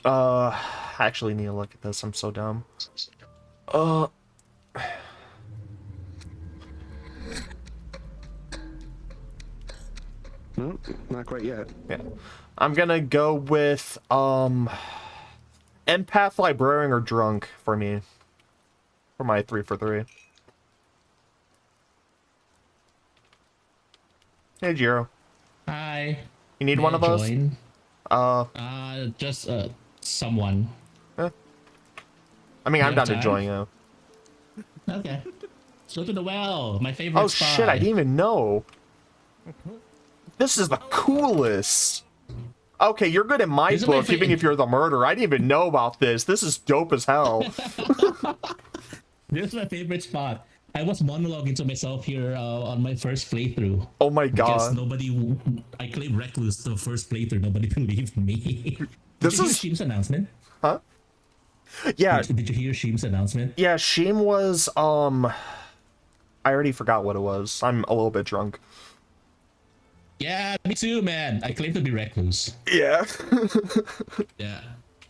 I actually need to look at this. I'm so dumb. No, not quite yet. Yeah. I'm gonna go with, empath, librarian, or drunk for me. For my 3 for 3. Hey, Jiro. Hi. You need May one I of those? join? Just someone. I mean, You I'm have down to time? join you. Okay. Let's go to the well. My favorite Oh spot. shit, I didn't even know. This is the coolest. Okay, you're good in my These are my book, even if you're the murderer. I didn't even know about this. This is dope as hell. This is my favorite spot. I was monologuing to myself here on my first playthrough. Oh my Because god. nobody... I claimed Recluse the first playthrough. Nobody believed me. This Did you is- hear Sheem's announcement? Huh? Yeah. Did you hear Sheem's announcement? Yeah, Sheem was, I already forgot what it was. I'm a little bit drunk. Yeah, me too, man. I claim to be Recluse. Yeah. Yeah.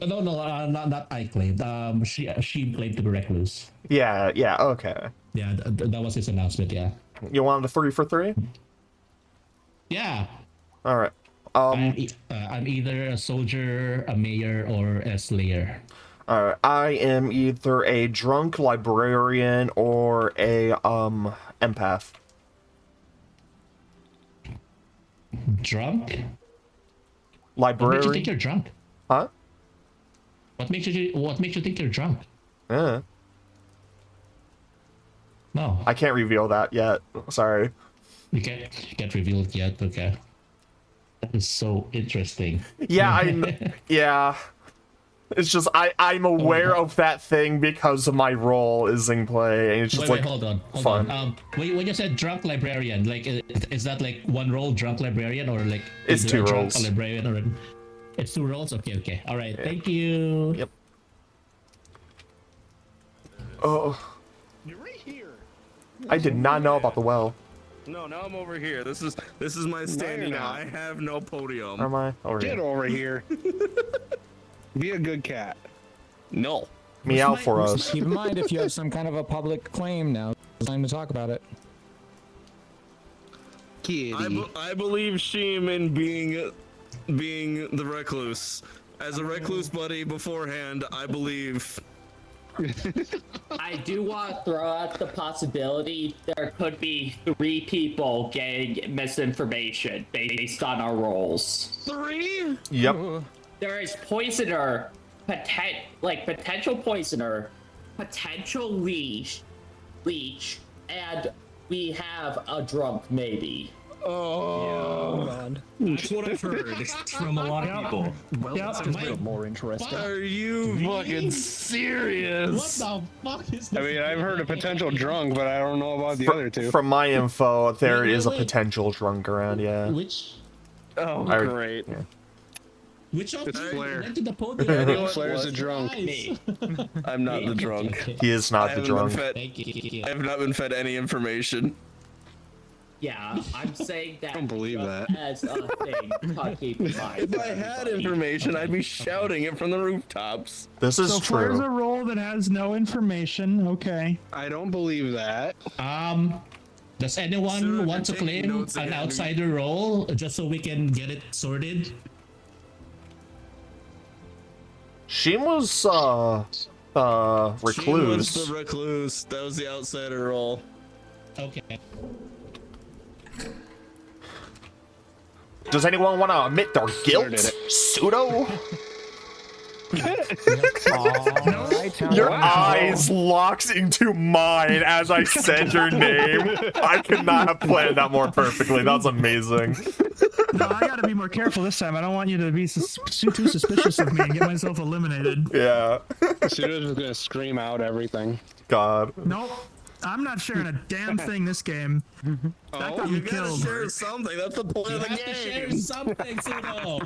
No, not I claimed. She claimed to be Recluse. Yeah, okay. Yeah, that was his announcement. Yeah. You wanted a 3 for 3? Yeah. Alright. I'm either a soldier, a mayor, or a slayer. Alright, I am either a drunk librarian or a, empath. Drunk? Librarian? What makes you think you're drunk? Huh? What makes you think you're drunk? No. I can't reveal that yet. Sorry. You can't reveal it yet. Okay. That is so interesting. Yeah, yeah. It's just I'm aware of that thing because of my role is in play, and it's just Wait, like hold fun. on. When you said drunk librarian, like is that like one role, drunk librarian, or like It's either 2 a drunk roles. librarian or it's 2 roles? Okay. All right. Yeah. Thank you. Yep. Oh. You're right here. I did not know about the well. No, now I'm over here. This is my standing now. I have no podium. Am I over Get here? over here. Be a good cat. No. Meow for us. Keep in mind, if you have some kind of a public claim now, it's time to talk about it. Kitty. I believe Sheem in being the recluse. As a recluse buddy beforehand, I believe. I do want to throw out the possibility there could be 3 people getting misinformation based on our roles. 3? Yep. There is poisoner, potential poisoner, potential leech, and we have a drunk maybe. Oh, God. That's what I've heard from a lot of people. Well, that's just a bit more interesting. Are you fucking serious? What the fuck is this? I mean, I've heard a potential drunk, but I don't know about the other 2. From my info, there Wait, is a wait. potential drunk around, yeah. Which Oh, I- great. Yeah. of It's you Flair. went to the podium? Flair's a drunk. Nice. I'm not the drunk. He is not the I drunk. Thank you. have not been fed any information. Yeah, I'm saying that. I don't believe that. As a thing to keep in mind. If I had information, I'd be shouting it from the rooftops. This is So Flair's true. a role that has no information. Okay. I don't believe that. Does anyone Sir, want to you're taking claim notes an again. outsider role just so we can get it sorted? Sheem was, recluse. She was the recluse. That was the outsider role. Okay. Does anyone want to admit their guilt? did it. Pseudo? I tell Your eyes locked into mine as I said your name. I could not have planned that more perfectly. That's amazing. No, I gotta be more careful this time. I don't want you to be too suspicious of me and get myself eliminated. Yeah. Pseudo's just gonna scream out everything. God. Nope. I'm not sharing a damn thing this game. That got me killed. Share something. That's the point of the game. Share something, Pseudo.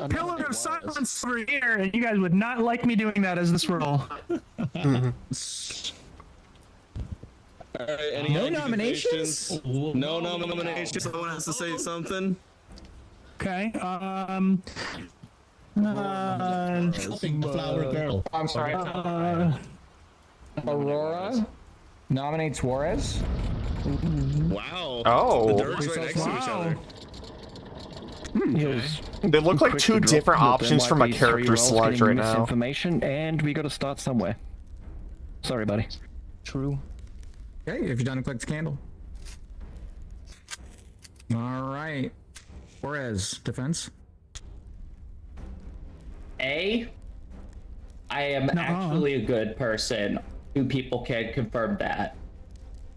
Pillar of silence over here, and you guys would not like me doing that as this role. All right, any No nominations? No nominations. Someone has to say something. Okay. Helping the flower girl. I'm sorry. Aurora nominates Juarez. Wow. Oh. The Dirks right next to each other. They look like two different options from a character select right now. Information, and we got to start somewhere. Sorry, buddy. True. Okay, if you're done, click the candle. All right. Juarez, defense. I am actually a good person. 2 people can confirm that.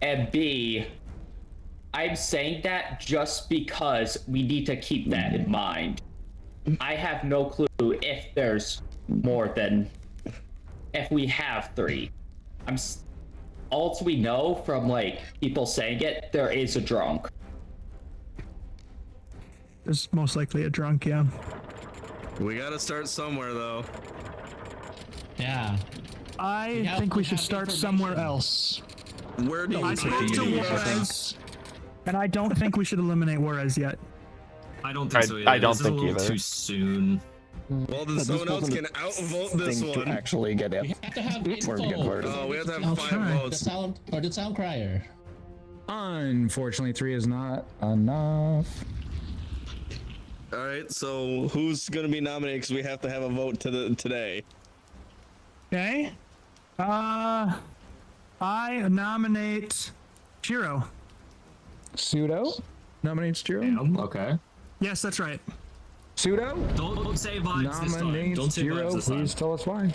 And B, I'm saying that just because we need to keep that in mind. I have no clue if there's more than... if we have 3. All we know from, like, people saying it, there is a drunk. There's most likely a drunk, yeah. We gotta start somewhere, though. Yeah. I think we should start somewhere else. Where do you I spoke to Juarez, and I don't think we should eliminate Juarez yet. I don't think so either. I don't This is think a little either. too soon. Well, then someone else can outvote this one. To actually get it. We have to have Or get info. voted. Oh, we have to have 5 votes. The sound crier. Unfortunately, 3 is not enough. All right, so who's gonna be nominated? Because we have to have a vote today. Okay. I nominate Jiro. Pseudo nominates Jiro. Okay. Yes, that's right. Pseudo Don't say vibes this time. nominates Don't say Jiro. vibes this time. Please tell us why.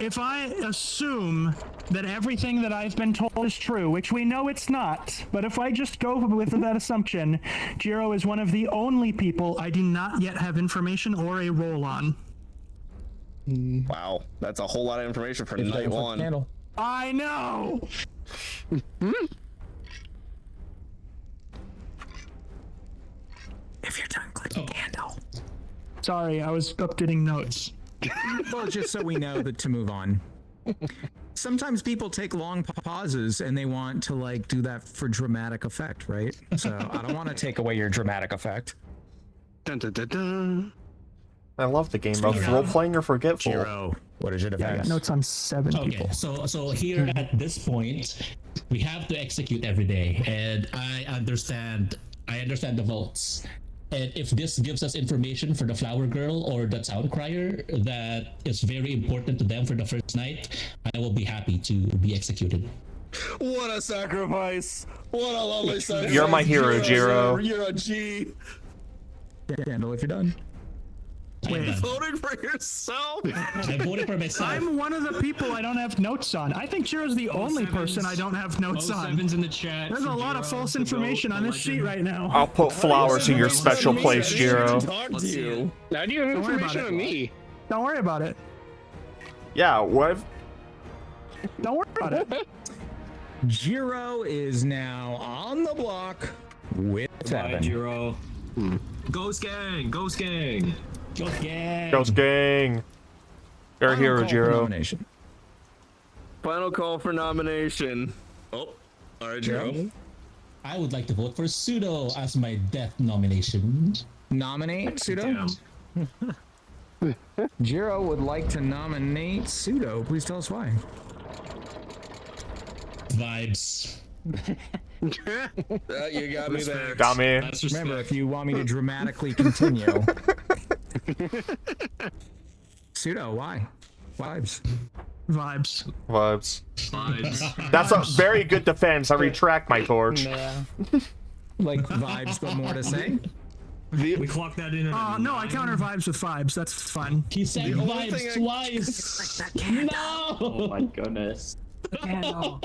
If I assume that everything that I've been told is true, which we know it's not, but if I just go with that assumption, Jiro is one of the only people I do not yet have information or a role on. Wow, that's a whole lot of information for night 1. Candle. I know! If you're done, click the candle. Sorry, I was updating notes. Well, just so we know that to move on. Sometimes people take long pauses and they want to like do that for dramatic effect, right? So I don't want to take away your dramatic effect. Dun, dun, dun, dun. I love the game of role-playing or forgetful. Jiro, what is your defense? Notes on 7 people. Okay, so here at this point, we have to execute every day, and I understand the votes. And if this gives us information for the flower girl or the town crier that is very important to them for the first night, I will be happy to be executed. What a sacrifice! What a lovely sacrifice! You're my hero, Jiro. You're a G. Candle, if you're done. Wait. Voting for yourself? I voted for myself. I'm one of the people I don't have notes on. I think Jiro's the only person I don't have notes on. 07's in the chat. There's a lot of false information on this sheet right now. I'll put flowers in your special place, Jiro. Talk to you. Now do you have Don't worry about information it. on me? Don't worry about it. Yeah, what? Don't worry about it. Jiro is now on the block with Bye, 7. Jiro. Ghost gang! Ghost gang! Ghost gang. Ghost gang. You're a hero, Jiro. Nomination. Final call for nomination. Oh, all right, Jiro. I would like to vote for Pseudo as my death nomination. Nominate Pseudo? Jiro would like to nominate Pseudo. Please tell us why. Vibes. You got me there. Got me. Remember, if you want me to dramatically continue. Pseudo, why? Vibes. Vibes. Vibes. Vibes. That's a very good defense. I retract my torch. Like vibes, but more to say. We clock that in. No, I counter vibes with vibes. That's fine. He said vibes twice. No. Oh my goodness. Candle.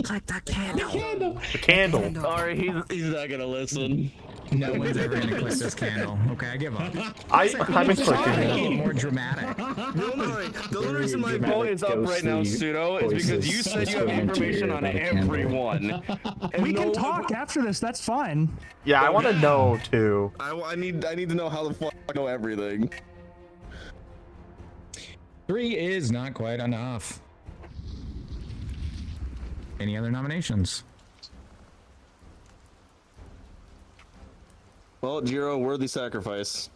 Like that candle. The candle. Sorry, he's not gonna listen. No one's ever gonna click this candle. Okay, I give up. I'm clicking A it. little more dramatic. The only reason my phone is up right now, Pseudo, is because you said you have information on everyone. We can talk after this. That's fine. Yeah, I want to know too. I need to know how the fuck I know everything. 3 is not quite enough. Any other nominations? Well, Jiro, worthy sacrifice.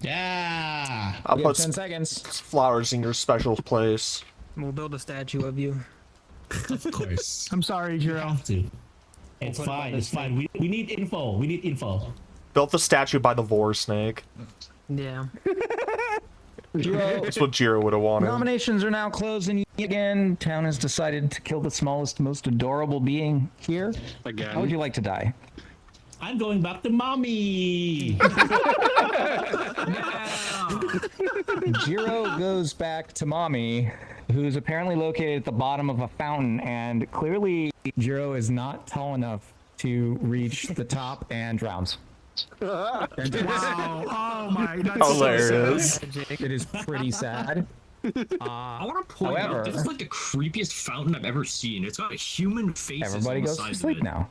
Yeah. I'll put 10 seconds. Flowers in your special place. We'll build a statue of you. Of course. I'm sorry, Jiro. Have to. It's fine. It's fine. We need info. We need info. Built the statue by the Vor Snake. Yeah. That's what Jiro would have wanted. Nominations are now closed, and again, town has decided to kill the smallest, most adorable being here. Again. How would you like to die? I'm going back to mommy. Jiro goes back to mommy, who's apparently located at the bottom of a fountain, and clearly Jiro is not tall enough to reach the top and drowns. Wow. Oh my. That's Hilarious. So sad. It is pretty sad. I want to point However, out this is like the creepiest fountain I've ever seen. It's got a human face. everybody goes to sleep now.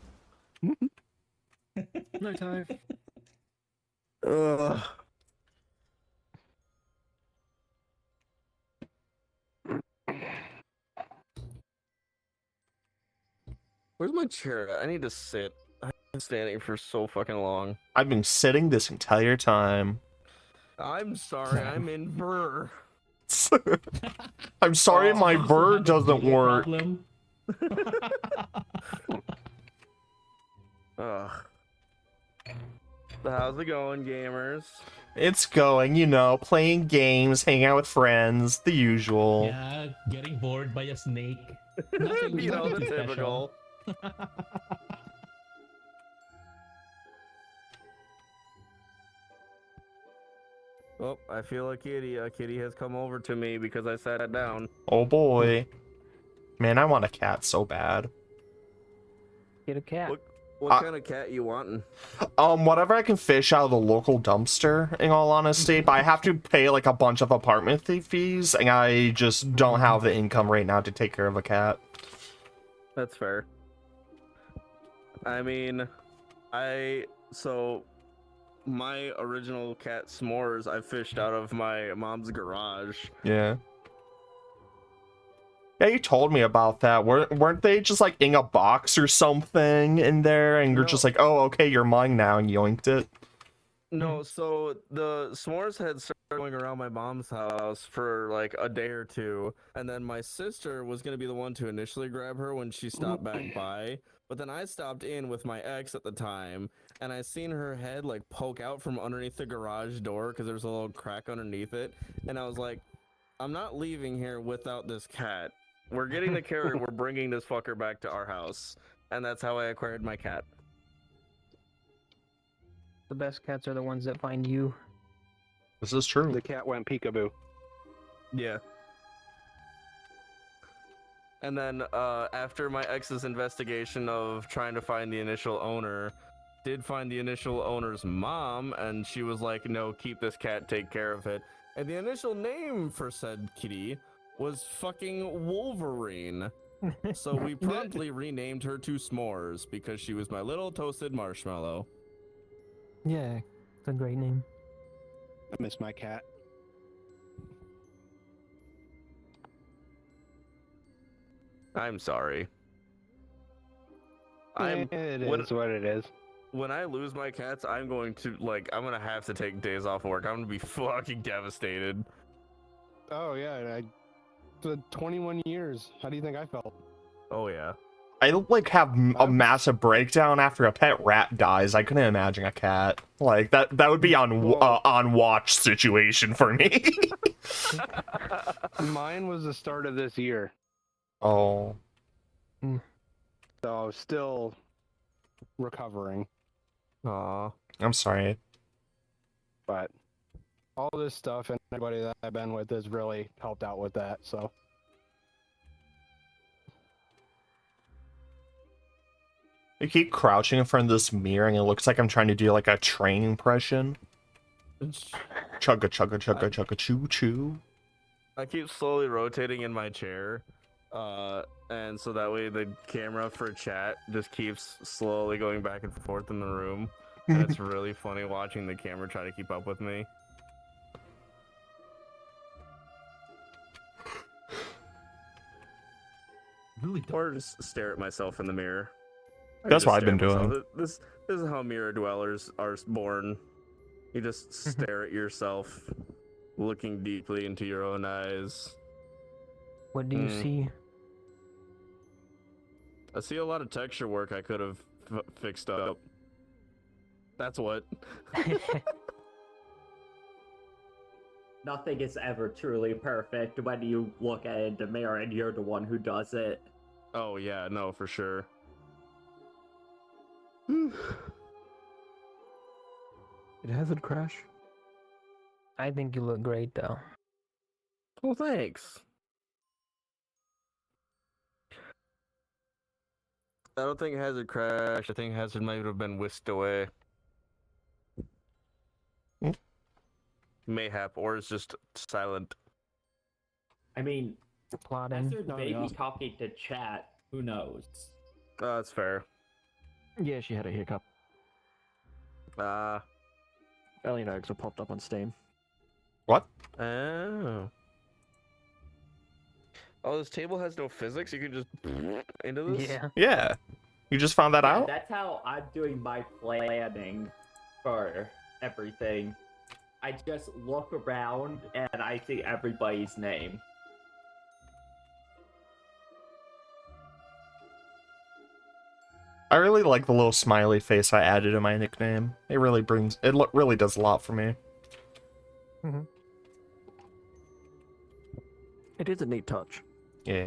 Night time. Ugh. Where's my chair at? I need to sit. I've been standing for so fucking long. I've been sitting this entire time. I'm sorry, I'm in Burr. I'm sorry my bird doesn't work. Ugh. How's it going, gamers? It's going, you know, playing games, hanging out with friends, the usual. Yeah, getting bored by a snake. You know, the nothing typical. Oh, I feel a kitty. A kitty has come over to me because I sat it down. Oh boy. Man, I want a cat so bad. Get a cat. What kind of cat you wanting? Whatever I can fish out of the local dumpster, in all honesty, but I have to pay like a bunch of apartment fees, and I just don't have the income right now to take care of a cat. That's fair. I mean, so my original cat S'mores, I fished out of my mom's garage. Yeah. Yeah, you told me about that. Weren't they just like in a box or something in there, and you're just like, oh, okay, you're mine now, and yoinked it? No, so the S'mores had started going around my mom's house for like a day or two, and then my sister was going to be the one to initially grab her when she stopped back by, but then I stopped in with my ex at the time, and I seen her head like poke out from underneath the garage door because there's a little crack underneath it, and I was like, I'm not leaving here without this cat. We're getting the carrier, we're bringing this fucker back to our house, and that's how I acquired my cat. The best cats are the ones that find you. This is true. The cat went peekaboo. Yeah. And then after my ex's investigation of trying to find the initial owner, did find the initial owner's mom, and she was like, no, keep this cat, take care of it. And the initial name for said kitty was fucking Wolverine. So we promptly renamed her to S'mores because she was my little toasted marshmallow. Yeah, it's a great name. I miss my cat. I'm sorry. It is what it is. When I lose my cats, I'm going to have to take days off of work. I'm gonna be fucking devastated. Oh yeah, for 21 years. How do you think I felt? Oh yeah. I like have a massive breakdown after a pet rat dies. I couldn't imagine a cat like that. That would be on watch situation for me. Mine was the start of this year. Oh. So still recovering. Aw. I'm sorry. But all this stuff and everybody that I've been with has really helped out with that. So I keep crouching in front of this mirror and it looks like I'm trying to do like a train impression. Chugga chugga chugga chugga choo choo. I keep slowly rotating in my chair, and so that way the camera for chat just keeps slowly going back and forth in the room. And it's really funny watching the camera try to keep up with me. Or just stare at myself in the mirror. That's what I've been doing. This is how mirror dwellers are born. You just stare at yourself, looking deeply into your own eyes. What do you see? I see a lot of texture work I could have fixed up. That's what. Nothing is ever truly perfect when you look at it in the mirror and you're the one who does it. Oh yeah, no, for sure. Did Hazard crash? I think you look great though. Well, thanks. I don't think Hazard crashed. I think Hazard might have been whisked away. Mayhap, or is just silent. I mean, plotting. Hazard may be talking to chat. Who knows? That's fair. Yeah, she had a hiccup. Alien eggs are popped up on Steam. What? Oh. Oh, this table has no physics? You can just into this? Yeah. Yeah. You just found that Yeah, out? that's how I'm doing my planning for everything. I just look around and I see everybody's name. I really like the little smiley face I added to my nickname. It really brings it really does a lot for me. It is a neat touch. Yeah.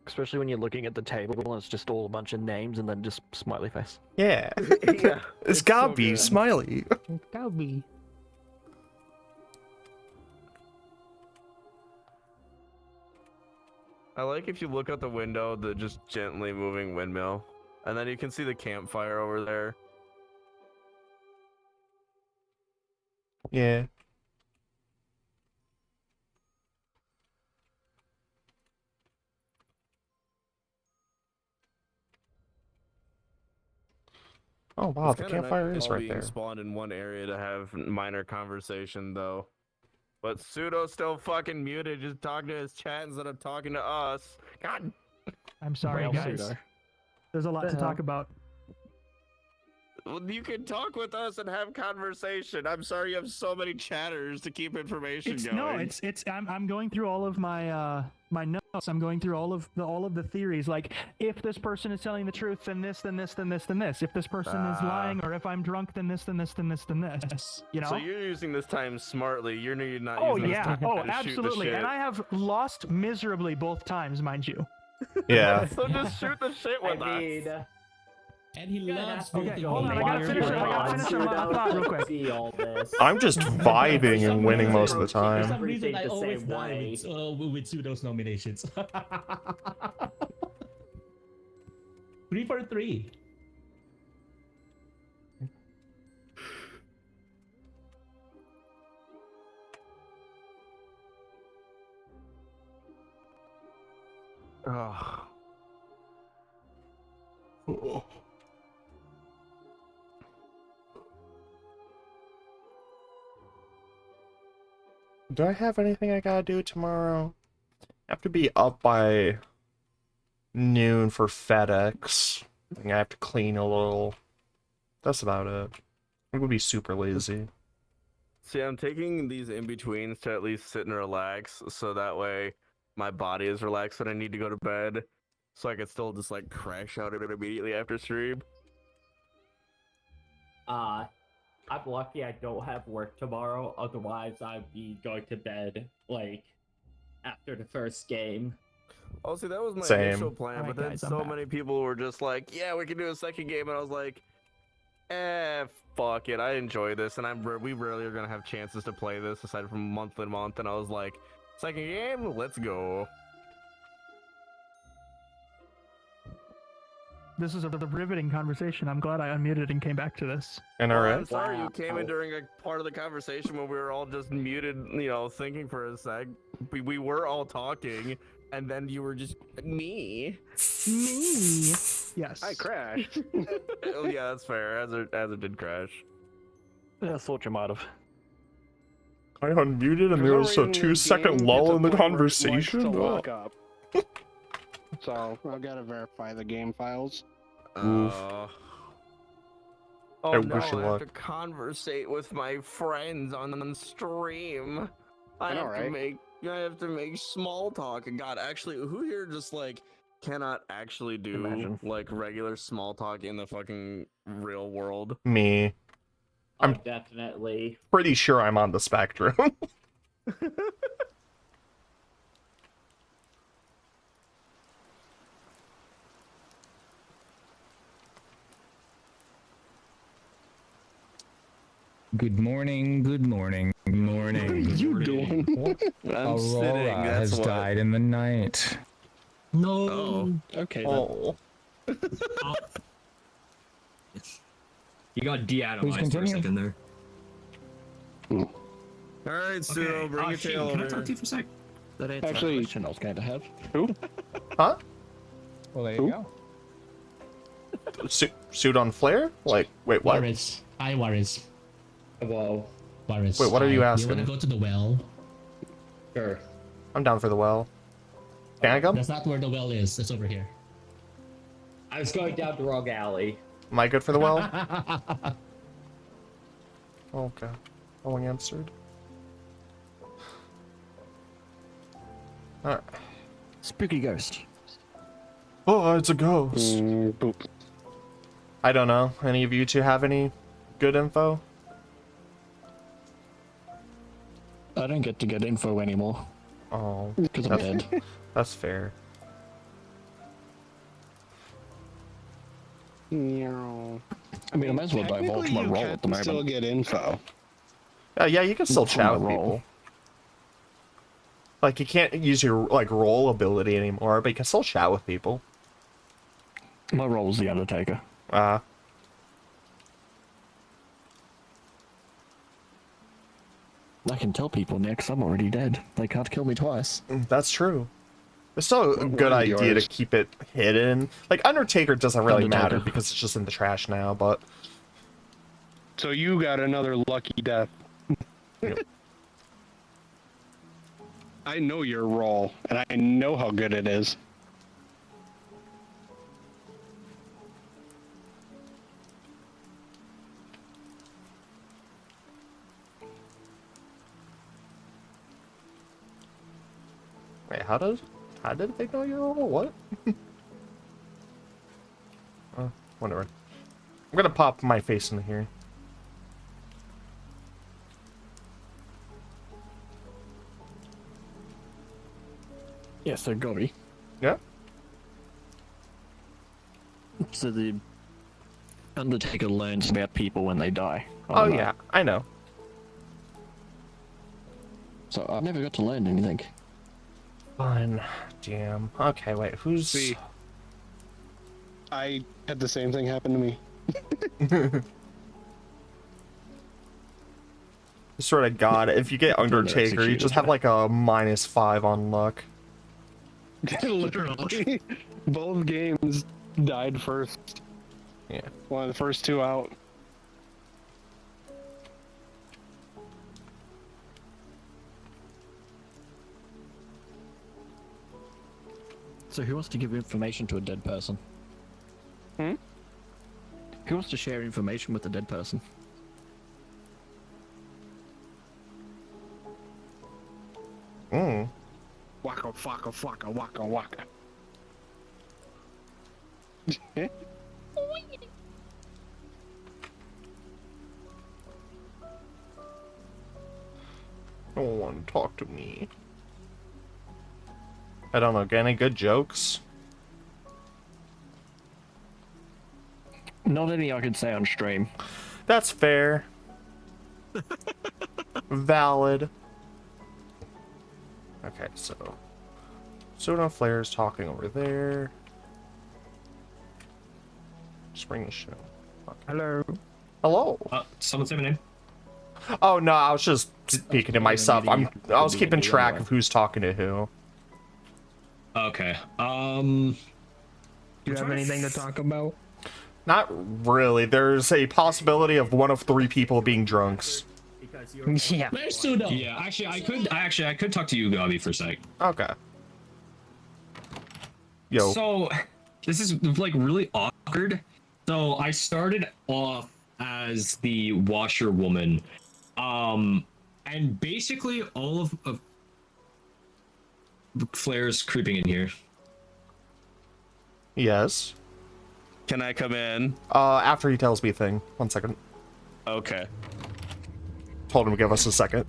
Especially when you're looking at the table and it's just all a bunch of names and then just smiley face. Yeah. Yeah, it's gotta be smiley. Gotta be. I like if you look out the window, the just gently moving windmill. And then you can see the campfire over there. Yeah. Oh wow, It's the kinda campfire nice is all right being there. spawned in one area to have minor conversation, though. But Pseudo's still fucking muted, just talking to his chat instead of talking to us. God. I'm sorry, Rail guys. Pseudo. There's a lot to talk about. Well, you can talk with us and have conversation. I'm sorry you have so many chatters to keep information going. No, it's I'm going through all of my my notes. I'm going through all of the theories. Like, if this person is telling the truth, then this, then this, then this, then this. If this person is lying, or if I'm drunk, then this, then this, then this, then this. You know. So you're using this time smartly. You're not Oh using yeah. this time Oh, to shoot the absolutely. shit. And I have lost miserably both times, mind you. Yeah. So just shoot the shit with us. And he loves Okay, hold on. I gotta finish my thought real quick. I'm just vibing and winning most of the For time. some reason, I always die with Pseudo's nominations. 3 for 3. Oh. Do I have anything I gotta do tomorrow? I have to be up by noon for FedEx. I think I have to clean a little. That's about it. I would be super lazy. See, I'm taking these in-betweens to at least sit and relax, so that way my body is relaxed when I need to go to bed, so I can still just, like, crash out of it immediately after stream. I'm lucky I don't have work tomorrow, otherwise I'd be going to bed, like, after the first game. Oh, see, that was my Same. initial plan, Alright, but then guys, I'm so back. many people were just like, "Yeah, we can do a second game," and I was like, fuck it. I enjoy this, and we rarely are gonna have chances to play this aside from month to month." And I was like, "Second game, let's go." This is a riveting conversation. I'm glad I unmuted and came back to this. And Well, alright. I'm sorry you came in during a part of the conversation when we were all just muted, thinking for a sec. We were all talking, and then you were just me. Yes. I crashed. Oh yeah, that's fair. As it did crash. Yeah, I thought you might have. I unmuted and For there some was a reason, this 2-second game, lull it's a in the point where it likes conversation. to Oh. lock up. So I've got to verify the game files. Oof. Oh I no, wish you I have luck. to conversate with my friends on stream. I know, have to right? make small talk. And God, actually, who here just like cannot actually do like regular small talk in the fucking real world? Me. Oh, definitely. Pretty sure I'm on the spectrum. Good morning, good morning, good morning. What are you doing? Aurora sitting, that's has what. died in the night. No. Oh. Okay. Oh. You got Please de-atomized for a continue. second there. All right, Pseudo, bring your shit, tail can I over talk to here. you for a sec? That answers Actually- the question I was going to have. Who? Huh? Well, there Who? you go. Suit on flare? Like, wait, what? Waris. Hi, Waris. Whoa. Waris. Wait, what are you hi. asking? You wanna go to the well? Sure. I'm down for the well. Can I come? That's not where the well is. It's over here. I was going down the wrong alley. Am I good for the well? Okay. No one answered. Alright. Spooky ghost. Oh, it's a ghost. Boop. I don't know. Any of you two have any good info? I don't get to get info anymore. Oh. Because I'm dead. That's fair. I mean, I might as well divulge Technically, my you role can at the moment. still get info. Yeah, you can still Not for chat my with role. people. Like, you can't use your, like, roll ability anymore, but you can still chat with people. My role is the Undertaker. Uh, I can tell people next I'm already dead. They can't kill me twice. that's true. It's still a good What is idea yours? to keep it hidden. Like, Undertaker doesn't really matter Undertaker. because it's just in the trash now, but... So you got another lucky death. Yep. I know your role, and I know how good it is. Wait, how did they know your role? What? Whatever. I'm gonna pop my face in here. Yeah, so Gobby. Yeah? So the Undertaker learns about people when they die. Oh, yeah, I know. So I've never got to learn anything. Fine. Damn. Okay, wait, who's... See, I had the same thing happen to me. Swear to God, if you get Undertaker, you just have like a -5 on luck. Literally. Both games died first. Yeah. One of the first two out. So who wants to give information to a dead person? Hmm? Who wants to share information with a dead person? Waka waka waka waka waka. No one talk to me. I don't know. Got any good jokes? Not any I could say on stream. That's fair. Valid. Okay, so Soda Flare's talking over there. Spring the show. Okay. Hello. Hello. Someone say my name. Oh no, I was just speaking to myself. I was keeping track of who's talking to who. Okay. Do you have anything to talk about? Not really. There's a possibility of one of 3 people being drunks. Yeah. Where's Sudo? Yeah, I could talk to you, Gabi, for a sec. Okay. Yo. So, this is like really awkward. So I started off as the washerwoman, and basically all of Flair's creeping in here. Yes. Can I come in? After he tells me a thing. 1 second. Okay. Told him to give us a second.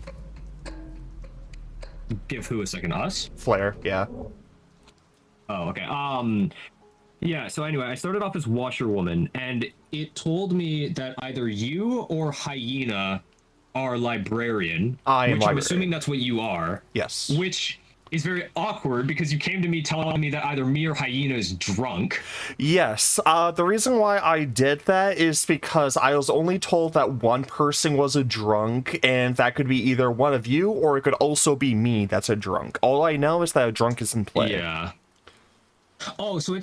Give who a second? Us? Flair, yeah. Oh, okay. Yeah, so anyway, I started off as washerwoman, and it told me that either you or Hyena are librarian. I am which librarian. I'm assuming that's what you are. Yes. Which is very awkward because you came to me telling me that either me or Hyena is drunk. Yes. The reason why I did that is because I was only told that one person was a drunk, and that could be either one of you or it could also be me that's a drunk. All I know is that a drunk is in play. Yeah. Oh, so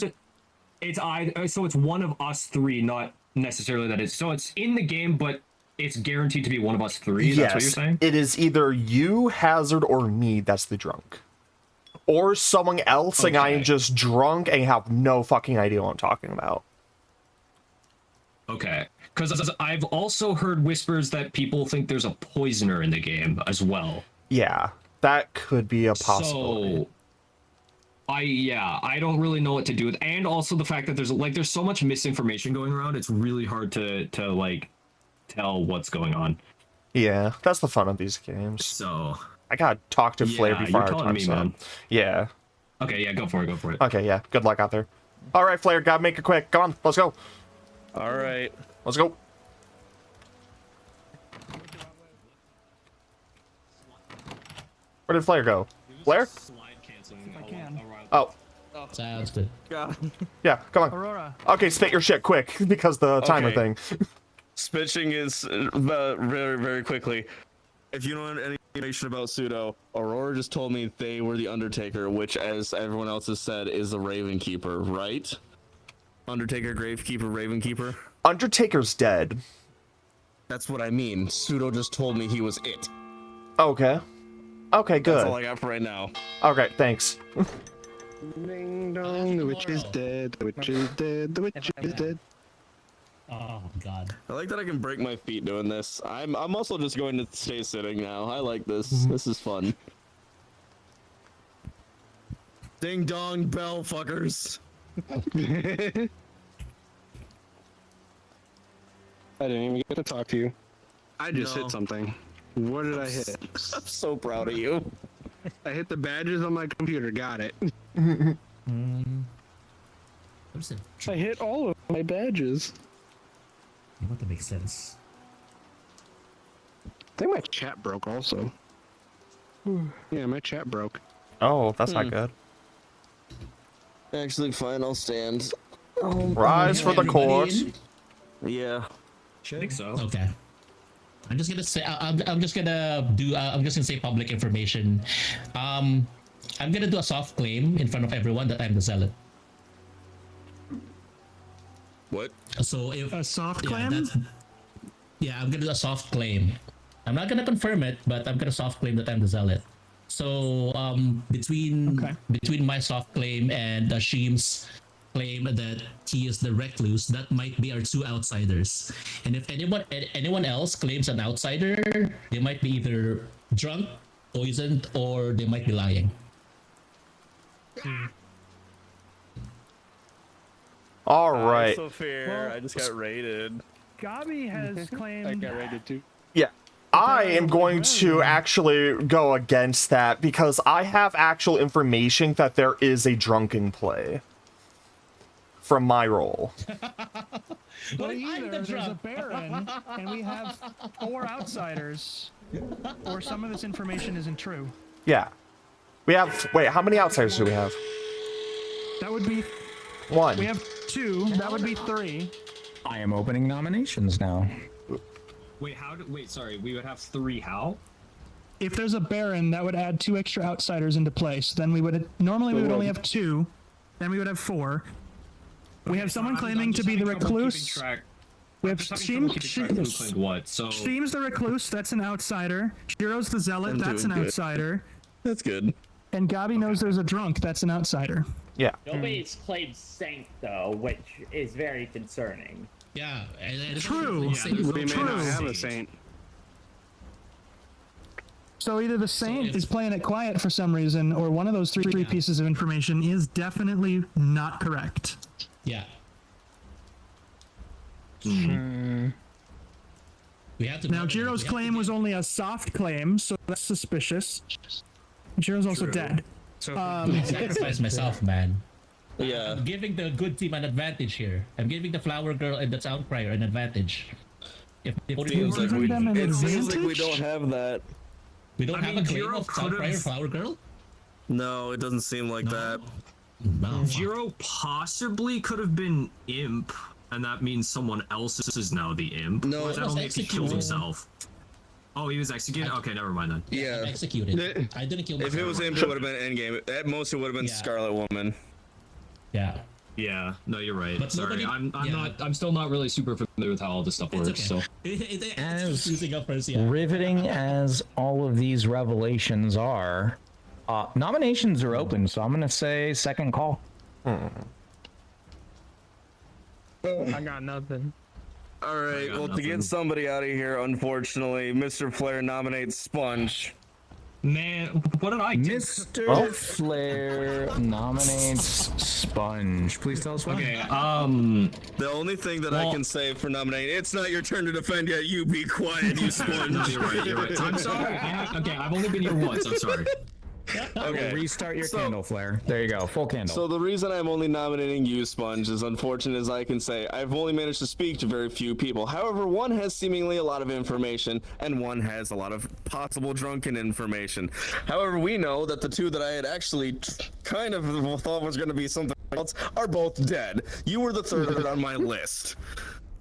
it's one of us 3, not necessarily that it's so it's in the game, but it's guaranteed to be one of us 3. That's what you're saying? It is either you, Hazard, or me that's the drunk. Or someone else, and I am just drunk and have no fucking idea what I'm talking about. Okay. Because I've also heard whispers that people think there's a poisoner in the game as well. Yeah, that could be a possibility. So, I don't really know what to do with, and also the fact that there's so much misinformation going around. It's really hard to like tell what's going on. Yeah, that's the fun of these games. So I gotta talk to Flair before our time man. Yeah. Okay, yeah, go for it. Okay, yeah. Good luck out there. All right, Flair, gotta make it quick. Come on, let's go. All right, let's go. Where did Flair go? Flair? Oh. Sounds good. Yeah, come on. Aurora. Okay, spit your shit quick because the timer Okay. thing. Spitching is very, very quickly. If you don't know any information about Pseudo, Aurora just told me they were the Undertaker, which, as everyone else has said, is the Raven Keeper, right? Undertaker, Gravekeeper, Raven Keeper? Undertaker's dead. That's what I mean. Pseudo just told me he was it. Okay. Okay, good. That's all I got for right now. Okay, thanks. Ding dong, the witch is dead, the witch is dead, the witch is dead. Oh god. I like that I can break my feet doing this. I'm also just going to stay sitting now. I like this. This is fun. Ding dong bell fuckers. I didn't even get to talk to you. I just hit something. What did I hit? I'm so proud of you. I hit the badges on my computer. Got it. I hit all of my badges. I want to make sense. I think my chat broke also. Yeah, my chat broke. Oh, that's not good. Actually, fine. I'll stand. Rise for the course. Yeah. I think so. Okay. I'm just gonna say I'm just gonna say public information. I'm gonna do a soft claim in front of everyone that I'm the zealot. What? So if a soft yeah, claim? Yeah, I'm gonna do a soft claim. I'm not gonna confirm it, but I'm gonna soft claim that I'm the zealot. So between my soft claim and Ashim's claim that he is the recluse, that might be our 2 outsiders. And if anyone else claims an outsider, they might be either drunk, poisoned, or they might be lying. All right. So fair. Well, I just got raided. Gabi has claimed. I got raided too. Yeah. I am going to actually go against that because I have actual information that there is a drunken play from my role. Well, either there's a Baron, and we have 4 outsiders, or some of this information isn't true. Yeah. We have... Wait, how many outsiders do we have? That would be... 1. We have 2. That would be 3. I am opening nominations now. Wait, wait, sorry, we would have 3 how? If there's a Baron, that would add 2 extra outsiders into play. So then we would... Normally we would only have 2. Then we would have 4. We have someone claiming to be the recluse. We have Steam's the recluse, that's an outsider. Jiro's the zealot, that's an outsider. That's good. And Gabi knows there's a drunk, that's an outsider. Yeah. Nobody's claimed saint though, which is very concerning. Yeah, True. We may not have a saint. So either the saint is playing it quiet for some reason, or one of those three pieces of information is definitely not correct. Yeah. We have to now, Jiro's claim was only a soft claim, so that's suspicious. Jiro's also dead. So I sacrifice myself, man. Yeah. I'm giving the good team an advantage here. I'm giving the flower girl and the sound crier an advantage. If it seems like we don't have that. We don't have a claim of sound crier, flower girl? No, it doesn't seem like that. Jiro possibly could have been imp, and that means someone else is now the imp. No, or is that only if he killed himself? Oh, he was executed? Okay, never mind then. Yeah. Executed. I didn't kill myself. If it was imp, it would have been endgame. At most, it would have been Scarlet Woman. Yeah. Yeah, no, you're right. But sorry, nobody- I'm still not really super familiar with how all this stuff works. So As riveting as all of these revelations are, nominations are open, so I'm going to say second call. I got nothing. All right, well, to get somebody out of here, unfortunately, Mr. Flair nominates Sponge. Man, what did I do? Mr. Flair nominates Sponge. Please tell us why. Okay, the only thing that I can say for nominating, it's not your turn to defend yet, you be quiet, you Sponge. No, you're right. I'm sorry. I've only been here once, I'm sorry. Okay. Restart your candle flare. There you go, full candle. So the reason I'm only nominating you, Sponge, as unfortunate as I can say, I've only managed to speak to very few people. However, one has seemingly a lot of information, and one has a lot of possible drunken information. However, we know that the 2 that I had actually kind of thought was going to be something else are both dead. You were the 3rd on my list.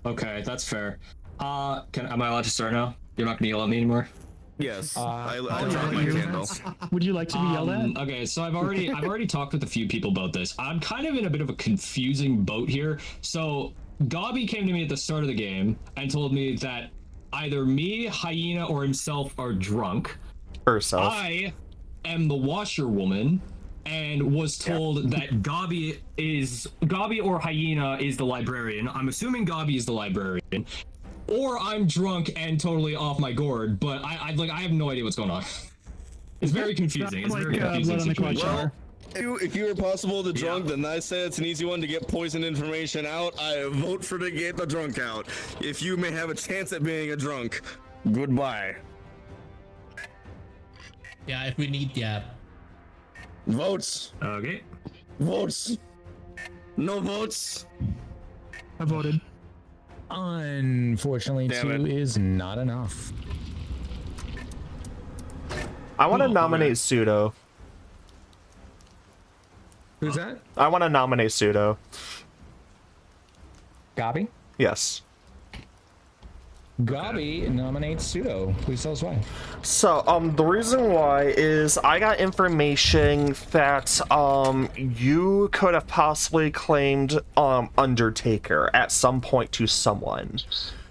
Okay, that's fair. Am I allowed to start now? You're not going to yell at me anymore? Yes, I dropped my candle. Would you like to be yelled at? Okay, so I've already talked with a few people about this. I'm kind of in a bit of a confusing boat here. So Gabi came to me at the start of the game and told me that either me, Hyena, or himself are drunk. Herself. I am the washerwoman and was told that Gabi or Hyena is the librarian. I'm assuming Gabi is the librarian. Or I'm drunk and totally off my gourd, but I have no idea what's going on. It's very confusing. It's very confusing situation. Well, if you were possible the drunk, then I say it's an easy one to get poison information out. I vote for to get the drunk out. If you may have a chance at being a drunk, goodbye. Yeah, if we need, Votes. Okay. Votes. No votes. I voted. Unfortunately, Damn 2 is not enough. I want to nominate Pseudo. Who's that? I want to nominate Pseudo. Gabi? Yes. Gabi nominates Pseudo. Please tell us why. So, the reason why is I got information that, you could have possibly claimed, Undertaker at some point to someone.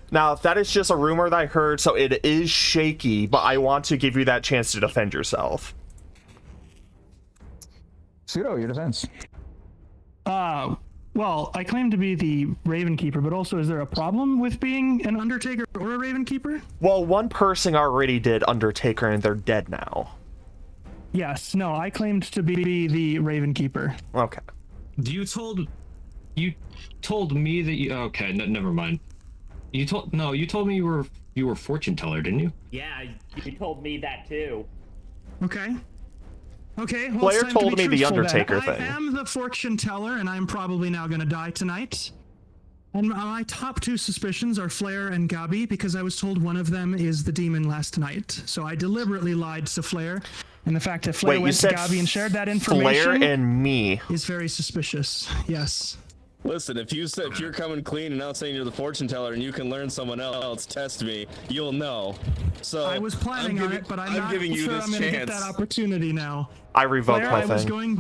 Now, that is just a rumor that I heard, so it is shaky, but I want to give you that chance to defend yourself. Pseudo, your defense. Well, I claim to be the Raven Keeper, but also is there a problem with being an Undertaker or a Raven Keeper? Well, one person already did Undertaker and they're dead now. Yes, no, I claimed to be the Raven Keeper. Okay. You told me that you... Okay, never mind. You told me you were fortune teller, didn't you? Yeah, you told me that too. Okay. Okay, well, Blair it's time to told be me the truthful then. Undertaker thing. I am the fortune teller, and I'm probably now going to die tonight. And my top two suspicions are Flair and Gabi, because I was told one of them is the demon last night. So I deliberately lied to Flair, and the fact that Flair went to Gabi and shared that information Flair and me is very suspicious. Yes. Listen, if you're coming clean and not saying you're the fortune teller and you can learn someone else, test me, you'll know. So I was planning on it, but I'm not giving you sure this I'm going to get chance. that opportunity now. I revoked Flair, my thing.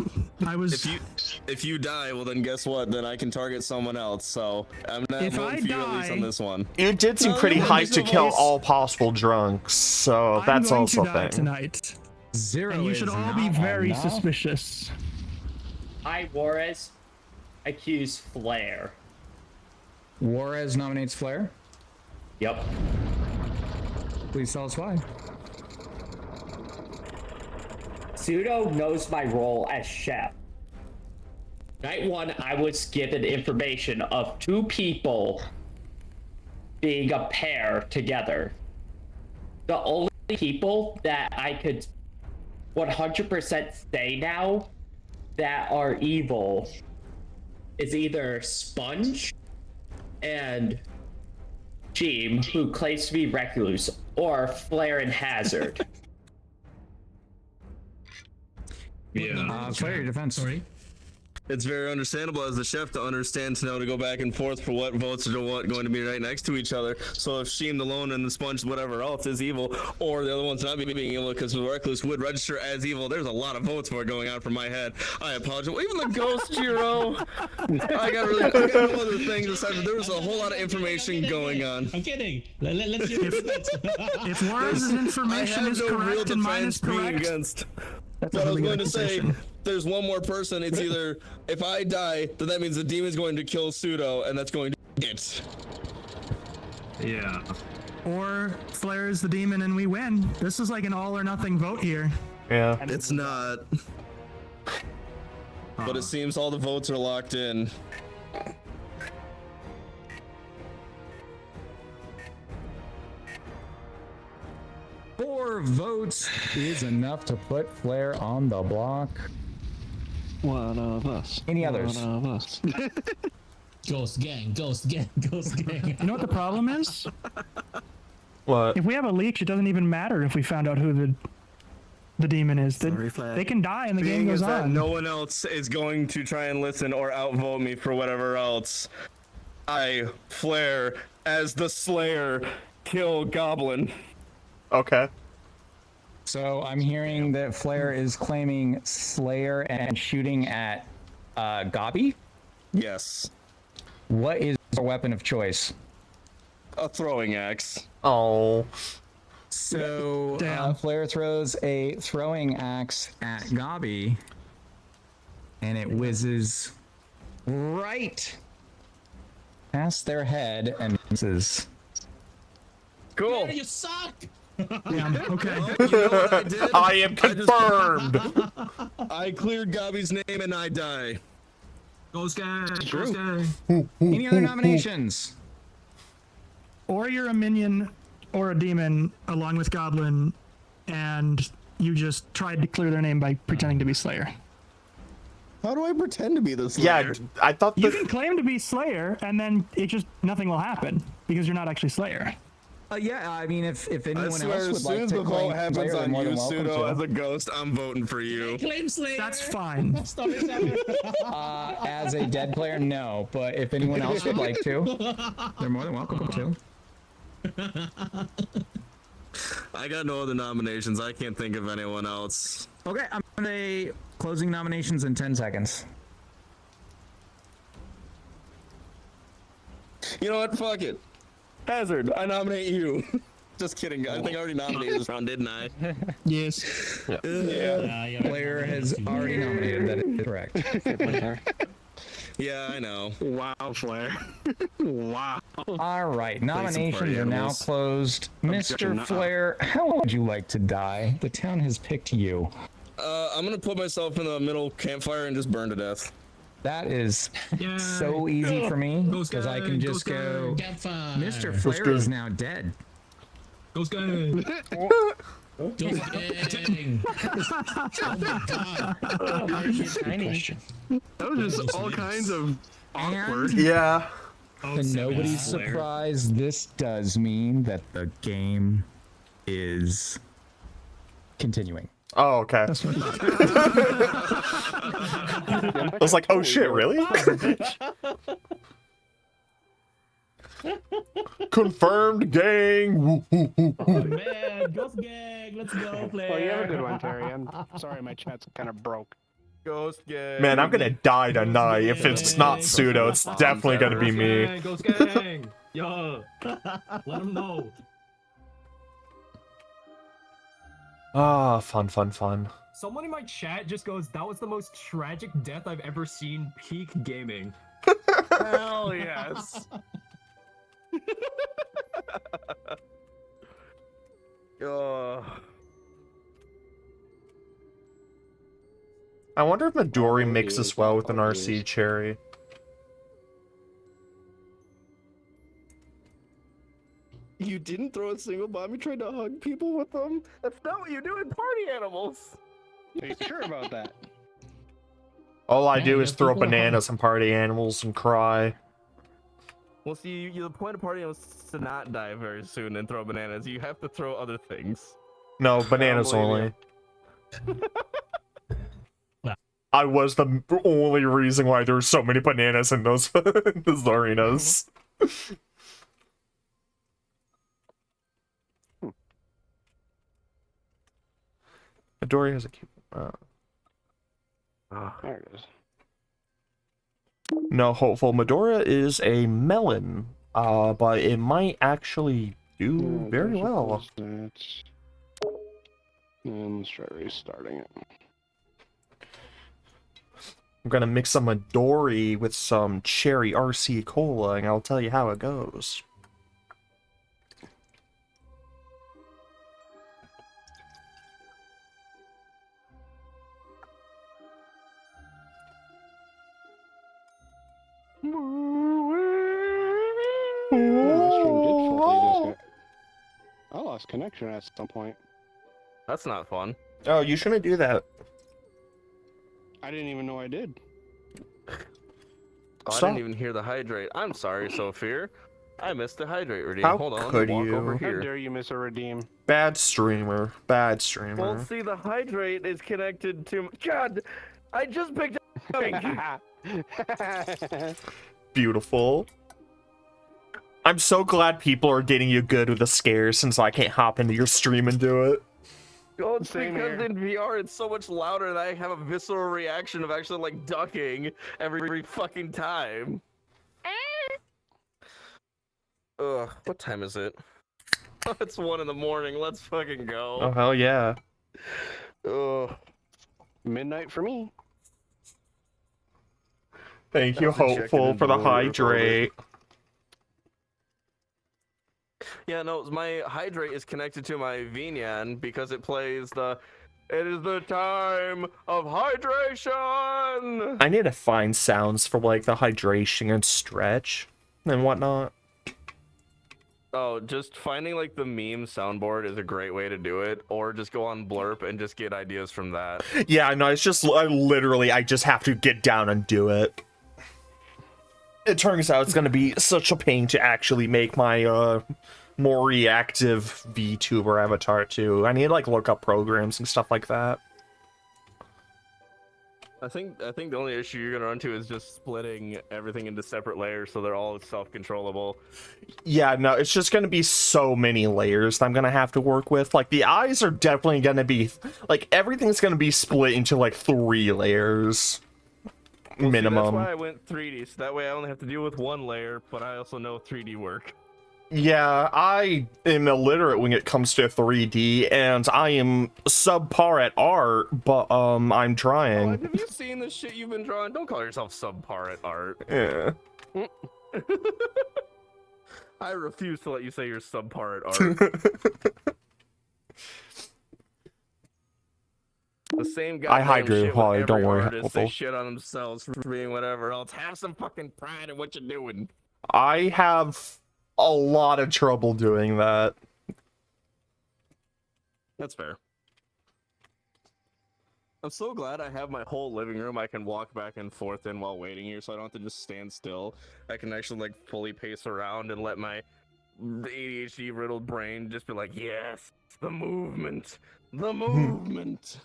If you die, well then guess what? Then I can target someone else. So I'm not voting for you at least on this one. You did seem pretty hyped to kill all possible drunks, so that's I'm going also to a die thing. tonight. Zero. And you should all be very suspicious. I, Juarez, accuse Flair. Juarez nominates Flair? Yep. Please tell us why. Pseudo knows my role as chef. Night one, I was given information of two people being a pair together. The only people that I could 100% say now that are evil is either Sponge and Jeem, who claims to be Recluse, or Flair and Hazard. Yeah. Flair, your defense. Sorry. It's very understandable as the chef to understand to know to go back and forth for what votes are going to be right next to each other. So if Sheem the Lone and the Sponge whatever else is evil, or the other one's not being evil because the Recluse would register as evil, there's a lot of votes for it going out from my head. I apologize. Well, even the Ghost Jiro. I got no other things aside. There was a whole lot of information going on. I'm kidding. Let's hear it. If Juarez's information is correct and mine is correct, against. that's But a I was really going good to say, position. there's one more person. It's either if I die, then that means the demon's going to kill Pseudo, and that's going to be it. Yeah. Or Flair is the demon and we win. This is like an all or nothing vote here. Yeah. It's not. But it seems all the votes are locked in. 4 votes is enough to put Flair on the block. One of us. Any others? One of us. Ghost gang, ghost gang, ghost gang. You know what the problem is? What? If we have a leak, it doesn't even matter if we found out who the demon is. They can die and the game Being goes is that on. no one else is going to try and listen or outvote me for whatever else. I, Flair, as the Slayer, kill Goblin. Okay. So I'm hearing that Flair is claiming Slayer and shooting at Gabi? Yes. What is our weapon of choice? A throwing axe. Oh. So Flair throws a throwing axe at Gabi, and it whizzes right past their head and misses. Cool. Yeah, you suck. Yeah, okay. Well, you know what I did? I am confirmed. I cleared Gabi's name and I die. Ghost gang, True. ghost gang. Any other nominations? Or you're a minion or a demon along with Goblin, and you just tried to clear their name by pretending to be Slayer. How do I pretend to be the Yeah, I thought You can claim to be Slayer, and then nothing will happen because you're not actually Slayer. Yeah, I mean, if I anyone swear, else would as like soon as to the vote claim happens Slayer, they're on more you, than welcome Pseudo, to. as a ghost, I'm voting for you. Claim Slayer. That's fine. Stop it. As a dead player, no. But if anyone else would like to, they're more than welcome to. I got no other nominations. I can't think of anyone else. Okay, I'm gonna closing nominations in 10 seconds. You know what? Fuck it. Hazard, I nominate you. Just kidding. I think I already nominated this round, didn't I? Yes. Yeah. Player has already nominated. That is correct. Yeah, I know. Wow, Flair. Wow. All right, some nominations party are now animals. closed. Objection, Mr. nuh-uh. Flair, how would you like to die? The town has picked you. I'm gonna put myself in the middle campfire and just burn to death. That is so easy for me because I can just go. Mr. Flair is now dead. Ghost gang. Ghost gang. That was just all kinds of awkward. Yeah. And nobody's surprised. This does mean that the game is continuing. Oh, okay. I was like, oh shit, really? Confirmed, gang. Woo, woo, woo, Oh woo. man, Ghost gang, let's go play. Well, you have a good one, Terry. I'm sorry my chat's kind of broke. Ghost gang. Man, I'm gonna die tonight. If it's not pseudo, it's definitely gonna be me. Ghost gang. Yo. Let him know. Ah, fun, fun, fun. Someone in my chat just goes, that was the most tragic death I've ever seen. Peak gaming. Hell yes. I wonder if Midori mixes well with an RC cherry. You didn't throw a single bomb. You tried to hug people with them. That's not what you do in party animals. Are you sure about that? All I do is throw bananas and party animals and cry. Well, see, the point of party animals is to not die very soon and throw bananas. You have to throw other things. No, bananas only. I was the only reason why there were so many bananas in those, those arenas. Midori has a cute. There it is. No, hopeful. Medora is a melon, but it might actually do very well. And let's try restarting it. I'm gonna mix some Midori with some cherry RC cola, and I'll tell you how it goes. I lost connection at some point. That's not fun. Oh, you shouldn't do that. I didn't even know I did. Oh, I didn't even hear the hydrate. I'm sorry, Sophia. I missed the hydrate redeem. How Hold on, could walk you? over How here. dare you miss a redeem? Bad streamer. Bad streamer. Well, see, the hydrate is connected to. God, I just picked up. Beautiful. I'm so glad people are getting you good with the scares since I can't hop into your stream and do it. Well, it's Same because here. in VR it's so much louder that I have a visceral reaction of actually like ducking every fucking time. Ugh, what time is it? It's 1 in the morning. Let's fucking go. Oh, hell yeah. Ugh. Midnight for me. Thank you, Have to check it Hopeful, in for the the order for a bit. hydrate. Yeah, no, my hydrate is connected to my Vinyan because it plays the "It is the time of hydration." I need to find sounds for, like, the hydration and stretch and whatnot. Oh, just finding like the meme soundboard is a great way to do it, or just go on Blurp and just get ideas from that. Yeah, no, it's just, I just have to get down and do it. It turns out it's gonna be such a pain to actually make my, more reactive VTuber avatar too. I need to, like, look up programs and stuff like that. I think the only issue you're gonna run into is just splitting everything into separate layers so they're all self-controllable. Yeah, no, it's just gonna be so many layers that I'm gonna have to work with. Like, the eyes are definitely gonna be, like, everything's gonna be split into, like, 3 layers. Well, see, Minimum. that's why I went 3D, so that way I only have to deal with 1 layer, but I also know 3D work. Yeah, I am illiterate when it comes to 3D, and I am subpar at art, but, I'm trying. Oh, have you seen the shit you've been drawing? Don't call yourself subpar at art. Yeah. I refuse to let you say you're subpar at art. The same I goddamn hide your shit with hide, every don't worry, artist. They Huffle. shit on themselves for being whatever else. Have some fucking pride in what you're doing. I have a lot of trouble doing that. That's fair. I'm so glad I have my whole living room I can walk back and forth in while waiting here, so I don't have to just stand still. I can actually like fully pace around and let my ADHD riddled brain just be like, yes, the movement, the movement.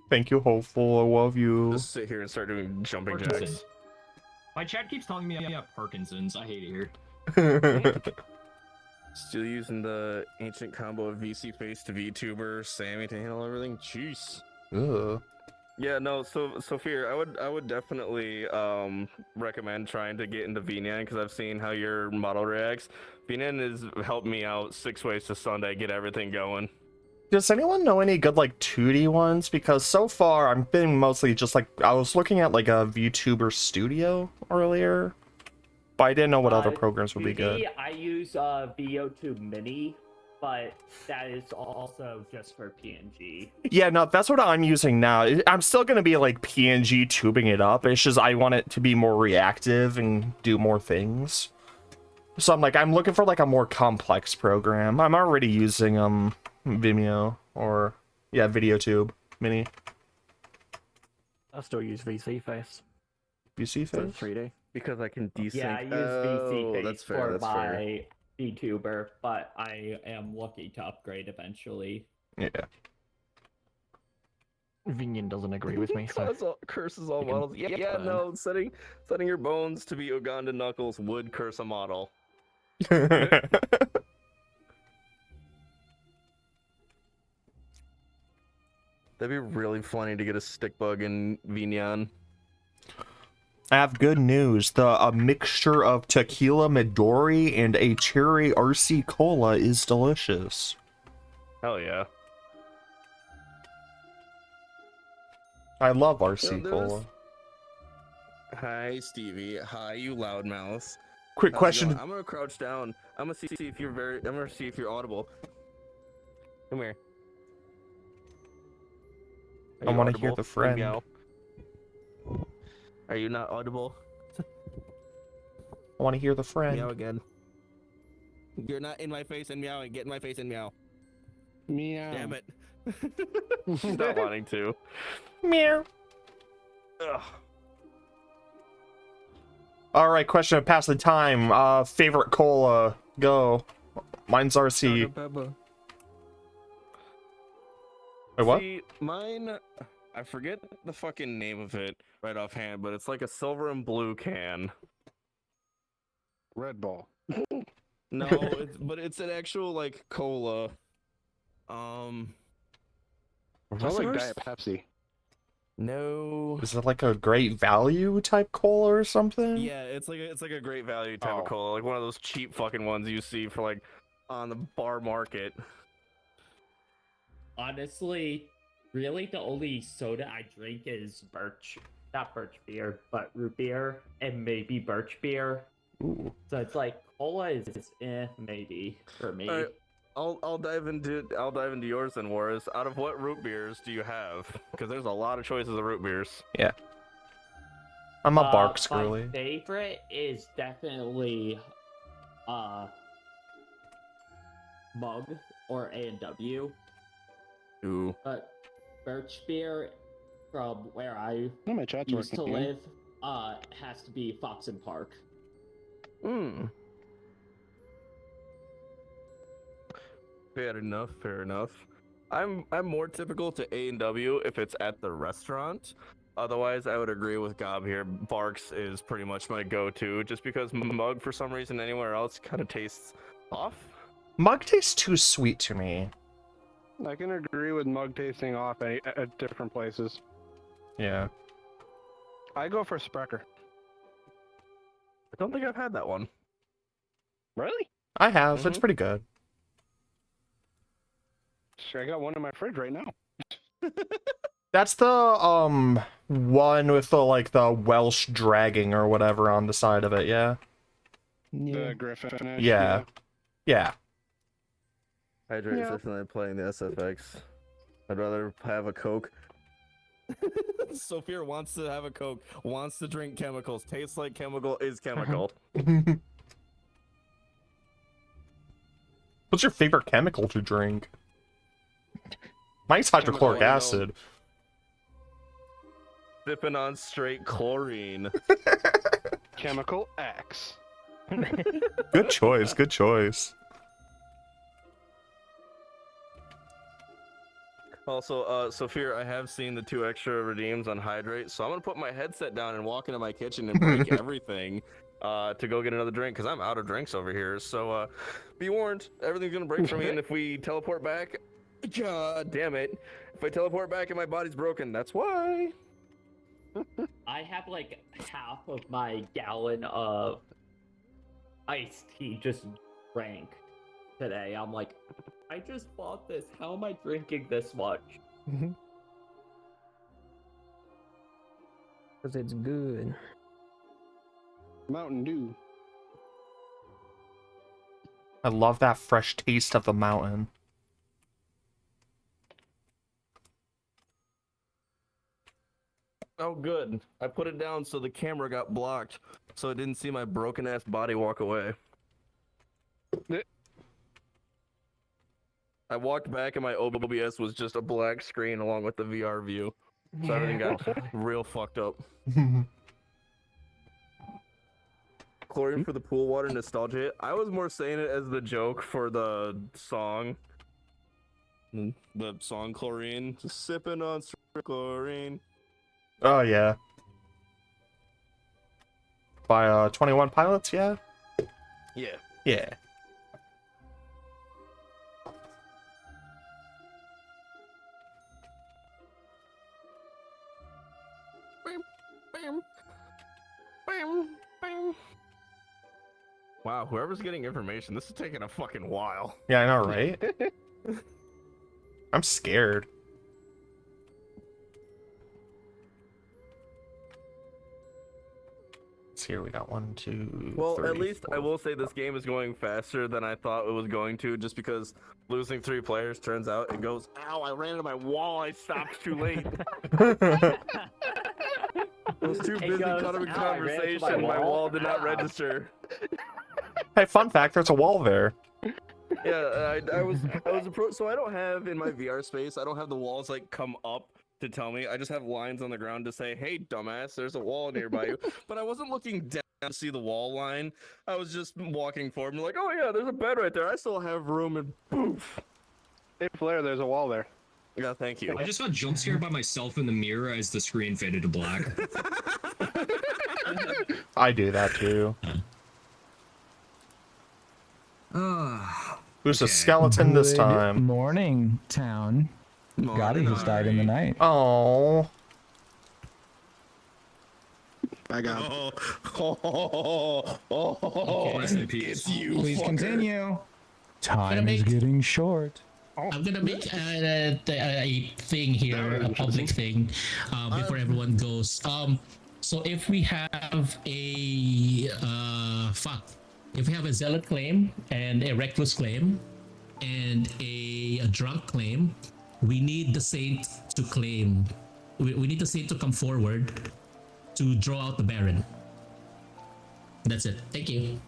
Thank you, Hopeful. I love you. Just sit here and start doing jumping Parkinson's. jacks. My chat keeps telling me I have Parkinson's. I hate it here. Still using the ancient combo of VC face to VTuber Sammy to handle everything. Jeez. Ugh. Yeah, no. So Fear, I would definitely recommend trying to get into VNAN because I've seen how your model reacts. VNAN has helped me out 6 ways to Sunday get everything going. Does anyone know any good like 2D ones? Because so far I've been mostly just like I was looking at like a VTuber Studio earlier, but I didn't know what other programs would be good. I use VO2 Mini, but that is also just for PNG. Yeah, no, that's what I'm using now. I'm still gonna be like PNG tubing it up. It's just I want it to be more reactive and do more things. So I'm looking for like a more complex program. I'm already using Vimeo or VideoTube Mini. I still use VC Face. VC For Face? 3D. Because I can desync. Yeah, I use VC Face that's fair, for my VTuber, but I am looking to upgrade eventually. Yeah. Vinian doesn't agree with me, so Curses all you can models. Yeah, plan. no, setting your bones to be Uganda Knuckles would curse a model. That'd be really funny to get a stick bug in Vinyan. I have good news. A mixture of tequila Midori and a cherry RC cola is delicious. Hell yeah. I love RC cola. Hi, Stevie. Hi, you loudmouth. Quick How's it question. going? I'm gonna crouch down. I'm gonna see if you're I'm gonna see if you're audible. Come here. Are I you want to hear audible? the friend. Meow. Are you not audible? I want to hear the friend. Meow again. You're not in my face and meowing. Get in my face and meow. Meow. Damn it. She's not wanting to. Meow. Ugh. All right, question to pass the time. Favorite cola? Go. Mine's RC. Wait, what? See, mine, I forget the fucking name of it right offhand, but it's like a silver and blue can. Red Bull. No, but it's an actual like cola. Sounds like Diet Pepsi. No. Is it like a great value type cola or something? Yeah, it's like a great value type of cola, like one of those cheap fucking ones you see for like on the bar market. Honestly, really the only soda I drink is not birch beer, but root beer and maybe birch beer. Ooh. So it's like cola is maybe for me. All right, I'll dive into yours then, Warris. Out of what root beers do you have? Because there's a lot of choices of root beers. Yeah. I'm a bark screwly. My favorite is definitely Mug or A&W. Ooh. But birch beer from where I my chat's used to working again. live has to be Fox and Park. Fair enough, fair enough. I'm more typical to A&W if it's at the restaurant. Otherwise, I would agree with Gob here. Barks is pretty much my go-to, just because Mug, for some reason, anywhere else kind of tastes off. Mug tastes too sweet to me. I can agree with Mug tasting off at different places. Yeah. I go for Sprecher. I don't think I've had that one. Really? I have. It's pretty good. Sure, I got one in my fridge right now. That's the one with the Welsh dragging or whatever on the side of it, yeah? The Griffin. Yeah. Yeah. Hydrate is Yeah. definitely playing the SFX. I'd rather have a Coke. Sophia wants to have a Coke, wants to drink chemicals, tastes like chemical, is chemical. What's your favorite chemical to drink? Mine's hydrochloric acid. Sipping on straight chlorine. Chemical X. Good choice, good choice. Also, Sophia, I have seen the 2 extra redeems on Hydrate, so I'm gonna put my headset down and walk into my kitchen and break everything to go get another drink, because I'm out of drinks over here. So be warned, everything's gonna break for me, and if we teleport back, God damn it, if I teleport back and my body's broken, that's why. I have like half of my gallon of iced tea just drank today. I'm like, I just bought this. How am I drinking this much? Because it's good. Mountain Dew. I love that fresh taste of the mountain. Oh, good. I put it down so the camera got blocked, so it didn't see my broken ass body walk away. I walked back and my OBS was just a black screen along with the VR view. So everything got real fucked up. Chlorine for the pool water nostalgia. I was more saying it as the joke for the song. The song Chlorine. Just sipping on chlorine. Oh, yeah. By 21 Pilots, yeah? Yeah. Yeah. Wow, whoever's getting information, this is taking a fucking while. Yeah, I know, right? I'm scared. Let's see here, we got 1, 2, Well, 3, at least 4. I will say this game is going faster than I thought it was going to, just because losing 3 players turns out it goes, ow, I ran into my wall, I stopped too late. I was too busy caught up in conversation, my wall did not register. Hey, fun fact, there's a wall there. Yeah, I was approached, so I don't have, in my VR space, I don't have the walls, like, come up to tell me. I just have lines on the ground to say, hey, dumbass, there's a wall nearby you. But I wasn't looking down to see the wall line. I was just walking forward and like, oh yeah, there's a bed right there. I still have room, and poof. Hey, Flair, there's a wall there. Yeah, thank you. I just got jump scared by myself in the mirror as the screen faded to black. I do that too. Who's a skeleton this Good time? Morning, town. Gotti has died in the night. Oh. I got Rest in peace. It's you, Please fucker. continue. Time is getting short. I'm gonna make a thing here, a public thing, before everyone goes. So if we have a if we have a zealot claim and a reckless claim and a drunk claim, we need the saint to claim. We need the saint to come forward to draw out the baron. That's it. Thank you.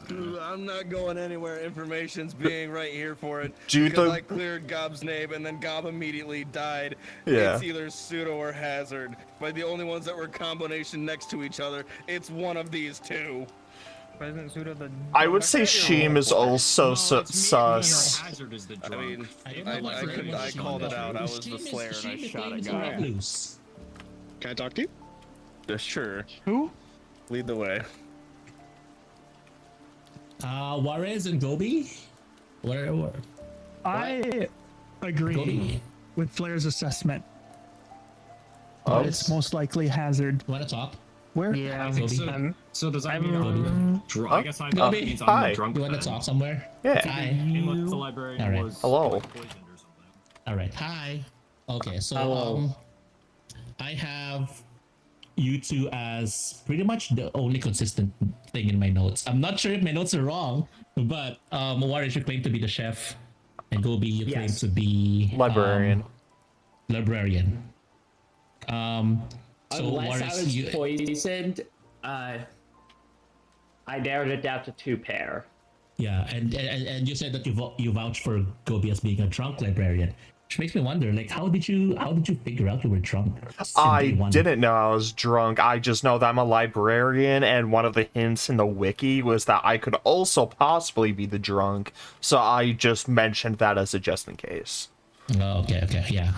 I'm not going anywhere. Information's being right here for it. Dude, because the- I cleared Gob's name and then Gob immediately died. Yeah. It's either pseudo or hazard. But the only ones that were combination next to each other, it's one of these two. I would say Sheem is also sus. Hazard is the I drunk. mean, I called it out. I was the slayer and I shot at Gob. Can I talk to you? Sure. Who? Lead the way. Juarez and Gobi? Where? I agree Gobi. with Flair's assessment. Oh. It's most likely hazard. You wanna talk? Where? Yeah. Gobi. So does that mean I'm drunk? I guess I Gobi. means I'm Hi. the drunk. You wanna then. talk somewhere? Yeah. Hi. Unless the librarian All right. was Hello. like, poisoned or something. All right. Hi. Okay. So Hello. I have you two as pretty much the only consistent thing in my notes. I'm not sure if my notes are wrong, but Juarez, you claim to be the chef, And Gobi, you claim Yes. to be Librarian. Librarian. So Unless I Warris, was you, poisoned, I narrowed it down to 2 pair. yeah, and you said that you vouch for Gobi as being a drunk librarian, which makes me wonder, like, how did you figure out you were drunk? I didn't know I was drunk. I just know that I'm a librarian, and one of the hints in the wiki was that I could also possibly be the drunk. So I just mentioned that as a just in case. Oh, okay, yeah,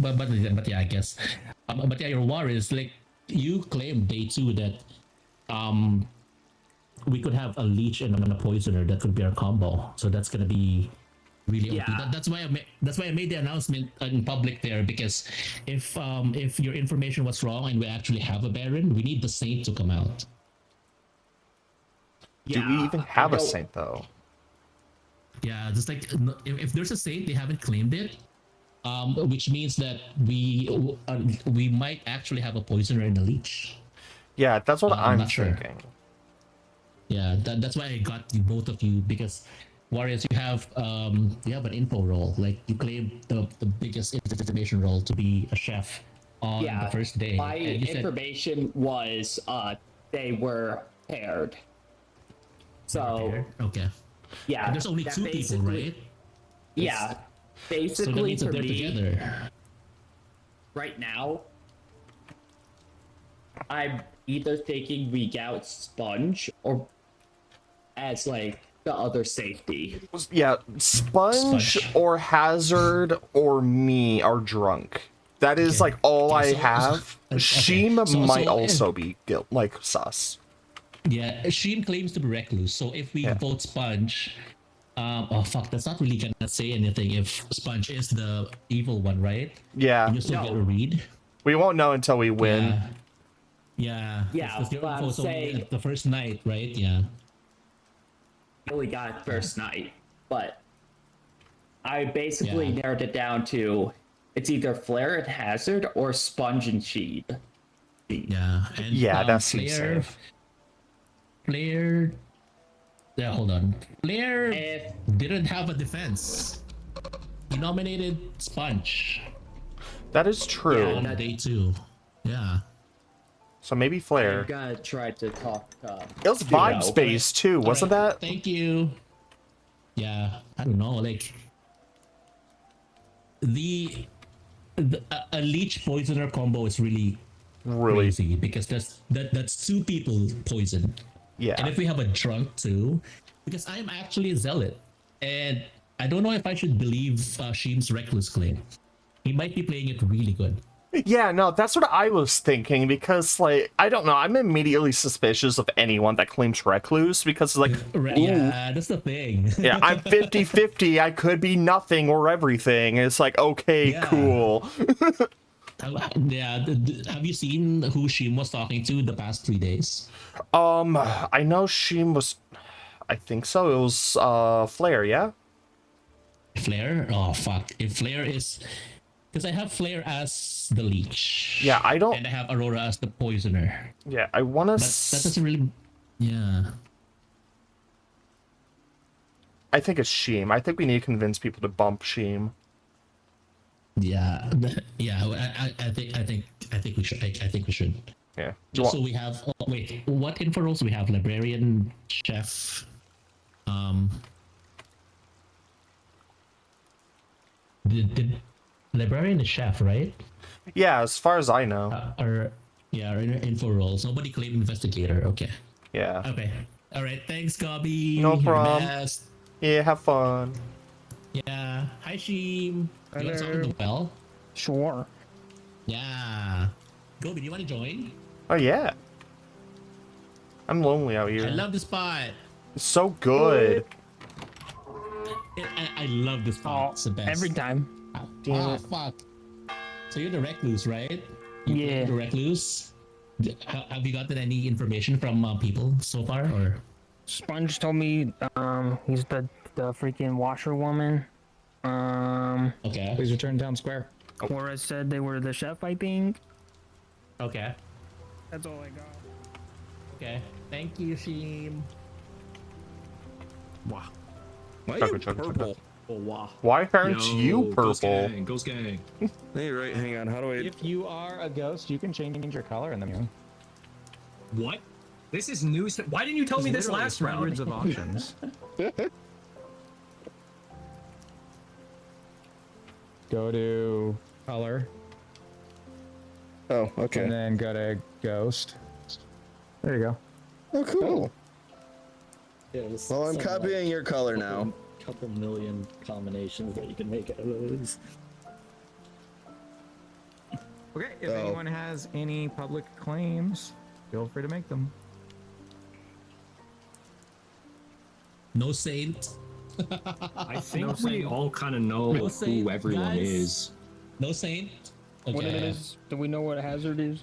but yeah, I guess, but yeah, your war is like you claimed day 2 that we could have a leech and a poisoner that could be our combo. So that's gonna be really OP. That's why I made the announcement in public there, because if your information was wrong and we actually have a Baron, we need the Saint to come out. Do we even have a Saint though? Yeah, just like if there's a Saint, they haven't claimed it, which means that we might actually have a poisoner and a leech. Yeah, that's what I'm not sure. thinking. Yeah, that's why I got you, both of you, because Warriors, you have an info role. Like you claim the biggest information role to be a chef on the first day. My information was they were paired. So okay. Yeah, and there's only 2 people, right? Yeah, So that basically means that for they're me, together. right now, I'm either taking Weak Out Sponge or as like the other safety. Yeah, Sponge or Hazard or me are drunk. That is like all I have. Sheem might also be sus. Yeah, Sheen claims to be recluse. So if we vote Sponge, oh fuck, that's not really gonna say anything if Sponge is the evil one, right? Yeah. You still get a read. We won't know until we win. Yeah. Yeah, Because but I'm so saying- the first night, right? Yeah. I only got it first night, but I basically narrowed it down to it's either Flare and Hazard or Sponge and Sheed. Yeah. And, Yeah, that's Flare. safe. Flare. Yeah, hold on. Flare didn't have a defense. He nominated Sponge. That is true. On day 2. Yeah. So maybe Flare. I'm gonna try to talk. It was Vibe Space too, wasn't that? Thank you. Yeah, I don't know. Like a leech poisoner combo is really crazy because that's 2 people poisoned. Yeah. And if we have a drunk too, because I am actually a zealot, and I don't know if I should believe Sheem's reckless claim. He might be playing it really good. Yeah, no, that's what I was thinking, because, like, I don't know, I'm immediately suspicious of anyone that claims Recluse, because, like, yeah, that's the thing. yeah, I'm 50-50, I could be nothing or everything. It's like, okay, cool. Yeah, have you seen who Sheem was talking to the past 3 days? I know Sheem was, I think so, it was, Flare, yeah? Flare? Oh, fuck. If Flare is... Because I have Flare as the leech. Yeah, I don't... And I have Aurora as the poisoner. Yeah, I want to... That doesn't really... Yeah. I think it's Sheem. I think we need to convince people to bump Sheem. Yeah, yeah. I think we should. I think we should. Yeah. So we have. Oh, wait, what info roles do we have? Librarian, chef. The librarian is chef, right? Yeah, as far as I know. Our info roles. Nobody claimed investigator. Okay. Yeah. Okay. All right. Thanks, Gobby. No You're the problem. best. Yeah, have fun. Yeah. Hi, Sheem. You want to talk to the well? Sure. Yeah. Gobi, do you want to join? Oh, yeah. I'm lonely out here. I love the spot. It's so good. I love this spot. It's the best. Every time. Oh, fuck. So you're the recluse, right? Yeah. The recluse. Have you gotten any information from people so far, or? Sponge told me he's the freaking washerwoman. Okay. Please return town square. Cora said they were the chef, I think. Okay. That's all I got. Okay. Thank you, Sheem. Wow. Why are you purple? Oh, wow. Why aren't you purple? Ghost gang. Hey, right, hang on. How do I? If you are a ghost, you can change your color in the game. What? This is news. Why didn't you tell me this last round? Hundreds of options. Go to color. Oh, okay. And then go to ghost. There you go. Oh, cool. Yeah, there's Well, I'm some, copying your color now. Couple million combinations that you can make out of those. Okay, if anyone has any public claims, feel free to make them. No saint. I think we all kind of know who everyone is. No saint. Okay. What it is? Do we know what a hazard is?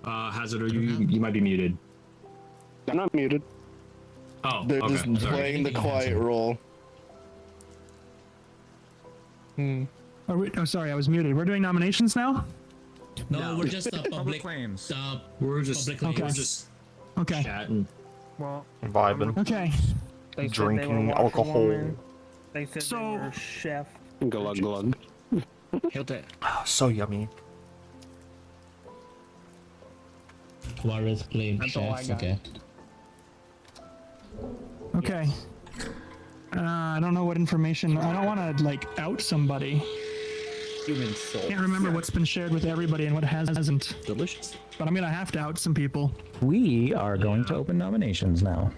Hazard, you might be muted. I'm not muted. Oh, They're okay. just Sorry. playing the quiet role. Oh, sorry, I was muted. We're doing nominations now? No, we're just public claims. We're just public okay. We're just Okay. chatting. Well, Vibing. Okay. they said Drinking they were alcohol. They said So- they were chef. Glug glug. So yummy. Juarez claim That's all I chef. got. Okay. Okay. I don't know what information. I don't want to like out somebody. Human soul. Can't remember what's been shared with everybody and what hasn't. Delicious. But I'm gonna have to out some people. We are going to open nominations now.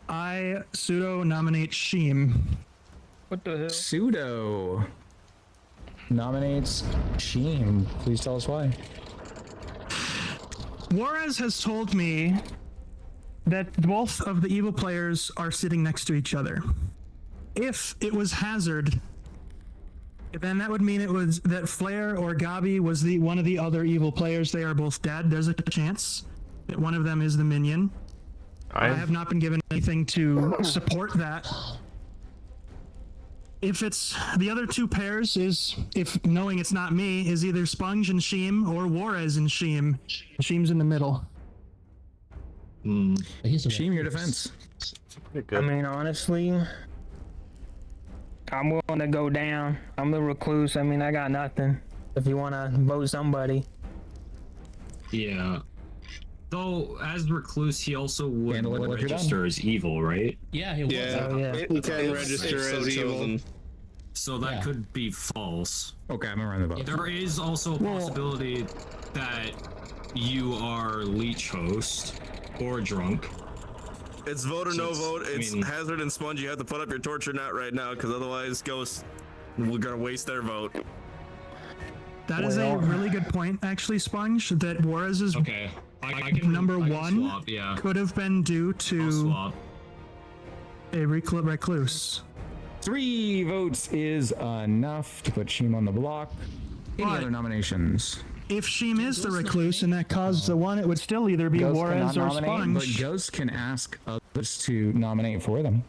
I pseudo nominate Sheem. What the hell? Pseudo nominates Sheem. Please tell us why. Juarez has told me that both of the evil players are sitting next to each other. If it was Hazard, then that would mean it was that Flair or Gabi was one of the other evil players. They are both dead. There's a chance that one of them is the minion. I have not been given anything to support that. If it's the other two pairs, if knowing it's not me, is either Sponge and Sheem or Juarez and Sheem. Sheem's in the middle. Sheem, your defense. I mean, honestly, I'm willing to go down. I'm the recluse. I mean, I got nothing. If you want to vote somebody. Yeah. Though, as recluse, he also would Handle it if you're register as evil, right? Yeah, he was. You can register as evil. So that could be false. Okay, I'm around the vote. There is also a possibility that you are leech host or drunk. It's vote or no vote. It's Hazard and Sponge. You have to put up your torture knot right now, because otherwise, Ghosts, we're gonna waste their vote. That is a really good point, actually, Sponge. That Juarez's I can number I can one swap, yeah. could have been due to a recluse. 3 votes is enough to put Sheem on the block. Any other nominations? If Sheem is the recluse and that caused the one, it would still either be Ghost Juarez cannot or nominate, Sponge. but Ghost can ask others to nominate for them.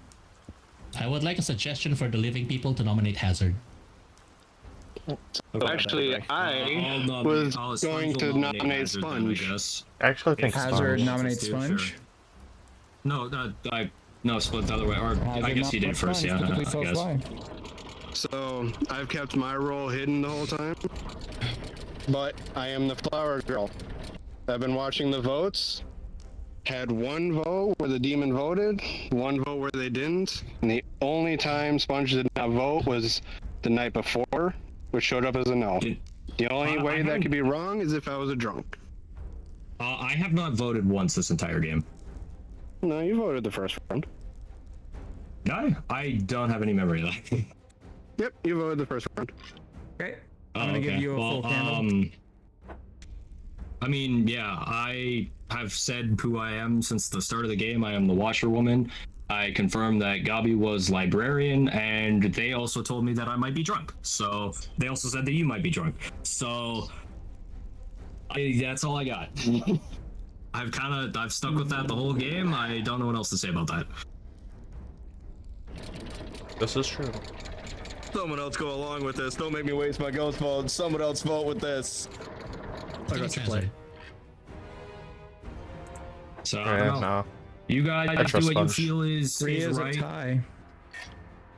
I would like a suggestion for the living people to nominate Hazard. Actually, I was going to nominate Sponge. I actually think Hazard Sponge. nominates Sponge. No, no, split the other way. Or I guess he did first, yeah. I guess. So I've kept my role hidden the whole time, but I am the flower girl. I've been watching the votes. Had one vote where the demon voted, one vote where they didn't, and the only time Sponge did not vote was the night before, which showed up as a no. The only way that could be wrong is if I was a drunk. I have not voted once this entire game. No, you voted the first round. I don't have any memory of that. Yep, you voted the first round. Okay. I'm gonna give you a full candle. I mean, yeah, I have said who I am since the start of the game. I am the washerwoman. I confirmed that Gabi was librarian, and they also told me that I might be drunk. So they also said that you might be drunk. So that's all I got. I've stuck with that the whole game. I don't know what else to say about that. This is true. Someone else go along with this. Don't make me waste my ghost vote. Someone else vote with this. I got to play. So I don't know. no. You guys I do trust what Sponge. you feel is 3 is right. a tie.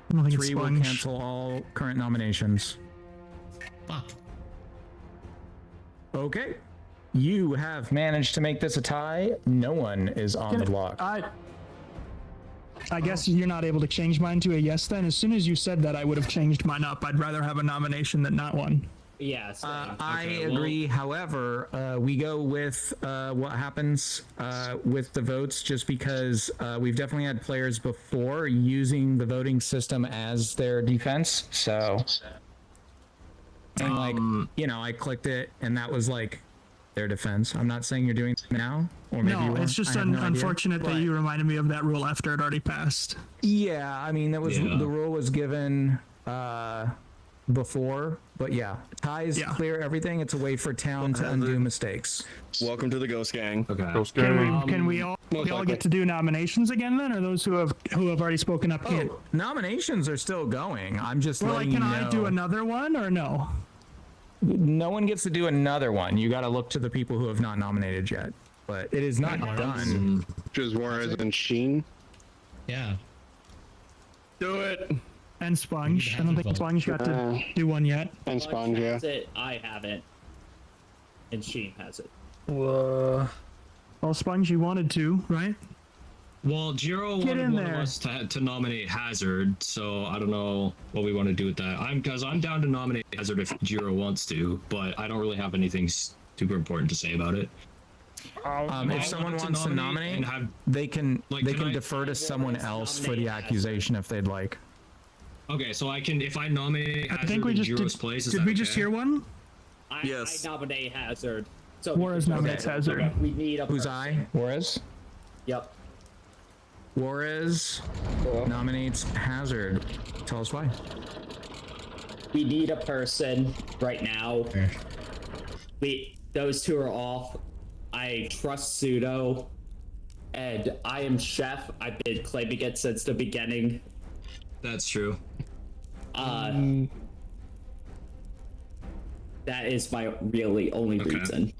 I don't think it's 3 will Sponge. cancel all current nominations. Fuck. Okay. You have managed to make this a tie. No one is on the block. I guess you're not able to change mine to a yes then. As soon as you said that, I would have changed mine up. I'd rather have a nomination than not one. Yes. I agree. However, we go with what happens with the votes just because we've definitely had players before using the voting system as their defense. So, and like, you know, I clicked it and that was like their defense. I'm not saying you're doing it now, or maybe you No, weren't. it's just I have no idea. unfortunate that you reminded me of that rule after it already passed. Yeah, I mean, that was the rule was given before, but yeah, ties clear everything. It's a way for town to undo mistakes. Welcome to the Ghost Gang. Okay. Ghost Gang. Can we all get to do nominations again then, or those who have already spoken up can't? Nominations are still going. I'm just Well, letting like, can you know. I do another one or no? No one gets to do another one. You got to look to the people who have not nominated yet. But it is not done. Just Juarez and Sheen. Yeah. Do it. And Sponge. I don't think Sponge got to do one yet. And Sponge, yeah. Has it. I haven't. And Sheen has it. Well, Sponge, you wanted to, right? Well, Jiro Get wanted in one there. of us to nominate Hazard, so I don't know what we want to do with that. I'm down to nominate Hazard if Jiro wants to, but I don't really have anything super important to say about it. If someone wants to nominate, they can defer to someone else for the accusation if they'd like. Okay, so I can, if I nominate I Hazard think we in just Jiro's place, is did that we just okay? hear one? I nominate Hazard. So Juarez nominates Hazard. We need a Who's person. I? Juarez? Yep. Juarez nominates Hazard. Tell us why. We need a person right now. Those two are off. I trust Pseudo, and I am Chef. I've been claiming it since the beginning. That's true. That is my really only reason.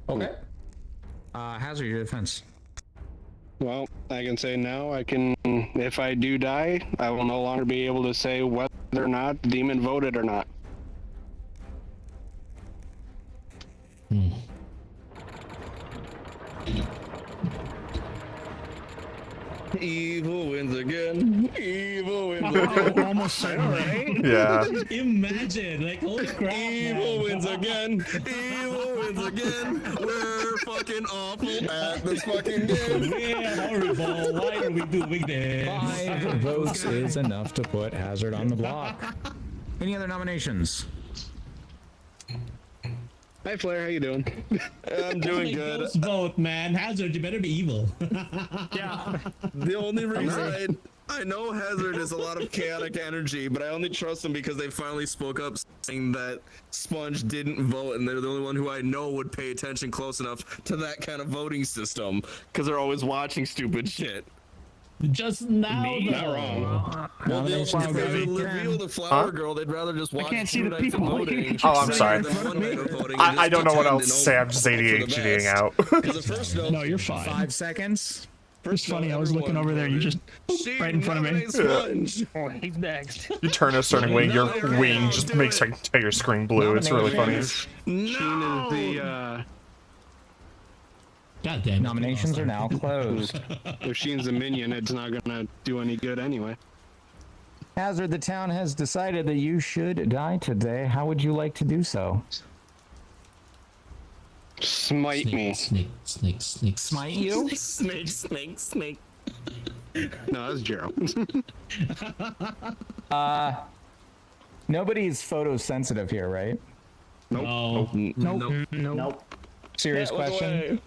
Okay. Hazard, your defense. Well, I can say now, if I do die, I will no longer be able to say whether or not the demon voted or not. Evil wins again. Evil wins again. Almost right? Yeah. Imagine, like, holy crap. Evil wins again. Evil wins again. We're fucking awful at this fucking game. Yeah, horrible. Why are we doing this? 5 votes is enough to put Hazard on the block. Any other nominations? Hi, Flair. How you doing? I'm doing good. Those vote, man. Hazard, you better be evil. Yeah. The only reason I know Hazard is a lot of chaotic energy, but I only trust him because they finally spoke up saying that Sponge didn't vote, and they're the only one who I know would pay attention close enough to that kind of voting system because they're always watching stupid shit. Just now, Me? Not wrong. Well, if they reveal the flower girl, they'd rather just watch can't see 2 the nights of people. voting. Oh, I'm sorry. than 1 night of voting and I just don't know what pretend else to and say. I'm just hope for the ADHDing best. out. 'Cause the first vote, No, you're fine. 5 seconds. It's funny. I was looking over there. You just right in front of me. Sponge. Oh, he's next. You turn a certain way, your wing just makes your entire screen blue. It's really funny. Sheen is the, God damn it. Nominations are now closed. if Sheen's the minion, it's not gonna do any good anyway. Hazard, the town has decided that you should die today. How would you like to do so? Smite me. Snake. Smite you? Snake. No, that's Jero. Nobody's photosensitive here, right? No. Nope. Serious question?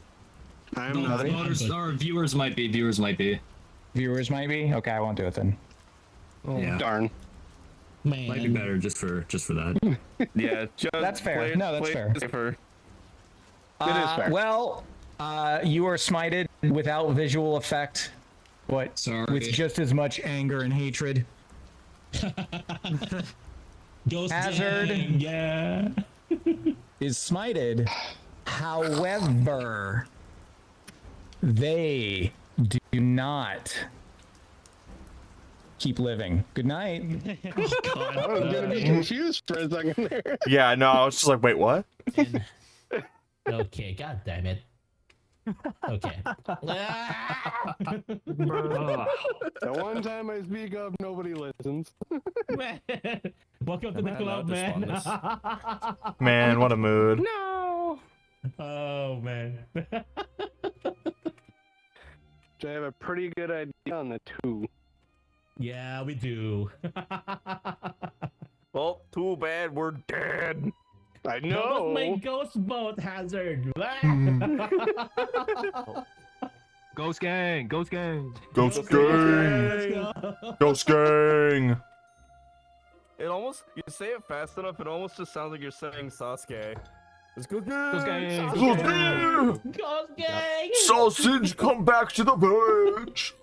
I'm No, not. our viewers might be. Viewers might be. Viewers might be? Okay, I won't do it then. Yeah. Darn. Man. Might be better just for that. Yeah, just That's fair. play- No, that's play fair. safer. It is fair. Well, you are smited without visual effect, but Sorry. with just as much anger and hatred. Ghost Hazard. Gang, yeah. Is smited. However, they do not keep living. Good night. I was gonna be confused for a second there. Yeah, no, I was just like, wait, what? Okay, god damn it. Okay. The one time I speak up, nobody listens. Welcome to the club, man. Man, what a mood. No. Oh man. I have a pretty good idea on the 2. Yeah, we do. Well, too bad we're dead. I That know. was my ghost boat hazard. Ghost gang, ghost gang. Ghost gang. Ghost gang. It almost, you say it fast enough, it almost just sounds like you're saying Sasuke. It's good. Ghost gang. Ghost gang. Ghost gang. Sausage, come back to the village.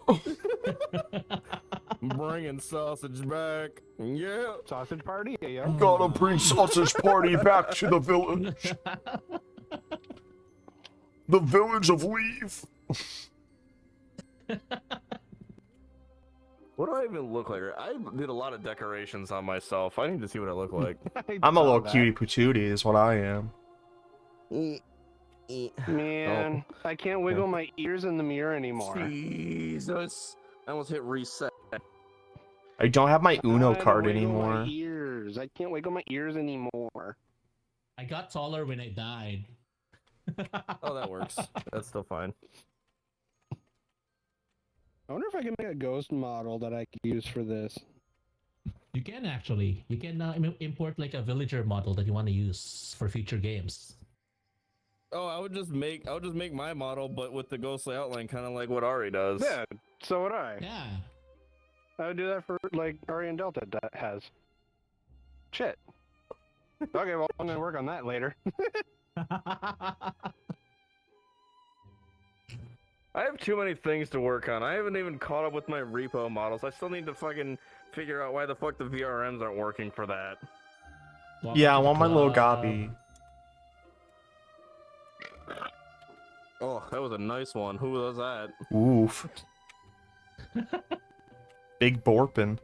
Bringing sausage back. Yeah. Sausage party? Yeah. Gotta bring sausage party back to the village. The village of Leaf. What do I even look like? I did a lot of decorations on myself. I need to see what I look like. I'm a little cutie patootie is what I am. Man, I can't wiggle my ears in the mirror anymore. Jesus. I almost hit reset. I don't have my Uno I card wiggle anymore. My ears. I can't wiggle my ears anymore. I got taller when I died. Oh, that works. That's still fine. I wonder if I can make a ghost model that I could use for this. You can actually. You can import like a villager model that you want to use for future games. Oh, I would just make my model, but with the ghostly outline, kind of like what Ari does. Yeah, so would I. Yeah. I would do that for like Ari and Delta has. Shit. Okay, well I'm gonna work on that later. I have too many things to work on. I haven't even caught up with my repo models. I still need to fucking figure out why the fuck the VRMs aren't working for that. Yeah, I want my little Gabi. Oh, that was a nice one. Who was that? Oof. Big Borpin.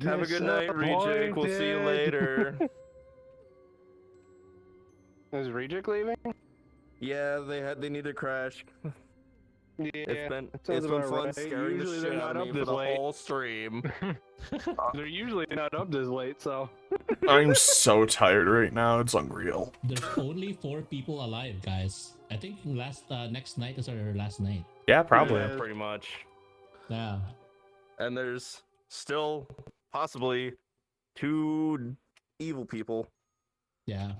Have a good night, Reject. We'll see you later. Is Reject leaving? Yeah, they need to crash. Yeah, it's been fun right. scaring the shit out of me for the whole stream. They're usually not up this late, so. I'm so tired right now. It's unreal. There's only 4 people alive, guys. I think next night is our last night. Yeah, probably. Yeah, pretty much. Yeah. And there's still possibly 2 evil people. Yeah.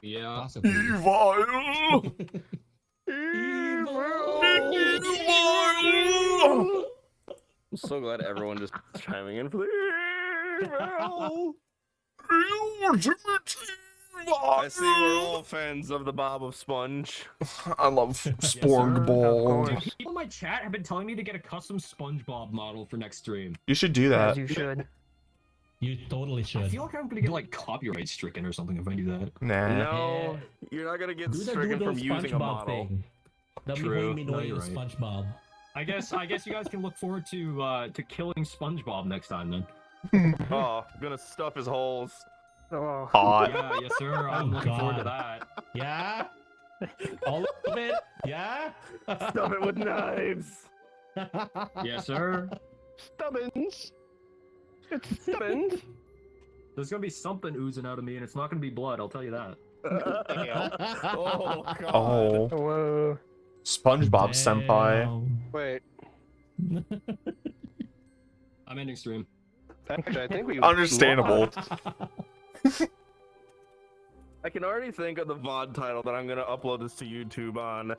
Yeah. Possibly. Evil! I'm so glad everyone just chiming in for the evil. I see we're all fans of the Bob of Sponge. I love Sporgball. Dude, people in my chat have been telling me to get a custom SpongeBob model for next stream. You should do that. As you should. You totally should. I feel like I'm gonna get like copyright stricken or something if I do that. Nah. No, you're not gonna get stricken from using a model. Thing. True. No, you're right. SpongeBob. I guess you guys can look forward to killing SpongeBob next time then. Oh, gonna stuff his holes. Oh. Hot. Yeah, yes sir. I'm looking forward to that. Yeah. All of it. Yeah. Stuff it with knives. Yes sir. Stubbins. It's Stubbins. There's gonna be something oozing out of me, and it's not gonna be blood. I'll tell you that. Oh god. Oh. Whoa. SpongeBob senpai. Wait. I'm ending stream. Actually, I think we. Understandable. I can already think of the VOD title that I'm gonna upload this to YouTube on.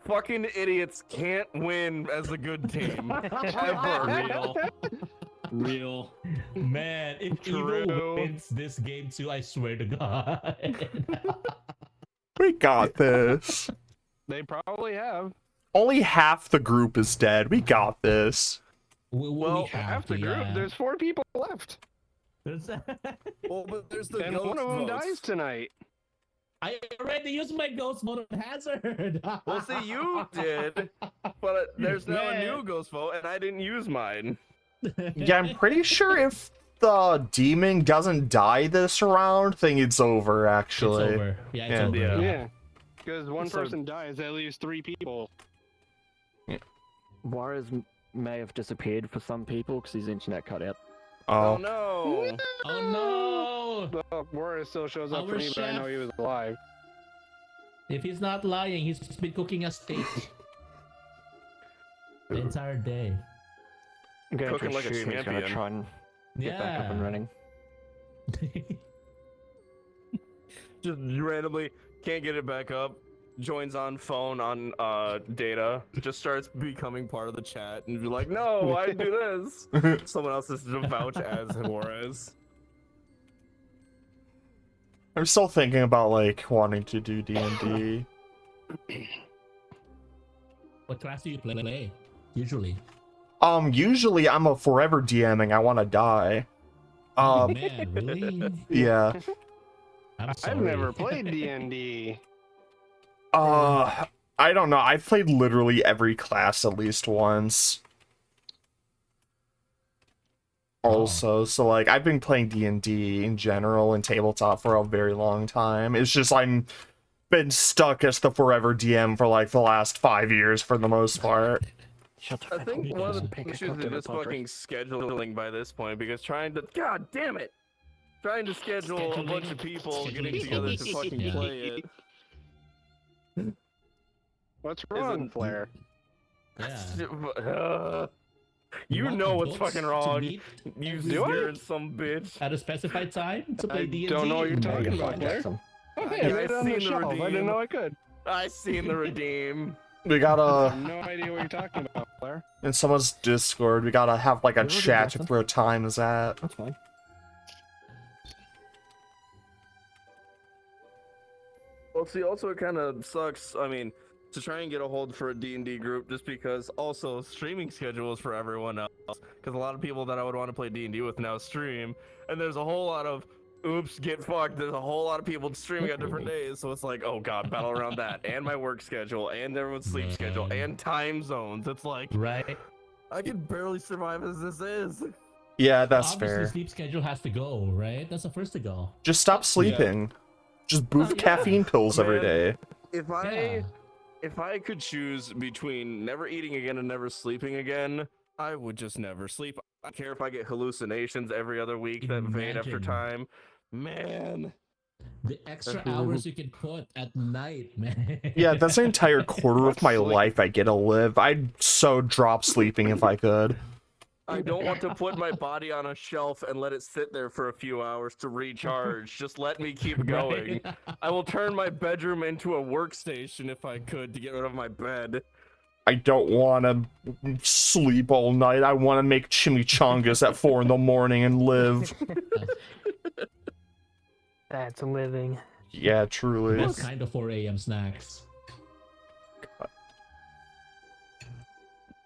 Fucking idiots can't win as a good team. Ever. Real. Man, if Evil wins this game too, I swear to God. We got this. They probably have. Only half the group is dead. We got this. Well, half the group. There's 4 people left. Well, but there's the And ghost one of them votes. dies tonight. I already used my ghost mode on Hazard. Well, see, you did, but there's now a Man. new ghost vote, and I didn't use mine. Yeah, I'm pretty sure if the demon doesn't die this round, then it's over, actually. It's over. Yeah, it's over. Yeah. Because one person dies, that leaves 3 people. Juarez may have disappeared for some people because his internet cut out. Oh. No! Oh no! Well, Juarez still shows up Our for me, but I chef. know he was alive. If he's not lying, he's just been cooking a steak the entire day. I'm going Cooking to like a assume he's going to champion. try and get back up and Yeah. running. Just randomly can't get it back up. Joins on phone on data. Just starts becoming part of the chat and be like, "No, I do this." Someone else is to vouch as Juarez. I'm still thinking about, like, wanting to do D&D. What class do you play? Usually. Usually I'm a forever DMing. I want to die. Oh man, really? Yeah. I'm I've sorry. never played D&D. I don't know. I've played literally every class at least once. Also, so like I've been playing D&D in general and tabletop for a very long time. It's just I'm been stuck as the forever DM for like the last 5 years for the most part. I think one of the issues is just fucking scheduling by this point, because trying to, god damn it, trying to schedule a bunch of people getting together to fucking play it. What's wrong, Flair? You Want know the what's books fucking to wrong. meet You every scared some bitch. at a specified time to play I D&D? don't know what you're talking about, Flair. Okay, I read it on the shelf. I didn't know I could. I seen the redeem. We I gotta have no idea what you're talking about, Flair. in someone's Discord. We gotta have like a You're chat good, where time is at. That's fine. Well, see, also it kind of sucks. I mean, to try and get a hold for a D&D group, just because also streaming schedules for everyone else. Because a lot of people that I would want to play D&D with now stream, and there's a whole lot of oops, get fucked. There's a whole lot of people streaming on different days, so it's like, oh god, battle around that, and my work schedule, and everyone's sleep schedule, and time zones. It's like, right? I can barely survive as this is. Yeah, that's Obviously, fair. sleep schedule has to go, right? That's the first to go. Just stop sleeping. Just boof caffeine pills every day. If I could choose between never eating again and never sleeping again, I would just never sleep. I don't care if I get hallucinations every other week that fade after Imagine. time. Man. The extra hours you can put at night, man. Yeah, that's an entire quarter of my life I get to live. I'd so drop sleeping if I could. I don't want to put my body on a shelf and let it sit there for a few hours to recharge. Just let me keep going. I will turn my bedroom into a workstation if I could to get rid of my bed. I don't want to sleep all night. I want to make chimichangas at 4 in the morning and live. That's living. Yeah, truly. What kind of 4 a.m. snacks?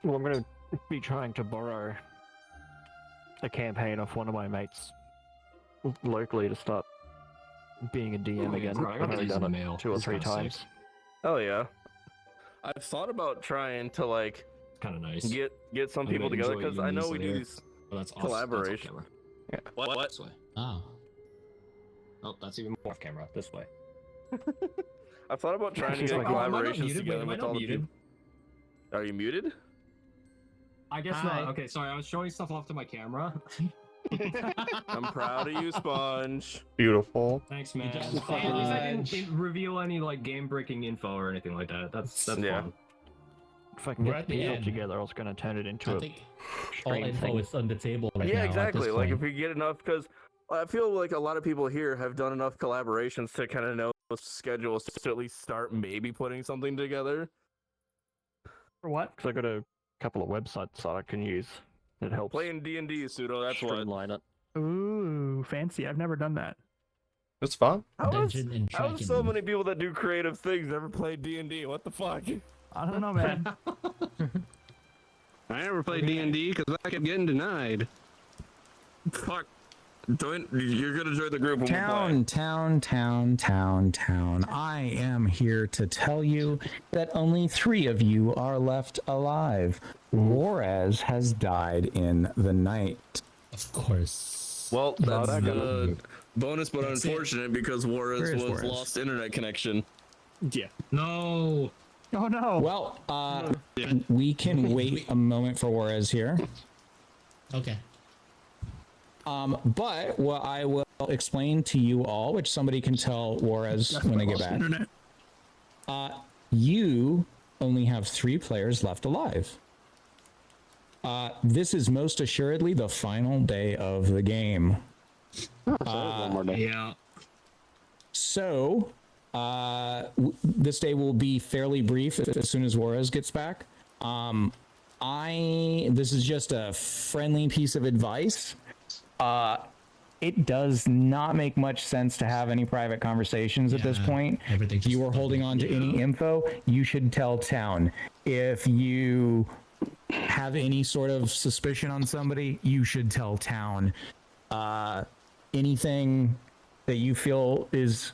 Well, I'm going to be trying to borrow a campaign off one of my mates locally to start being a DM again. I've only done it 2 or 3 times. Oh yeah. I've thought about trying to like kind of nice. Get some people together because I know we do these collaborations. Yeah. What? Oh. Oh, that's even more off camera. This way. I thought about trying to get collaborations together with all the people. Are you muted? I guess not. Okay, sorry. I was showing stuff off to my camera. I'm proud of you, Sponge. Beautiful. Thanks, man. At least I didn't reveal any like game-breaking info or anything like that. That's yeah. fun. If I can We're get at the people end. together, I was going to turn it into I a think all stream info thing. is on the table right now. Yeah, at exactly. this Like point. if we get enough, because I feel like a lot of people here have done enough collaborations to kind of know schedules to at least start maybe putting something together. For what? Because I got a couple of websites that I can use. It helps Playing D&D, Pseudo, that's what. streamline it. Ooh, fancy. I've never done that. It's fun. How so many people that do creative things ever play D&D? What the fuck? I don't know, man. I never played D&D because I kept getting denied. Fuck. You're gonna join the group when Town. I am here to tell you that only 3 of you are left alive. Juarez has died in the night. Of course. Well, that's the bonus, but unfortunate because Juarez was Juarez? lost internet connection. Yeah. No. Oh no. Well, we can wait a moment for Juarez here. Okay. But what I will explain to you all, which somebody can tell Juarez when they get back. Internet. You only have 3 players left alive. This is most assuredly the final day of the game. One more day. Yeah. So, this day will be fairly brief as soon as Juarez gets back. This is just a friendly piece of advice. It does not make much sense to have any private conversations at this point. If you are holding on to any info, you should tell town. If you have any sort of suspicion on somebody, you should tell town. Anything that you feel is,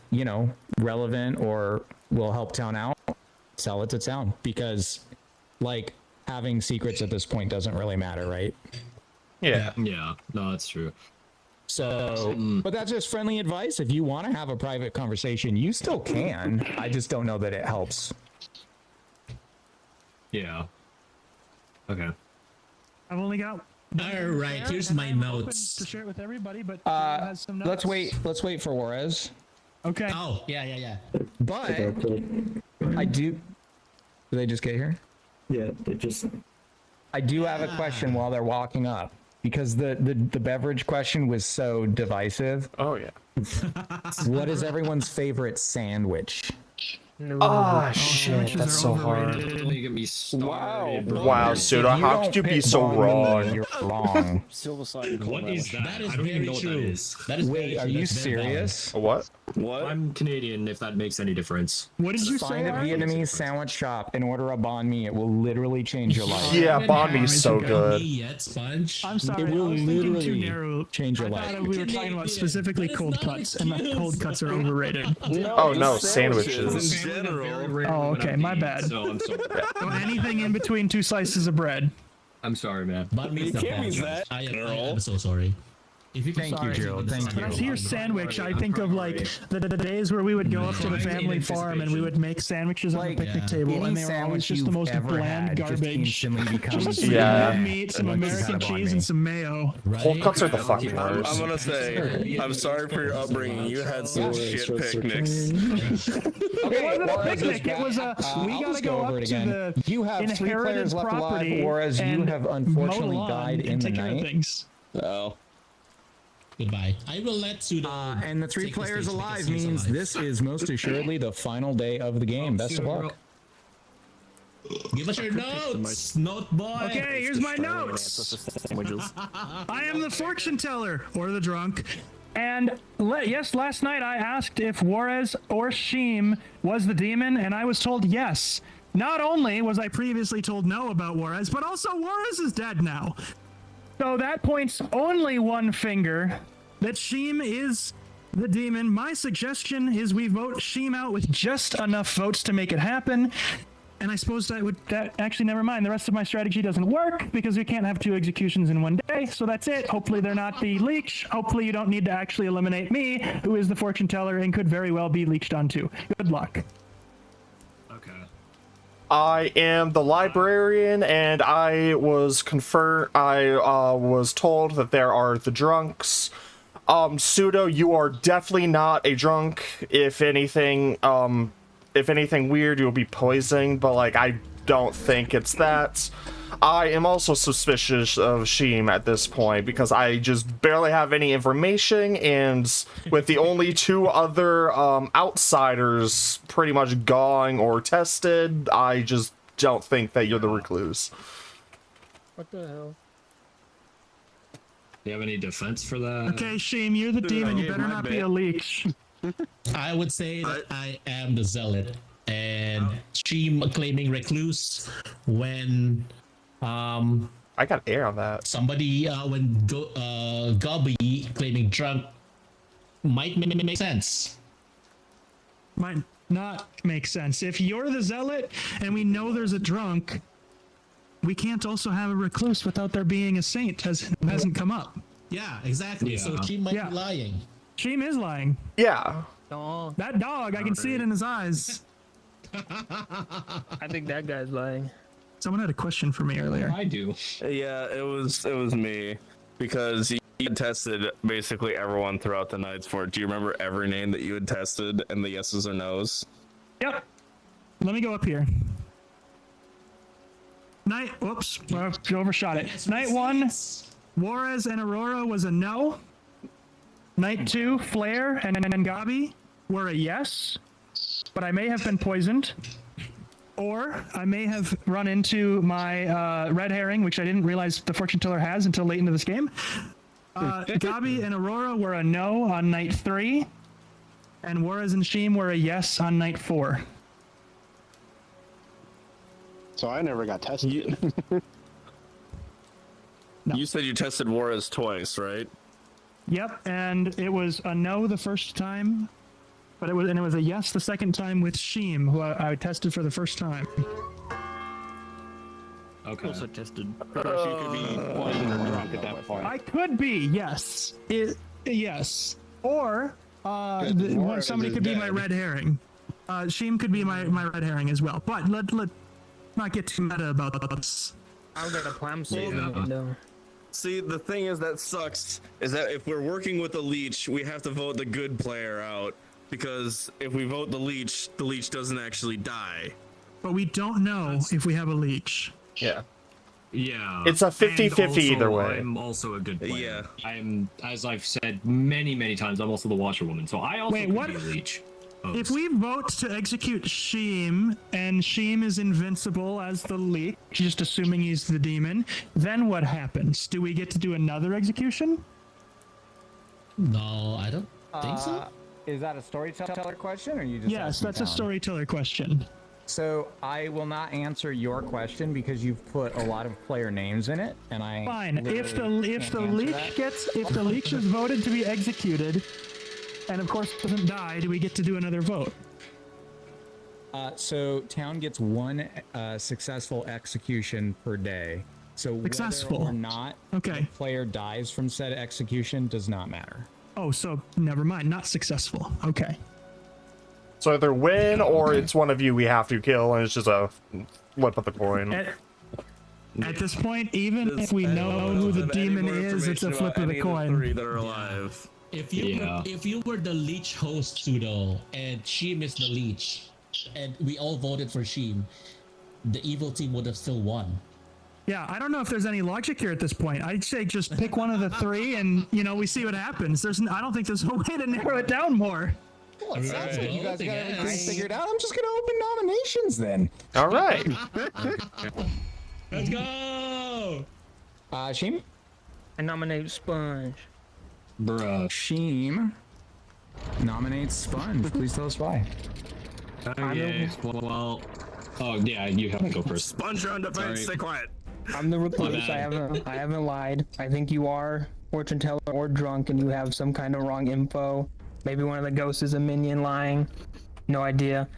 relevant or will help town out, sell it to town, because like having secrets at this point doesn't really matter, right? Yeah. Yeah. No, that's true. So, but that's just friendly advice. If you want to have a private conversation, you still can. I just don't know that it helps. Yeah. Okay. I've only got. All right, here's my notes to share it with everybody, but has some notes. Let's wait for Juarez. Okay. Oh, yeah. But I do. Did they just get here? Yeah, they just. I do have a question while they're walking up, because the beverage question was so divisive. Oh yeah. What is everyone's favorite sandwich? Ah, shit, that's so hard. Wow, Suda, how could you be so wrong? You're wrong. What is that? That is I don't even very know what true. that is. That is Wait, are you serious? What? I'm Canadian, if that makes any difference. What did you Find say? a Vietnamese sandwich shop and order a banh mi. It will literally change your life. Yeah, banh mi's so good. Yet, Sponge. I'm sorry. It will I was thinking too literally narrow. change your I life. thought we were talking about specifically cold cuts, and the cold cuts are overrated. Oh no, sandwiches. In general. Oh, okay, my bad. So I'm sorry. So anything in between 2 slices of bread. I'm sorry, man. Banh mi is the best. I am so sorry. If you Thank you, Gerald. Thank When I you. hear sandwich, I think of like the days where we would go up to the family farm and we would make sandwiches on the picnic table, Any and they were always sandwich just the you've most ever bland had just garbage. instantly becomes Just some Yeah. red meat, some Like American that on cheese, me. and some mayo. Cold cuts are the fucking I'm worst. gonna say, I'm sorry for your upbringing. You had some shit picnics. Okay, It wasn't a Juarez is picnic. It back. was a. We I'll gotta just go over up it to again. the You have 3 inherited players left alive, property whereas you and have mow unfortunately the lawn died in and the take care of night. things. Oh. Goodbye. I will let Suda. And the 3 take the players stage alive because he's means alive. this is most assuredly the final day of the game. Best of luck. Give us your notes, note boy. Okay, here's my notes. I am the fortune teller, or the drunk. And yes, last night I asked if Juarez or Sheem was the demon, and I was told yes. Not only was I previously told no about Juarez, but also Juarez is dead now. So that points only one finger that Sheem is the demon. My suggestion is we vote Sheem out with just enough votes to make it happen. And I suppose that actually, never mind. The rest of my strategy doesn't work because we can't have 2 executions in one day. So that's it. Hopefully they're not the leech. Hopefully you don't need to actually eliminate me, who is the fortune teller and could very well be leeched onto. Good luck. Okay. I am the librarian, and I was was told that there are the drunks. Pseudo, you are definitely not a drunk. If anything weird, you'll be poisoned, but like I don't think it's that. I am also suspicious of Sheem at this point because I just barely have any information, and with the only 2 other outsiders pretty much gone or tested, I just don't think that you're the recluse. What the hell? Do you have any defense for that? Okay, Sheem, you're the demon. You better not be a leech. I would say that I am the zealot, and Sheem claiming recluse when I got air on that. Somebody when Gobby claiming drunk might make sense. Might not make sense. If you're the zealot and we know there's a drunk, we can't also have a recluse without there being a saint who hasn't come up. Yeah, exactly. So she might be lying. Sheem is lying. Yeah. Oh, That dog, I can see it in his eyes. I think that guy's lying. Someone had a question for me earlier. I do. Yeah, it was me because you had tested basically everyone throughout the nights for it. Do you remember every name that you had tested and the yeses or nos? Yep. Let me go up here. Whoops, I overshot it. Night 1, Juarez and Aurora was a no. Night 2, Flare and Gabi were a yes, but I may have been poisoned. Or I may have run into my red herring, which I didn't realize the fortune teller has until late into this game. Gabi and Aurora were a no on night 3, and Juarez and Sheem were a yes on night 4. So I never got tested. You said you tested Juarez twice, right? Yep, and it was a no the first time, but it was a yes the second time with Sheem, who I tested for the first time. Okay. Also tested. She could be poisoned or drunk at that point. I could be, yes. Yes. Or somebody could be my red herring. Sheem could be my red herring as well. But let not get too meta about this. I'll get a clam save in the window. See, the thing is that sucks is that if we're working with a leech, we have to vote the good player out because if we vote the leech doesn't actually die. But we don't know if we have a leech. Yeah. Yeah. It's a 50-50 either way. I'm also a good player. Yeah. I'm, as I've said many times, I'm also the washerwoman, so I also Wait, could what? be a leech. If we vote to execute Sheem, and Sheem is invincible as the leech, just assuming he's the demon, then what happens? Do we get to do another execution? No, I don't think so. Is that a storyteller question, or you just? Yes, that's a storyteller question. So I will not answer your question because you've put a lot of player names in it, and I. Fine. If the leech is voted to be executed, and of course doesn't die, do we get to do another vote? So town gets one successful execution per day. So Successful. whether or not Okay. the player dies from said execution does not matter. Oh, so never mind. Not successful. Okay. So either win or it's one of you we have to kill, and it's just a flip of the coin. At this point, even if we know who the demon is, it's a flip of the coin. Three that are alive. If you were the leech host, Pseudo, and Sheem is the leech, and we all voted for Sheem, the evil team would have still won. Yeah, I don't know if there's any logic here at this point. I'd say just pick one of the three, and we see what happens. I don't think there's a way to narrow it down more. Well, it sounds like you guys got everything figured out. I'm just gonna open nominations then. All right. Let's go. Sheem? I nominate Sponge. Bruh. Sheem nominates Sponge. Please tell us why. Okay. Well. Oh yeah, you have to go first. Sponge on defense. Sorry. Stay quiet. I'm the recluse. bad. I haven't lied. I think you are fortune teller or drunk, and you have some kind of wrong info. Maybe one of the ghosts is a minion lying. No idea.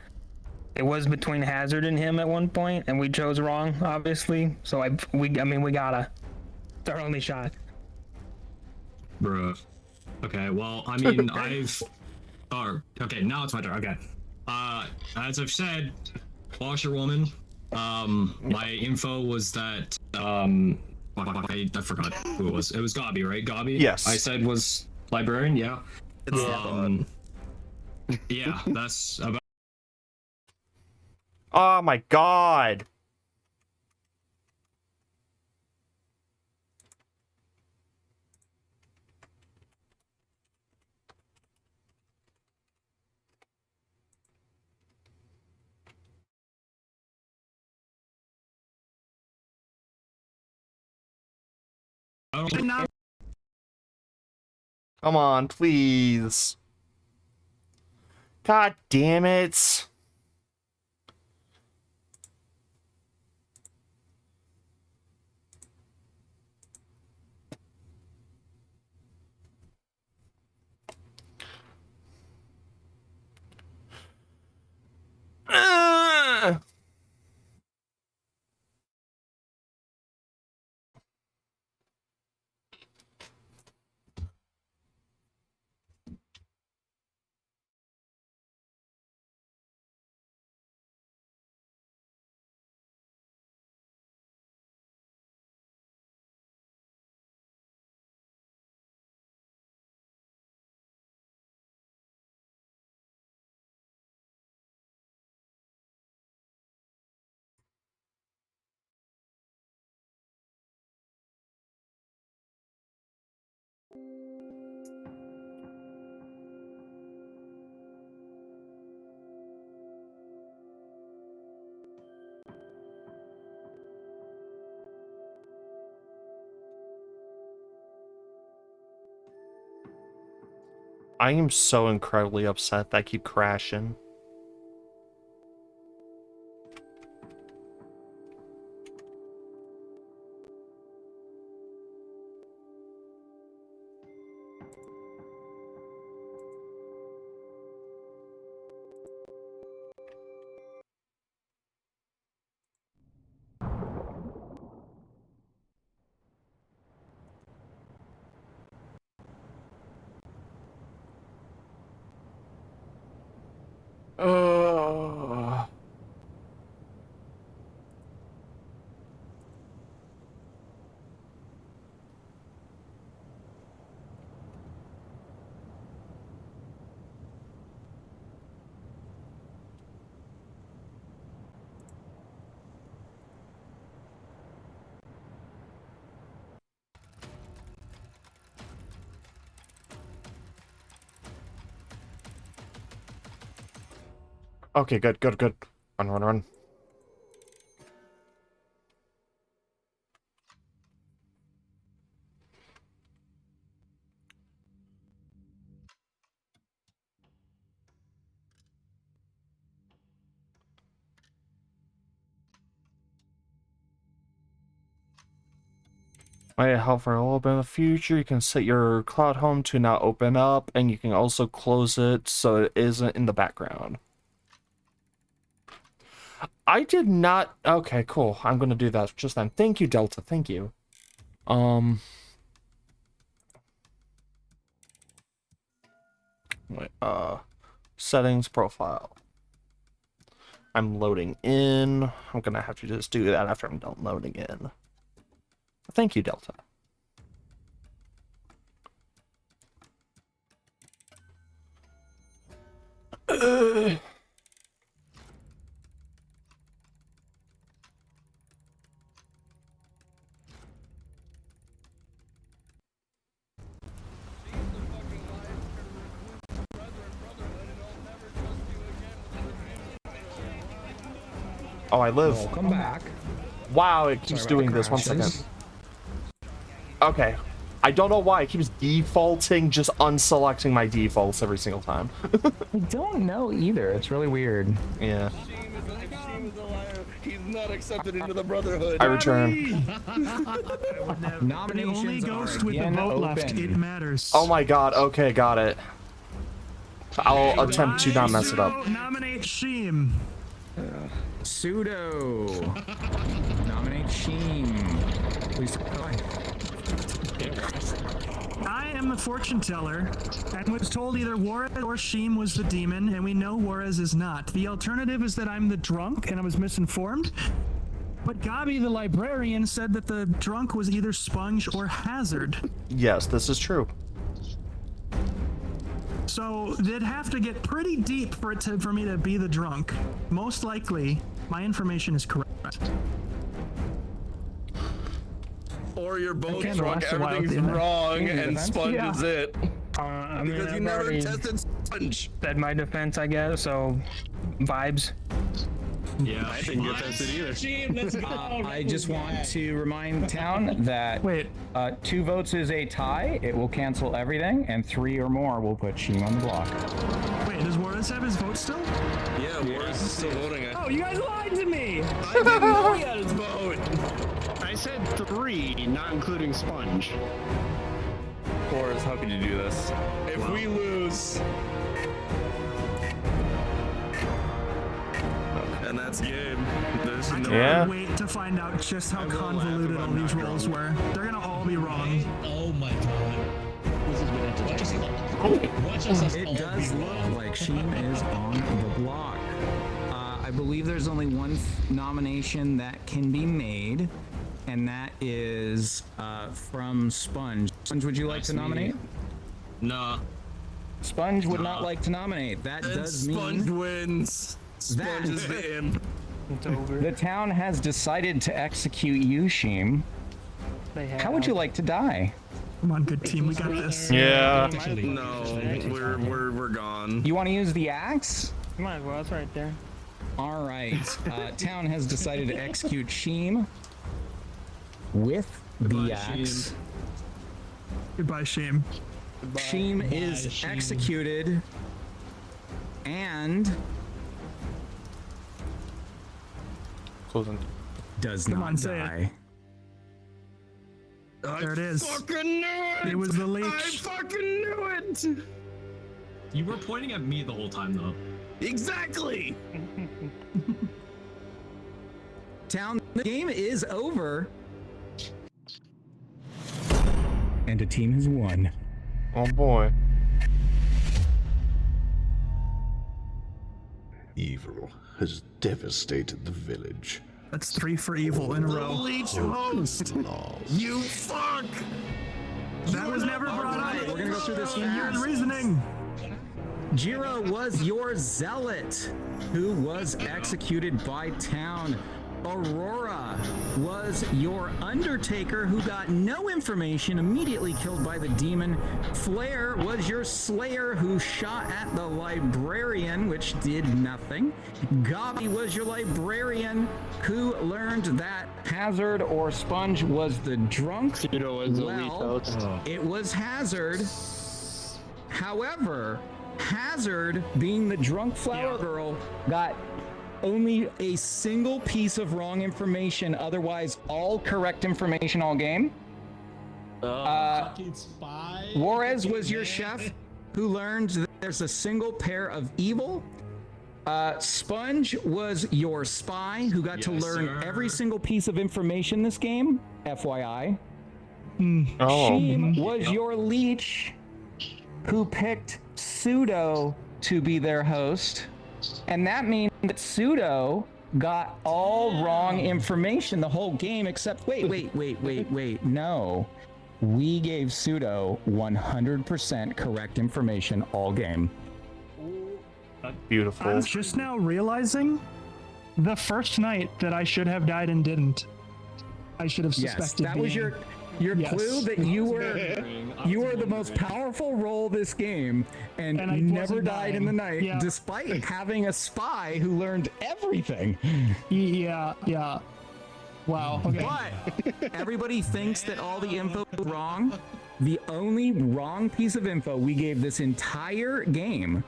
It was between Hazard and him at one point, and we chose wrong, obviously. So we gotta. It's our only shot. Bruh. Okay, well, I mean, okay, now it's my turn. Okay. As I've said, washerwoman. My info was that, I forgot who it was. It was Gabi, right? Gabi? Yes. I said was librarian, yeah. Yeah, that's about. Oh my god. Come on, please. God damn it. I am so incredibly upset that I keep crashing. Okay, good. Run. Might help for a little bit in the future. You can set your cloud home to not open up, and you can also close it so it isn't in the background. I did not... Okay, cool. I'm gonna do that just then. Thank you, Delta. Thank you. Wait, settings, profile. I'm loading in. I'm gonna have to just do that after I'm done loading in. Thank you, Delta. Oh, I live. Welcome back. Wow, it keeps doing this. 1 second. Okay. I don't know why it keeps defaulting, just unselecting my defaults every single time. I don't know either. It's really weird. Yeah. He's not accepted into the Brotherhood. I return. Nominations the only ghost with the again vote open. left. It matters. Oh my god. Okay, got it. I'll attempt to not mess it up. Nominate Sheem. Pseudo. Nominate Sheem. Please. I am the fortune teller, and was told either Juarez or Sheem was the demon, and we know Juarez is not. The alternative is that I'm the drunk, and I was misinformed. But Gabi, the librarian, said that the drunk was either Sponge or Hazard. Yes, this is true. So they'd have to get pretty deep for me to be the drunk. Most likely, my information is correct. Or you're both Again, drunk, last a while everything's at the wrong, end. and Sponge Yeah. is it. I mean, Because you I've never already tested Sponge. said my defense, I guess. So, vibes. Yeah, I didn't get tested either. I just want to remind town that 2 votes is a tie. It will cancel everything, and 3 or more will put Sheem on the block. Wait, does Juarez have his vote still? Yeah, Juarez is still voting. Oh, you guys lied to me! I didn't know he had his vote. I said 3, not including Sponge. Juarez, how can you do this? If we lose... And that's game. There's no Can't wait to find out just how convoluted all these rolls were. They're gonna all be wrong. Oh my god. This has been interesting. Watch us It does look like Sheem is on the block. I believe there's only one nomination that can be made, and that is from Sponge. Sponge, would you like to nominate? Nah. Sponge would not like to nominate. That And does Sponge mean wins. Sponge is the imp. It's over. the town has decided to execute you, Sheem. How would you like to die? Come on, good team, we got this. Yeah. No, we're gone. You want to use the axe? Might as well. It's right there. All right. Town has decided to execute Sheem with the axe. Goodbye, Sheem. Sheem is executed, and does Come not on, say it. die. There it is. Fucking knew it! It was the leech. I fucking knew it! You were pointing at me the whole time, though. Exactly! Town, the game is over. And a team has won. Oh boy. Evil has devastated the village. That's 3 for evil in a row. Leech host! You fuck! That was never brought up. We're gonna go through this in your fast. reasoning. Jiro was your zealot, who was executed by town. Aurora was your undertaker, who got no information, immediately killed by the demon. Flare was your slayer, who shot at the librarian, which did nothing. Gobby was your librarian, who learned that Hazard or Sponge was the drunk. It was Hazard. However, Hazard, being the drunk flower girl, got only a single piece of wrong information, otherwise all correct information all game. Juarez was your chef, who learned that there's a single pair of evil. Sponge was your spy, who got to learn every single piece of information this game, FYI. Sheem was your leech, who picked Pseudo to be their host. And that means that Pseudo got all wrong information the whole game, except wait, no. We gave Pseudo 100% correct information all game. Beautiful. I'm just now realizing the first night that I should have died and didn't. I should have suspected. Yes, that was your clue that you were the most powerful role this game and never died in the night, despite having a spy who learned everything. Yeah. Wow. Okay. But everybody thinks that all the info is wrong. The only wrong piece of info we gave this entire game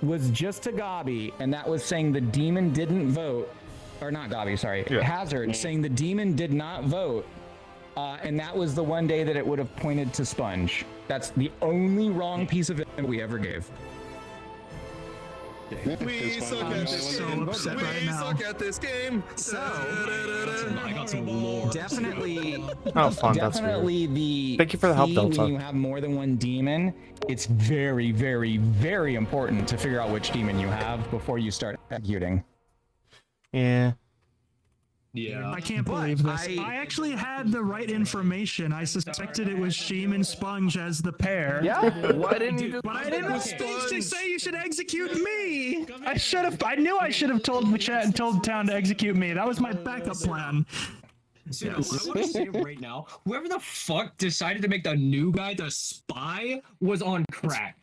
was just to Gobby, and that was saying the demon didn't vote. Or not Gobby, sorry. Hazard, saying the demon did not vote. And that was the one day that it would have pointed to Sponge. That's the only wrong piece of info we ever gave. We suck at this game. We suck at this game. So, I got some lore. Definitely. Oh, fun. That's Definitely weird. the Thank you for the help, key Delta. when you have more than one demon, it's very, very, very important to figure out which demon you have before you start executing. Yeah. Yeah. I can't believe this. I actually had the right information. I suspected it was Sheem and Sponge as the pair. Yeah. Why didn't you? But I didn't have Sponge to say you should execute me. I should have. I knew I should have told the chat and told town to execute me. That was my backup plan. So, I want to say right now, whoever the fuck decided to make the new guy the spy was on crack.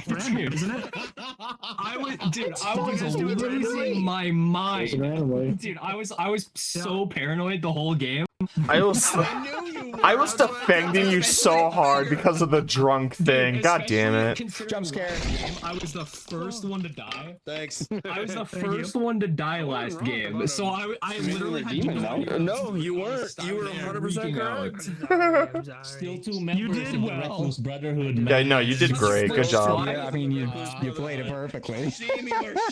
Dude, isn't it? I was losing my mind. Dude, I was so paranoid the whole game. I was defending you so hard because of the drunk thing. God damn it. Jump scare. I was the first one to die. Thanks. I was the first one to die last game. So I literally had to No, you weren't. You were 100% correct. Still two members You did of the well. Recluse Brotherhood. Yeah, no, you did great. Good job. Yeah, I mean, you played it perfectly.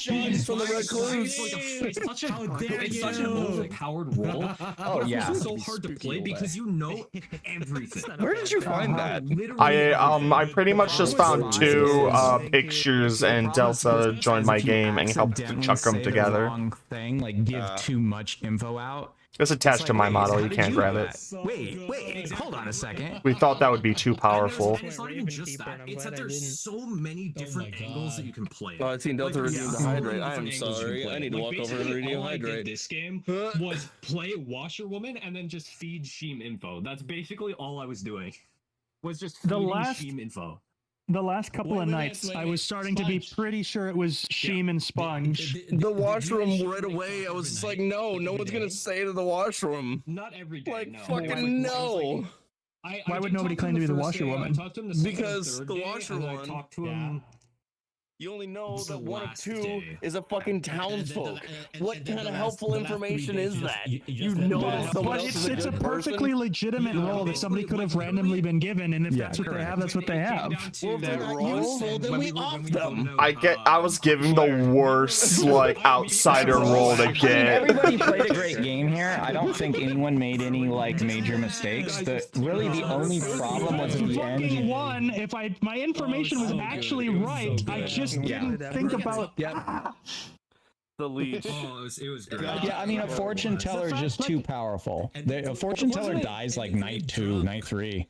She's from the Recluse. It's such an overpowered role. Oh, yeah. It's so hard to play because you know everything. Where did you find that? I pretty much just found 2 pictures and Delta joined my game and helped chuck them together. Wrong thing, like give too much info out. It's attached to my model. You can't grab it. Wait, hold on a second. We thought that would be too powerful. And it's not even just that. It's that there's so many different angles that you can play. Oh, I've seen Delta redeem the hydrate. I am Different angles you sorry. can play. I need to walk over and basically redeem all I did hydrate. this game was play Washerwoman and then just feed Sheem info. That's basically all I was doing. Was just feeding Sheem info. The last couple of nights, I was starting to be pretty sure it was Sheem and Sponge. The washroom right away. I was just like, no one's gonna say to the washroom. Not every day. Like, no. fucking no. Why would nobody claim to be the washerwoman? Because the washerwoman. Talked to him. You only know The that one of last two day. is a fucking townsfolk. What kind of helpful information is that? You No, know that someone but else it's is a a good perfectly person? legitimate role that somebody could have randomly been given, and if that's what they have, that's what they have. Well, if they're not useful, then we off them. I was giving the worst like outsider role to I mean, get. everybody played a great game here. I don't think anyone made any like major mistakes. The only problem was at the end. Fucking won. If my information was actually right, I just didn't think about. The leech. It was great. Yeah, I mean, a fortune teller is just too powerful. A fortune teller dies like night 2, night 3.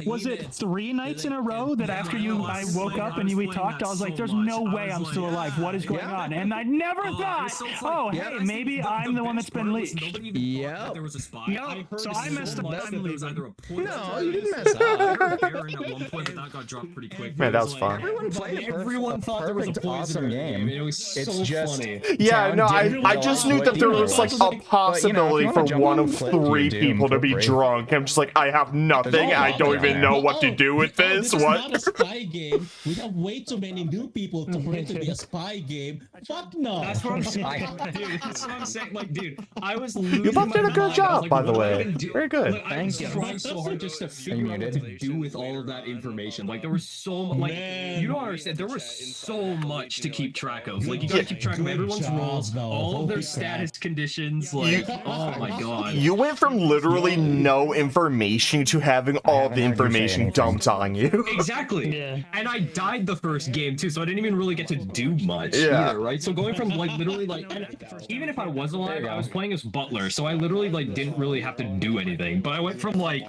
Was it 3 nights in a row that after I woke up and we talked, I was like, there's no way I'm still alive. What is going on? And I never thought, oh, hey, maybe I'm the one that's been leached. Yeah. There was a spy. Yep. So I messed up. I'm leaving. No, you didn't mess up. Aaron at one point, but that got dropped pretty quick. Man, that was fun. Everyone played Everyone thought there was a awesome game. It was It's so just funny. Yeah, no, I just knew that there was like a possibility for one of 3 people to be drunk. I'm just like, I have nothing. I don't even know what to do with this. It's What? not a spy game. We have way too many new people for it to be a spy game. Fuck no. That's what I'm saying. Dude, that's what I'm saying. Like, dude, I was losing You both did a good job, by the way. Very good. Like, I was trying so hard just to figure out what to do with all of that information. Like, there was so much. Like, you don't understand. There was so much to keep track of. Like, you gotta keep track of everyone's roles, all of their status conditions. Like, oh my god. You went from literally no information to having all the information dumped on you. Exactly. Yeah. And I died the first game too, so I didn't even really get to do much either, right? So going from like literally like, and even if I was alive, I was playing as Butler, so I literally like didn't really have to do anything. But I went from like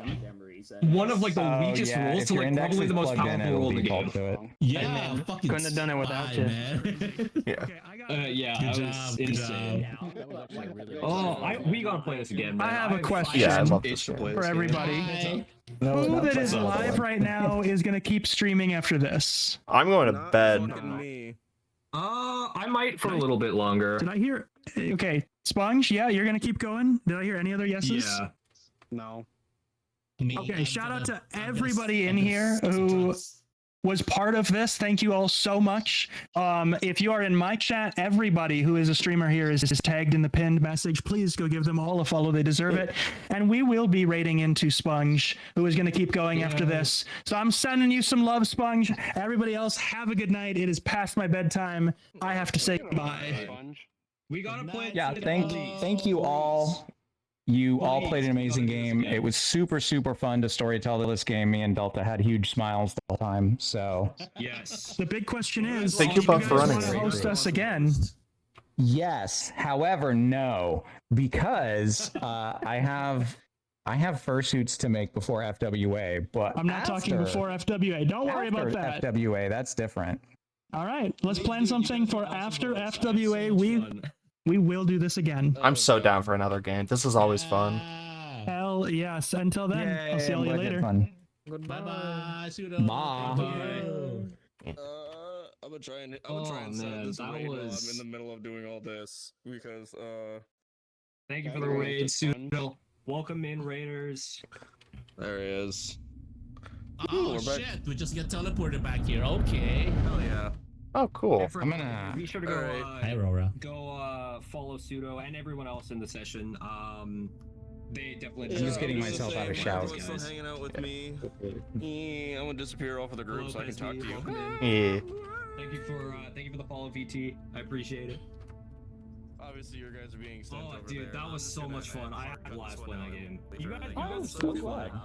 one of like the weakest roles to like probably the most powerful role in the game. Yeah, couldn't have done it without you. Yeah, that was insane. We gotta play this again, man. I have a question for everybody. Who that is alive right now is going to keep streaming after this? I'm going to bed. I might for a little bit longer. Did I hear? Okay, Sponge, yeah, you're going to keep going? Did I hear any other yeses? Yeah. No. Okay, shout out to everybody in here who was part of this. Thank you all so much. If you are in my chat, everybody who is a streamer here is tagged in the pinned message. Please go give them all a follow. They deserve it. And we will be raiding into Sponge, who is going to keep going after this. So I'm sending you some love, Sponge. Everybody else, have a good night. It is past my bedtime. I have to say goodbye. We gotta play. Yeah, thank you all. You all played an amazing game. It was super, super fun to storytell this game. Me and Delta had huge smiles the whole time. So yes. The big question is, thank you both for running. Host us again. Yes. However, no, because I have fursuits to make before FWA. But I'm not talking before FWA. Don't worry about that. FWA, that's different. All right, let's plan something for after FWA. We will do this again. I'm so down for another game. This is always fun. Hell yes. Until then, I'll see all you later. Goodbye. Bye. I'm gonna try and set this raid while I'm in the middle of doing all this because Thank you for the raid, Pseudo. Welcome in, raiders. There he is. Oh shit! We just get teleported back here. Okay. Hell yeah. Oh, cool. I'm gonna. Be sure to go. Hi, Aurora. Go follow Pseudo and everyone else in the session. They definitely. I'm just getting myself out of shower. Still hanging out with me. I'm gonna disappear off of the group so I can talk to you. Yeah. Thank you for the follow, VT. I appreciate it. Obviously, your guys are being sent over dude, there. that was so much fun. I had a blast playing that game. You guys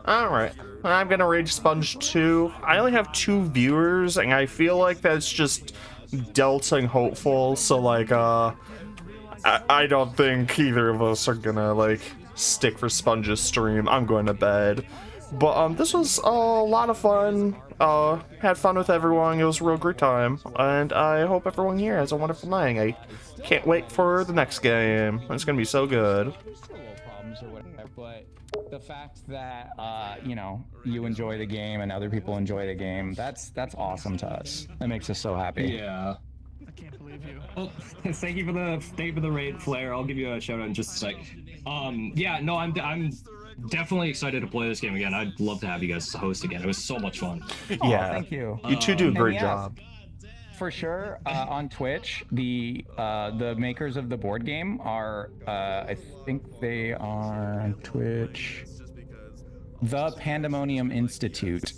Alright, I'm gonna Rage Sponge 2. I only have 2 viewers, and I feel like that's just delting hopeful, so like, I don't think either of us are gonna, like, stick for Sponge's stream. I'm going to bed. But, this was a lot of fun. Had fun with everyone. It was a real great time. And I hope everyone here has a wonderful night. I can't wait for the next game. It's gonna be so good. Problems or whatever, but the fact that you know, you enjoy the game and other people enjoy the game, that's awesome to us. That makes us so happy. Yeah. I can't believe you. Oh, thank you for the raid, Flair. I'll give you a shout out in just a sec. Yeah, no, I'm definitely excited to play this game again. I'd love to have you guys as a host again. It was so much fun. Yeah. Thank you. You two do a And great yeah, job. For sure, on Twitch, the makers of the board game are, I think they are on Twitch, the Pandemonium Institute.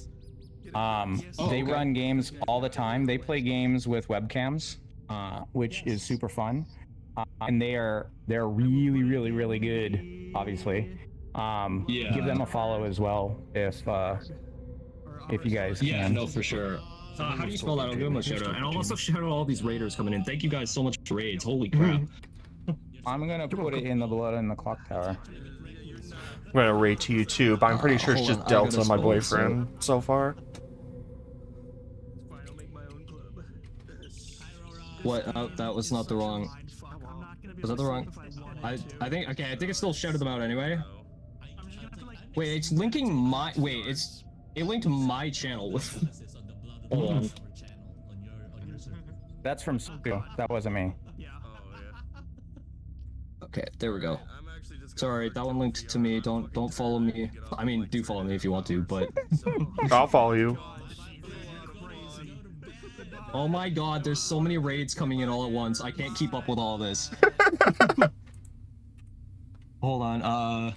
They run games all the time. They play games with webcams, which is super fun, and they're really good. Obviously, give them a follow as well if you guys can. Yeah, no, for sure. How do you spell that? I'll give him a shout out. And I'll also shout out all these raiders coming in. Thank you guys so much for raids. Holy crap. I'm gonna put it in the blood in the clock tower. I'm gonna rate to you too, but I'm pretty sure it's just Delta, my boyfriend, so far. What? That was not the wrong. Was that the wrong? I think. Okay, I think I still shouted them out anyway. Wait, it's linking my. Wait, it linked my channel with. Hold on. That's from Stu. That wasn't me. Okay, there we go. Sorry, that one linked to me. Don't follow me. I mean, do follow me if you want to, but. I'll follow you. Oh my god, there's so many raids coming in all at once. I can't keep up with all this. Hold on,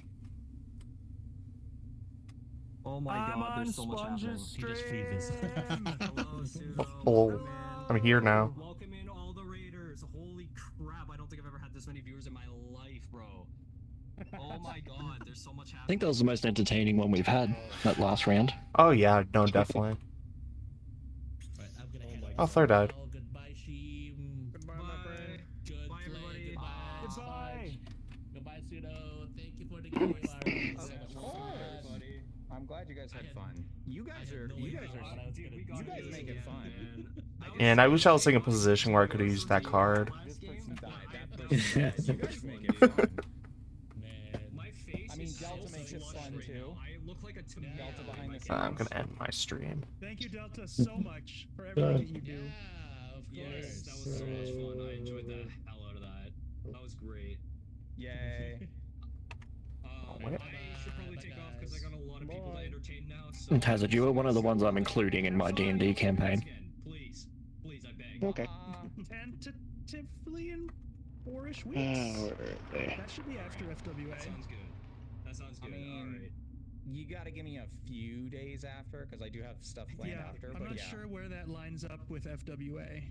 Oh my god, there's so much happening. He just freezes. Oh, I'm here now. Welcome in all the raiders. Holy crap, I don't think I've ever had this many viewers in my life, bro. Oh my god, there's so much happening. I think that was the most entertaining one we've had, that last round. Oh yeah, no, definitely. Oh, Flare died. Goodbye, Sheem. Goodbye, my friend. Good Bye, everybody. Goodbye. Goodbye, Pseudo. Thank you for the game. I'm glad you guys had fun. You guys make it fun. And I wish I was in a position where I could have used that card. I mean, Delta makes it fun too. I look like a Delta behind the scenes. I'm gonna end my stream. Thank you, Delta, so much for everything that you do. Yes, that was so much fun. I enjoyed the hell out of that. That was great. Yay. I should probably take off because I got a lot of people to entertain now. So Tazard, you were one of the ones I'm including in my D&D campaign. please, I beg. Okay. Tentatively in 4-ish weeks. Where are they? That should be after FWA. That sounds good. That sounds good. I mean, Alright. you gotta give me a few days after, because I do have stuff planned Yeah, after. I'm but not yeah. sure where that lines up with FWA.